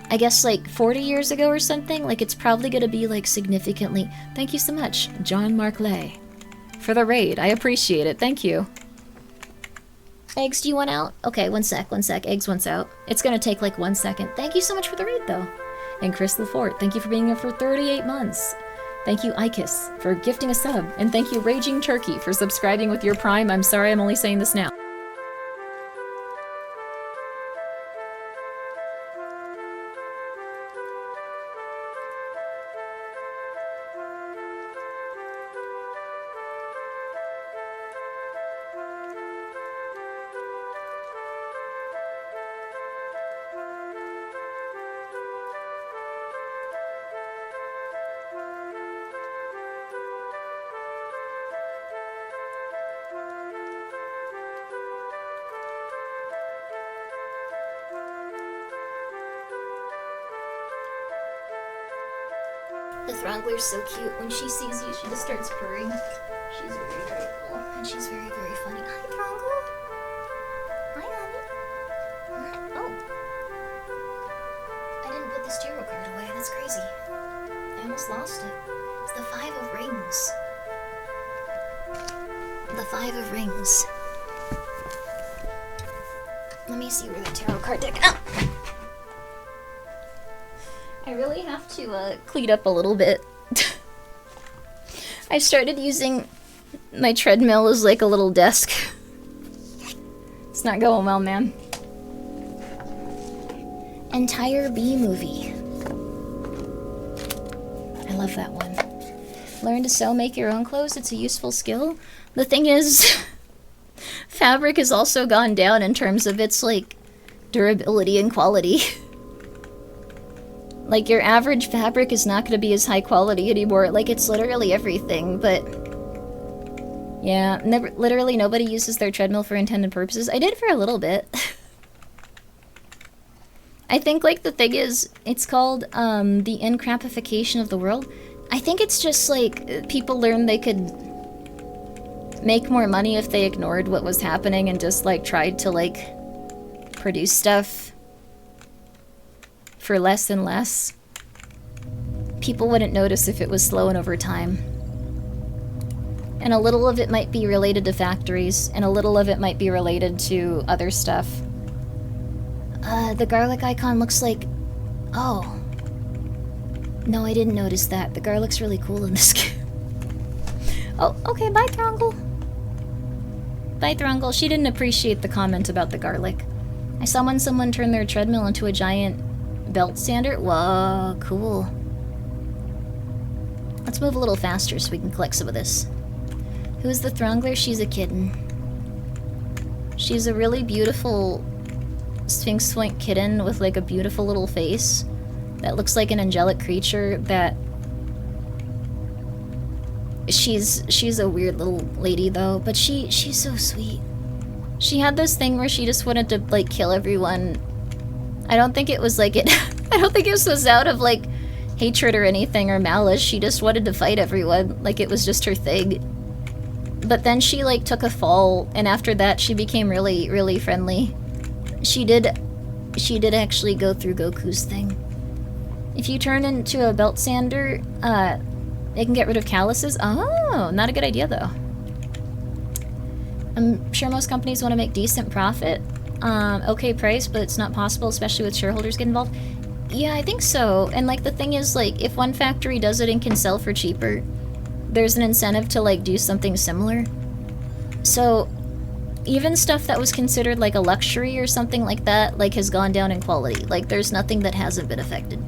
I guess, like, 40 years ago or something, like, it's probably gonna be, like, significantly... Thank you so much, John Markley, for the raid. I appreciate it. Thank you. Eggs, do you want out? Okay, one sec. Eggs wants out. It's gonna take, like, 1 second. Thank you so much for the raid, though. And Chris Lafort, thank you for being here for 38 months. Thank you, Ikis, for gifting a sub. And thank you, Raging Turkey, for subscribing with your Prime. I'm sorry I'm only saying this now. The Throngler's so cute. When she sees you, she just starts purring. She's very, very cool. And she's very, very funny. Hi, Throngler! Hi, honey. Oh. I didn't put this tarot card away. That's crazy. I almost lost it. It's the Five of Rings. The Five of Rings. Let me see where the tarot card deck... Oh! I really have to clean up a little bit. I started using my treadmill as like a little desk. It's not going well, man. Entire bee movie. I love that one. Learn to sew, make your own clothes. It's a useful skill. The thing is, fabric has also gone down in terms of its, like, durability and quality. Like, your average fabric is not going to be as high quality anymore. Like, it's literally everything, but... yeah, literally nobody uses their treadmill for intended purposes. I did for a little bit. I think, like, the thing is, it's called, the encrapification of the world. I think it's just, like, people learned they could make more money if they ignored what was happening and just, like, tried to, like, produce stuff for less and less. People wouldn't notice if it was slowing over time. And a little of it might be related to factories, and a little of it might be related to other stuff. The garlic icon looks like... oh. No, I didn't notice that. The garlic's really cool in this game. Oh, okay, bye, Thrungle. Bye, Thrungle. She didn't appreciate the comment about the garlic. I saw when someone turned their treadmill into a giant belt sander. Whoa, cool. Let's move a little faster so we can collect some of this. Who's the Thrungler? She's a kitten. She's a really beautiful Sphinx Swink kitten with like a beautiful little face that looks like an angelic creature that... She's a weird little lady though, but she's so sweet. She had this thing where she just wanted to like kill everyone. I don't think it was like it... I don't think it was out of like hatred or anything or malice. She just wanted to fight everyone. Like it was just her thing. But then she like took a fall, and after that she became really, really friendly. She did actually go through Goku's thing. If you turn into a belt sander, it can get rid of calluses. Oh, not a good idea though. I'm sure most companies want to make decent profit. Okay price, but it's not possible, especially with shareholders get involved. Yeah, I think so. And like the thing is, like, if one factory does it and can sell for cheaper, there's an incentive to like do something similar. So even stuff that was considered like a luxury or something like that, like, has gone down in quality. Like, there's nothing that hasn't been affected.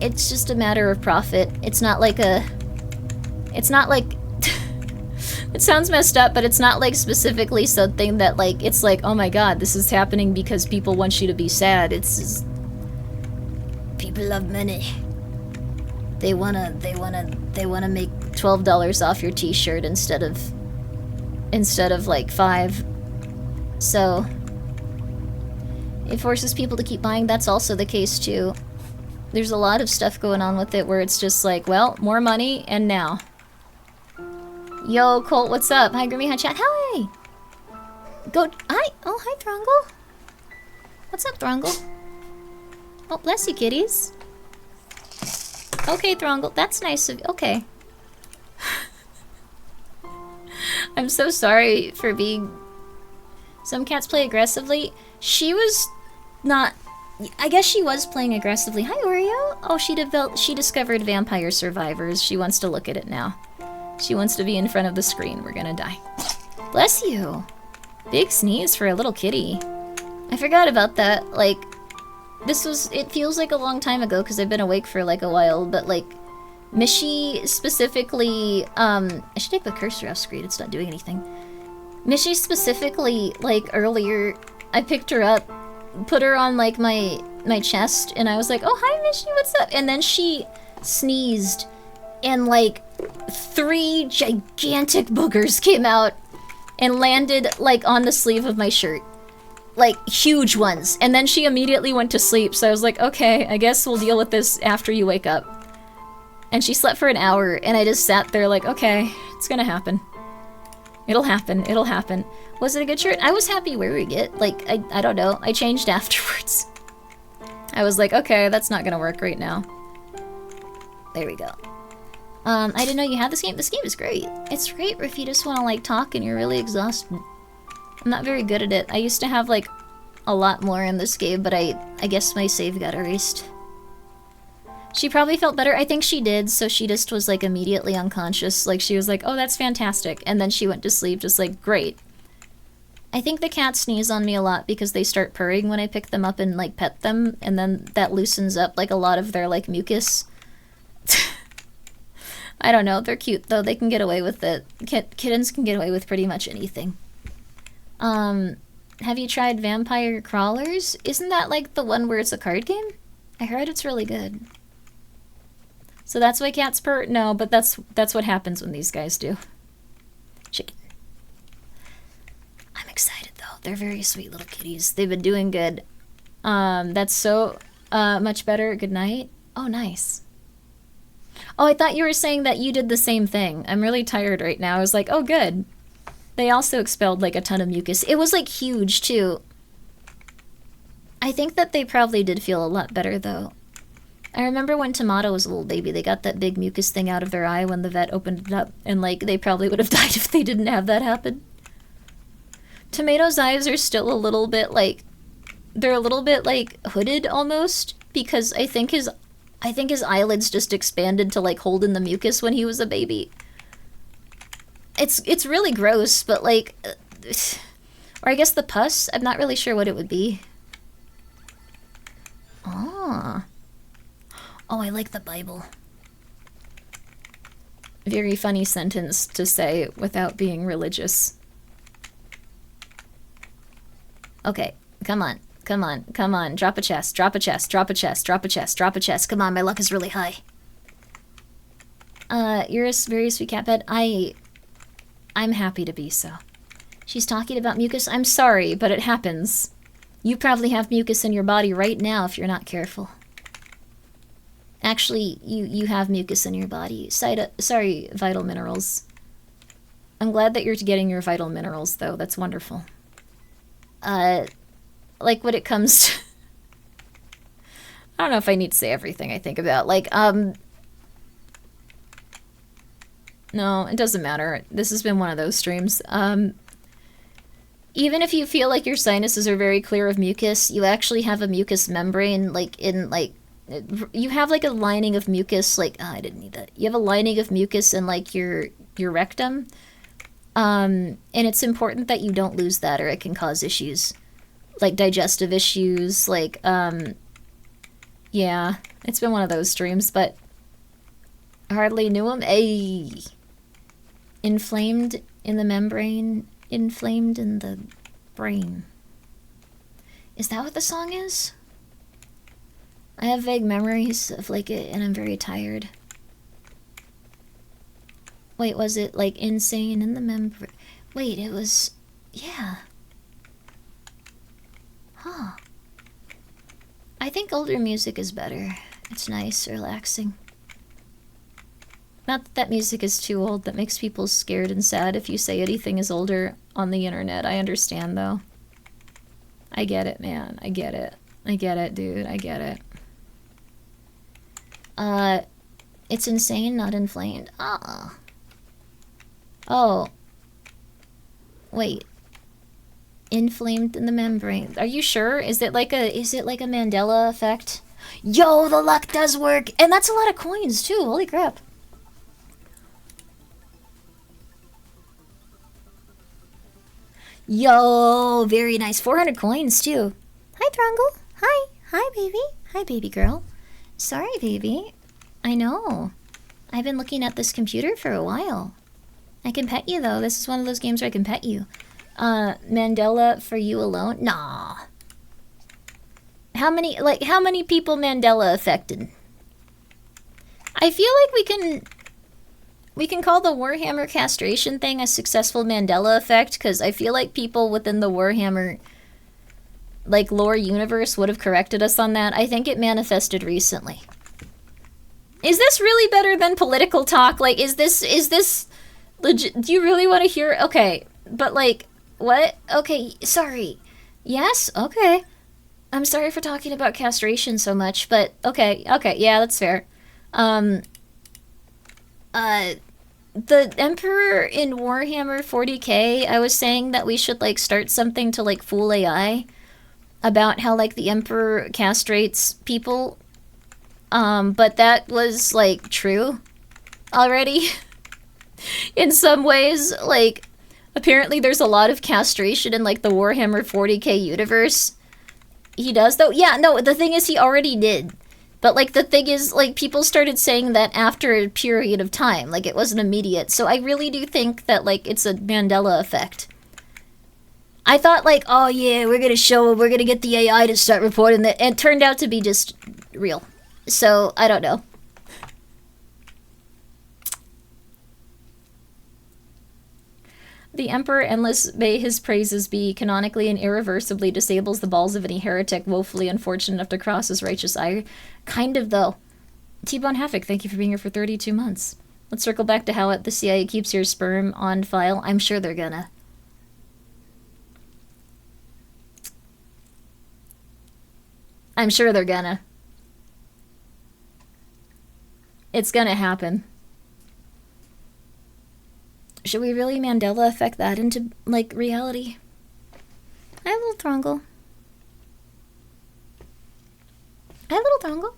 It's just a matter of profit. It's not like a... It's not like... It sounds messed up, but it's not like specifically something that like, it's like, oh my god, this is happening because people want you to be sad. It's just... People love money. They wanna make $12 off your t-shirt instead of like 5. So it forces people to keep buying. That's also the case too. There's a lot of stuff going on with it where it's just like, well, more money and now. Yo, Colt, what's up? Hi, Grimmi, hi, chat. Hi! Hi! Oh, hi, Thrungle. What's up, Thrungle? Oh, bless you, kitties. Okay, Thrungle, that's nice of you. Okay. I'm so sorry for being... Some cats play aggressively. She was not... I guess she was playing aggressively. Hi, Oreo. Oh, she discovered Vampire Survivors. She wants to look at it now. She wants to be in front of the screen. We're gonna die. Bless you. Big sneeze for a little kitty. I forgot about that. Like, it feels like a long time ago because I've been awake for like a while, but like, Mishi specifically, I should take the cursor off screen. It's not doing anything. Mishi specifically, like, earlier, I picked her up, put her on like my chest, and I was like, oh, hi Mishi, what's up? And then she sneezed, and like 3 gigantic boogers came out and landed like on the sleeve of my shirt. Like huge ones. And then she immediately went to sleep, so I was like, okay, I guess we'll deal with this after you wake up. And she slept for an hour, and I just sat there like, okay, it's gonna happen. It'll happen, it'll happen. Was it a good shirt? I was happy wearing it. Like, I don't know, I changed afterwards. I was like, okay, that's not gonna work right now. There we go. I didn't know you had this game. This game is great. It's great if you just want to like talk and you're really exhausted. I'm not very good at it. I used to have like a lot more in this game, but I guess my save got erased. She probably felt better. I think she did, so she just was like immediately unconscious. Like she was like, oh, that's fantastic. And then she went to sleep just like, great. I think the cats sneeze on me a lot because they start purring when I pick them up and, like, pet them, and then that loosens up, like, a lot of their, like, mucus. I don't know, they're cute, though. They can get away with it. Kittens can get away with pretty much anything. Have you tried Vampire Crawlers? Isn't that, like, the one where it's a card game? I heard it's really good. So that's why cats purr? No, but that's what happens when these guys do. Chicken. I'm excited, though. They're very sweet little kitties. They've been doing good. That's so much better. Good night. Oh, nice. Oh, I thought you were saying that you did the same thing. I'm really tired right now. I was like, oh, good. They also expelled, like, a ton of mucus. It was, like, huge, too. I think that they probably did feel a lot better, though. I remember when Tomato was a little baby, they got that big mucus thing out of their eye when the vet opened it up, and, like, they probably would have died if they didn't have that happen. Tomato's eyes are still a little bit, like, they're a little bit, like, hooded, almost, because I think his eyelids just expanded to, like, hold in the mucus when he was a baby. It's really gross, but, like, or I guess the pus, I'm not really sure what it would be. Oh, I like the Bible. Very funny sentence to say without being religious. Okay, come on. Come on, come on. Drop a chest, drop a chest, drop a chest, drop a chest, drop a chest. Come on, my luck is really high. You're a very sweet cat pet. I'm happy to be so. She's talking about mucus. I'm sorry, but it happens. You probably have mucus in your body right now if you're not careful. Actually, you have mucus in your body. Sorry, vital minerals. I'm glad that you're getting your vital minerals, though. That's wonderful. Like, when it comes to... I don't know if I need to say everything I think about. Like, no, it doesn't matter. This has been one of those streams. Even if you feel like your sinuses are very clear of mucus, you actually have a mucus membrane, like, in, like... You have, like, a lining of mucus, like... Oh, I didn't need that. You have a lining of mucus in, like, your rectum. And it's important that you don't lose that, or it can cause issues. Like, digestive issues, like, yeah. It's been one of those streams, but... I hardly knew him. Ayy. Inflamed in the membrane. Inflamed in the brain. Is that what the song is? I have vague memories of, like, it, and I'm very tired. Wait, was it, like, insane in the membrane? Wait, it was... Yeah. Huh. I think older music is better. It's nice, relaxing. Not that that music is too old. That makes people scared and sad if you say anything is older on the internet. I understand, though. I get it, man. I get it. I get it, dude. I get it. It's insane, not inflamed. Ah. Oh. Wait. Inflamed in the membrane. Are you sure? Is it like a Mandela effect? Yo, the luck does work! And that's a lot of coins, too. Holy crap. Yo, very nice. 400 coins, too. Hi, Trungle. Hi. Hi, baby. Hi, baby girl. Sorry, baby. I know. I've been looking at this computer for a while. I can pet you, though. This is one of those games where I can pet you. Mandela for you alone? Nah. How many people Mandela affected? I feel like we can call the Warhammer castration thing a successful Mandela effect, because I feel like people within the Warhammer, like, lore universe would have corrected us on that. I think it manifested recently. Is this really better than political talk? Like, is this legit? Do you really want to hear? Okay, but, like, what? Okay, sorry. Yes? Okay. I'm sorry for talking about castration so much, but okay, yeah, that's fair. The Emperor in Warhammer 40k, I was saying that we should, like, start something to, like, fool AI about how, like, the Emperor castrates people. But that was, like, true already. In some ways, like, Apparently there's a lot of castration in, like, the Warhammer 40k universe. He does, though? Yeah, no, the thing is he already did. But, like, the thing is, like, people started saying that after a period of time. Like, it wasn't immediate. So I really do think that, like, it's a Mandela effect. I thought, like, oh, yeah, we're gonna get the AI to start reporting that. And it turned out to be just real. So, I don't know. The Emperor, endless may his praises be, canonically and irreversibly disables the balls of any heretic woefully unfortunate enough to cross his righteous ire. Kind of, though. T-Bone Havoc, thank you for being here for 32 months. Let's circle back to how the CIA keeps your sperm on file. I'm sure they're gonna. I'm sure they're gonna. It's gonna happen. Should we really Mandela affect that into, like, reality? Hi, little Throngle. Hi, little Throngle.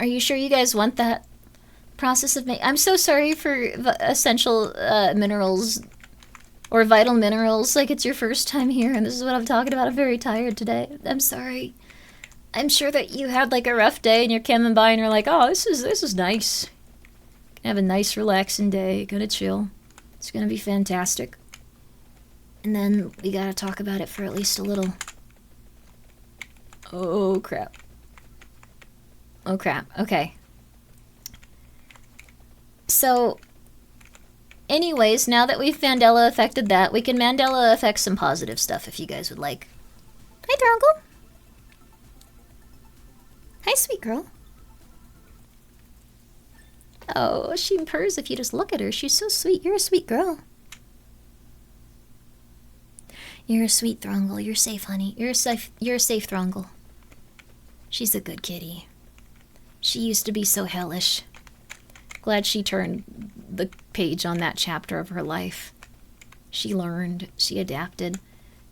Are you sure you guys want that process of I'm so sorry for essential minerals or vital minerals. Like, it's your first time here and this is what I'm talking about. I'm very tired today. I'm sorry. I'm sure that you had, like, a rough day and you're coming by and you're like, oh, this is nice. Have a nice relaxing day, gonna chill. It's gonna be fantastic. And then we gotta talk about it for at least a little. Oh crap. Oh crap, okay. So, anyways, now that we've Mandela affected that, we can Mandela affect some positive stuff if you guys would like. Hi, Throngle. Hi, sweet girl. Oh, she purrs if you just look at her. She's so sweet. You're a sweet girl. You're a sweet Throngle. You're safe, honey. You're a safe Throngle. She's a good kitty. She used to be so hellish. Glad she turned the page on that chapter of her life. She learned. She adapted.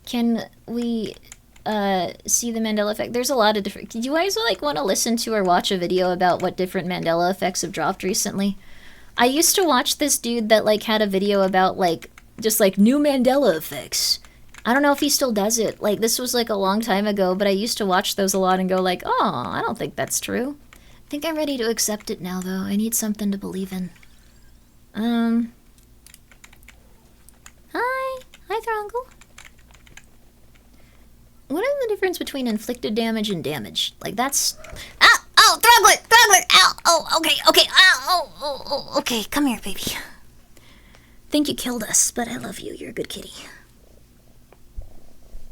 Can we see the Mandela effect? There's a lot of different... Do you guys, like, want to listen to or watch a video about what different Mandela effects have dropped recently? I used to watch this dude that, like, had a video about, like, just, like, new Mandela effects. I don't know if he still does it. Like, this was, like, a long time ago, but I used to watch those a lot and go, like, oh, I don't think that's true. I think I'm ready to accept it now, though. I need something to believe in. Hi. Hi, Throngle. What is the difference between inflicted damage and damage? Like, that's... Ah! Oh, Throggler! Ow! Oh, okay, ow! Oh, okay, come here, baby. Think you killed us, but I love you. You're a good kitty.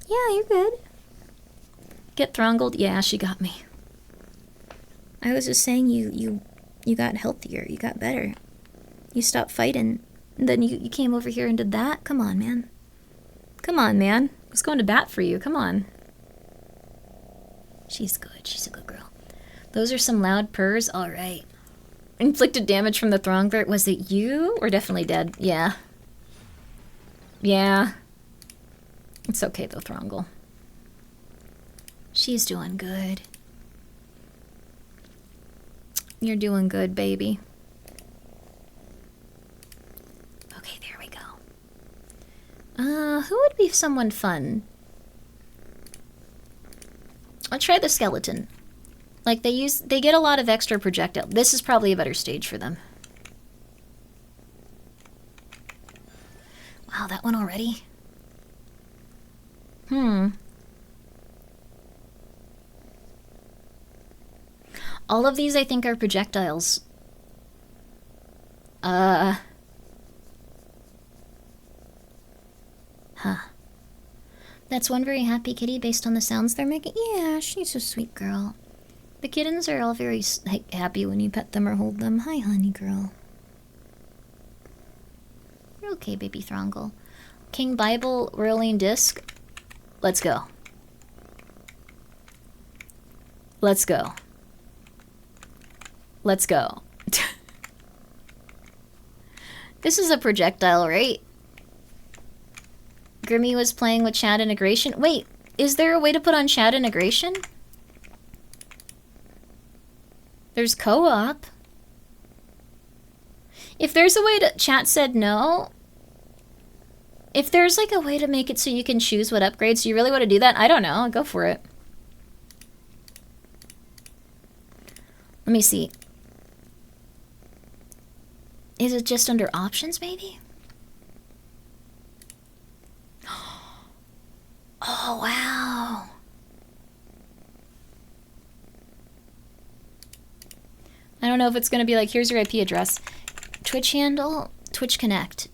Yeah, you're good. Get Throngled? Yeah, she got me. I was just saying you got healthier. You got better. You stopped fighting. And then you came over here and did that? Come on, man. Come on, man. I was going to bat for you. Come on. She's good. She's a good girl. Those are some loud purrs. All right. Inflicted damage from the Thronger. Was it you? Or definitely dead? Yeah. Yeah. It's okay, though, Throngle. She's doing good. You're doing good, baby. Okay, there we go. Who would be someone fun? I'll try the skeleton. Like, they get a lot of extra projectile. This is probably a better stage for them. Wow, that one already? All of these, I think, are projectiles. Huh. That's one very happy kitty based on the sounds they're making? Yeah, she's a sweet girl. The kittens are all very happy when you pet them or hold them. Hi, honey girl. You're okay, baby Throngle. King Bible, Whirling Disc. Let's go. Let's go. Let's go. This is a projectile, right? Grimmi was playing with chat integration. Wait, is there a way to put on chat integration? There's co-op. If there's a way to... Chat said no. If there's like a way to make it so you can choose what upgrades, do you really want to do that? I don't know. Go for it. Let me see. Is it just under options, maybe? Oh, wow. I don't know if it's going to be like, here's your IP address. Twitch handle, Twitch Connect.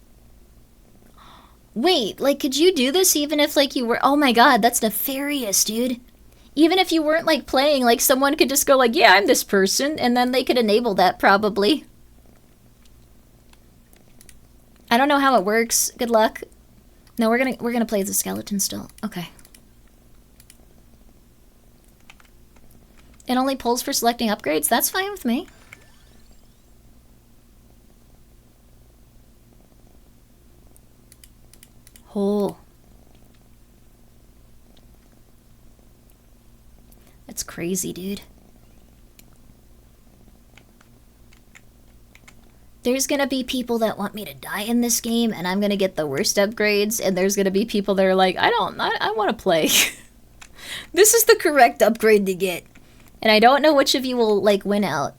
Wait, like, could you do this even if, like, you were... Oh my god, that's nefarious, dude. Even if you weren't, like, playing, like, someone could just go like, yeah, I'm this person, and then they could enable that, probably. I don't know how it works. Good luck. No, we're gonna play the skeleton still. Okay. It only pulls for selecting upgrades? That's fine with me. Oh. That's crazy, dude. There's gonna be people that want me to die in this game, and I'm gonna get the worst upgrades, and there's gonna be people that are like, I want to play. This is the correct upgrade to get. And I don't know which of you will, like, win out.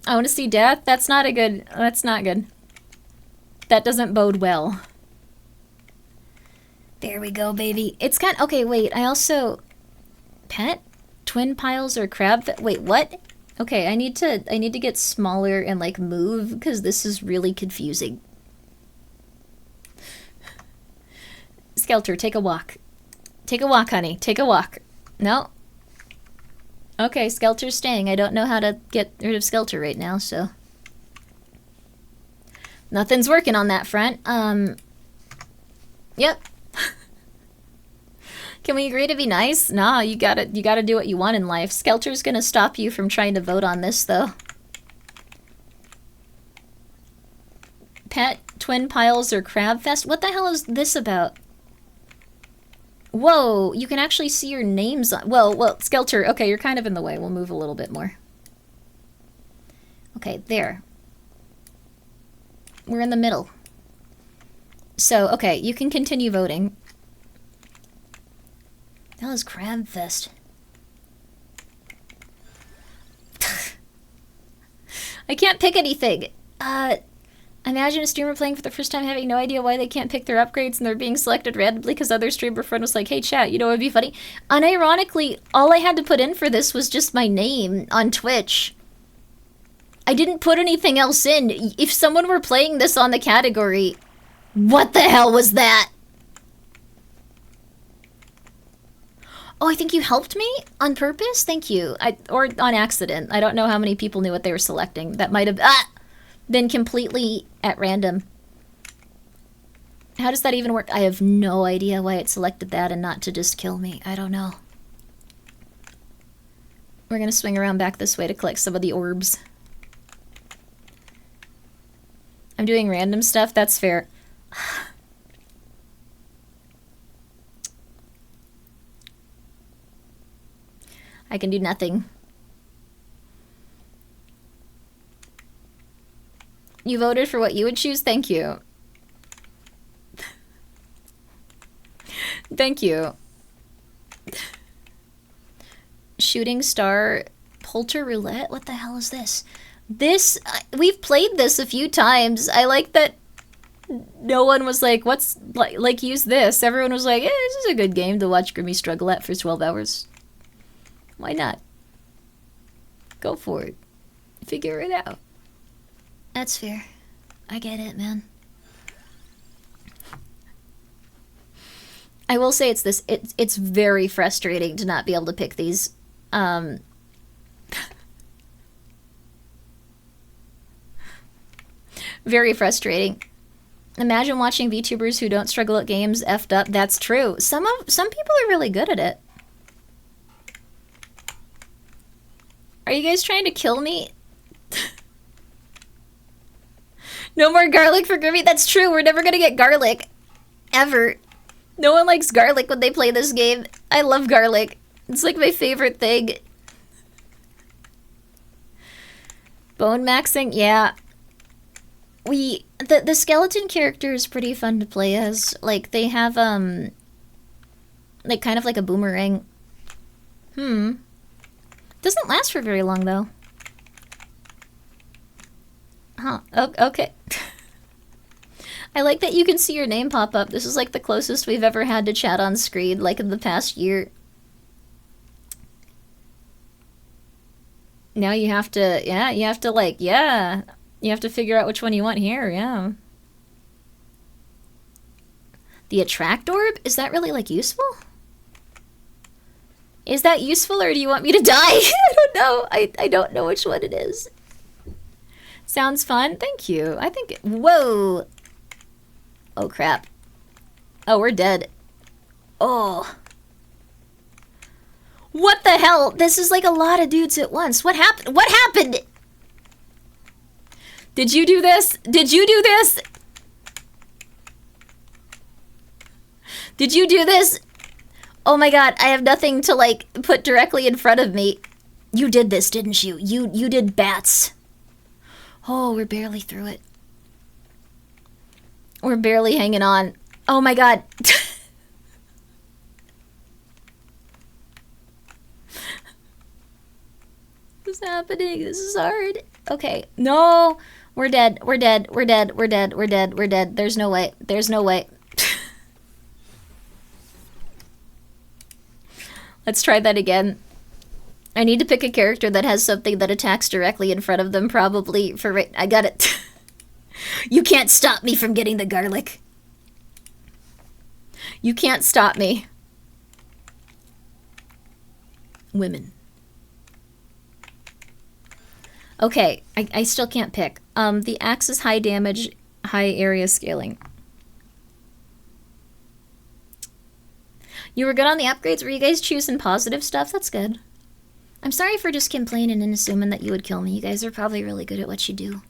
I want to see death? That's not good. That doesn't bode well. There we go, baby. It's kind of... Okay, wait, I also... Pet? Twin piles or crab... Wait, what? Okay, I need to get smaller and, like, move, because this is really confusing. Skelter, take a walk. Take a walk, honey. Take a walk. No. Okay, Skelter's staying. I don't know how to get rid of Skelter right now, so... Nothing's working on that front. Yep. Can we agree to be nice? Nah, you gotta do what you want in life. Skelter's gonna stop you from trying to vote on this, though. Pet, twin piles, or crab fest? What the hell is this about? Whoa, you can actually see your names on... Well, Skelter, okay, you're kind of in the way. We'll move a little bit more. Okay, there. We're in the middle. So, okay, you can continue voting. That was Crab Fest. I can't pick anything. Imagine a streamer playing for the first time having no idea why they can't pick their upgrades and they're being selected randomly because other streamer friend was like, hey chat, you know what would be funny? Unironically, all I had to put in for this was just my name on Twitch. I didn't put anything else in. If someone were playing this on the category, what the hell was that? Oh, I think you helped me on purpose? Thank you. Or on accident. I don't know how many people knew what they were selecting. That might have been completely at random. How does that even work? I have no idea why it selected that and not to just kill me. I don't know. We're gonna swing around back this way to collect some of the orbs. I'm doing random stuff? That's fair. I can do nothing. You voted for what you would choose? Thank you. Thank you. Shooting Star Polter Roulette? What the hell is this? This, we've played this a few times. I like that no one was like, what's, like use this. Everyone was like, this is a good game to watch Grimmi struggle at for 12 hours. Why not? Go for it. Figure it out. That's fair. I get it, man. I will say it's very frustrating to not be able to pick these. Very frustrating. Imagine watching VTubers who don't struggle at games effed up. That's true. Some people are really good at it. Are you guys trying to kill me? No more garlic for Grimmi? That's true. We're never gonna get garlic. Ever. No one likes garlic when they play this game. I love garlic. It's like my favorite thing. Bone maxing? Yeah. the skeleton character is pretty fun to play as. Like, they have, like, kind of like a boomerang. Doesn't last for very long, though. Huh, okay. I like that you can see your name pop up. This is like the closest we've ever had to chat on screen, like in the past year. Now you have to, yeah, you have to like, yeah. You have to figure out which one you want here, yeah. The attract orb? Is that really, like, useful? Is that useful, or do you want me to die? I don't know. I don't know which one it is. Sounds fun. Thank you. I think... Whoa! Oh, crap. Oh, we're dead. Oh. What the hell? This is like a lot of dudes at once. What happened? What happened? Did you do this? Did you do this? Did you do this? Oh my god, I have nothing to, like, put directly in front of me. You did this, didn't you? You did bats. Oh, we're barely through it. We're barely hanging on. Oh my god. What's happening? This is hard. Okay. No. We're dead. We're dead. We're dead. We're dead. We're dead. We're dead. There's no way. There's no way. Let's try that again. I need to pick a character that has something that attacks directly in front of them, probably for right. I got it. You can't stop me from getting the garlic. You can't stop me. Women. Okay, I still can't pick. The axe is high damage, high area scaling. You were good on the upgrades? Were you guys choosing positive stuff? That's good. I'm sorry for just complaining and assuming that you would kill me. You guys are probably really good at what you do.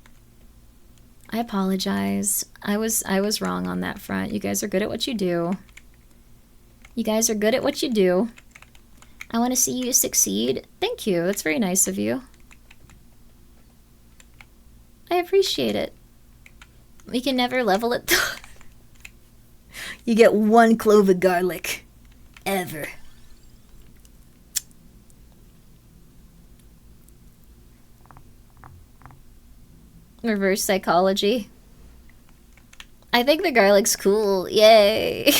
I apologize. I was wrong on that front. You guys are good at what you do. You guys are good at what you do. I want to see you succeed. Thank you. That's very nice of you. I appreciate it. We can never level it though. You get 1 clove of garlic. Ever. Reverse psychology. I think the garlic's cool. Yay.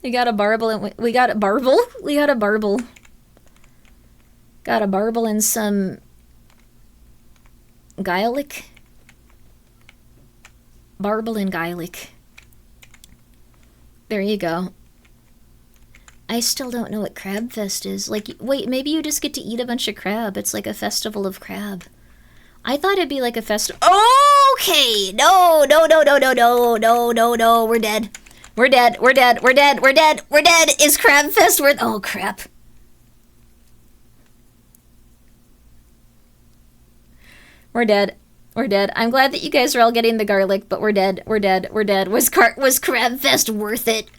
We got a barble and we got a barble? We got a barble. Got a barble and some garlic. Barble and garlic. There you go. I still don't know what Crab Fest is. Like, wait, maybe you just get to eat a bunch of crab. It's like a festival of crab. I thought it'd be like a festival. Okay! No, no, no, no, no, no, no, no, no. We're dead. We're dead. We're dead. We're dead. We're dead. We're dead. Is Crab Fest worth... Oh, crap. We're dead. We're dead. I'm glad that you guys are all getting the garlic, but we're dead. We're dead. We're dead. Was Crab Fest worth it?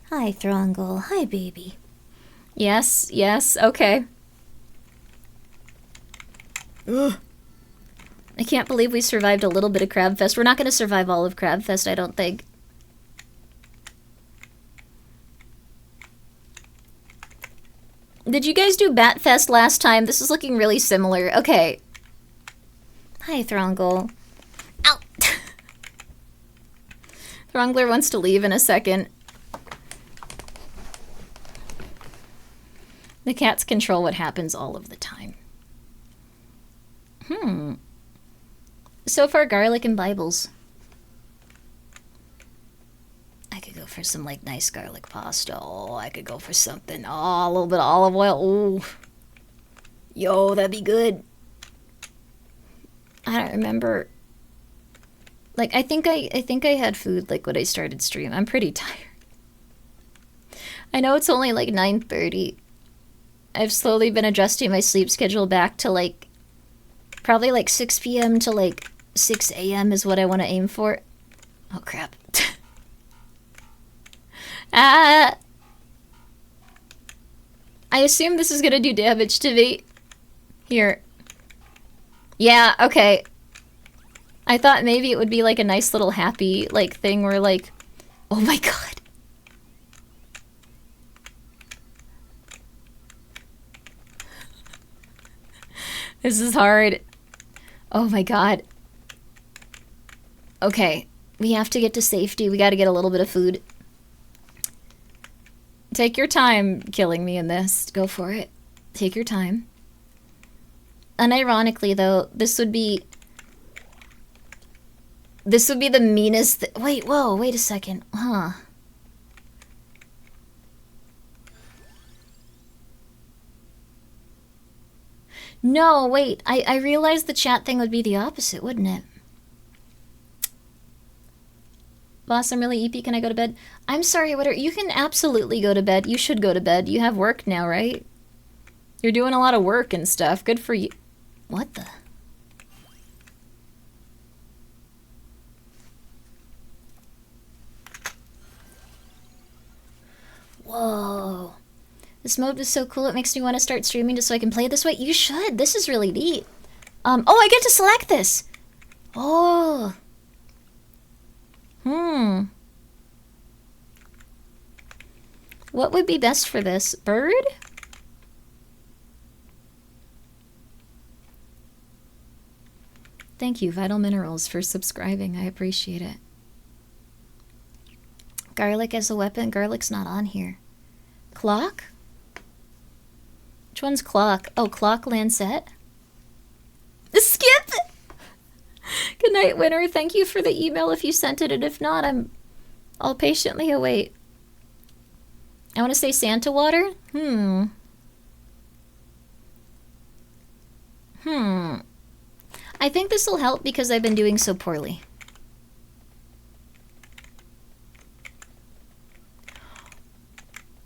Hi, Throngle. Hi, baby. Yes, yes, okay. Ugh. I can't believe we survived a little bit of Crab Fest. We're not going to survive all of Crab Fest, I don't think. Did you guys do Bat Fest last time? This is looking really similar. Okay. Hi, Throngle. Ow! Throngler wants to leave in a second. The cats control what happens all of the time. So far, garlic and Bibles. I could go for some, like, nice garlic pasta. Oh, I could go for something. Oh, a little bit of olive oil. Oh. Yo, that'd be good. I don't remember. Like, I think I had food, like, when I started stream. I'm pretty tired. I know it's only, like, 9:30. I've slowly been adjusting my sleep schedule back to, like, probably, like, 6 p.m. to, like, 6 a.m. is what I want to aim for. Oh, crap. I assume this is gonna do damage to me. Here. Yeah, okay. I thought maybe it would be like a nice little happy like thing where like, oh my god. This is hard. Oh my god. Okay, we have to get to safety. We gotta get a little bit of food. Take your time killing me in this. Go for it. Take your time. Unironically, though, this would be the meanest wait, whoa, wait a second. Huh. No, wait. I realized the chat thing would be the opposite, wouldn't it? Boss, I'm really eepy. Can I go to bed? I'm sorry, you can absolutely go to bed. You should go to bed. You have work now, right? You're doing a lot of work and stuff. Good for you. What the? Whoa. This mode is so cool. It makes me want to start streaming just so I can play this way. You should. This is really neat. Oh, I get to select this. Oh. What would be best for this? Bird? Thank you, Vital Minerals, for subscribing. I appreciate it. Garlic as a weapon? Garlic's not on here. Clock? Which one's clock? Oh, clock lancet? Skip! Good night, Winner. Thank you for the email if you sent it, and if not, I'll patiently await. I want to say Santa water? I think this will help because I've been doing so poorly.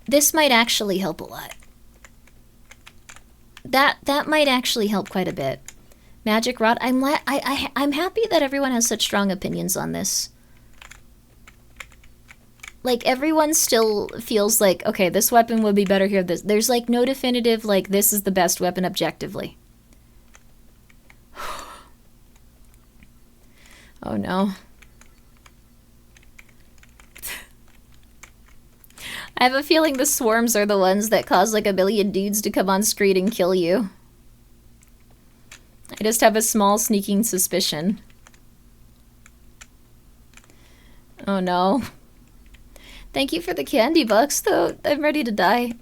This might actually help a lot. That might actually help quite a bit. Magic Rod. I'm happy that everyone has such strong opinions on this. Like, everyone still feels like, okay, this weapon would be better here. There's, like, no definitive, like, this is the best weapon objectively. Oh, no. I have a feeling the swarms are the ones that cause, like, a billion dudes to come on screen and kill you. I just have a small sneaking suspicion. Oh, no. Thank you for the candy bucks, though. I'm ready to die.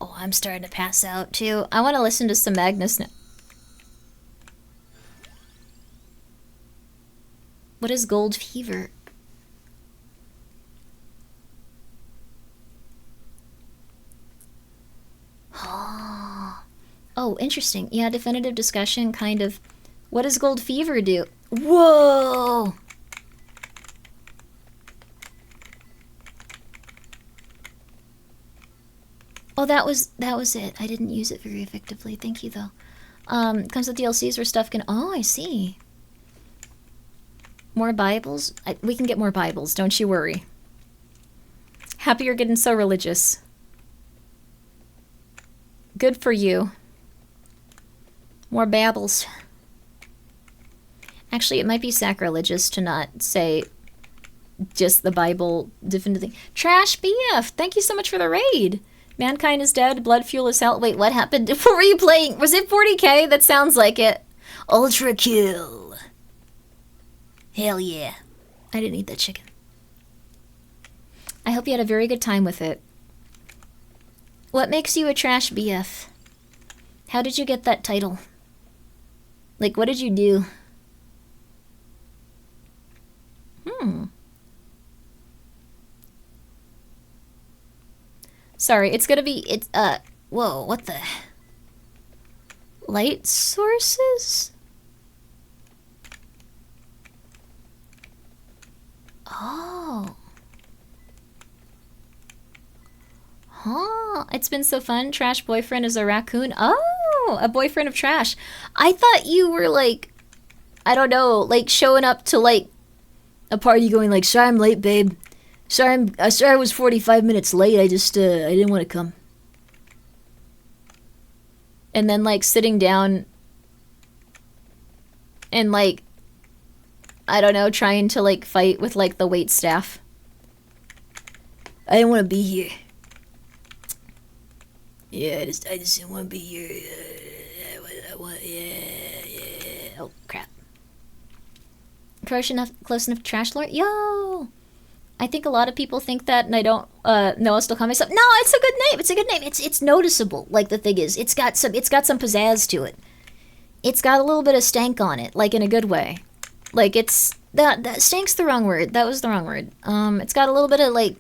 Oh, I'm starting to pass out, too. I want to listen to some Magnus now. What is gold fever? Oh, interesting. Yeah, definitive discussion, kind of. What does gold fever do? Whoa! Oh, that was it. I didn't use it very effectively. Thank you, though. Comes with DLCs where stuff can... Oh, I see. More Bibles? We can get more Bibles, don't you worry. Happy you're getting so religious. Good for you. More babbles. Actually, it might be sacrilegious to not say just the Bible definitively. Trash BF, thank you so much for the raid. Mankind is dead, blood fuel is hell. Wait, what happened? What were you playing? Was it 40k? That sounds like it. Ultra kill. Hell yeah. I didn't eat that chicken. I hope you had a very good time with it. What makes you a trash BF? How did you get that title? Like, what did you do? Sorry, it's gonna be, whoa, what the? Light sources? Oh. Huh, it's been so fun. Trash boyfriend is a raccoon. Oh, a boyfriend of trash. I thought you were like, I don't know, like showing up to like a party going like, sorry I'm late, babe. Sorry I was 45 minutes late. I didn't want to come. and then like sitting down and like, I don't know, trying to like fight with like the wait staff. I didn't want to be here. Yeah, I just didn't want to be here. Yeah. Oh, crap. Close enough to trash lore? Yo! I think a lot of people think that, and I don't know. I'll still call myself. No, it's a good name. It's a good name. It's noticeable. Like, the thing is, it's got some pizzazz to it. It's got a little bit of stank on it, like in a good way. Like, it's that stank's the wrong word. That was the wrong word. It's got a little bit of like.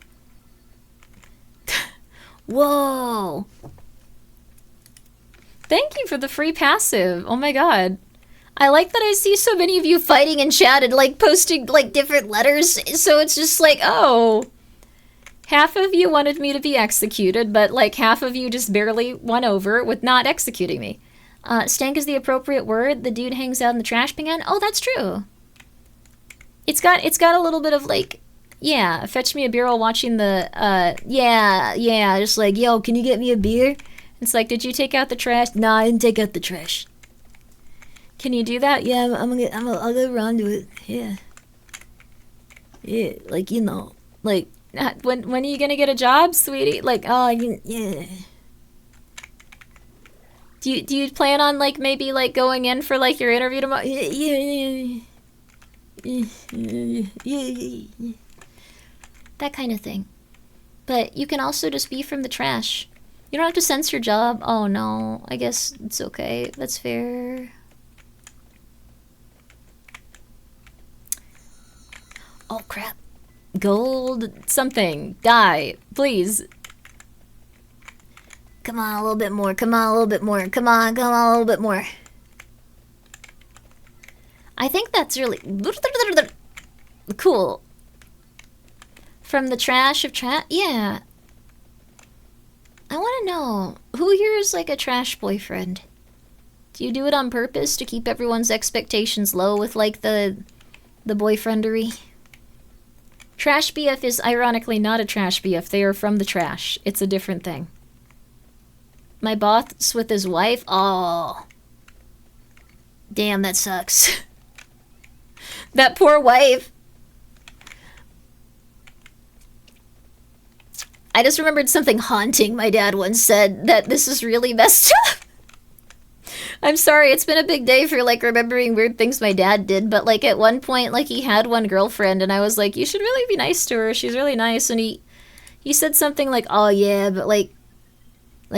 Whoa! Thank you for the free passive. Oh my god. I like that I see so many of you fighting in chat and like posting like different letters. So it's just like, oh. Half of you wanted me to be executed, but like half of you just barely won over with not executing me. Stank is the appropriate word. The dude hangs out in the trash can. Oh, that's true. It's got a little bit of like, yeah, fetch me a beer while watching the, yeah, just like, yo, can you get me a beer? It's like, did you take out the trash? Nah, I didn't take out the trash. Can you do that? Yeah, I'll go around to it. Yeah. Yeah, like, you know, like, when are you gonna get a job, sweetie? Like, oh, yeah. Do you plan on, like, maybe, like, going in for, like, your interview tomorrow? Yeah. That kind of thing. But you can also just be from the trash. You don't have to sense your job. Oh, no. I guess it's okay. That's fair. Oh, crap. Gold something. Die. Please. Come on, a little bit more. Come on, a little bit more. Come on, a little bit more. I think that's really cool. From the trash of trash? Yeah. I want to know, who here is like a trash boyfriend? Do you do it on purpose to keep everyone's expectations low with like the boyfriendery? Trash BF is ironically not a trash BF. They are from the trash. It's a different thing. My boss with his wife? Oh. Damn, that sucks. That poor wife. I just remembered something haunting my dad once said, that this is really messed up. I'm sorry, it's been a big day for, like, remembering weird things my dad did, but, like, at one point, like, he had one girlfriend, and I was like, you should really be nice to her, she's really nice, and he said something like, oh, yeah, but, like,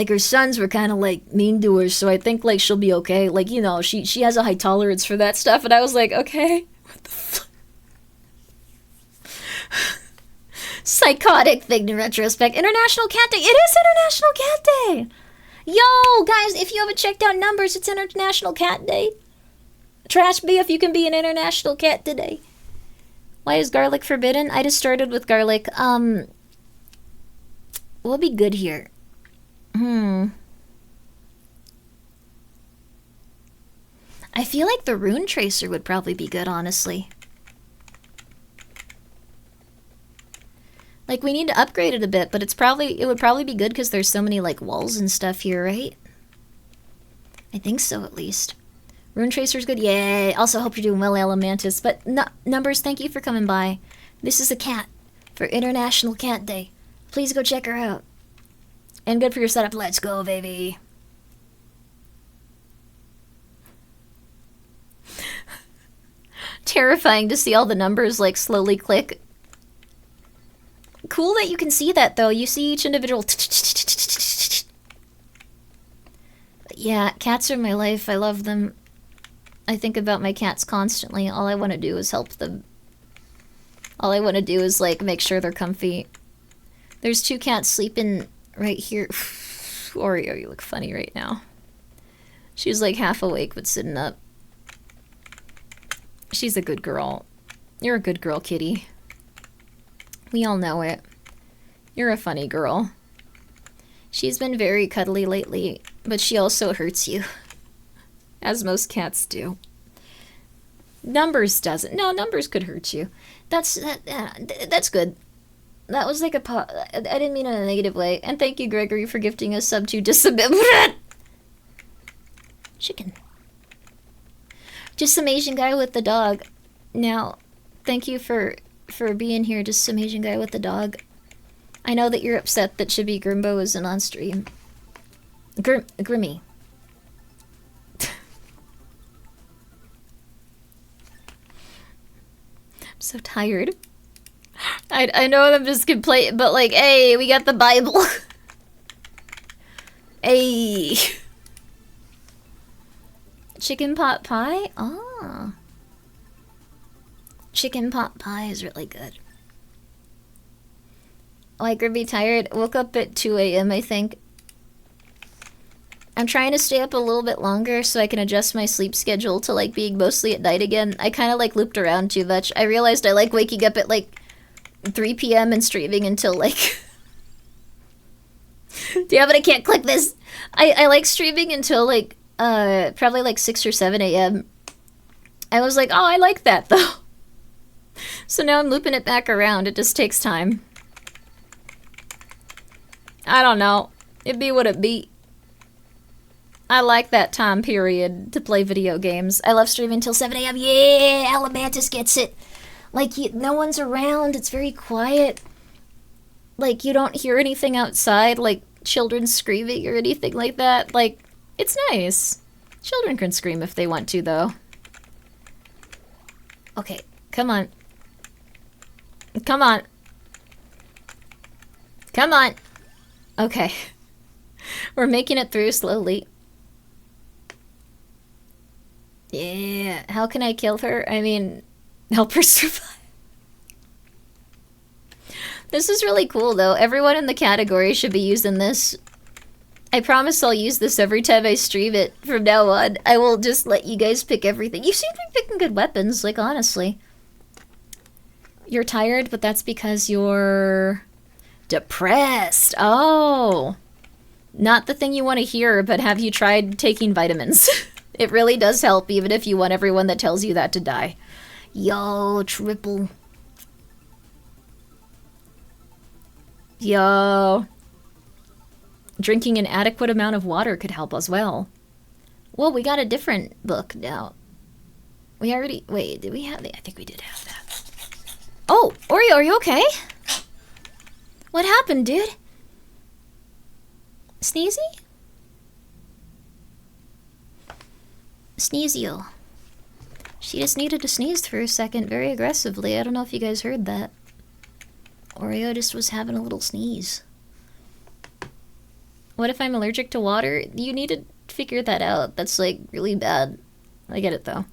her sons were kind of, like, mean to her, so I think, like, she'll be okay. Like, you know, she has a high tolerance for that stuff, and I was like, okay, what the fuck? Psychotic thing in retrospect. International Cat Day. It is International Cat Day. Yo, guys, if you haven't checked out numbers, it's International Cat Day. Trash BF, you can be an International Cat today. Why is garlic forbidden? I just started with garlic. What'll be good here? I feel like the rune tracer would probably be good, honestly. Like, we need to upgrade it a bit, but it would probably be good because there's so many, like, walls and stuff here, right? I think so, at least. Rune Tracer's good. Yay! Also, hope you're doing well, Elementus. But, Numbers, thank you for coming by. This is a cat for International Cat Day. Please go check her out. And good for your setup. Let's go, baby. Terrifying to see all the numbers, like, slowly click. Cool that you can see that, though. You see each individual. Yeah, cats are my life. I love them. I think about my cats constantly. All I want to do is help them. All I want to do is, like, make sure they're comfy. There's 2 cats sleeping right here. Oreo, you look funny right now. She's, like, half awake but sitting up. She's a good girl. You're a good girl, kitty. We all know it. You're a funny girl. She's been very cuddly lately, but she also hurts you. As most cats do. Numbers doesn't. No, Numbers could hurt you. That's good. That was like I didn't mean it in a negative way. And thank you, Gregory, for gifting us sub to Disability. Chicken. Just some Asian guy with the dog. Now, thank you for being here, just some Asian guy with the dog. I know that you're upset that Chibi Grimbo isn't on stream. Grimmi. I'm so tired. I know I'm just complaining, but like, hey, we got the Bible. Hey. Chicken pot pie? Oh. Chicken pot pie is really good. Like, Grimmy tired. Woke up at 2 a.m. I think. I'm trying to stay up a little bit longer so I can adjust my sleep schedule to like being mostly at night again. I kind of like looped around too much. I realized I like waking up at like 3 p.m. and streaming until like... Damn it, I can't click this! I like streaming until like, probably like 6 or 7 a.m. I was like, oh, I like that though. So now I'm looping it back around. It just takes time. I don't know. It be what it be. I like that time period to play video games. I love streaming till 7 a.m. Yeah, Alamantis gets it. Like, no one's around. It's very quiet. Like, you don't hear anything outside, like children screaming or anything like that. Like, it's nice. Children can scream if they want to, though. Okay, come on. Come on. Come on. Okay. We're making it through slowly. Yeah, how can I kill her? I mean, help her survive. This is really cool, though. Everyone in the category should be using this. I promise I'll use this every time I stream it from now on. I will just let you guys pick everything. You seem to be picking good weapons, like, honestly. You're tired, but that's because you're... depressed. Oh. Not the thing you want to hear, but have you tried taking vitamins? It really does help, even if you want everyone that tells you that to die. Yo, triple. Yo. Drinking an adequate amount of water could help as well. Well, we got a different book now. We already... Wait, did we have the... I think we did have that. Oh, Oreo, are you okay? What happened, dude? Sneezy? Sneezio. She just needed to sneeze for a second very aggressively. I don't know if you guys heard that. Oreo just was having a little sneeze. What if I'm allergic to water? You need to figure that out. That's like really bad. I get it though.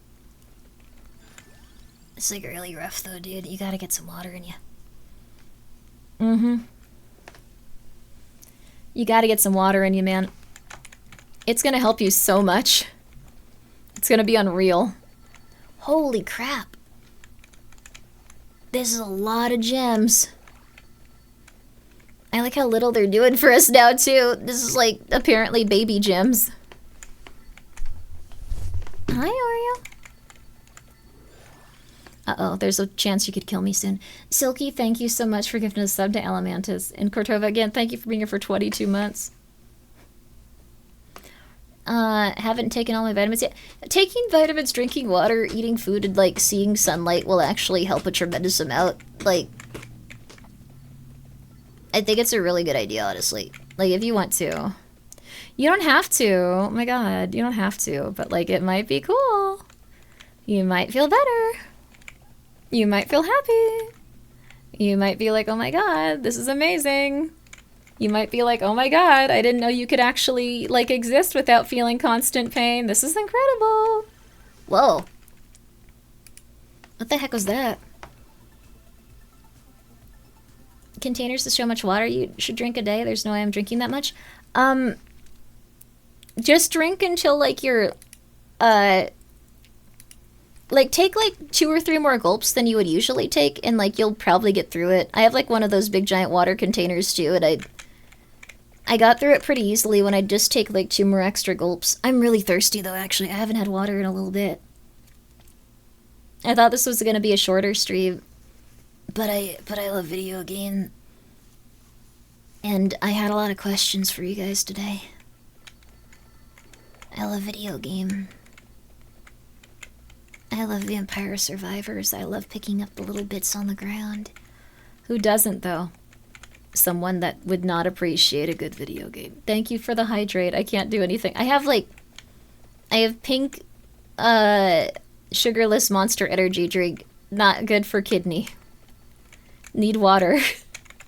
It's like really rough though, dude. You gotta get some water in you. Mm-hmm. You gotta get some water in you, man. It's gonna help you so much. It's gonna be unreal. Holy crap. This is a lot of gems. I like how little they're doing for us now, too. This is like, apparently baby gems. Hi, Oreo. Uh-oh, there's a chance you could kill me soon. Silky, thank you so much for giving a sub to Alamantis. And Cortova, again, thank you for being here for 22 months. Haven't taken all my vitamins yet. Taking vitamins, drinking water, eating food, and, like, seeing sunlight will actually help a tremendous amount. Like, I think it's a really good idea, honestly. Like, if you want to. You don't have to. Oh my god, you don't have to. But, like, it might be cool. You might feel better. You might feel happy. You might be like, oh my god, this is amazing. You might be like, oh my god, I didn't know you could actually, like, exist without feeling constant pain. This is incredible. Whoa. What the heck was that? Containers to show how much water you should drink a day. There's no way I'm drinking that much. Just drink until, like, you're, like, take, like, 2 or 3 more gulps than you would usually take, and, like, you'll probably get through it. I have, like, one of those big giant water containers, too, and I got through it pretty easily when I just take, like, 2 more extra gulps. I'm really thirsty, though, actually. I haven't had water in a little bit. I thought this was gonna be a shorter stream, but I love video game. And I had a lot of questions for you guys today. I love video game. I love Vampire Survivors. I love picking up the little bits on the ground. Who doesn't, though? Someone that would not appreciate a good video game. Thank you for the hydrate. I can't do anything. I have pink, sugarless Monster Energy drink. Not good for kidney. Need water.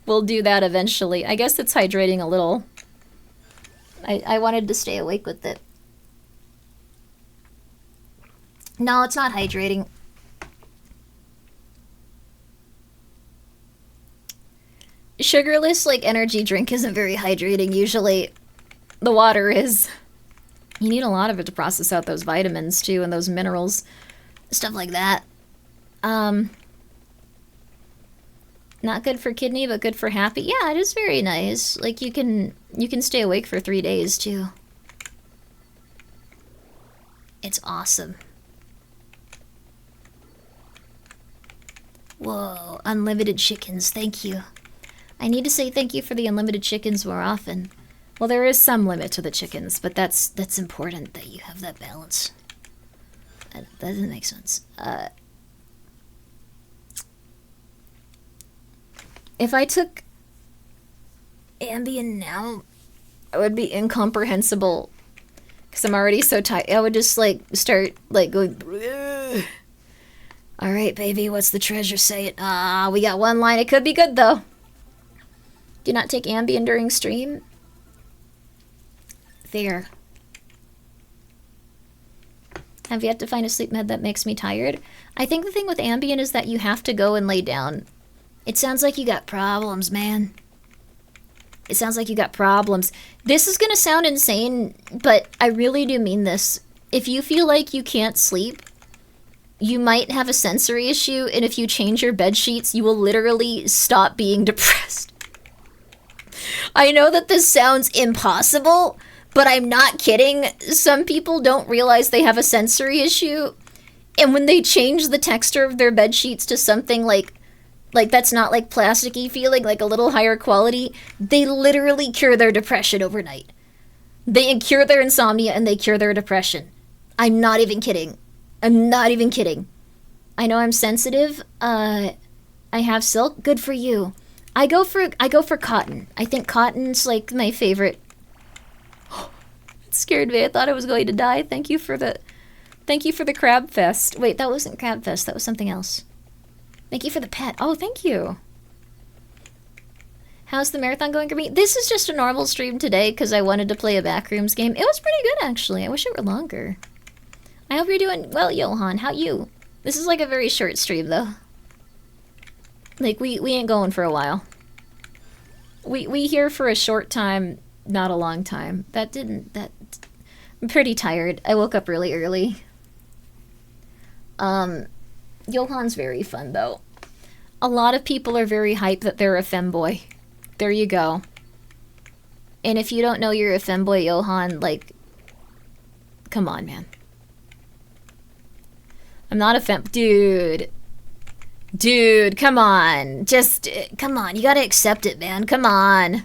We'll do that eventually. I guess it's hydrating a little. I wanted to stay awake with it. No, it's not hydrating. Sugarless, like, energy drink isn't very hydrating. Usually, the water is. You need a lot of it to process out those vitamins, too, and those minerals. Stuff like that. Not good for kidney, but good for happy. Yeah, it is very nice. Like, you can stay awake for 3 days, too. It's awesome. Whoa, unlimited chickens, thank you. I need to say thank you for the unlimited chickens more often. Well, there is some limit to the chickens, but that's important that you have that balance. That doesn't make sense. If I took Ambien now, I would be incomprehensible. Because I'm already so tired. I would just, like, start, like, going... Ugh. All right, baby, what's the treasure saying? Ah, we got one line. It could be good, though. Do not take Ambien during stream. There. Have yet to find a sleep med that makes me tired. I think the thing with Ambien is that you have to go and lay down. It sounds like you got problems, man. It sounds like you got problems. This is gonna sound insane, but I really do mean this. If you feel like you can't sleep, you might have a sensory issue, and if you change your bed sheets, you will literally stop being depressed. I know that this sounds impossible, but I'm not kidding. Some people don't realize they have a sensory issue, and when they change the texture of their bed sheets to something like that's not like plasticky feeling, like a little higher quality, they literally cure their depression overnight. They cure their insomnia and they cure their depression. I'm not even kidding. I'm not even kidding. I know I'm sensitive. I have silk. Good for you. I go for cotton. I think cotton's like my favorite. It scared me. I thought I was going to die. Thank you for the crab fest. Wait, that wasn't crab fest. That was something else. Thank you for the pet. Oh, thank you. How's the marathon going, Grimmi? This is just a normal stream today because I wanted to play a Backrooms game. It was pretty good, actually. I wish it were longer. I hope you're doing well, Johan. How you? This is like a very short stream, though. Like, we ain't going for a while. We here for a short time, not a long time. I'm pretty tired. I woke up really early. Johan's very fun, though. A lot of people are very hyped that they're a femboy. There you go. And if you don't know you're a femboy, Johan, like, come on, man. I'm not a fem... Dude, come on. Just, come on. You gotta accept it, man. Come on.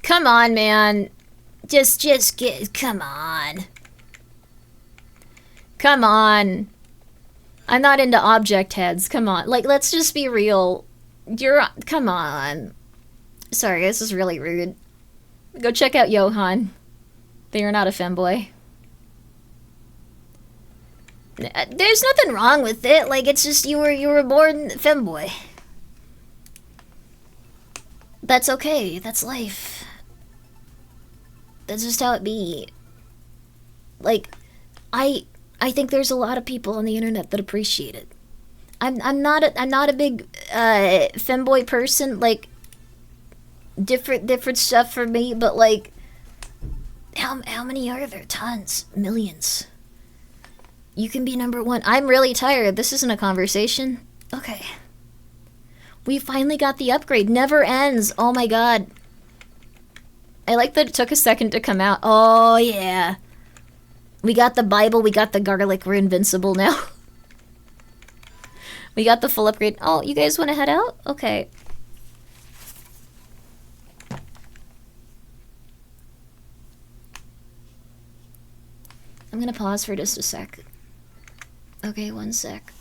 Come on, man. Just get... Come on. Come on. I'm not into object heads. Come on. Like, let's just be real. Come on. Sorry, this is really rude. Go check out Johan. They are not a femboy. There's nothing wrong with it. Like, it's just you were born femboy. That's okay. That's life. That's just how it be. Like, I think there's a lot of people on the internet that appreciate it. I'm not a big femboy person. Like, different stuff for me, but like, how many are there? Tons, millions. You can be number one. I'm really tired. This isn't a conversation. Okay. We finally got the upgrade. Never ends. Oh my god. I like that it took a second to come out. Oh yeah. We got the Bible. We got the garlic. We're invincible now. We got the full upgrade. Oh, you guys want to head out? Okay. I'm gonna pause for just a sec. Okay, 1 sec.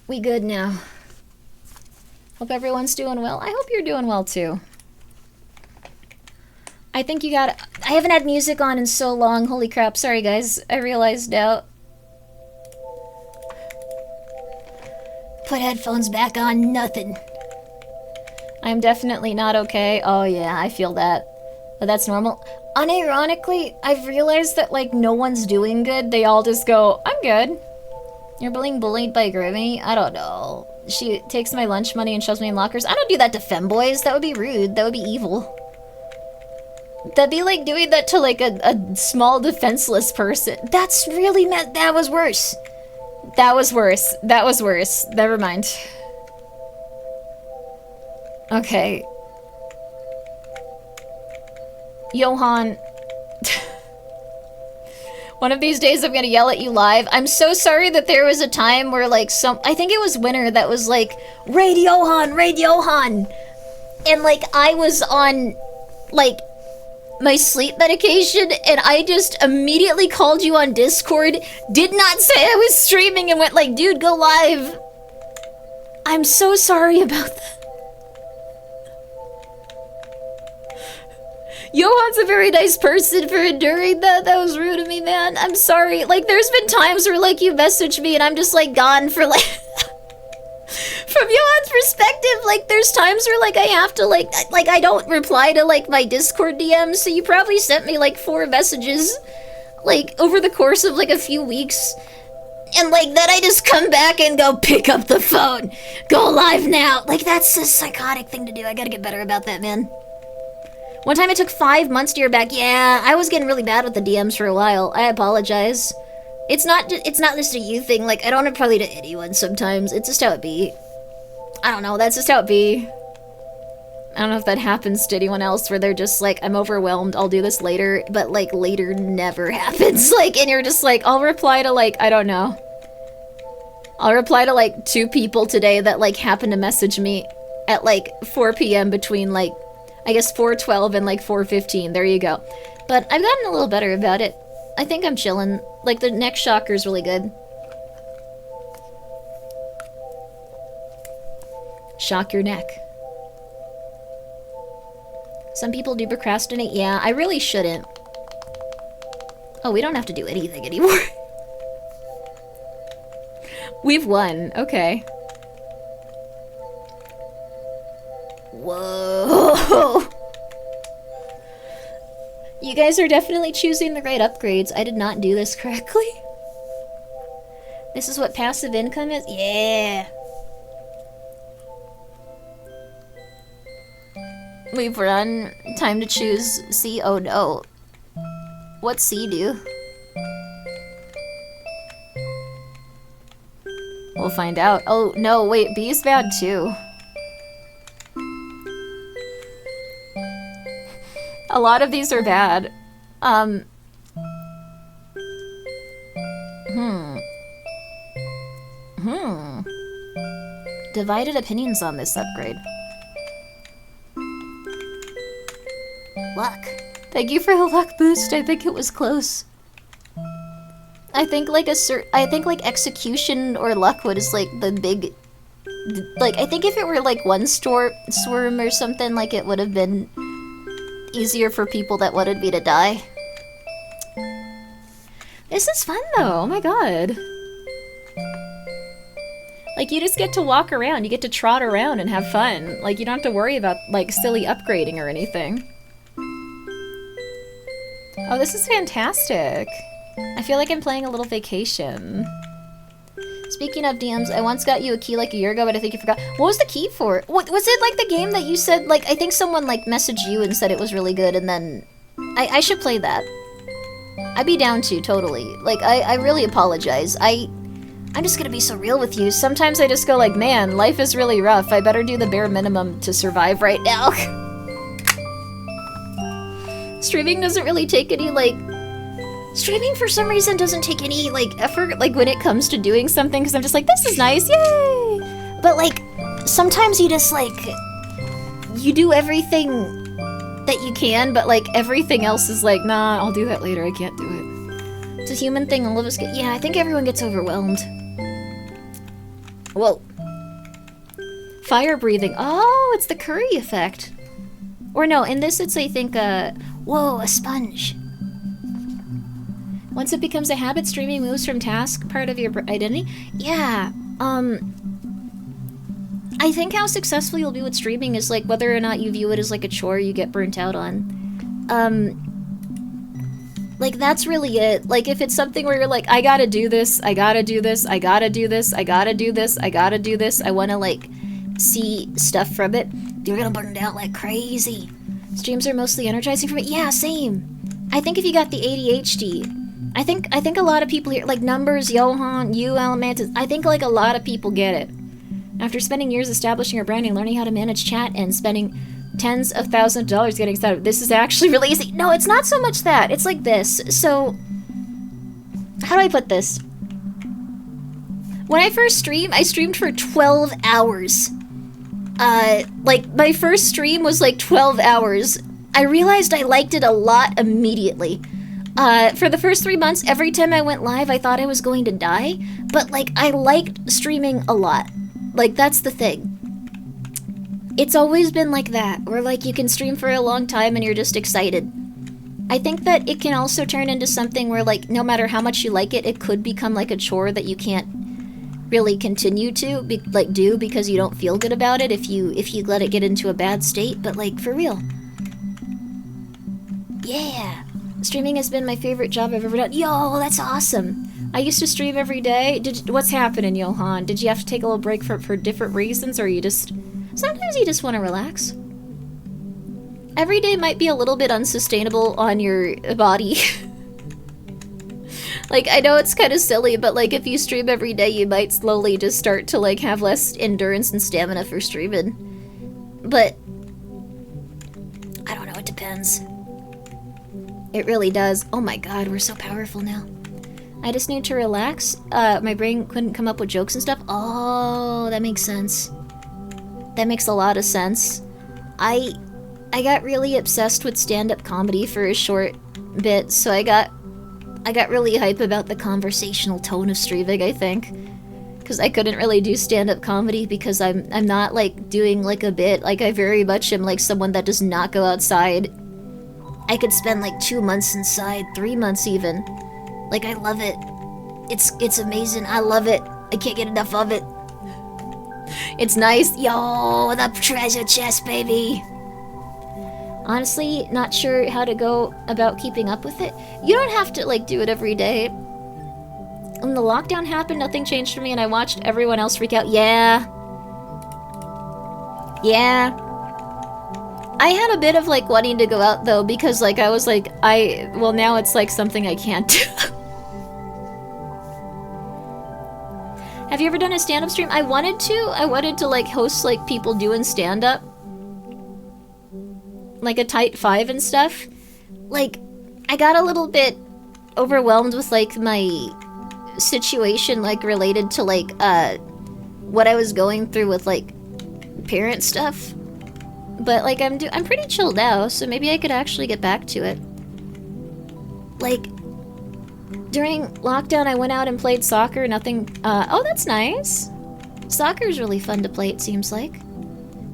We good now. Hope everyone's doing well. I hope you're doing well too. I think you got... I haven't had music on in so long. Holy crap. Sorry, guys. I realized now. Put headphones back on. Nothing. I'm definitely not okay. Oh, yeah. I feel that. But that's normal. Unironically, I've realized that, like, no one's doing good. They all just go, I'm good. You're being bullied by Grimmi? I don't know. She takes my lunch money and shoves me in lockers. I don't do that to femboys. That would be rude. That would be evil. That'd be like doing that to like a small defenseless person. That's really that was worse. That was worse. That was worse. Never mind. Okay. Johan. One of these days I'm gonna yell at you live. I'm so sorry that there was a time where like I think it was Winter that was like, Raid Johan! Raid Johan! And like I was on like my sleep medication and I just immediately called you on Discord, did not say I was streaming and went like, dude, go live. I'm so sorry about that. Johan's a very nice person for enduring that. That was rude of me, man. I'm sorry. Like, there's been times where, like, you message me and I'm just, like, gone for, like... From Johan's perspective, like, there's times where, like, I have to, like, I don't reply to, like, my Discord DMs, so you probably sent me, like, 4 messages, like, over the course of, like, a few weeks. And, like, then I just come back and go, pick up the phone. Go live now. Like, that's a psychotic thing to do. I gotta get better about that, man. One time it took 5 months to hear back. Yeah, I was getting really bad with the DMs for a while. I apologize. It's not just a you thing. Like, I don't reply to anyone sometimes. It's just how it be. I don't know. That's just how it be. I don't know if that happens to anyone else where they're just like, I'm overwhelmed. I'll do this later. But, like, later never happens. Like, and you're just like, I'll reply to, like, I don't know. I'll reply to, like, 2 people today that, like, happen to message me at, like, 4 p.m. between, like, I guess 4:12 and like 4:15. There you go. But I've gotten a little better about it. I think I'm chilling. Like the neck shocker's really good. Shock your neck. Some people do procrastinate. Yeah, I really shouldn't. Oh, we don't have to do anything anymore. We've won. Okay. Whoa! You guys are definitely choosing the right upgrades. I did not do this correctly. This is what passive income is? Yeah! We've run. Time to choose C. Oh no. What's C do? We'll find out. Oh no, wait, B is bad too. A lot of these are bad. Divided opinions on this upgrade. Luck. Thank you for the luck boost. I think it was close. I think like execution or luckwood is like the big... Like, I think if it were like one swarm or something, like it would have been easier for people that wanted me to die. This is fun though, oh my god. Like, you just get to walk around, you get to trot around and have fun. Like, you don't have to worry about, like, silly upgrading or anything. Oh, this is fantastic. I feel like I'm playing a little vacation. Speaking of DMs, I once got you a key like a year ago, but I think you forgot. What was the key for? What was it, like the game that you said, like, I think someone like messaged you and said it was really good, and then I should play that. I'd be down to, totally. Like, I really apologize. I'm just gonna be so real with you. Sometimes I just go like, man, life is really rough. I better do the bare minimum to survive right now. Streaming doesn't really take any, like... Streaming, for some reason, doesn't take any, like, effort, like, when it comes to doing something, because I'm just like, this is nice, yay! But, like, sometimes you just, like... You do everything that you can, but, like, everything else is like, nah, I'll do that later, I can't do it. It's a human thing, all of us get... Yeah, I think everyone gets overwhelmed. Whoa. Fire breathing. Oh, it's the curry effect. Or no, in this it's, I think, whoa, a sponge. Once it becomes a habit, streaming moves from task part of your identity. Yeah, I think how successful you'll be with streaming is, like, whether or not you view it as, like, a chore you get burnt out on. Like, that's really it. Like, if it's something where you're like, I gotta do this, I gotta do this, I gotta do this, I gotta do this, I gotta do this, I wanna, like, see stuff from it, you're gonna burn out like crazy. Streams are mostly energizing for me. Yeah, same. I think if you got the ADHD, I think a lot of people here, like Numbers, Johan, you, Elementus, I think, like, a lot of people get it. After spending years establishing your branding, learning how to manage chat, and spending tens of thousands of dollars getting started, this is actually really easy. No, it's not so much that. It's like this. So, how do I put this? When I first streamed, I streamed for 12 hours. Like, my first stream was like 12 hours. I realized I liked it a lot immediately. For the first 3 months, every time I went live, I thought I was going to die. But, like, I liked streaming a lot. Like, that's the thing. It's always been like that, where, like, you can stream for a long time and you're just excited. I think that it can also turn into something where, like, no matter how much you like it, it could become, like, a chore that you can't really continue to, do because you don't feel good about it if you let it get into a bad state. But, like, for real. Yeah. Streaming has been my favorite job I've ever done. Yo, that's awesome. I used to stream every day. What's happening, Johan? Did you have to take a little break for different reasons, or you just... Sometimes you just want to relax. Every day might be a little bit unsustainable on your body. Like, I know it's kind of silly, but, like, if you stream every day, you might slowly just start to, like, have less endurance and stamina for streaming. But... I don't know, it depends. It really does. Oh my god, we're so powerful now. I just need to relax. My brain couldn't come up with jokes and stuff. Oh, that makes sense. That makes a lot of sense. I got really obsessed with stand-up comedy for a short bit, so I got really hype about the conversational tone of streaming, I think. Because I couldn't really do stand-up comedy because I'm not, like, doing, like, a bit. Like, I very much am, like, someone that does not go outside. I could spend, like, 2 months inside, 3 months even. Like, I love it. It's amazing. I love it. I can't get enough of it. It's nice. Yo, the treasure chest, baby. Honestly, not sure how to go about keeping up with it. You don't have to, like, do it every day. When the lockdown happened, nothing changed for me, and I watched everyone else freak out. Yeah. Yeah. I had a bit of, like, wanting to go out, though, because, like, I was like, well, now it's, like, something I can't do. Have you ever done a stand-up stream? I wanted to, like, host, like, people doing stand-up. Like a tight five and stuff. Like, I got a little bit overwhelmed with, like, my situation, like, related to, like, what I was going through with, like, parent stuff. But, like, I'm pretty chill now, so maybe I could actually get back to it. Like, during lockdown, I went out and played soccer. Nothing, oh, that's nice. Soccer's really fun to play, it seems like.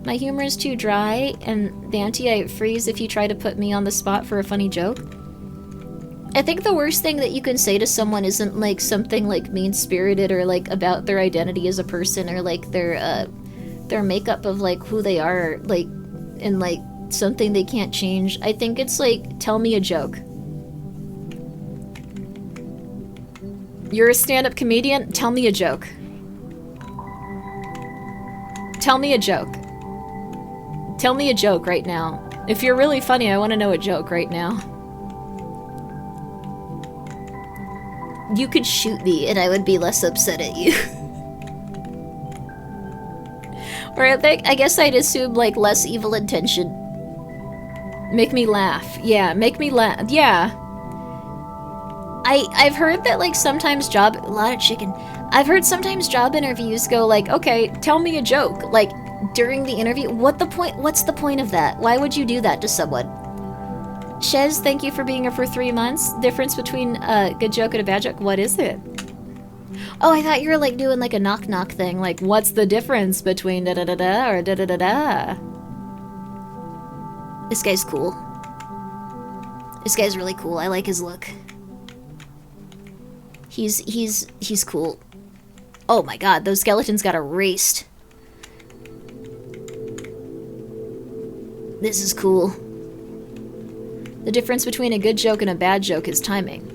My humor is too dry, and Banty, I freeze if you try to put me on the spot for a funny joke. I think the worst thing that you can say to someone isn't, like, something, like, mean-spirited or, like, about their identity as a person or, like, their makeup of, like, who they are, like, and, like, something they can't change. I think it's, like, tell me a joke. You're a stand-up comedian? Tell me a joke. Tell me a joke. Tell me a joke right now. If you're really funny, I want to know a joke right now. You could shoot me and I would be less upset at you. Or I guess I'd assume, like, less evil intention. Make me laugh. Yeah, make me laugh. Yeah. I've heard that, like, sometimes a lot of chicken. I've heard sometimes job interviews go like, okay, tell me a joke. Like, during the interview, what's the point of that? Why would you do that to someone? Shez, thank you for being here for 3 months. Difference between a good joke and a bad joke? What is it? Oh, I thought you were, like, doing, like, a knock-knock thing. Like, what's the difference between da-da-da-da or da-da-da-da? This guy's cool. This guy's really cool. I like his look. He's cool. Oh my god, those skeletons got erased. This is cool. The difference between a good joke and a bad joke is timing.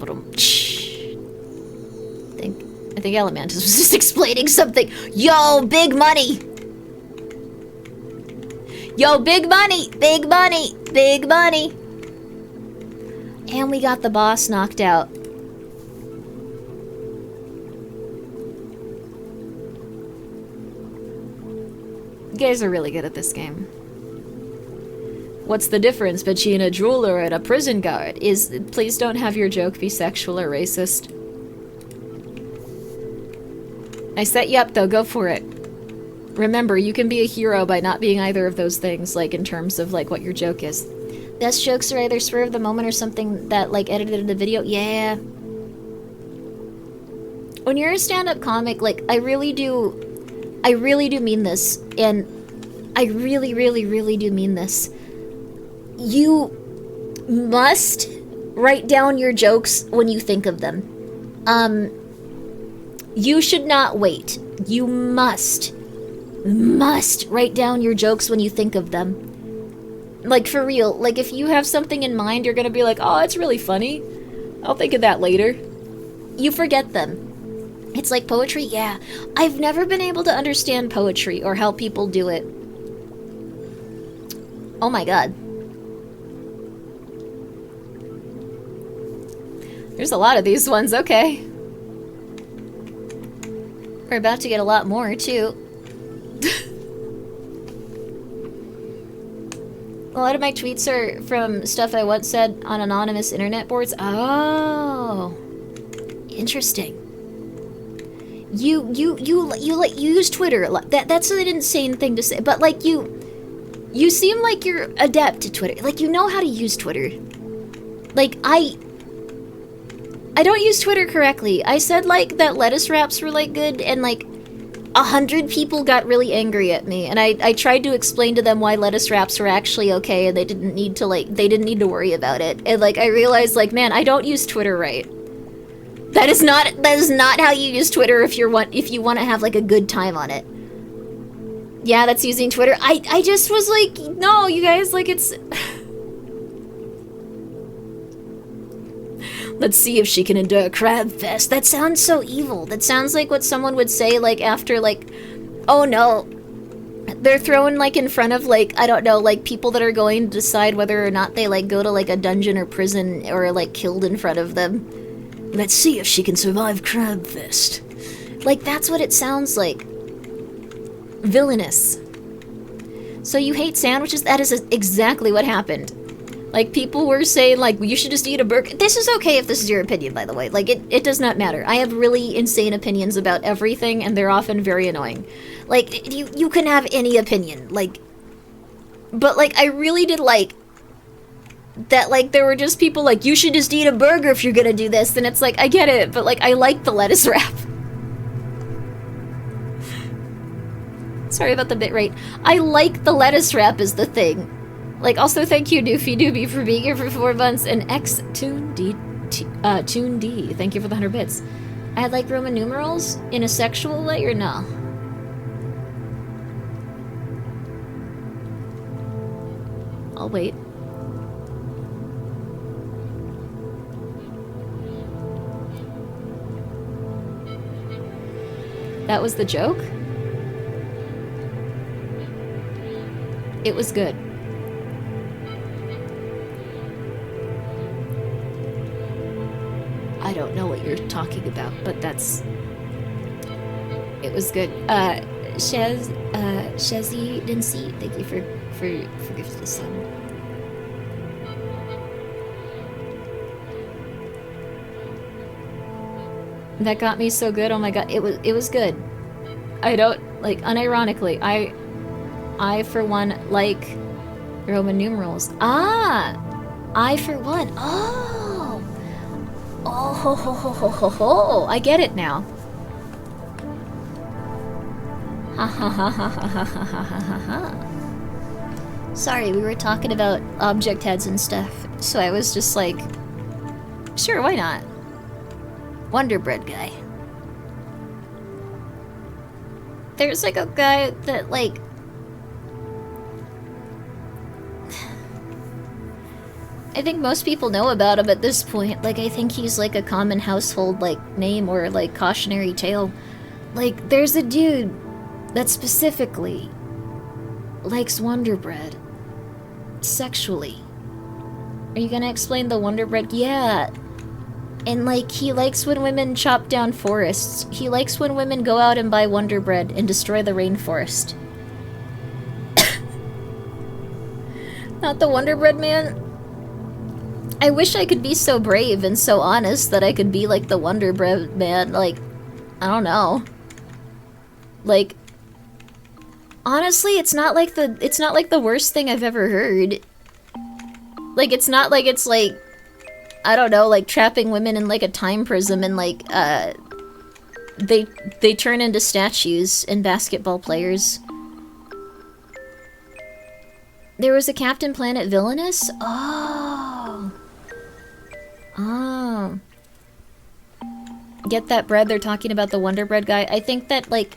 I think Elementus was just explaining something. Yo, big money! Yo, big money! Big money! Big money! And we got the boss knocked out. You guys are really good at this game. What's the difference between a jeweler and a prison guard? Please don't have your joke be sexual or racist. I set you up though, go for it. Remember, you can be a hero by not being either of those things, like in terms of like what your joke is. Best jokes are either spur of the moment or something that like edited the video. Yeah. When you're a stand-up comic, like I really do mean this, and I really do mean this. You must write down your jokes when you think of them. You should not wait. You must write down your jokes when you think of them. Like, for real. Like, if you have something in mind, you're gonna be like, oh, it's really funny. I'll think of that later. You forget them. It's like poetry? Yeah. I've never been able to understand poetry or help people do it. Oh my god. There's a lot of these ones, okay. We're about to get a lot more, too. A lot of my tweets are from stuff I once said on anonymous internet boards. Oh. Interesting. You use Twitter a lot. That's an insane thing to say, but like you seem like you're adept to Twitter. Like, you know how to use Twitter. Like, I don't use Twitter correctly. I said, like, that lettuce wraps were, like, good, and, like, 100 people got really angry at me, and I tried to explain to them why lettuce wraps were actually okay, and they didn't need to worry about it. And, like, I realized, like, man, I don't use Twitter right. That is not how you use Twitter if you want to have, like, a good time on it. Yeah, that's using Twitter. I just was like, no, you guys, like, it's... Let's see if she can endure a crab fest. That sounds so evil. That sounds like what someone would say, like, after, like, oh no. They're thrown, like, in front of, like, I don't know, like, people that are going to decide whether or not they, like, go to, like, a dungeon or prison or, like, killed in front of them. Let's see if she can survive crab fest. Like, that's what it sounds like. Villainous. So you hate sandwiches? That is exactly what happened. Like, people were saying, like, you should just eat a burger. This is okay if this is your opinion, by the way. Like, it does not matter. I have really insane opinions about everything, and they're often very annoying. Like, you can have any opinion. Like, but, like, I really did like that, like, there were just people like, you should just eat a burger if you're gonna do this. And it's like, I get it, but, like, I like the lettuce wrap. Sorry about the bitrate. I like the lettuce wrap is the thing. Like, also thank you, Doofy Doobie, for being here for 4 months, and Tune D, thank you for the 100 bits. I had, like, Roman numerals in a sexual way, or no? I'll wait. That was the joke? It was good. don't know what you're talking about, but that's... It was good. Shazzy Dincy, thank you for gifting the sub. That got me so good. Oh my god, it was good. I don't, like, unironically, I for one like Roman numerals. Ah, I for one. Oh, ho ho ho ho ho ho. I get it now. Ha ha ha ha ha ha ha ha ha. Sorry, we were talking about object heads and stuff, so I was just like, sure, why not? Wonder Bread guy. There's like a guy that like... I think most people know about him at this point. Like, I think he's like a common household like name or like cautionary tale. Like, there's a dude that specifically likes Wonder Bread sexually. Are you gonna explain the Wonder Bread? Yeah. And, like, he likes when women chop down forests. He likes when women go out and buy Wonder Bread and destroy the rainforest. Not the Wonder Bread man. I wish I could be so brave and so honest that I could be like the Wonder Bread man. Like, I don't know. Like, honestly, it's not like the worst thing I've ever heard. Like, it's not like it's like, I don't know, like trapping women in like a time prism and like they turn into statues and basketball players. There was a Captain Planet villainess? Oh. Oh. Get that bread, they're talking about the Wonder Bread guy. I think that like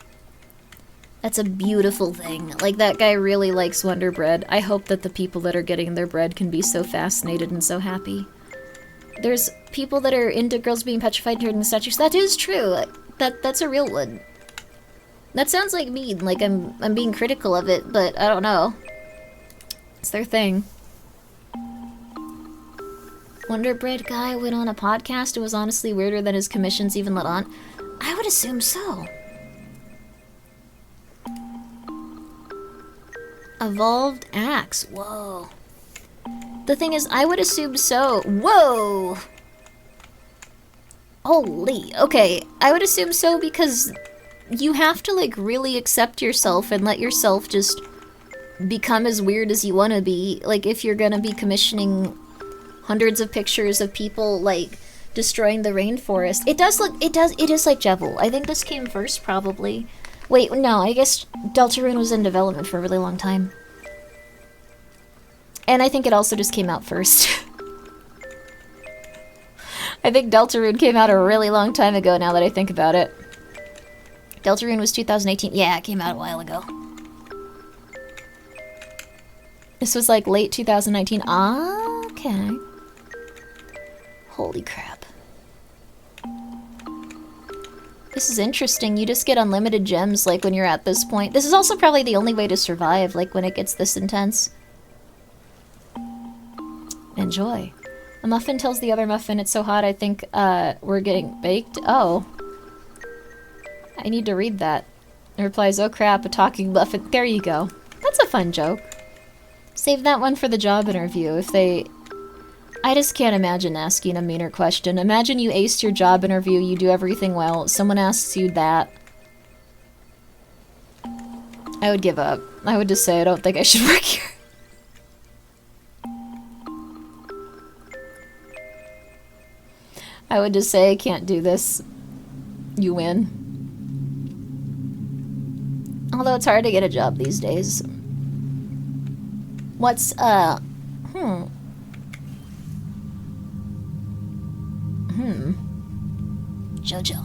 that's a beautiful thing. Like, that guy really likes Wonder Bread. I hope that the people that are getting their bread can be so fascinated and so happy. There's people that are into girls being petrified during the statues. That is true. That's a real one. That sounds like mean. Like I'm being critical of it, but I don't know. It's their thing. Wonder Bread guy went on a podcast. It was honestly weirder than his commissions even let on. I would assume so. Evolved axe. Whoa. The thing is, I would assume so. Whoa! Holy. Okay, I would assume so because you have to, like, really accept yourself and let yourself just become as weird as you want to be. Like, if you're gonna be commissioning hundreds of pictures of people, like, destroying the rainforest. It is like Jevil. I think this came first, probably. Wait, no, I guess Deltarune was in development for a really long time. And I think it also just came out first. I think Deltarune came out a really long time ago now that I think about it. Deltarune was 2018. Yeah, it came out a while ago. This was like late 2019. Ah, okay. Holy crap. This is interesting. You just get unlimited gems like when you're at this point. This is also probably the only way to survive, like when it gets this intense. Enjoy. A muffin tells the other muffin it's so hot I think we're getting baked. Oh. I need to read that. It replies, oh crap, a talking muffin. There you go. That's a fun joke. Save that one for the job interview. If they... I just can't imagine asking a meaner question. Imagine you aced your job interview, you do everything well, someone asks you that. I would give up. I would just say I don't think I should work here. I would just say, I can't do this. You win. Although it's hard to get a job these days. What's, Jojo.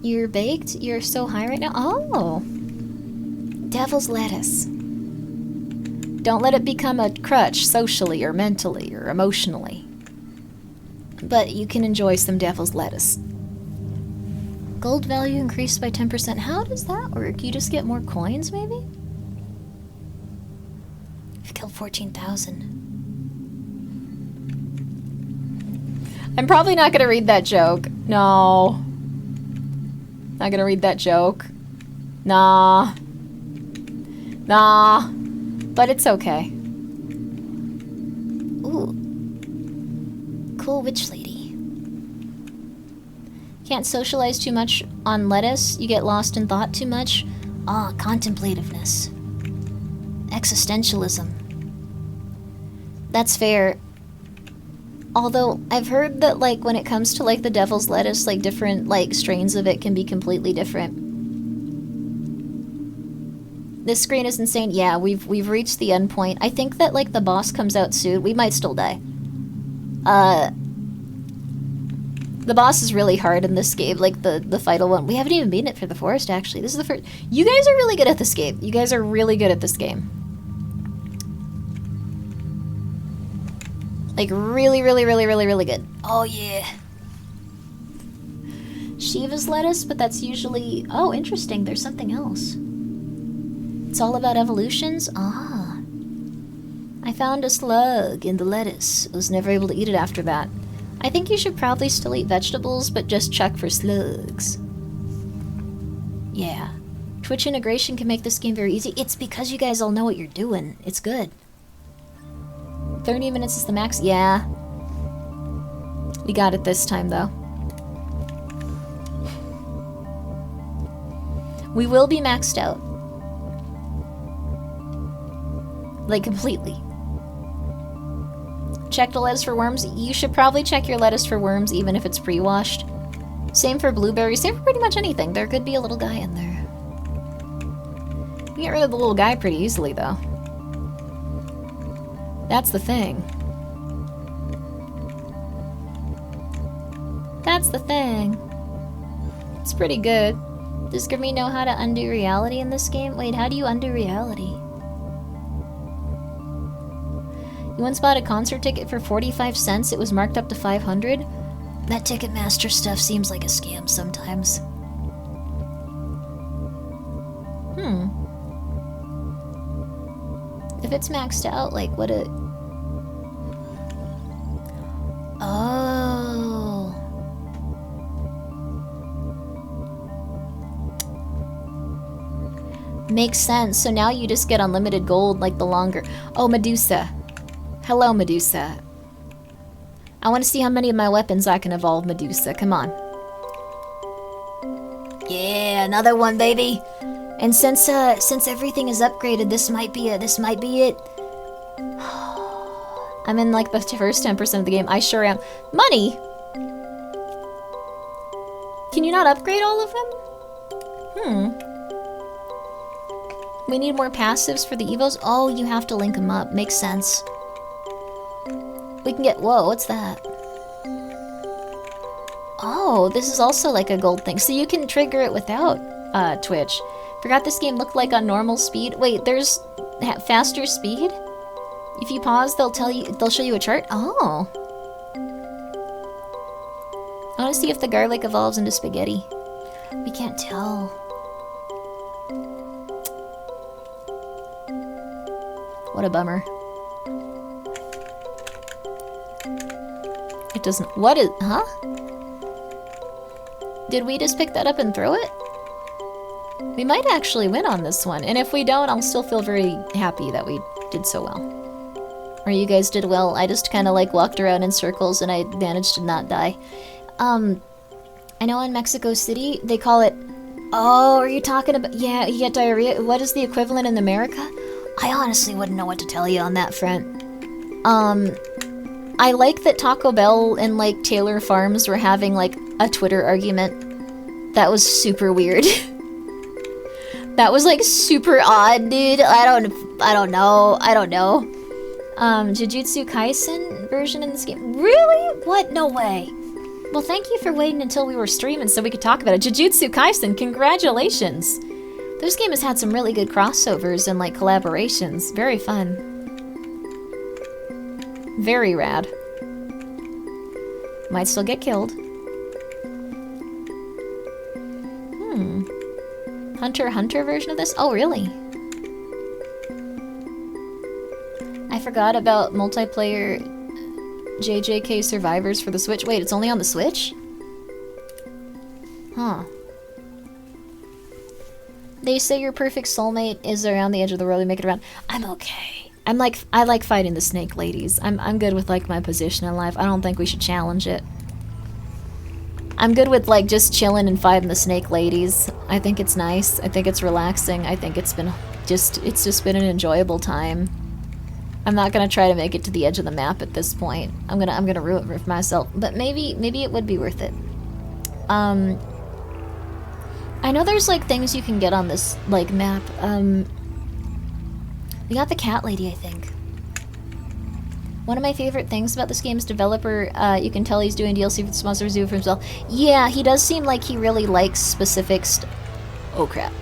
You're baked? You're so high right now? Oh! Devil's lettuce. Don't let it become a crutch socially or mentally or emotionally. But you can enjoy some devil's lettuce. Gold value increased by 10%. How does that work? You just get more coins, maybe? You've killed 14,000. I'm probably not gonna read that joke. No. Not gonna read that joke. Nah. Nah. But it's okay. Ooh. Cool witch lady. Can't socialize too much on lettuce. You get lost in thought too much. Ah, contemplativeness. Existentialism. That's fair. Although, I've heard that, like, when it comes to, like, the devil's lettuce, like, different, like, strains of it can be completely different. This screen is insane. Yeah, we've reached the end point. I think that, like, the boss comes out soon. We might still die. The boss is really hard in this game, like, the final one. We haven't even beaten it for the forest, actually. This is the first... You guys are really good at this game. You guys are really good at this game. Like, really, really, really, really, really good. Oh, yeah. Shiva's lettuce, but that's usually... Oh, interesting. There's something else. It's all about evolutions? Ah. I found a slug in the lettuce. I was never able to eat it after that. I think you should probably still eat vegetables, but just check for slugs. Yeah. Twitch integration can make this game very easy. It's because you guys all know what you're doing. It's good. 30 minutes is the max? Yeah. We got it this time, though. We will be maxed out. Like, completely. Check the lettuce for worms. You should probably check your lettuce for worms, even if it's pre-washed. Same for blueberries. Same for pretty much anything. There could be a little guy in there. You can get rid of the little guy pretty easily, though. That's the thing. That's the thing. It's pretty good. Does Grimmi know how to undo reality in this game? Wait, how do you undo reality? You once bought a concert ticket for 45 cents. It was marked up to 500. That Ticketmaster stuff seems like a scam sometimes. If it's maxed out, like, what a... Oh. Makes sense. So now you just get unlimited gold, like, the longer... Oh, Medusa. Hello, Medusa. I want to see how many of my weapons I can evolve, Medusa. Come on. Yeah, another one, baby. And since everything is upgraded, this might be it. I'm in, like, the first 10% of the game. I sure am. Money! Can you not upgrade all of them? We need more passives for the evos? Oh, you have to link them up. Makes sense. We can get... Whoa, what's that? Oh, this is also like a gold thing. So you can trigger it without Twitch. Forgot this game looked like on normal speed. Wait, there's faster speed? If you pause, they'll show you a chart? Oh. I want to see if the garlic evolves into spaghetti. We can't tell. What a bummer. It doesn't... What is... Huh? Did we just pick that up and throw it? We might actually win on this one. And if we don't, I'll still feel very happy that we did so well. Or you guys did well. I just kind of, like, walked around in circles and I managed to not die. I know in Mexico City, they call it... Oh, are you talking about... Yeah, you get diarrhea. What is the equivalent in America? I honestly wouldn't know what to tell you on that front. I like that Taco Bell and, like, Taylor Farms were having, like, a Twitter argument. That was super weird. That was, like, super odd, dude. I don't know. Jujutsu Kaisen version in this game. Really? What? No way. Well, thank you for waiting until we were streaming so we could talk about it. Jujutsu Kaisen, congratulations. This game has had some really good crossovers and, like, collaborations. Very fun. Very rad. Might still get killed. Hunter x Hunter version of this? Oh, really? I forgot about multiplayer JJK Survivors for the Switch. Wait, it's only on the Switch? Huh. They say your perfect soulmate is around the edge of the world. You make it around. I'm okay. I like fighting the snake ladies. I'm good with like my position in life. I don't think we should challenge it. I'm good with like just chilling and fighting the snake ladies. I think it's nice. I think it's relaxing. I think it's just been an enjoyable time. I'm not gonna try to make it to the edge of the map at this point. I'm gonna ruin it for myself. But maybe it would be worth it. I know there's like things you can get on this like map. We got the cat lady, I think. One of my favorite things about this game's developer, you can tell he's doing DLC for the sponsor Zoo for himself. Yeah, he does seem like he really likes specific oh crap.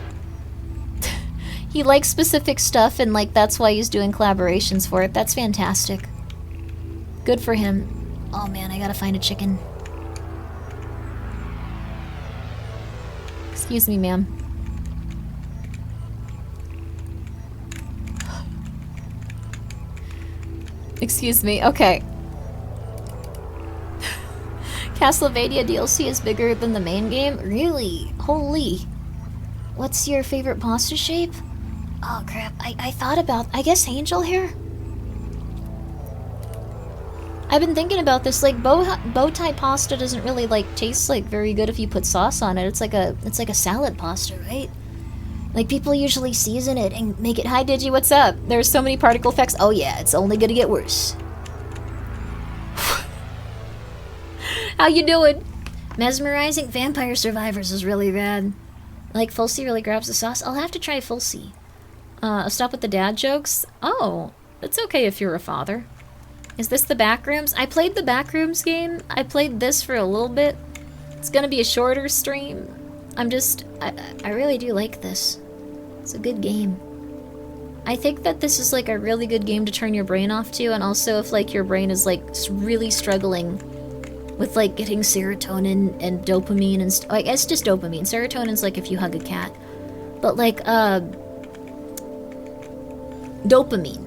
He likes specific stuff, and like that's why he's doing collaborations for it. That's fantastic. Good for him. Oh man, I gotta find a chicken. Excuse me, ma'am. Excuse me, okay. Castlevania DLC is bigger than the main game? Really? Holy. What's your favorite pasta shape? Oh crap, I thought about, I guess angel hair? I've been thinking about this, like bow tie pasta doesn't really like taste like very good if you put sauce on it. It's like a salad pasta, right? Like people usually season it and make it. Hi Digi, what's up? There's so many particle effects. Oh yeah, it's only gonna get worse. How you doing? Mesmerizing Vampire Survivors is really rad. Like Fulci really grabs the sauce. I'll have to try Fulci. Stop with the dad jokes. Oh, it's okay if you're a father. Is this the Backrooms? I played the Backrooms game. I played this for a little bit. It's gonna be a shorter stream. I really do like this. It's a good game. I think that this is like a really good game to turn your brain off to, and also if like your brain is like really struggling with like getting serotonin and dopamine and I guess just dopamine. Serotonin's like if you hug a cat. But like dopamine.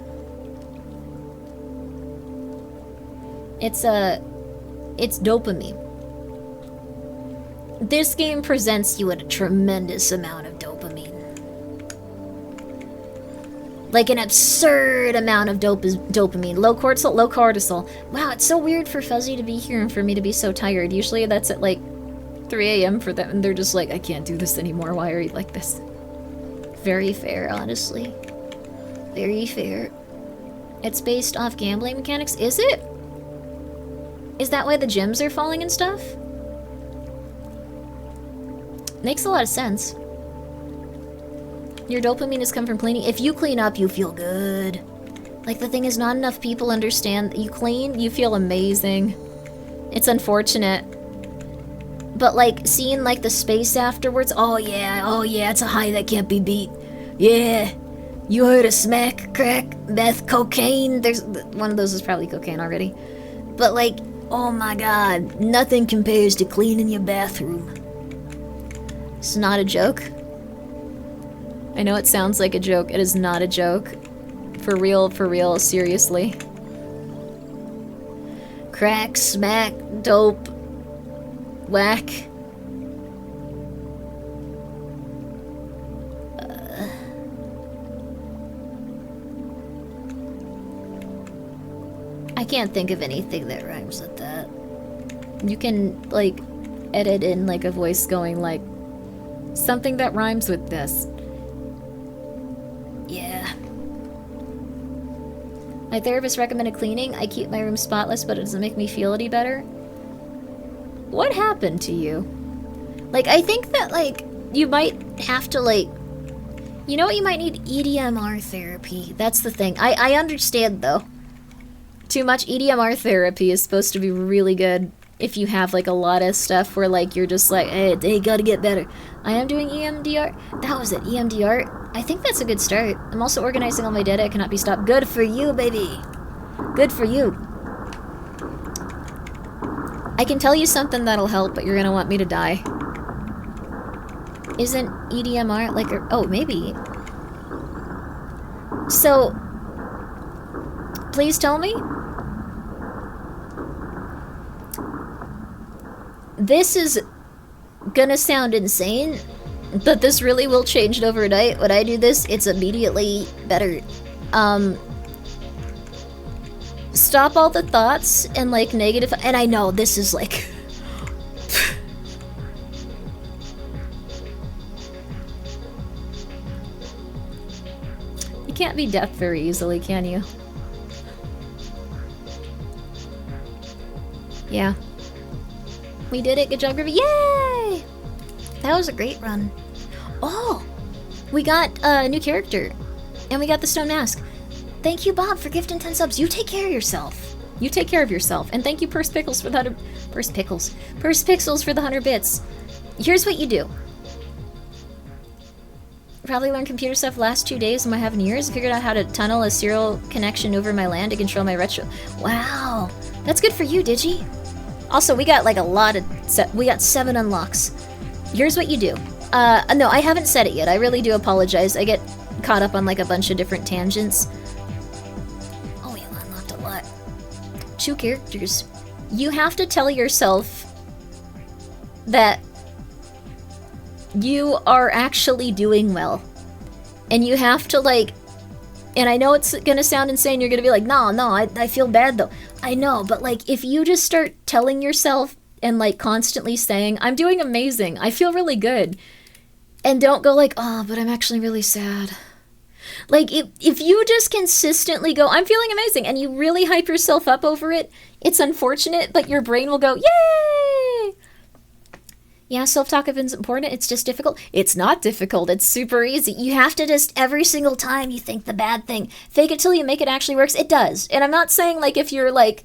It's dopamine. This game presents you with a tremendous amount of dopamine. Like an absurd amount of dopamine. Low cortisol. Wow, it's so weird for Fuzzy to be here and for me to be so tired. Usually that's at like 3 a.m. for them, and they're just like, I can't do this anymore. Why are you like this? Very fair, honestly. Very fair. It's based off gambling mechanics. Is it? Is that why the gyms are falling and stuff? Makes a lot of sense. Your dopamine has come from cleaning. If you clean up, you feel good. Like, the thing is, not enough people understand that you clean, you feel amazing. It's unfortunate. But, like, seeing, like, the space afterwards, oh yeah, it's a high that can't be beat. Yeah, you heard of smack, crack, meth, cocaine? There's, one of those is probably cocaine already. But, like, oh my god, nothing compares to cleaning your bathroom. It's not a joke. I know it sounds like a joke. It is not a joke. For real, seriously. Crack, smack, dope, whack. I can't think of anything that rhymes with that. You can, like, edit in, like, a voice going, like, something that rhymes with this. Yeah. My therapist recommended cleaning. I keep my room spotless, but it doesn't make me feel any better. What happened to you? Like, I think that, like, you might have to, like... You know what? You might need EDMR therapy. That's the thing. I understand, though. Too much EDMR therapy is supposed to be really good if you have, like, a lot of stuff where, like, you're just like, hey, they gotta get better. I am doing EMDR. That was it, EMDR. I think that's a good start. I'm also organizing all my data. I cannot be stopped. Good for you, baby. Good for you. I can tell you something that'll help, but you're gonna want me to die. Isn't EDMR like a... Oh, maybe. So... Please tell me. This is gonna sound insane, but this really will change it overnight. When I do this, it's immediately better. Stop all the thoughts and like negative, and I know this is like you can't be deaf very easily, can you? Yeah. We did it. Good job, Grimmi. Yay! That was a great run. Oh! We got a new character. And we got the stone mask. Thank you, Bob, for gifting 10 subs. You take care of yourself. You take care of yourself. And thank you, Purse Pickles, for the 100... Purse Pixels for the 100 bits. Here's what you do. Probably learned computer stuff last 2 days of my having years. Figured out how to tunnel a serial connection over my LAN to control my retro. Wow. That's good for you, Digi. Also, we got like a lot of... we got 7 unlocks. Here's what you do. No, I haven't said it yet. I really do apologize. I get caught up on like a bunch of different tangents. Oh, we unlocked a lot. 2 characters. You have to tell yourself that you are actually doing well. And you have to like... And I know it's gonna sound insane. You're gonna be like, no, I feel bad though. I know, but like, if you just start telling yourself and like constantly saying, I'm doing amazing, I feel really good, and don't go like, oh, but I'm actually really sad. Like, if you just consistently go, I'm feeling amazing, and you really hype yourself up over it, it's unfortunate, but your brain will go, yay! Yeah, self-talk is important, it's just difficult. It's not difficult, it's super easy. You have to just, every single time you think the bad thing, fake it till you make it actually works. It does. And I'm not saying, like, if you're, like,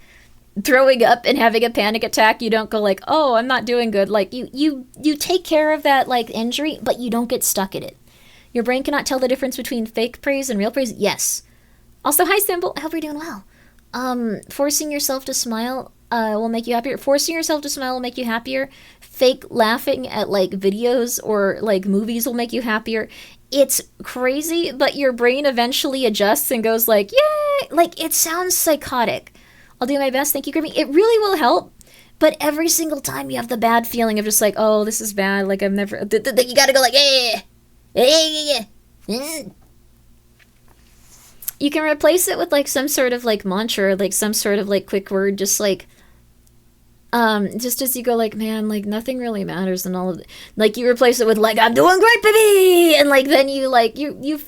throwing up and having a panic attack, you don't go like, oh, I'm not doing good. Like, you take care of that, like, injury, but you don't get stuck in it. Your brain cannot tell the difference between fake praise and real praise. Yes. Also, hi, Symbol. I hope you're doing well. Forcing yourself to smile will make you happier. Forcing yourself to smile will make you happier. Fake laughing at, like, videos or, like, movies will make you happier. It's crazy, but your brain eventually adjusts and goes like, yay! Like, it sounds psychotic. I'll do my best. Thank you, Grimmi. It really will help. But every single time you have the bad feeling of just like, oh, this is bad. Like, I'm never... You gotta go like, yeah. You can replace it with, like, some sort of, like, mantra, or, like, some sort of, like, quick word, just, like, just as you go, like, man, like, nothing really matters and all of it. Like, you replace it with, like, I'm doing great, baby! And, like, then you, like, you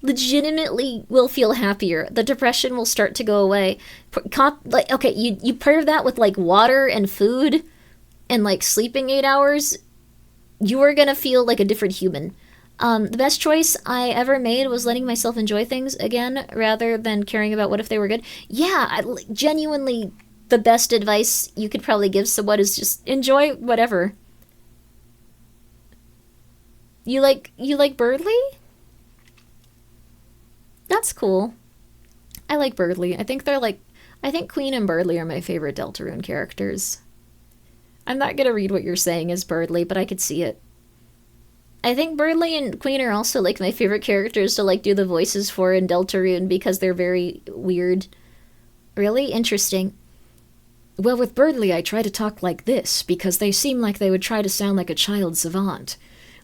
legitimately will feel happier. The depression will start to go away. Like, okay, you pair that with, like, water and food and, like, sleeping 8 hours, you are gonna feel like a different human. The best choice I ever made was letting myself enjoy things again, rather than caring about what if they were good. Yeah, genuinely, the best advice you could probably give someone is just enjoy whatever. You like Birdly? That's cool. I like Birdly. I think Queen and Birdly are my favorite Deltarune characters. I'm not gonna read what you're saying as Birdly, but I could see it. I think Birdly and Queen are also, like, my favorite characters to, like, do the voices for in Deltarune because they're very weird. Really? Interesting. Well, with Birdly, I try to talk like this because they seem like they would try to sound like a child savant.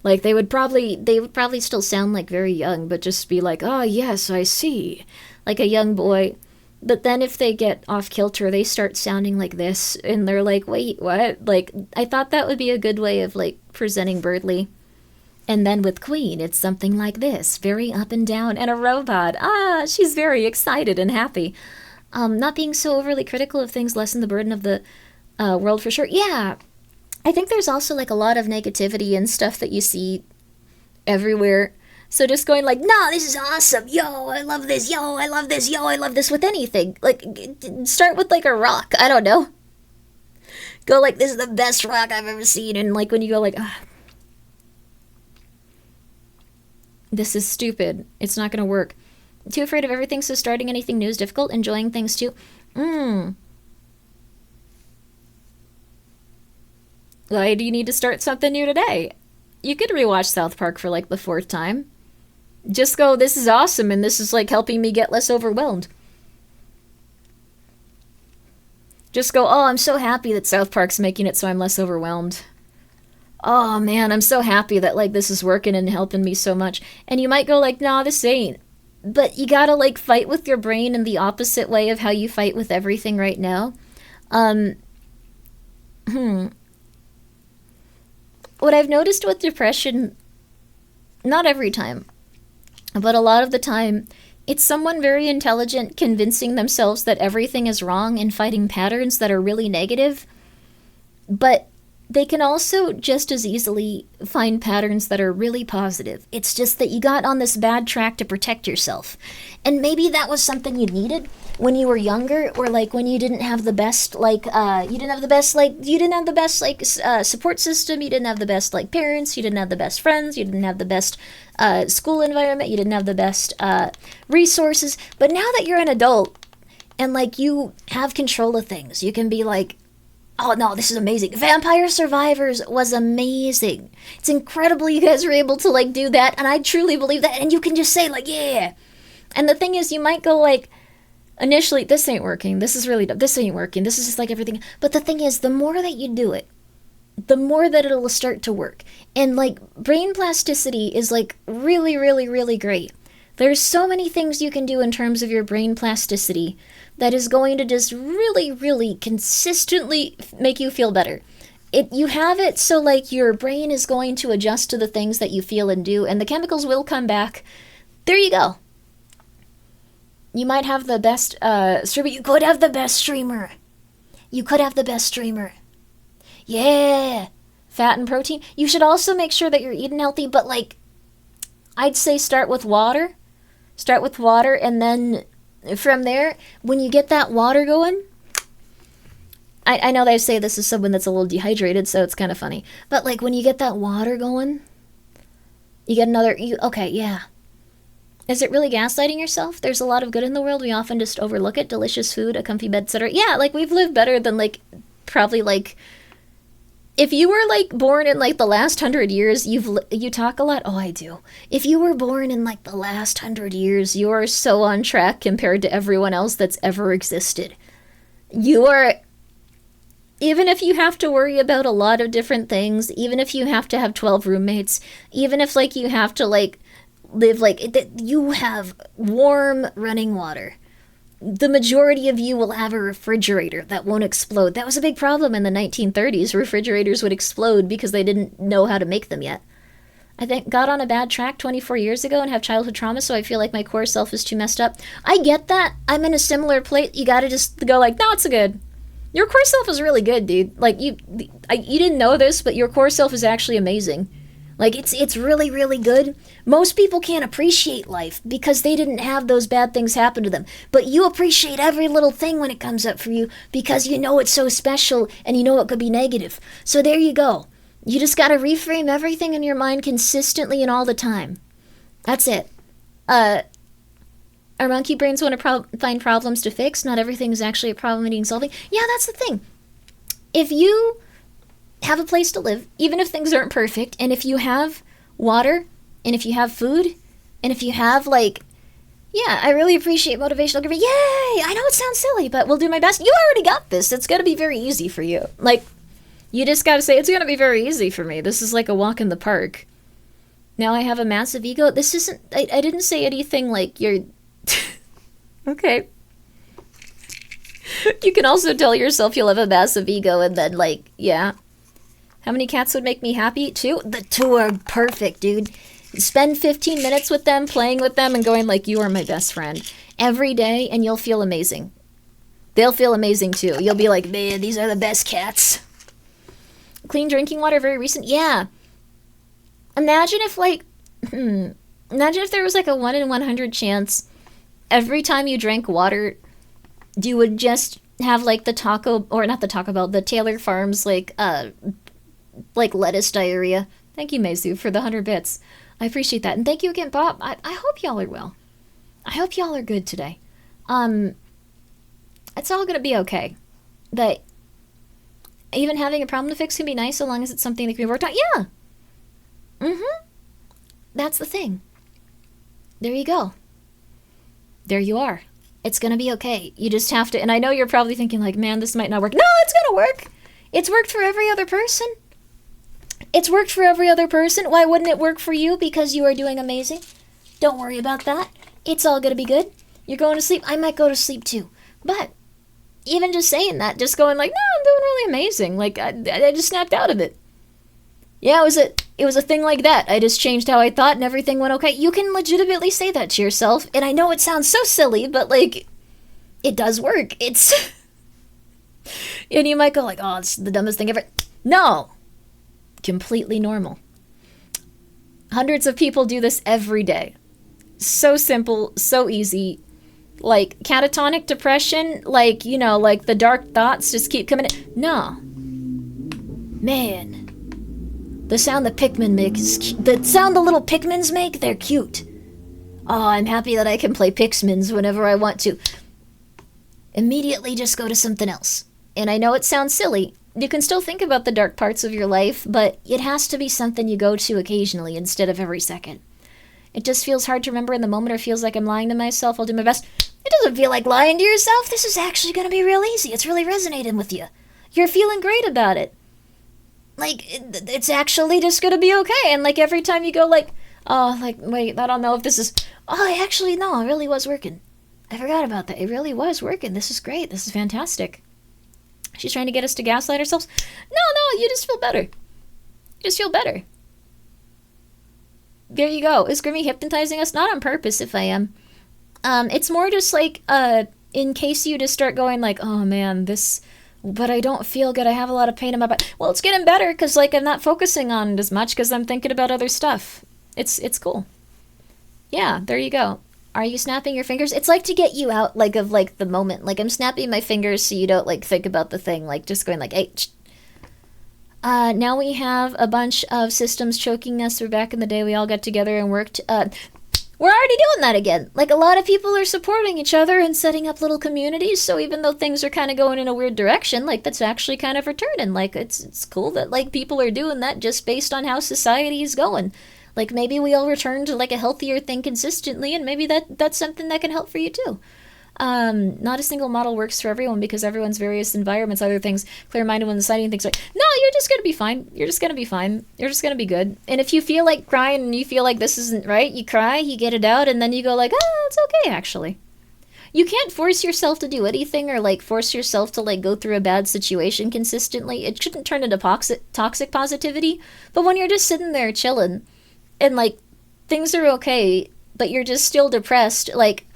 Like, they would probably still sound, like, very young, but just be like, oh, yes, I see. Like a young boy. But then if they get off kilter, they start sounding like this, and they're like, wait, what? Like, I thought that would be a good way of, like, presenting Birdly. And then with Queen, it's something like this, very up and down, and a robot. Ah, she's very excited and happy. Not being so overly critical of things lessen the burden of the world for sure. Yeah, I think there's also, like, a lot of negativity and stuff that you see everywhere. So just going like, no, this is awesome. Yo, I love this. Yo, I love this. Yo, I love this with anything. Like, start with, like, a rock. I don't know. Go like, this is the best rock I've ever seen. And, like, when you go like, this is stupid. It's not gonna work. Too afraid of everything, so starting anything new is difficult. Enjoying things too. Why do you need to start something new today? You could rewatch South Park for, like, the 4th time. Just go, this is awesome, and this is, like, helping me get less overwhelmed. Just go, oh, I'm so happy that South Park's making it so I'm less overwhelmed. Oh man, I'm so happy that like this is working and helping me so much. And you might go like, nah, this ain't. But you gotta like fight with your brain in the opposite way of how you fight with everything right now. Um, what I've noticed with depression, not every time, but a lot of the time, it's someone very intelligent convincing themselves that everything is wrong and fighting patterns that are really negative. But they can also just as easily find patterns that are really positive. It's just that you got on this bad track to protect yourself. And maybe that was something you needed when you were younger, or like when you didn't have the best, support system, you didn't have the best, like, parents, you didn't have the best friends, you didn't have the best, school environment, you didn't have the best, resources. But now that you're an adult, and, like, you have control of things, you can be like, oh no, this is amazing. Vampire Survivors was amazing. It's incredible you guys were able to like do that, and I truly believe that, and you can just say like, yeah. And the thing is, you might go like, initially, this ain't working, this is really, this ain't working, this is just like everything. But the thing is, the more that you do it, the more that it'll start to work. And like, brain plasticity is like really, really, really great. There's so many things you can do in terms of your brain plasticity that is going to just really, really consistently make you feel better. You have it so like your brain is going to adjust to the things that you feel and do, and the chemicals will come back. There you go. You might have the best streamer. You could have the best streamer. You could have the best streamer. Yeah. Fat and protein. You should also make sure that you're eating healthy, but like, I'd say start with water. Start with water, and then from there, when you get that water going, I know they say this is someone that's a little dehydrated, so it's kind of funny. But like, when you get that water going, you get another, okay, yeah. Is it really gaslighting yourself? There's a lot of good in the world. We often just overlook it. Delicious food, a comfy bed, etc. Yeah, like, we've lived better than like, probably like, if you were like born in like the last 100 years, you talk a lot. Oh, I do. If you were born in like the last 100 years, you are so on track compared to everyone else that's ever existed. You are, even if you have to worry about a lot of different things, even if you have to have 12 roommates, even if like you have to like live like, you have warm running water. The majority of you will have a refrigerator that won't explode. That was a big problem in the 1930s. Refrigerators would explode because they didn't know how to make them yet. I think got on a bad track 24 years ago and have childhood trauma, so I feel like my core self is too messed up. I get that. I'm in a similar place. You gotta just go like, no, it's a good. Your core self is really good, dude. Like, you didn't know this, but your core self is actually amazing. Like, it's really, really good. Most people can't appreciate life because they didn't have those bad things happen to them. But you appreciate every little thing when it comes up for you because you know it's so special and you know it could be negative. So there you go. You just gotta reframe everything in your mind consistently and all the time. That's it. Our monkey brains want to find problems to fix. Not everything is actually a problem needing solving. Yeah, that's the thing. If you have a place to live, even if things aren't perfect, and if you have water, and if you have food, and if you have, like, yeah, I really appreciate motivational Grimmi. Yay! I know it sounds silly, but we'll do my best. You already got this. It's gonna be very easy for you. Like, you just gotta say, it's gonna be very easy for me. This is like a walk in the park. Now I have a massive ego. This isn't, I didn't say anything like you're... Okay. You can also tell yourself you'll have a massive ego and then, like, yeah. How many cats would make me happy? 2? The 2 are perfect, dude. Spend 15 minutes with them, playing with them, and going like, you are my best friend. Every day, and you'll feel amazing. They'll feel amazing, too. You'll be like, man, these are the best cats. Clean drinking water, very recent? Yeah. Imagine if, like, imagine if there was, like, a 1 in 100 chance every time you drank water, you would just have, like, the Taco, or not the Taco Bell, the Taylor Farms, like lettuce diarrhea. Thank you, Mezu, for the 100 bits. I appreciate that. And thank you again, Bob. I hope y'all are well. I hope y'all are good today. It's all gonna be okay. But even having a problem to fix can be nice so long as it's something that can be worked out. Yeah. That's the thing. There you go. There you are. It's gonna be okay. You just have to, and I know you're probably thinking like, man, this might not work. No, it's gonna work. It's worked for every other person. It's worked for every other person. Why wouldn't it work for you? Because you are doing amazing. Don't worry about that. It's all gonna be good. You're going to sleep. I might go to sleep too. But even just saying that, just going like, no, I'm doing really amazing. Like, I just snapped out of it. Yeah, it was a thing like that. I just changed how I thought and everything went okay. You can legitimately say that to yourself. And I know it sounds so silly, but like, it does work. It's... and you might go like, oh, it's the dumbest thing ever. No. Completely normal. Hundreds of people do this every day. So simple, so easy. Like, catatonic depression, like, you know, like the dark thoughts just keep coming in. No. Man. The sound the Pikmin makes, the sound the little Pikmins make, they're cute. Oh, I'm happy that I can play Pikmins whenever I want to. Immediately just go to something else. And I know it sounds silly. You can still think about the dark parts of your life, but it has to be something you go to occasionally instead of every second. It just feels hard to remember in the moment or feels like I'm lying to myself. I'll do my best. It doesn't feel like lying to yourself. This is actually going to be real easy. It's really resonating with you. You're feeling great about it. Like, it's actually just going to be okay. And, like, every time you go, like, oh, like, wait, I don't know if this is... Oh, actually, no, it really was working. I forgot about that. It really was working. This is great. This is fantastic. She's trying to get us to gaslight ourselves. No, you just feel better. You just feel better. There you go. Is Grimmi hypnotizing us? Not on purpose, if I am. It's more just, like, in case you just start going, like, oh, man, this... But I don't feel good. I have a lot of pain in my body. Well, it's getting better because, like, I'm not focusing on it as much because I'm thinking about other stuff. It's cool. Yeah, there you go. Are you snapping your fingers? It's like to get you out, like, of, like, the moment. Like, I'm snapping my fingers so you don't, like, think about the thing. Like, just going, like, hey. Now we have a bunch of systems choking us. We're back in the day we all got together and worked. We're already doing that again. Like, a lot of people are supporting each other and setting up little communities, so even though things are kind of going in a weird direction, like, that's actually kind of returning. Like, it's cool that, like, people are doing that just based on how society is going. Like, maybe we all return to, like, a healthier thing consistently, and maybe that's something that can help for you, too. Not a single model works for everyone because everyone's various environments, other things, clear-minded when deciding things like, no, you're just gonna be fine. You're just gonna be fine. You're just gonna be good. And if you feel like crying and you feel like this isn't right, you cry, you get it out, and then you go like, it's okay, actually. You can't force yourself to do anything or, like, force yourself to, like, go through a bad situation consistently. It shouldn't turn into toxic positivity, but when you're just sitting there chilling and, like, things are okay, but you're just still depressed, like,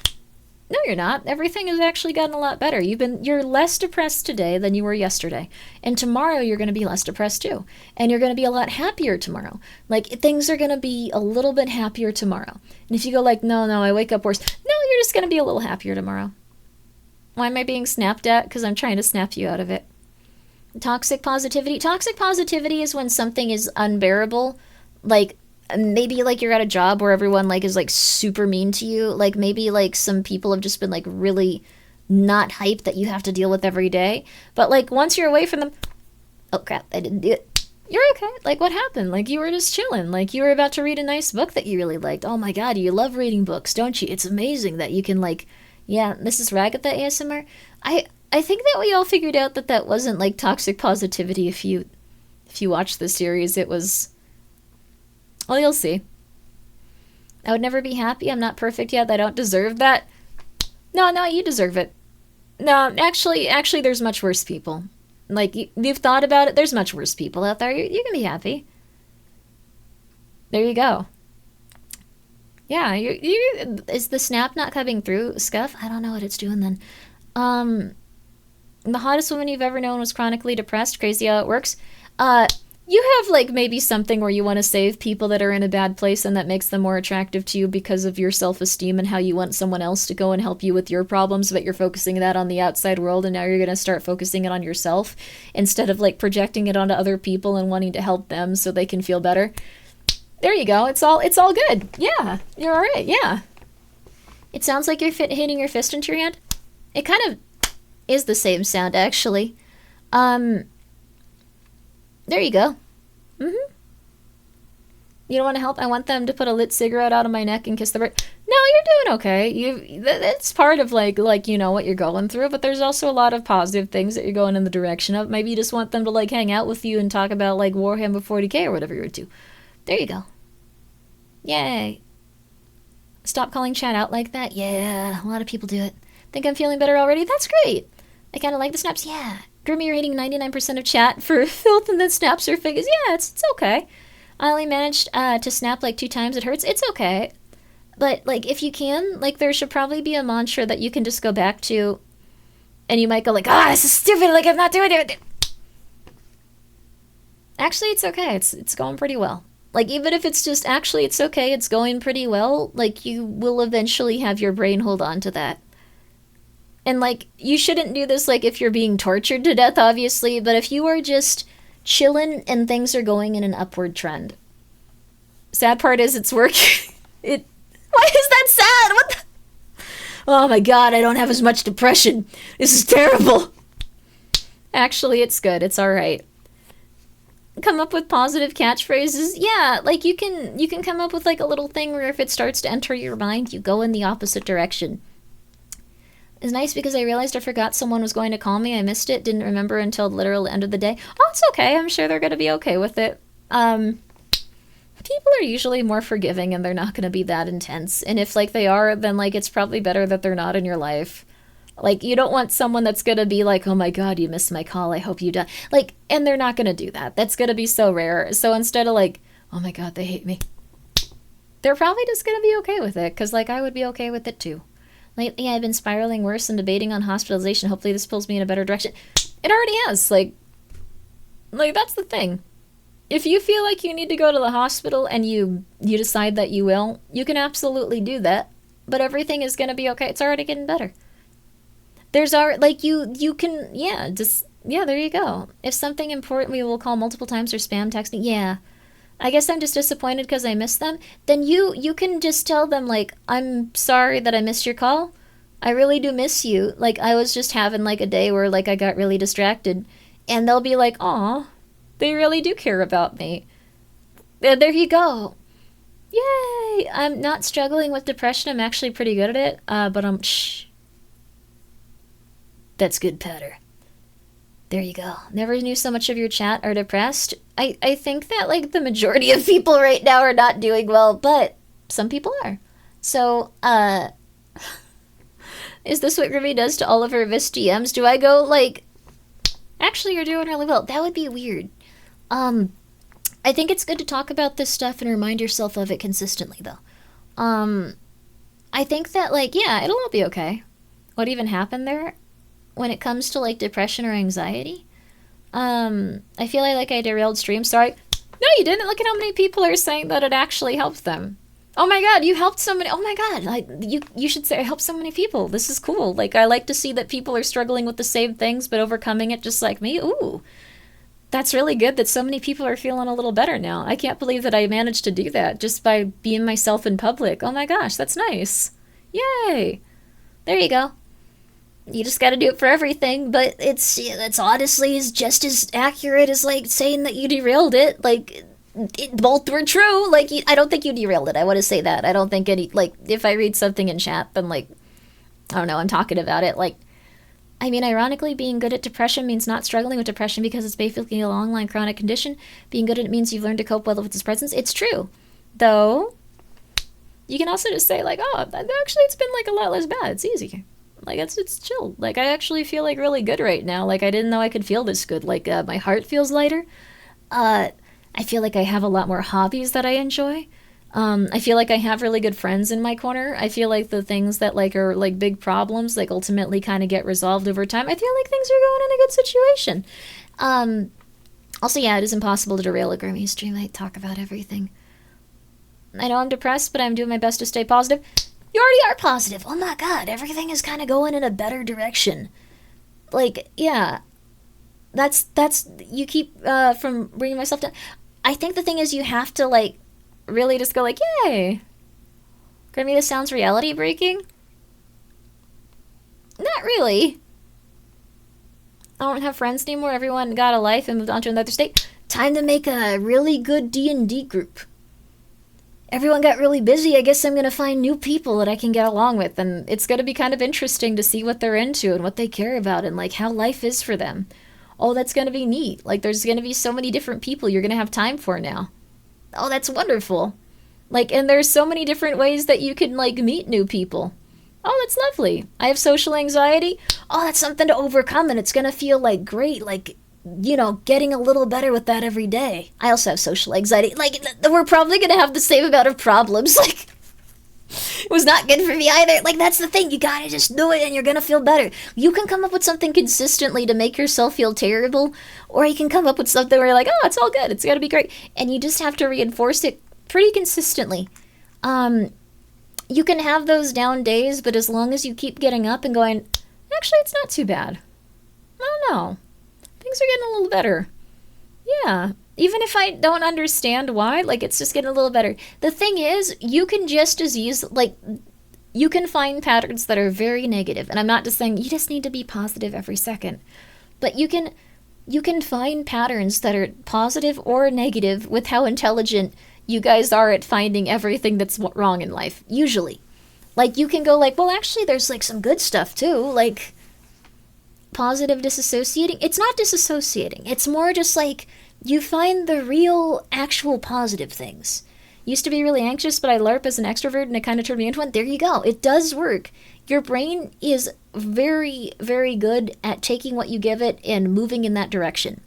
no, you're not. Everything has actually gotten a lot better. You're less depressed today than you were yesterday. And tomorrow you're going to be less depressed too. And you're going to be a lot happier tomorrow. Like, things are going to be a little bit happier tomorrow. And if you go like, no, I wake up worse. No, you're just going to be a little happier tomorrow. Why am I being snapped at? Because I'm trying to snap you out of it. Toxic positivity. Toxic positivity is when something is unbearable. Like, maybe, like, you're at a job where everyone, like, is, like, super mean to you. Like, maybe, like, some people have just been, like, really not hyped that you have to deal with every day. But, like, once you're away from them... Oh, crap, I didn't do it. You're okay. Like, what happened? Like, you were just chilling. Like, you were about to read a nice book that you really liked. Oh, my God, you love reading books, don't you? It's amazing that you can, like... Yeah, this is Ragatha ASMR. I think that we all figured out that wasn't, like, toxic positivity if you watch the series. It was... Well, you'll see. I would never be happy. I'm not perfect yet. I don't deserve that. No, you deserve it. No, actually, there's much worse people. Like, you've thought about it. There's much worse people out there. You can be happy. There you go. Yeah, is the snap not coming through, Scuff? I don't know what it's doing then. The hottest woman you've ever known was chronically depressed. Crazy how it works. You have, like, maybe something where you want to save people that are in a bad place and that makes them more attractive to you because of your self-esteem and how you want someone else to go and help you with your problems, but you're focusing that on the outside world, and now you're going to start focusing it on yourself instead of, like, projecting it onto other people and wanting to help them so they can feel better. There you go. It's all good. Yeah, you're all right. Yeah. It sounds like you're hitting your fist into your hand. It kind of is the same sound, actually. There you go. You don't want to help? I want them to put a lit cigarette out of my neck and kiss the bird. No, you're doing okay. That's part of like you know what you're going through, but there's also a lot of positive things that you're going in the direction of. Maybe you just want them to like hang out with you and talk about like Warhammer 40k or whatever you're into. There you go. Yay. Stop calling chat out like that. Yeah, a lot of people do it. Think I'm feeling better already? That's great. I kind of like the snaps. Yeah. Grimmi, you're hitting 99% of chat for filth and then snaps or figures. Yeah, it's okay. I only managed to snap like 2 times. It hurts. It's okay. But, like, if you can, like, there should probably be a mantra that you can just go back to, and you might go like, this is stupid, like, I'm not doing it. Actually, it's okay. It's going pretty well. Like, even if it's just, actually, it's okay, it's going pretty well, like, you will eventually have your brain hold on to that. And, like, you shouldn't do this, like, if you're being tortured to death, obviously, but if you are just chilling and things are going in an upward trend. Sad part is it's working. Why is that sad? What the? Oh my god, I don't have as much depression. This is terrible. Actually, it's good. It's alright. Come up with positive catchphrases. Yeah, like you can come up with like a little thing where if it starts to enter your mind, you go in the opposite direction. It's nice because I realized I forgot someone was going to call me. I missed it. Didn't remember until the literal end of the day. Oh, it's okay. I'm sure they're going to be okay with it. People are usually more forgiving and they're not going to be that intense. And if, like, they are, then, like, it's probably better that they're not in your life. Like, you don't want someone that's going to be like, oh my god, you missed my call, I hope you die. Like, and they're not going to do that. That's going to be so rare. So instead of, like, oh my god, they hate me, they're probably just going to be okay with it. Because, like, I would be okay with it, too. Lately, I've been spiraling worse and debating on hospitalization. Hopefully this pulls me in a better direction. It already has. Like, that's the thing. If you feel like you need to go to the hospital and you decide that you will, you can absolutely do that. But everything is going to be okay. It's already getting better. There's like you can, yeah, there you go. If something important we will call multiple times or spam texting, yeah. I guess I'm just disappointed because I missed them. Then you can just tell them, like, I'm sorry that I missed your call. I really do miss you. Like, I was just having, like, a day where, like, I got really distracted. And they'll be like, aw. They really do care about me. There you go. Yay! I'm not struggling with depression. I'm actually pretty good at it. But shh. That's good, Patter. There you go. Never knew so much of your chat are depressed. I think that, like, the majority of people right now are not doing well, but some people are. So, is this what Grimmi does to all of her Vis DMs? Do I go, like, actually, you're doing really well? That would be weird. I think it's good to talk about this stuff and remind yourself of it consistently, though. I think that, like, yeah, it'll all be okay. What even happened there? When it comes to, like, depression or anxiety? I feel like I derailed stream. Sorry. No, you didn't. Look at how many people are saying that it actually helped them. Oh my god, you helped so many. Oh my god, like, you should say I helped so many people. This is cool. Like, I like to see that people are struggling with the same things but overcoming it just like me. Ooh. That's really good that so many people are feeling a little better now. I can't believe that I managed to do that just by being myself in public. Oh my gosh, that's nice. Yay. There you go. You just gotta do it for everything, but it's honestly is just as accurate as, like, saying that you derailed it. Like, both were true. Like, I don't think you derailed it. I want to say that. I don't think any, like, if I read something in chat, then, like, I don't know, I'm talking about it. Like, I mean, ironically, being good at depression means not struggling with depression because it's basically a long-line chronic condition. Being good at it means you've learned to cope well with its presence. It's true. Though, you can also just say, like, oh, actually, it's been, like, a lot less bad. It's easy. Like, it's chill. Like, I actually feel, like, really good right now. Like, I didn't know I could feel this good. Like, my heart feels lighter. I feel like I have a lot more hobbies that I enjoy. I feel like I have really good friends in my corner. I feel like the things that, like, are, like, big problems, like, ultimately kind of get resolved over time. I feel like things are going in a good situation. Also, yeah, it is impossible to derail a Grimmi stream. I talk about everything. I know I'm depressed, but I'm doing my best to stay positive. You already are positive. Oh my god, everything is kind of going in a better direction. Like, yeah. That's, you keep, from bringing myself down. I think the thing is you have to, like, really just go like, yay. Grimmi, this sounds reality breaking? Not really. I don't have friends anymore. Everyone got a life and moved on to another state. Time to make a really good D&D group. everyone got really busy. I guess I'm gonna find new people that I can get along with, and it's gonna be kind of interesting to see what they're into and what they care about and like how life is for them. Oh, that's gonna be neat. Like there's gonna be so many different people you're gonna have time for now. Oh, that's wonderful. Like, and there's so many different ways that you can like meet new people. Oh, that's lovely. I have social anxiety. Oh, that's something to overcome, and it's gonna feel like great, like, you know, getting a little better with that every day. I also have social anxiety. Like, we're probably gonna have the same amount of problems. Like, it was not good for me either. Like, that's the thing. You gotta just do it, and you're gonna feel better. You can come up with something consistently to make yourself feel terrible, or you can come up with something where you're like, oh, it's all good. It's gonna be great. And you just have to reinforce it pretty consistently. You can have those down days, but as long as you keep getting up and going, actually, it's not too bad. I don't know. Things are getting a little better. Yeah. Even if I don't understand why, like, it's just getting a little better. The thing is, you can just as easily, like, you can find patterns that are very negative. And I'm not just saying you just need to be positive every second. But you can find patterns that are positive or negative with how intelligent you guys are at finding everything that's wrong in life, usually. Like, you can go like, well, actually, there's, like, some good stuff, too. Like, positive disassociating. It's not disassociating. It's more just, like, you find the real, actual positive things. Used to be really anxious, but I LARP as an extrovert, and it kind of turned me into one. There you go. It does work. Your brain is very, very good at taking what you give it and moving in that direction.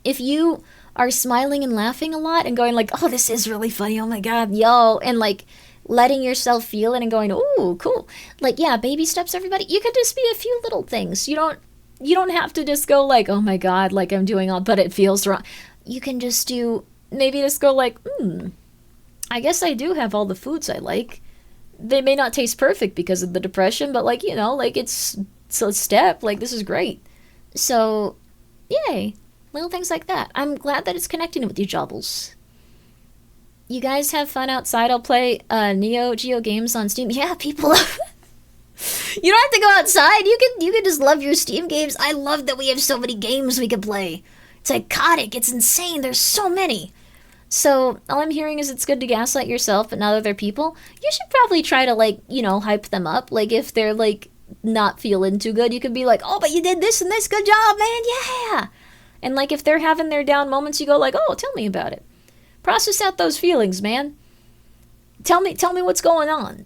If you are smiling and laughing a lot and going like, oh, this is really funny, oh my god, yo, and like letting yourself feel it and going, ooh, cool. Like, yeah, baby steps, everybody. You could just be a few little things. You don't have to just go like, oh my god, like I'm doing all, but it feels wrong. You can just do, maybe just go like, I guess I do have all the foods I like. They may not taste perfect because of the depression, but like, you know, like it's a step, like this is great. So, yay. Little things like that. I'm glad that it's connecting with you, Jobbles. You guys have fun outside. I'll play Neo Geo games on Steam. Yeah, people. You don't have to go outside. You can just love your Steam games. I love that we have so many games we can play. It's psychotic. It's insane. There's so many. So all I'm hearing is it's good to gaslight yourself, but not other people. You should probably try to like, you know, hype them up. Like if they're like not feeling too good, you could be like, oh, but you did this and this. Good job, man. Yeah. And like if they're having their down moments, you go like, oh, tell me about it. Process out those feelings, man. Tell me what's going on.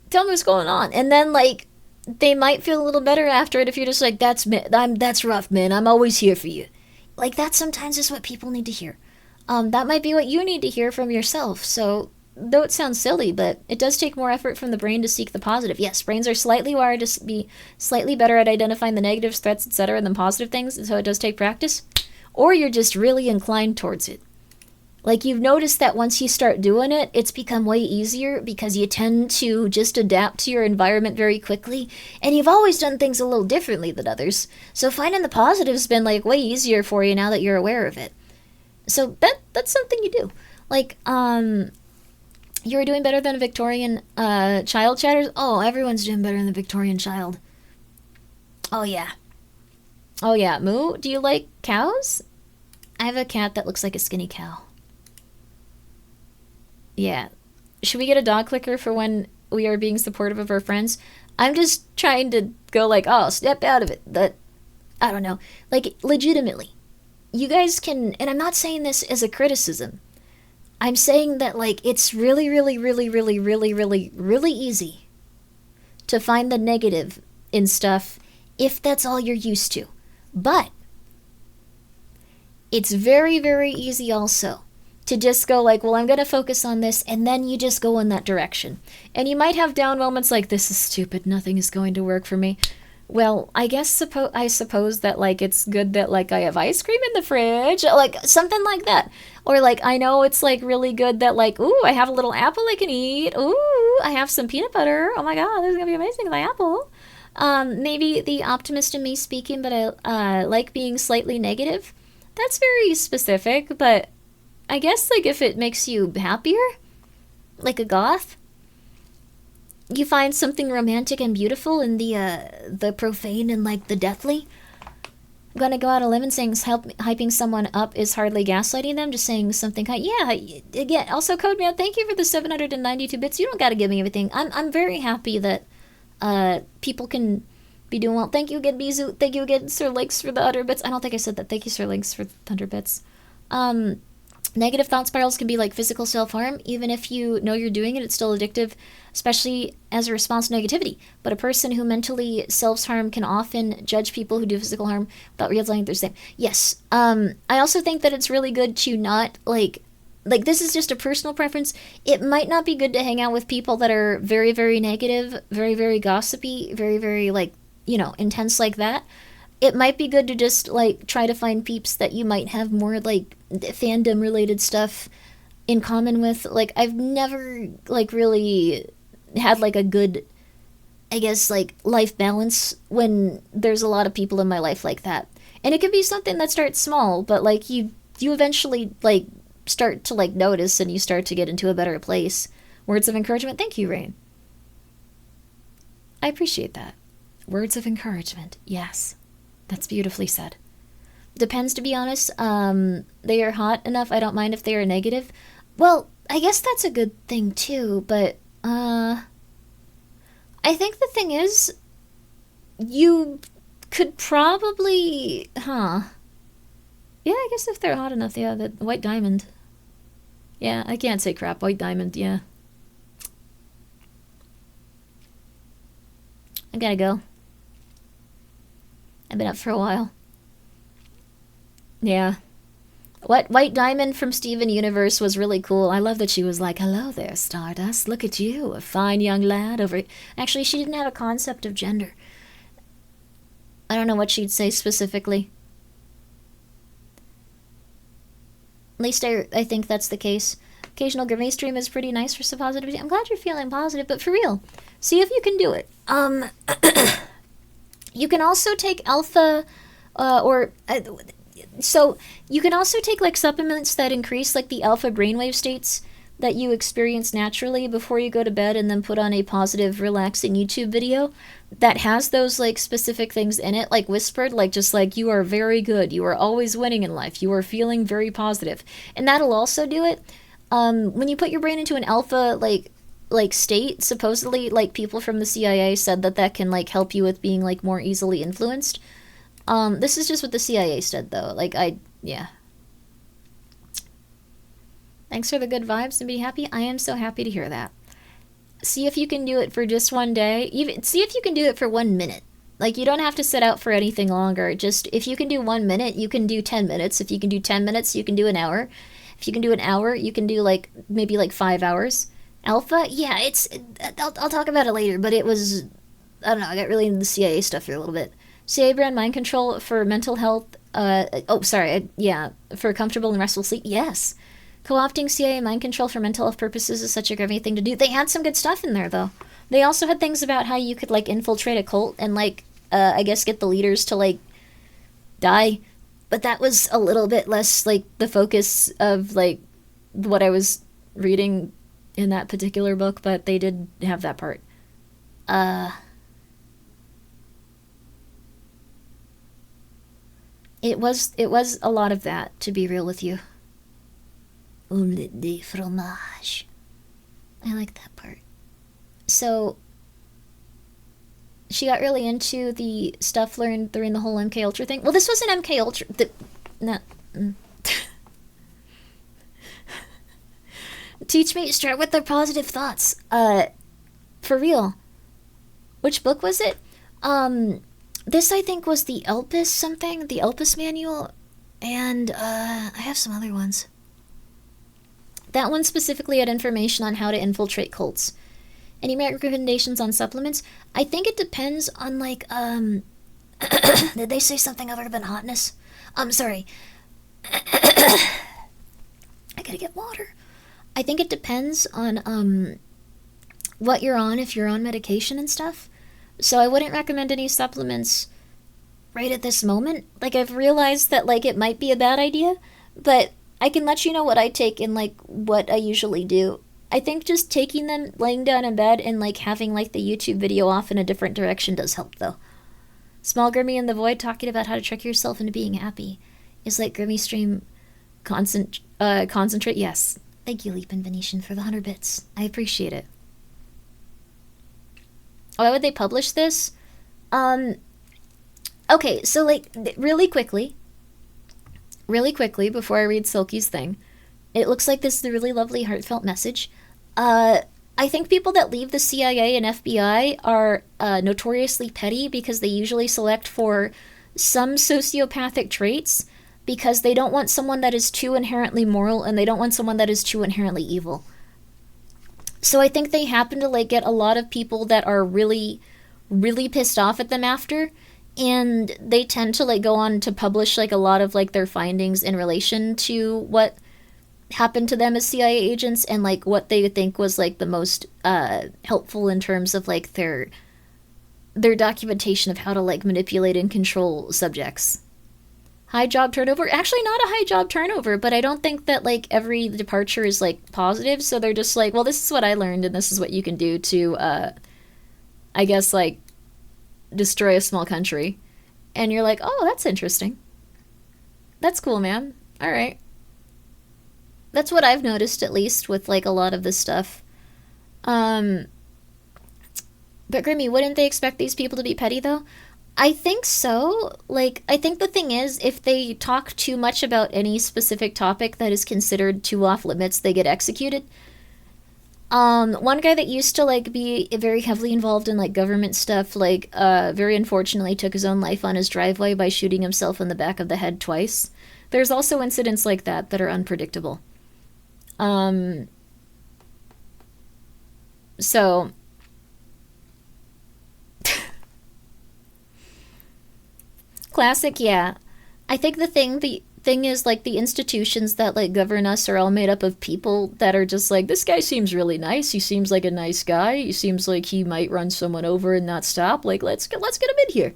Tell me what's going on. And then like they might feel a little better after it if you're just like, that's rough, man. I'm always here for you. Like that sometimes is what people need to hear. That might be what you need to hear from yourself. So though it sounds silly, but it does take more effort from the brain to seek the positive. Yes, brains are slightly wired to be slightly better at identifying the negatives, threats, etc. than positive things, and so it does take practice. Or you're just really inclined towards it. Like you've noticed that once you start doing it, it's become way easier because you tend to just adapt to your environment very quickly, and you've always done things a little differently than others. So finding the positive's been like way easier for you now that you're aware of it. So that's something you do. Like, you're doing better than a Victorian child, Chatters? Oh, everyone's doing better than the Victorian child. Oh, yeah. Oh, yeah. Moo, do you like cows? I have a cat that looks like a skinny cow. Yeah. Should we get a dog clicker for when we are being supportive of our friends? I'm just trying to go like, oh, step out of it. That, I don't know. Like, legitimately. You guys can, and I'm not saying this as a criticism. I'm saying that, like, it's really, really, really, really, really, really, really easy to find the negative in stuff if that's all you're used to. But it's very, very easy also to just go like, well, I'm going to focus on this, and then you just go in that direction. And you might have down moments like, this is stupid, nothing is going to work for me. Well, I guess I suppose that, like, it's good that, like, I have ice cream in the fridge, like, something like that. Or, like, I know it's, like, really good that, like, ooh, I have a little apple I can eat. Ooh, I have some peanut butter. Oh, my God, this is going to be amazing with my apple. Maybe the optimist in me speaking, but I like being slightly negative. That's very specific, but I guess, like, if it makes you happier, like a goth, you find something romantic and beautiful in the profane and, like, the deathly. gonna go out on a limb and saying hyping someone up is hardly gaslighting them, just saying something kind. Yeah, again, also Code Man, thank you for the 792 bits. You don't gotta give me everything. I'm very happy that people can be doing well. Thank you again, Bizu. Thank you again, Sir Links, for the 100 bits. I don't think I said that. Thank you, Sir Links, for the 100 bits. Negative thought spirals can be like physical self-harm. Even if you know you're doing it, it's still addictive, especially as a response to negativity. But a person who mentally self-harm can often judge people who do physical harm without realizing they're the same. Yes. I also think that it's really good to not, like this is just a personal preference. It might not be good to hang out with people that are very, very negative, very, very gossipy, very, very, like, you know, intense like that. It might be good to just, like, try to find peeps that you might have more, like, fandom-related stuff in common with. Like, I've never, like, really had, like, a good, I guess, like, life balance when there's a lot of people in my life like that. And it could be something that starts small, but, like, you eventually, like, start to, like, notice and you start to get into a better place. Words of encouragement. Thank you, Rain. I appreciate that. Words of encouragement. Yes. That's beautifully said. Depends, to be honest. They are hot enough. I don't mind if they are negative. Well, I guess that's a good thing too, but I think the thing is, you could probably, Yeah, I guess if they're hot enough, yeah, that White Diamond. Yeah, I can't say crap. White Diamond, yeah. I gotta go. I've been up for a while. Yeah. White Diamond from Steven Universe was really cool. I love that she was like, hello there, Stardust. Look at you, a fine young lad over... Actually, she didn't have a concept of gender. I don't know what she'd say specifically. At least I think that's the case. Occasional Grimmi stream is pretty nice for some positivity. I'm glad you're feeling positive, but for real, see if you can do it. You can also take alpha, so you can also take, like, supplements that increase, like, the alpha brainwave states that you experience naturally before you go to bed, and then put on a positive, relaxing YouTube video that has those, like, specific things in it, like whispered, like, just like, you are very good, you are always winning in life, you are feeling very positive. And that'll also do it. When you put your brain into an alpha, like state, supposedly, like, people from the CIA said that can, like, help you with being, like, more easily influenced. This is just what the CIA said, though. Like, yeah. Thanks for the good vibes and be happy. I am so happy to hear that. See if you can do it for just one day. Even see if you can do it for 1 minute. Like, you don't have to sit out for anything longer. Just, if you can do 1 minute, you can do 10 minutes. If you can do 10 minutes, you can do an hour. If you can do an hour, you can do, like, maybe, like, 5 hours. Alpha? Yeah, I'll talk about it later, but it was, I don't know, I got really into the CIA stuff here a little bit. CIA brand mind control for mental health, for comfortable and restful sleep, yes. Co-opting CIA mind control for mental health purposes is such a great thing to do. They had some good stuff in there, though. They also had things about how you could, like, infiltrate a cult and, like, I guess get the leaders to, like, die. But that was a little bit less, like, the focus of, like, what I was reading in that particular book, but they did have that part. It was a lot of that, to be real with you. Omelette de fromage. I like that part. So, she got really into the stuff learned during the whole MK Ultra thing. Well, this was an MK Ultra... Teach me, start with the positive thoughts. For real. Which book was it? This, I think, was the Elpis something, the Elpis manual, and, I have some other ones. That one specifically had information on how to infiltrate cults. Any recommendations on supplements? I think it depends on, like, did they say something other than hotness? I'm sorry. I gotta get water. I think it depends on, what you're on, if you're on medication and stuff. So I wouldn't recommend any supplements right at this moment. Like, I've realized that, like, it might be a bad idea, but I can let you know what I take and, like, what I usually do. I think just taking them, laying down in bed, and, like, having, like, the YouTube video off in a different direction does help, though. Small Grimmy in the Void talking about how to trick yourself into being happy. Is like Grimmy stream concentrate? Yes. Thank you, Leap and Venetian, for the 100 bits. I appreciate it. Why would they publish this? Okay, so like, really quickly, before I read Silky's thing, it looks like this is a really lovely, heartfelt message. I think people that leave the CIA and FBI are notoriously petty because they usually select for some sociopathic traits because they don't want someone that is too inherently moral and they don't want someone that is too inherently evil. So I think they happen to like get a lot of people that are really, really pissed off at them after, and they tend to like go on to publish like a lot of like their findings in relation to what happened to them as CIA agents and like what they think was like the most helpful in terms of like their documentation of how to like manipulate and control subjects. High job turnover? Actually not a high job turnover, but I don't think that like every departure is like positive, so they're just like, well, this is what I learned and this is what you can do to I guess like destroy a small country. And you're like, oh, that's interesting. That's cool, man. All right. That's what I've noticed, at least, with, like, a lot of this stuff. But, Grimmy, wouldn't they expect these people to be petty, though? I think so. Like, I think the thing is, if they talk too much about any specific topic that is considered too off limits, they get executed. One guy that used to, like, be very heavily involved in, like, government stuff, like, very unfortunately took his own life on his driveway by shooting himself in the back of the head twice. There's also incidents like that that are unpredictable. So classic, yeah. I think the thing is like the institutions that like govern us are all made up of people that are just like, this guy seems really nice. He seems like a nice guy. He seems like he might run someone over and not stop. Like let's get him in here.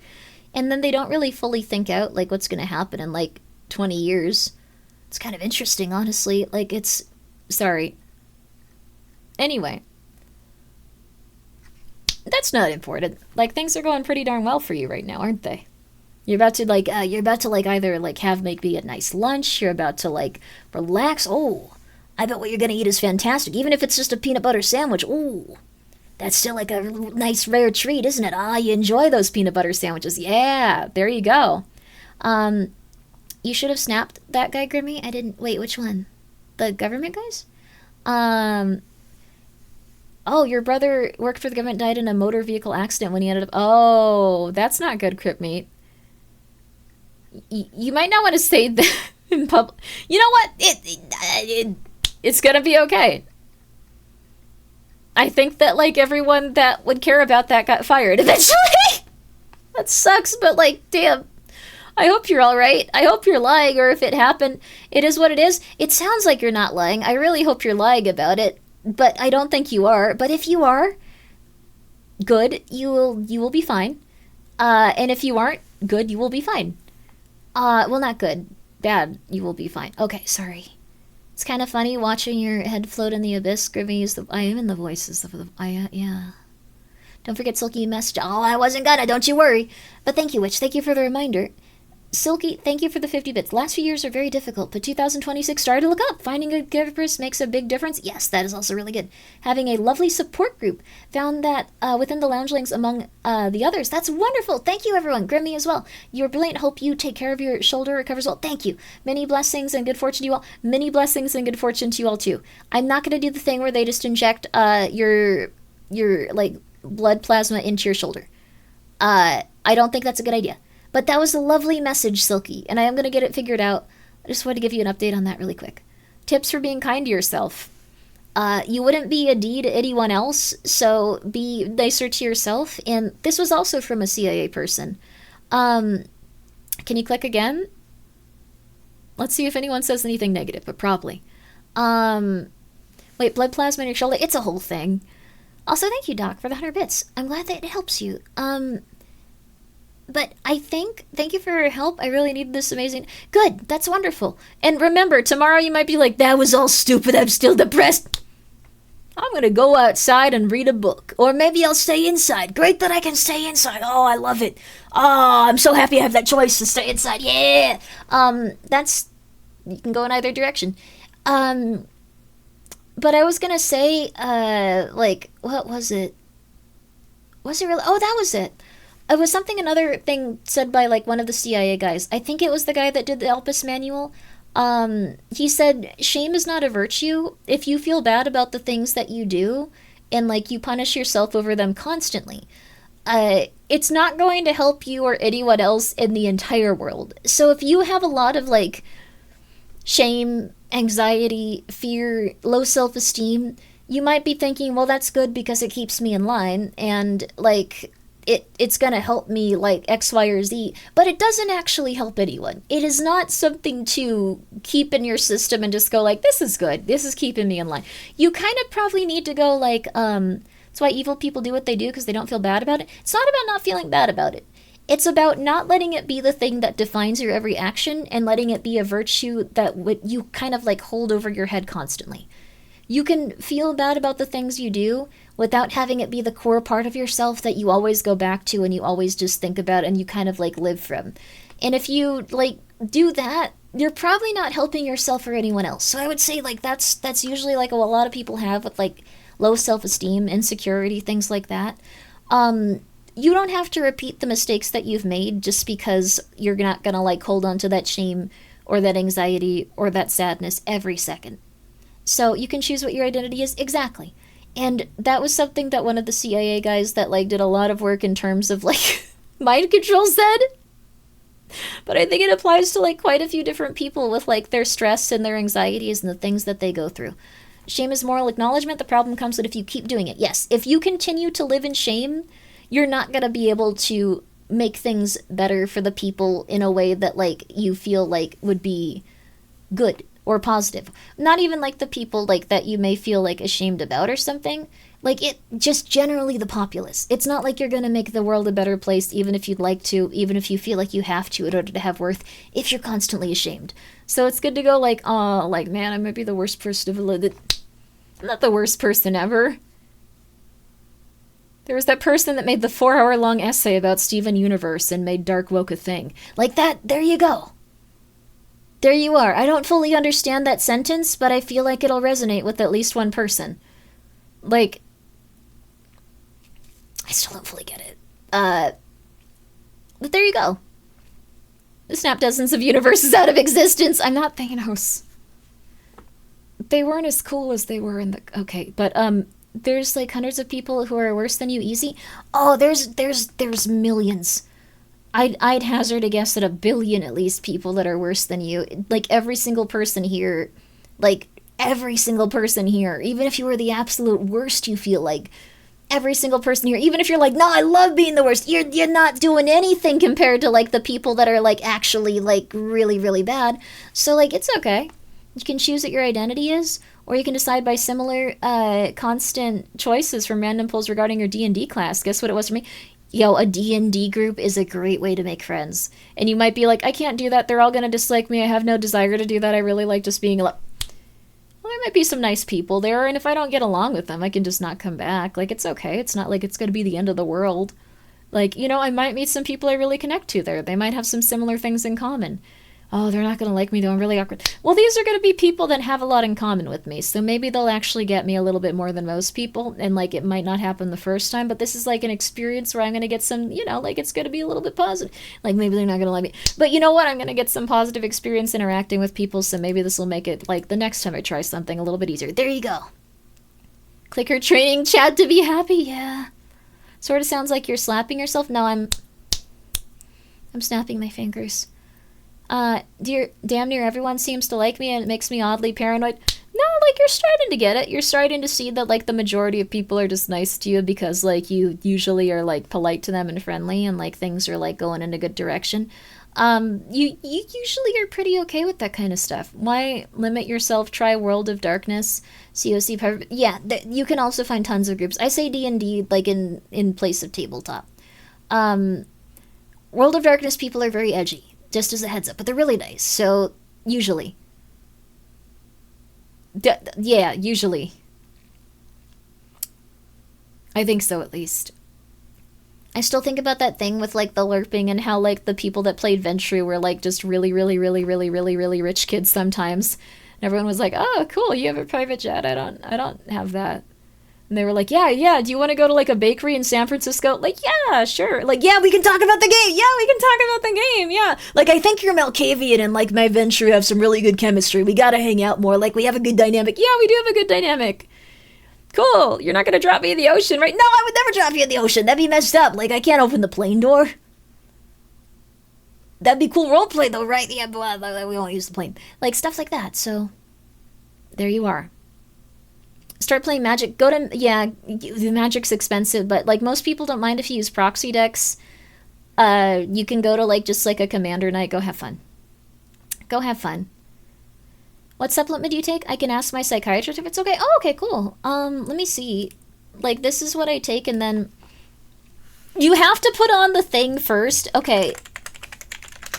And then they don't really fully think out like what's going to happen in like 20 years. It's kind of interesting, honestly. Like sorry. Anyway, that's not important. Like, things are going pretty darn well for you right now, aren't they? You're about to either, like, have maybe a nice lunch, you're about to, like, relax. Oh, I bet what you're gonna eat is fantastic, even if it's just a peanut butter sandwich. Ooh, that's still, like, a nice, rare treat, isn't it? Ah, you enjoy those peanut butter sandwiches. Yeah, there you go. You should have snapped that guy, Grimmy. I didn't... Wait, which one? The government guys? Oh, your brother worked for the government, died in a motor vehicle accident when he ended up... Oh, that's not good, Cripmate. You might not want to say that in public. You know what? It's gonna be okay. I think that, like, everyone that would care about that got fired eventually. That sucks, but, like, damn. I hope you're alright. I hope you're lying, or if it happened, it is what it is. It sounds like you're not lying. I really hope you're lying about it. But I don't think you are. But if you are, good, you will be fine. And if you aren't, good, you will be fine. Well, not good. Bad, you will be fine. Okay, sorry. It's kind of funny watching your head float in the abyss. Grimmy I am in the voices of the... yeah. Don't forget Silky message. Oh, I wasn't gonna, don't you worry. But thank you, Witch. Thank you for the reminder. Silky, thank you for the 50 bits. Last few years are very difficult, but 2026 started to look up. Finding good givers makes a big difference. Yes, that is also really good. Having a lovely support group. Found that within the loungelings among the others. That's wonderful. Thank you, everyone. Grimmy as well. You're brilliant. Hope you take care of your shoulder, recovers well. Thank you. Many blessings and good fortune to you all. Many blessings and good fortune to you all, too. I'm not going to do the thing where they just inject your like, blood plasma into your shoulder. I don't think that's a good idea. But that was a lovely message, Silky, and I am going to get it figured out. I just wanted to give you an update on that really quick. Tips for being kind to yourself. You wouldn't be a D to anyone else, so be nicer to yourself. And this was also from a CIA person. Can you click again? Let's see if anyone says anything negative, but probably. Wait, blood plasma in your shoulder? It's a whole thing. Also, thank you, Doc, for the 100 bits. I'm glad that it helps you. But thank you for your help. I really need this amazing... Good, that's wonderful. And remember, tomorrow you might be like, that was all stupid, I'm still depressed. I'm gonna go outside and read a book. Or maybe I'll stay inside. Great that I can stay inside. Oh, I love it. Oh, I'm so happy I have that choice to stay inside. Yeah. That's, you can go in either direction. But I was gonna say, like, what was it? Was it really? Oh, that was it. It was something, another thing said by, like, one of the CIA guys. I think it was the guy that did the Elpis manual. He said, shame is not a virtue. If you feel bad about the things that you do, and, like, you punish yourself over them constantly, it's not going to help you or anyone else in the entire world. So if you have a lot of, like, shame, anxiety, fear, low self-esteem, you might be thinking, well, that's good because it keeps me in line, and, like, it's gonna help me, like, X, Y, or Z, but it doesn't actually help anyone. It is not something to keep in your system and just go, like, this is good, this is keeping me in line. You kind of probably need to go, like, that's why evil people do what they do, because they don't feel bad about it. It's not about not feeling bad about it. It's about not letting it be the thing that defines your every action, and letting it be a virtue that you kind of, like, hold over your head constantly. You can feel bad about the things you do without having it be the core part of yourself that you always go back to and you always just think about and you kind of, like, live from. And if you, like, do that, you're probably not helping yourself or anyone else. So I would say, like, that's usually, like, what a lot of people have with, like, low self-esteem, insecurity, things like that. You don't have to repeat the mistakes that you've made just because you're not gonna, like, hold on to that shame or that anxiety or that sadness every second. So you can choose what your identity is. Exactly. And that was something that one of the CIA guys that, like, did a lot of work in terms of, like, mind control said. But I think it applies to, like, quite a few different people with, like, their stress and their anxieties and the things that they go through. Shame is moral acknowledgement. The problem comes that if you keep doing it. Yes, if you continue to live in shame, you're not going to be able to make things better for the people in a way that, like, you feel like would be good or positive. Not even, like, the people, like, that you may feel, like, ashamed about or something. Like, it just generally the populace. It's not like you're gonna make the world a better place even if you'd like to, even if you feel like you have to in order to have worth, if you're constantly ashamed. So it's good to go, like, oh, like, man, I might be the worst person ever. I'm not the worst person ever. There was that person that made the 4-hour-long essay about Steven Universe and made Dark Woke a thing. Like that, there you go. There you are. I don't fully understand that sentence, but I feel like it'll resonate with at least one person. Like, I still don't fully get it. But there you go. Snap dozens of universes out of existence. I'm not Thanos. They weren't as cool as they were in the... Okay, but, there's, like, hundreds of people who are worse than you easy. Oh, there's millions. I'd hazard a guess at 1 billion at least people that are worse than you. Like, every single person here, even if you were the absolute worst, you feel like every single person here, even if you're like, no, I love being the worst, you're not doing anything compared to, like, the people that are, like, actually, like, really, really bad. So, like, it's okay. You can choose what your identity is, or you can decide by similar, constant choices from random polls regarding your D&D class. Guess what it was for me? Yo, a D&D group is a great way to make friends. And you might be like, I can't do that. They're all going to dislike me. I have no desire to do that. I really like just being alone. Well, there might be some nice people there, and if I don't get along with them, I can just not come back. Like, it's okay. It's not like it's going to be the end of the world. Like, you know, I might meet some people I really connect to there. They might have some similar things in common. Oh, they're not going to like me, though. I'm really awkward. Well, these are going to be people that have a lot in common with me, so maybe they'll actually get me a little bit more than most people, and, like, it might not happen the first time, but this is, like, an experience where I'm going to get some, you know, like, it's going to be a little bit positive. Like, maybe they're not going to like me. But you know what? I'm going to get some positive experience interacting with people, so maybe this will make it, like, the next time I try something a little bit easier. There you go. Clicker training chat to be happy? Yeah. Sort of sounds like you're slapping yourself. No, I'm snapping my fingers. Damn near everyone seems to like me and it makes me oddly paranoid. No, like, you're starting to get it. You're starting to see that, like, the majority of people are just nice to you because, like, you usually are, like, polite to them and friendly and, like, things are, like, going in a good direction. You usually are pretty okay with that kind of stuff. Why limit yourself? Try World of Darkness, COC. Yeah, you can also find tons of groups. I say D&D, like, in place of tabletop. World of Darkness people are very edgy. Just as a heads up, but they're really nice, so, usually. Yeah, usually. I think so, at least. I still think about that thing with, like, the LARPing and how, like, the people that played Ventrue were, like, just really, really, really, really, really, really rich kids sometimes. And everyone was like, oh, cool, you have a private jet. I don't have that. And they were like, yeah, do you want to go to, like, a bakery in San Francisco? Like, yeah, sure. Like, yeah, we can talk about the game. Yeah, we can talk about the game. Yeah. Like, I think your Malkavian and, like, my Ventrue have some really good chemistry. We gotta hang out more. Like, we have a good dynamic. Yeah, we do have a good dynamic. Cool, you're not gonna drop me in the ocean, right? No, I would never drop you in the ocean. That'd be messed up. Like, I can't open the plane door. That'd be cool roleplay, though, right? Yeah, but we won't use the plane. Like, stuff like that, so... There you are. Start playing Magic. Go to... Yeah, the Magic's expensive, but, like, most people don't mind if you use proxy decks. You can go to, like, just, like, a commander night. Go have fun. Go have fun. What supplement do you take? I can ask my psychiatrist if it's okay. Oh, okay, cool. Let me see. Like, this is what I take, and then... You have to put on the thing first. Okay.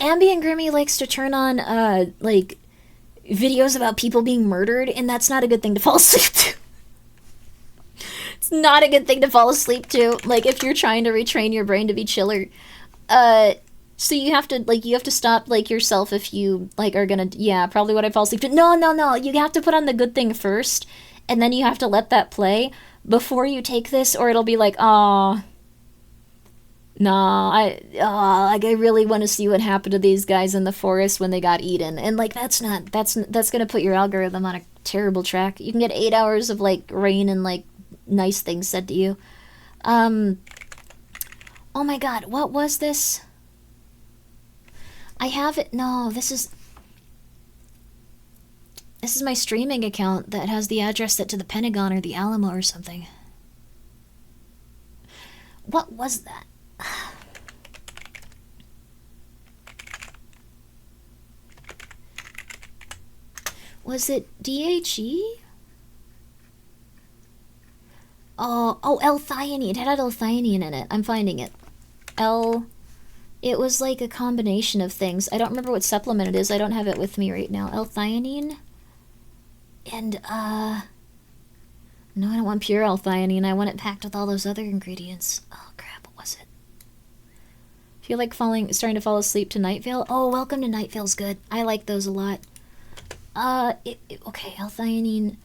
Ambient Grimmy likes to turn on, like, videos about people being murdered, and that's not a good thing to fall asleep to. It's not a good thing to fall asleep to. Like, if you're trying to retrain your brain to be chiller. So you have to stop, like, yourself if you, like, are gonna, yeah, probably what I fall asleep to. No, you have to put on the good thing first, and then you have to let that play before you take this, or it'll be like, I really want to see what happened to these guys in the forest when they got eaten. And, like, that's gonna put your algorithm on a terrible track. You can get 8 hours of, like, rain and, like, nice things said to you. Oh my god, what was this? I have it. No, this is my streaming account that has the address set to the Pentagon or the Alamo or something. What was that? Was it DHE? Oh, L-theanine. It had L-theanine in it. I'm finding it. It was like a combination of things. I don't remember what supplement it is. I don't have it with me right now. L-theanine? And, no, I don't want pure L-theanine. I want it packed with all those other ingredients. Oh, crap. What was it? I feel like starting to fall asleep to Night Vale. Oh, Welcome to Night Vale's good. I like those a lot. Okay, L-theanine.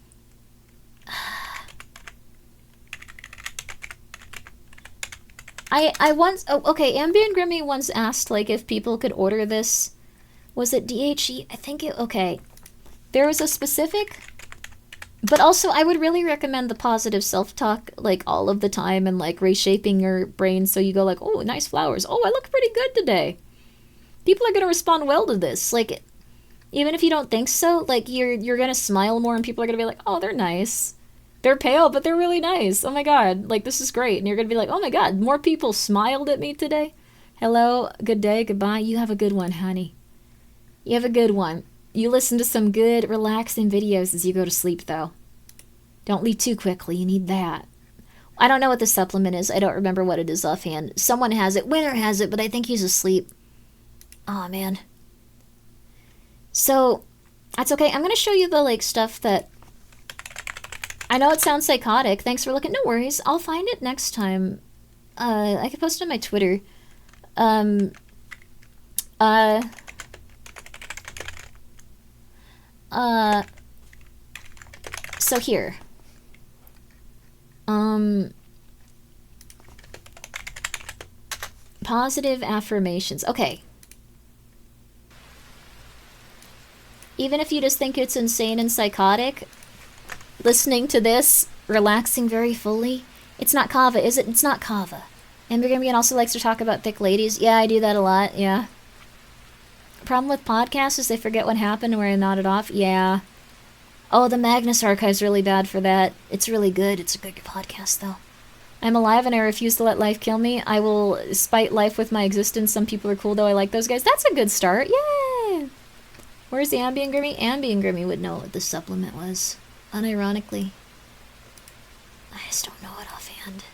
I once... Oh, okay, Ambient Grimmy once asked, like, if people could order this. Was it DHE? I think it... Okay. There was a specific... But also, I would really recommend the positive self-talk, like, all of the time, and, like, reshaping your brain so you go, like, oh, nice flowers. Oh, I look pretty good today. People are going to respond well to this. Like, even if you don't think so, like, you're going to smile more, and people are going to be like, oh, they're nice. They're pale, but they're really nice. Oh my god, like, this is great. And you're gonna be like, oh my god, more people smiled at me today. Hello, good day, goodbye. You have a good one, honey. You have a good one. You listen to some good, relaxing videos as you go to sleep, though. Don't leave too quickly, you need that. I don't know what the supplement is. I don't remember what it is offhand. Someone has it. Winter has it, but I think he's asleep. Aw, man. So, that's okay. I'm gonna show you the, like, stuff that... I know it sounds psychotic. Thanks for looking. No worries. I'll find it next time. I can post it on my Twitter. So here. Positive affirmations. Okay. Even if you just think it's insane and psychotic, listening to this, relaxing very fully. It's not kava, is it? It's not kava. Amber Gambian also likes to talk about thick ladies. Yeah, I do that a lot, yeah. Problem with podcasts is they forget what happened where I nodded off. Yeah. Oh, the Magnus Archive's really bad for that. It's really good. It's a good podcast, though. I'm alive and I refuse to let life kill me. I will spite life with my existence. Some people are cool, though. I like those guys. That's a good start. Yay! Where's the Ambient Grimmy? Ambient Grimmy would know what the supplement was. Unironically. I just don't know it offhand.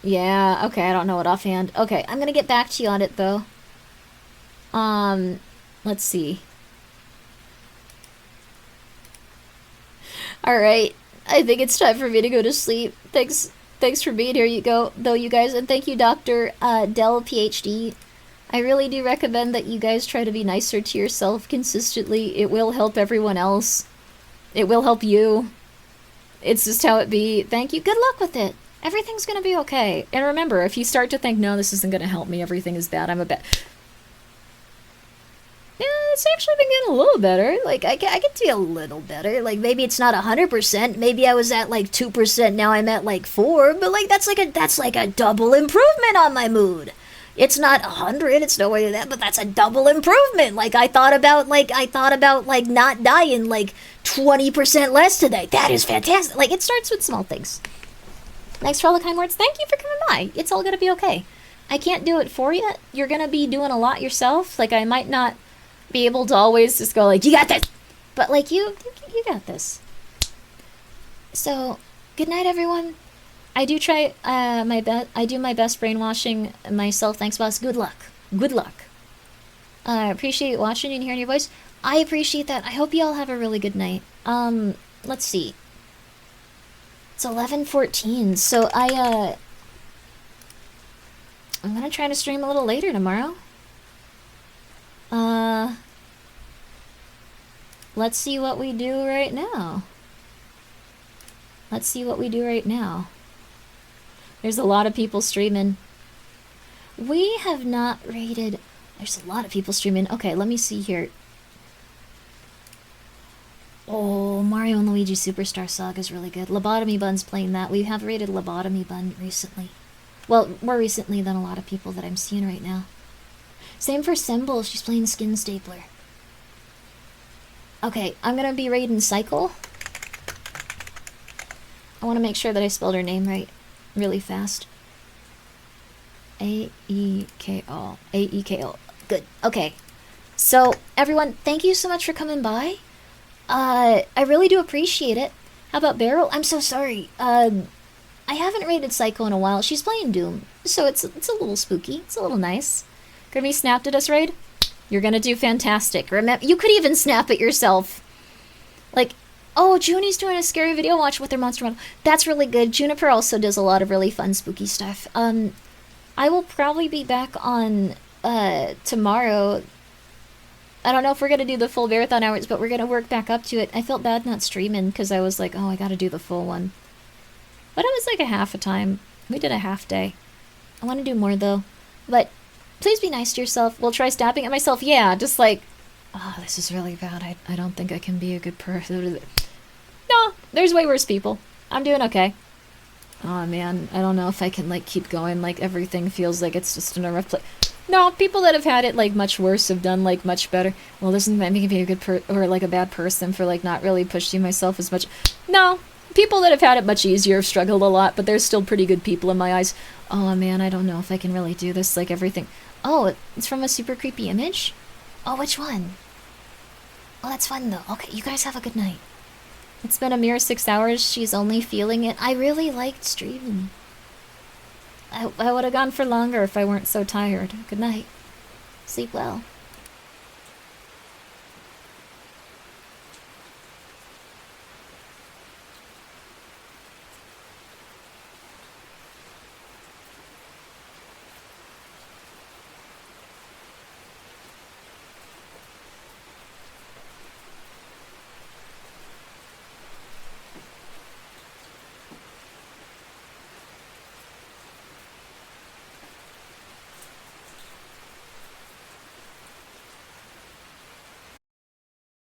Yeah, okay, I don't know it offhand. Okay, I'm gonna get back to you on it, though. Let's see. Alright, I think it's time for me to go to sleep. Thanks for being here, you guys, and thank you, Dr. Dell, PhD. I really do recommend that you guys try to be nicer to yourself consistently. It will help everyone else. It will help you. It's just how it be. Thank you. Good luck with it. Everything's gonna be okay. And remember, if you start to think, no, this isn't gonna help me, everything is bad, I'm a bad... Yeah, it's actually been getting a little better. Like, I get to be a little better. Like, maybe it's not 100%. Maybe I was at, like, 2%, now I'm at, like, 4. But, like, that's like a double improvement on my mood. It's not 100, it's no way to that, but that's a double improvement. Like, I thought about, not dying, like, 20% less today. That is fantastic. Like, it starts with small things. Thanks for all the kind words. Thank you for coming by. It's all gonna be okay. I can't do it for you. You're gonna be doing a lot yourself. Like, I might not be able to always just go like, you got this! But, like, you got this. So, good night, everyone. I do try my best. I do my best brainwashing myself. Thanks, boss. Good luck. Good luck. I appreciate watching and hearing your voice. I appreciate that. I hope you all have a really good night. Let's see. It's 11:14, so I'm gonna try to stream a little later tomorrow. Let's see what we do right now. There's a lot of people streaming. We have not rated... There's a lot of people streaming. Okay, let me see here. Oh, Mario and Luigi Superstar Saga is really good. Lobotomy Bun's playing that. We have rated Lobotomy Bun recently. Well, more recently than a lot of people that I'm seeing right now. Same for Symbol. She's playing Skin Stapler. Okay, I'm gonna be raiding Cycle. I want to make sure that I spelled her name right really fast. A-E-K-O. A-E-K-O. Good. Okay. So, everyone, thank you so much for coming by. I really do appreciate it. How about Beryl? I'm so sorry. I haven't raided Psycho in a while. She's playing Doom, so it's a little spooky. It's a little nice. Grimmi snapped at us, raid? You're gonna do fantastic. Remember, you could even snap it yourself. Like, oh, Junie's doing a scary video watch with her monster model. That's really good. Juniper also does a lot of really fun spooky stuff. I will probably be back on tomorrow. I don't know if we're gonna do the full marathon hours, but we're gonna work back up to it. I felt bad not streaming because I was like, oh, I gotta do the full one. But it was like a half a time. We did a half day. I want to do more though. But please be nice to yourself. We'll try stabbing at myself. Yeah, just like, oh, this is really bad. I don't think I can be a good person. No, there's way worse people. I'm doing okay. Oh man, I don't know if I can like keep going. Like everything feels like it's just in a rough place. No, people that have had it like much worse have done like much better. Well, doesn't that make me a good or like a bad person for like not really pushing myself as much? No, people that have had it much easier have struggled a lot, but there's still pretty good people in my eyes. Oh man, I don't know if I can really do this. Like everything. Oh, it's from a super creepy image? Oh, which one? Oh, that's fun though. Okay, you guys have a good night. It's been a mere 6 hours. She's only feeling it. I really liked streaming. I would have gone for longer if I weren't so tired. Good night. Sleep well.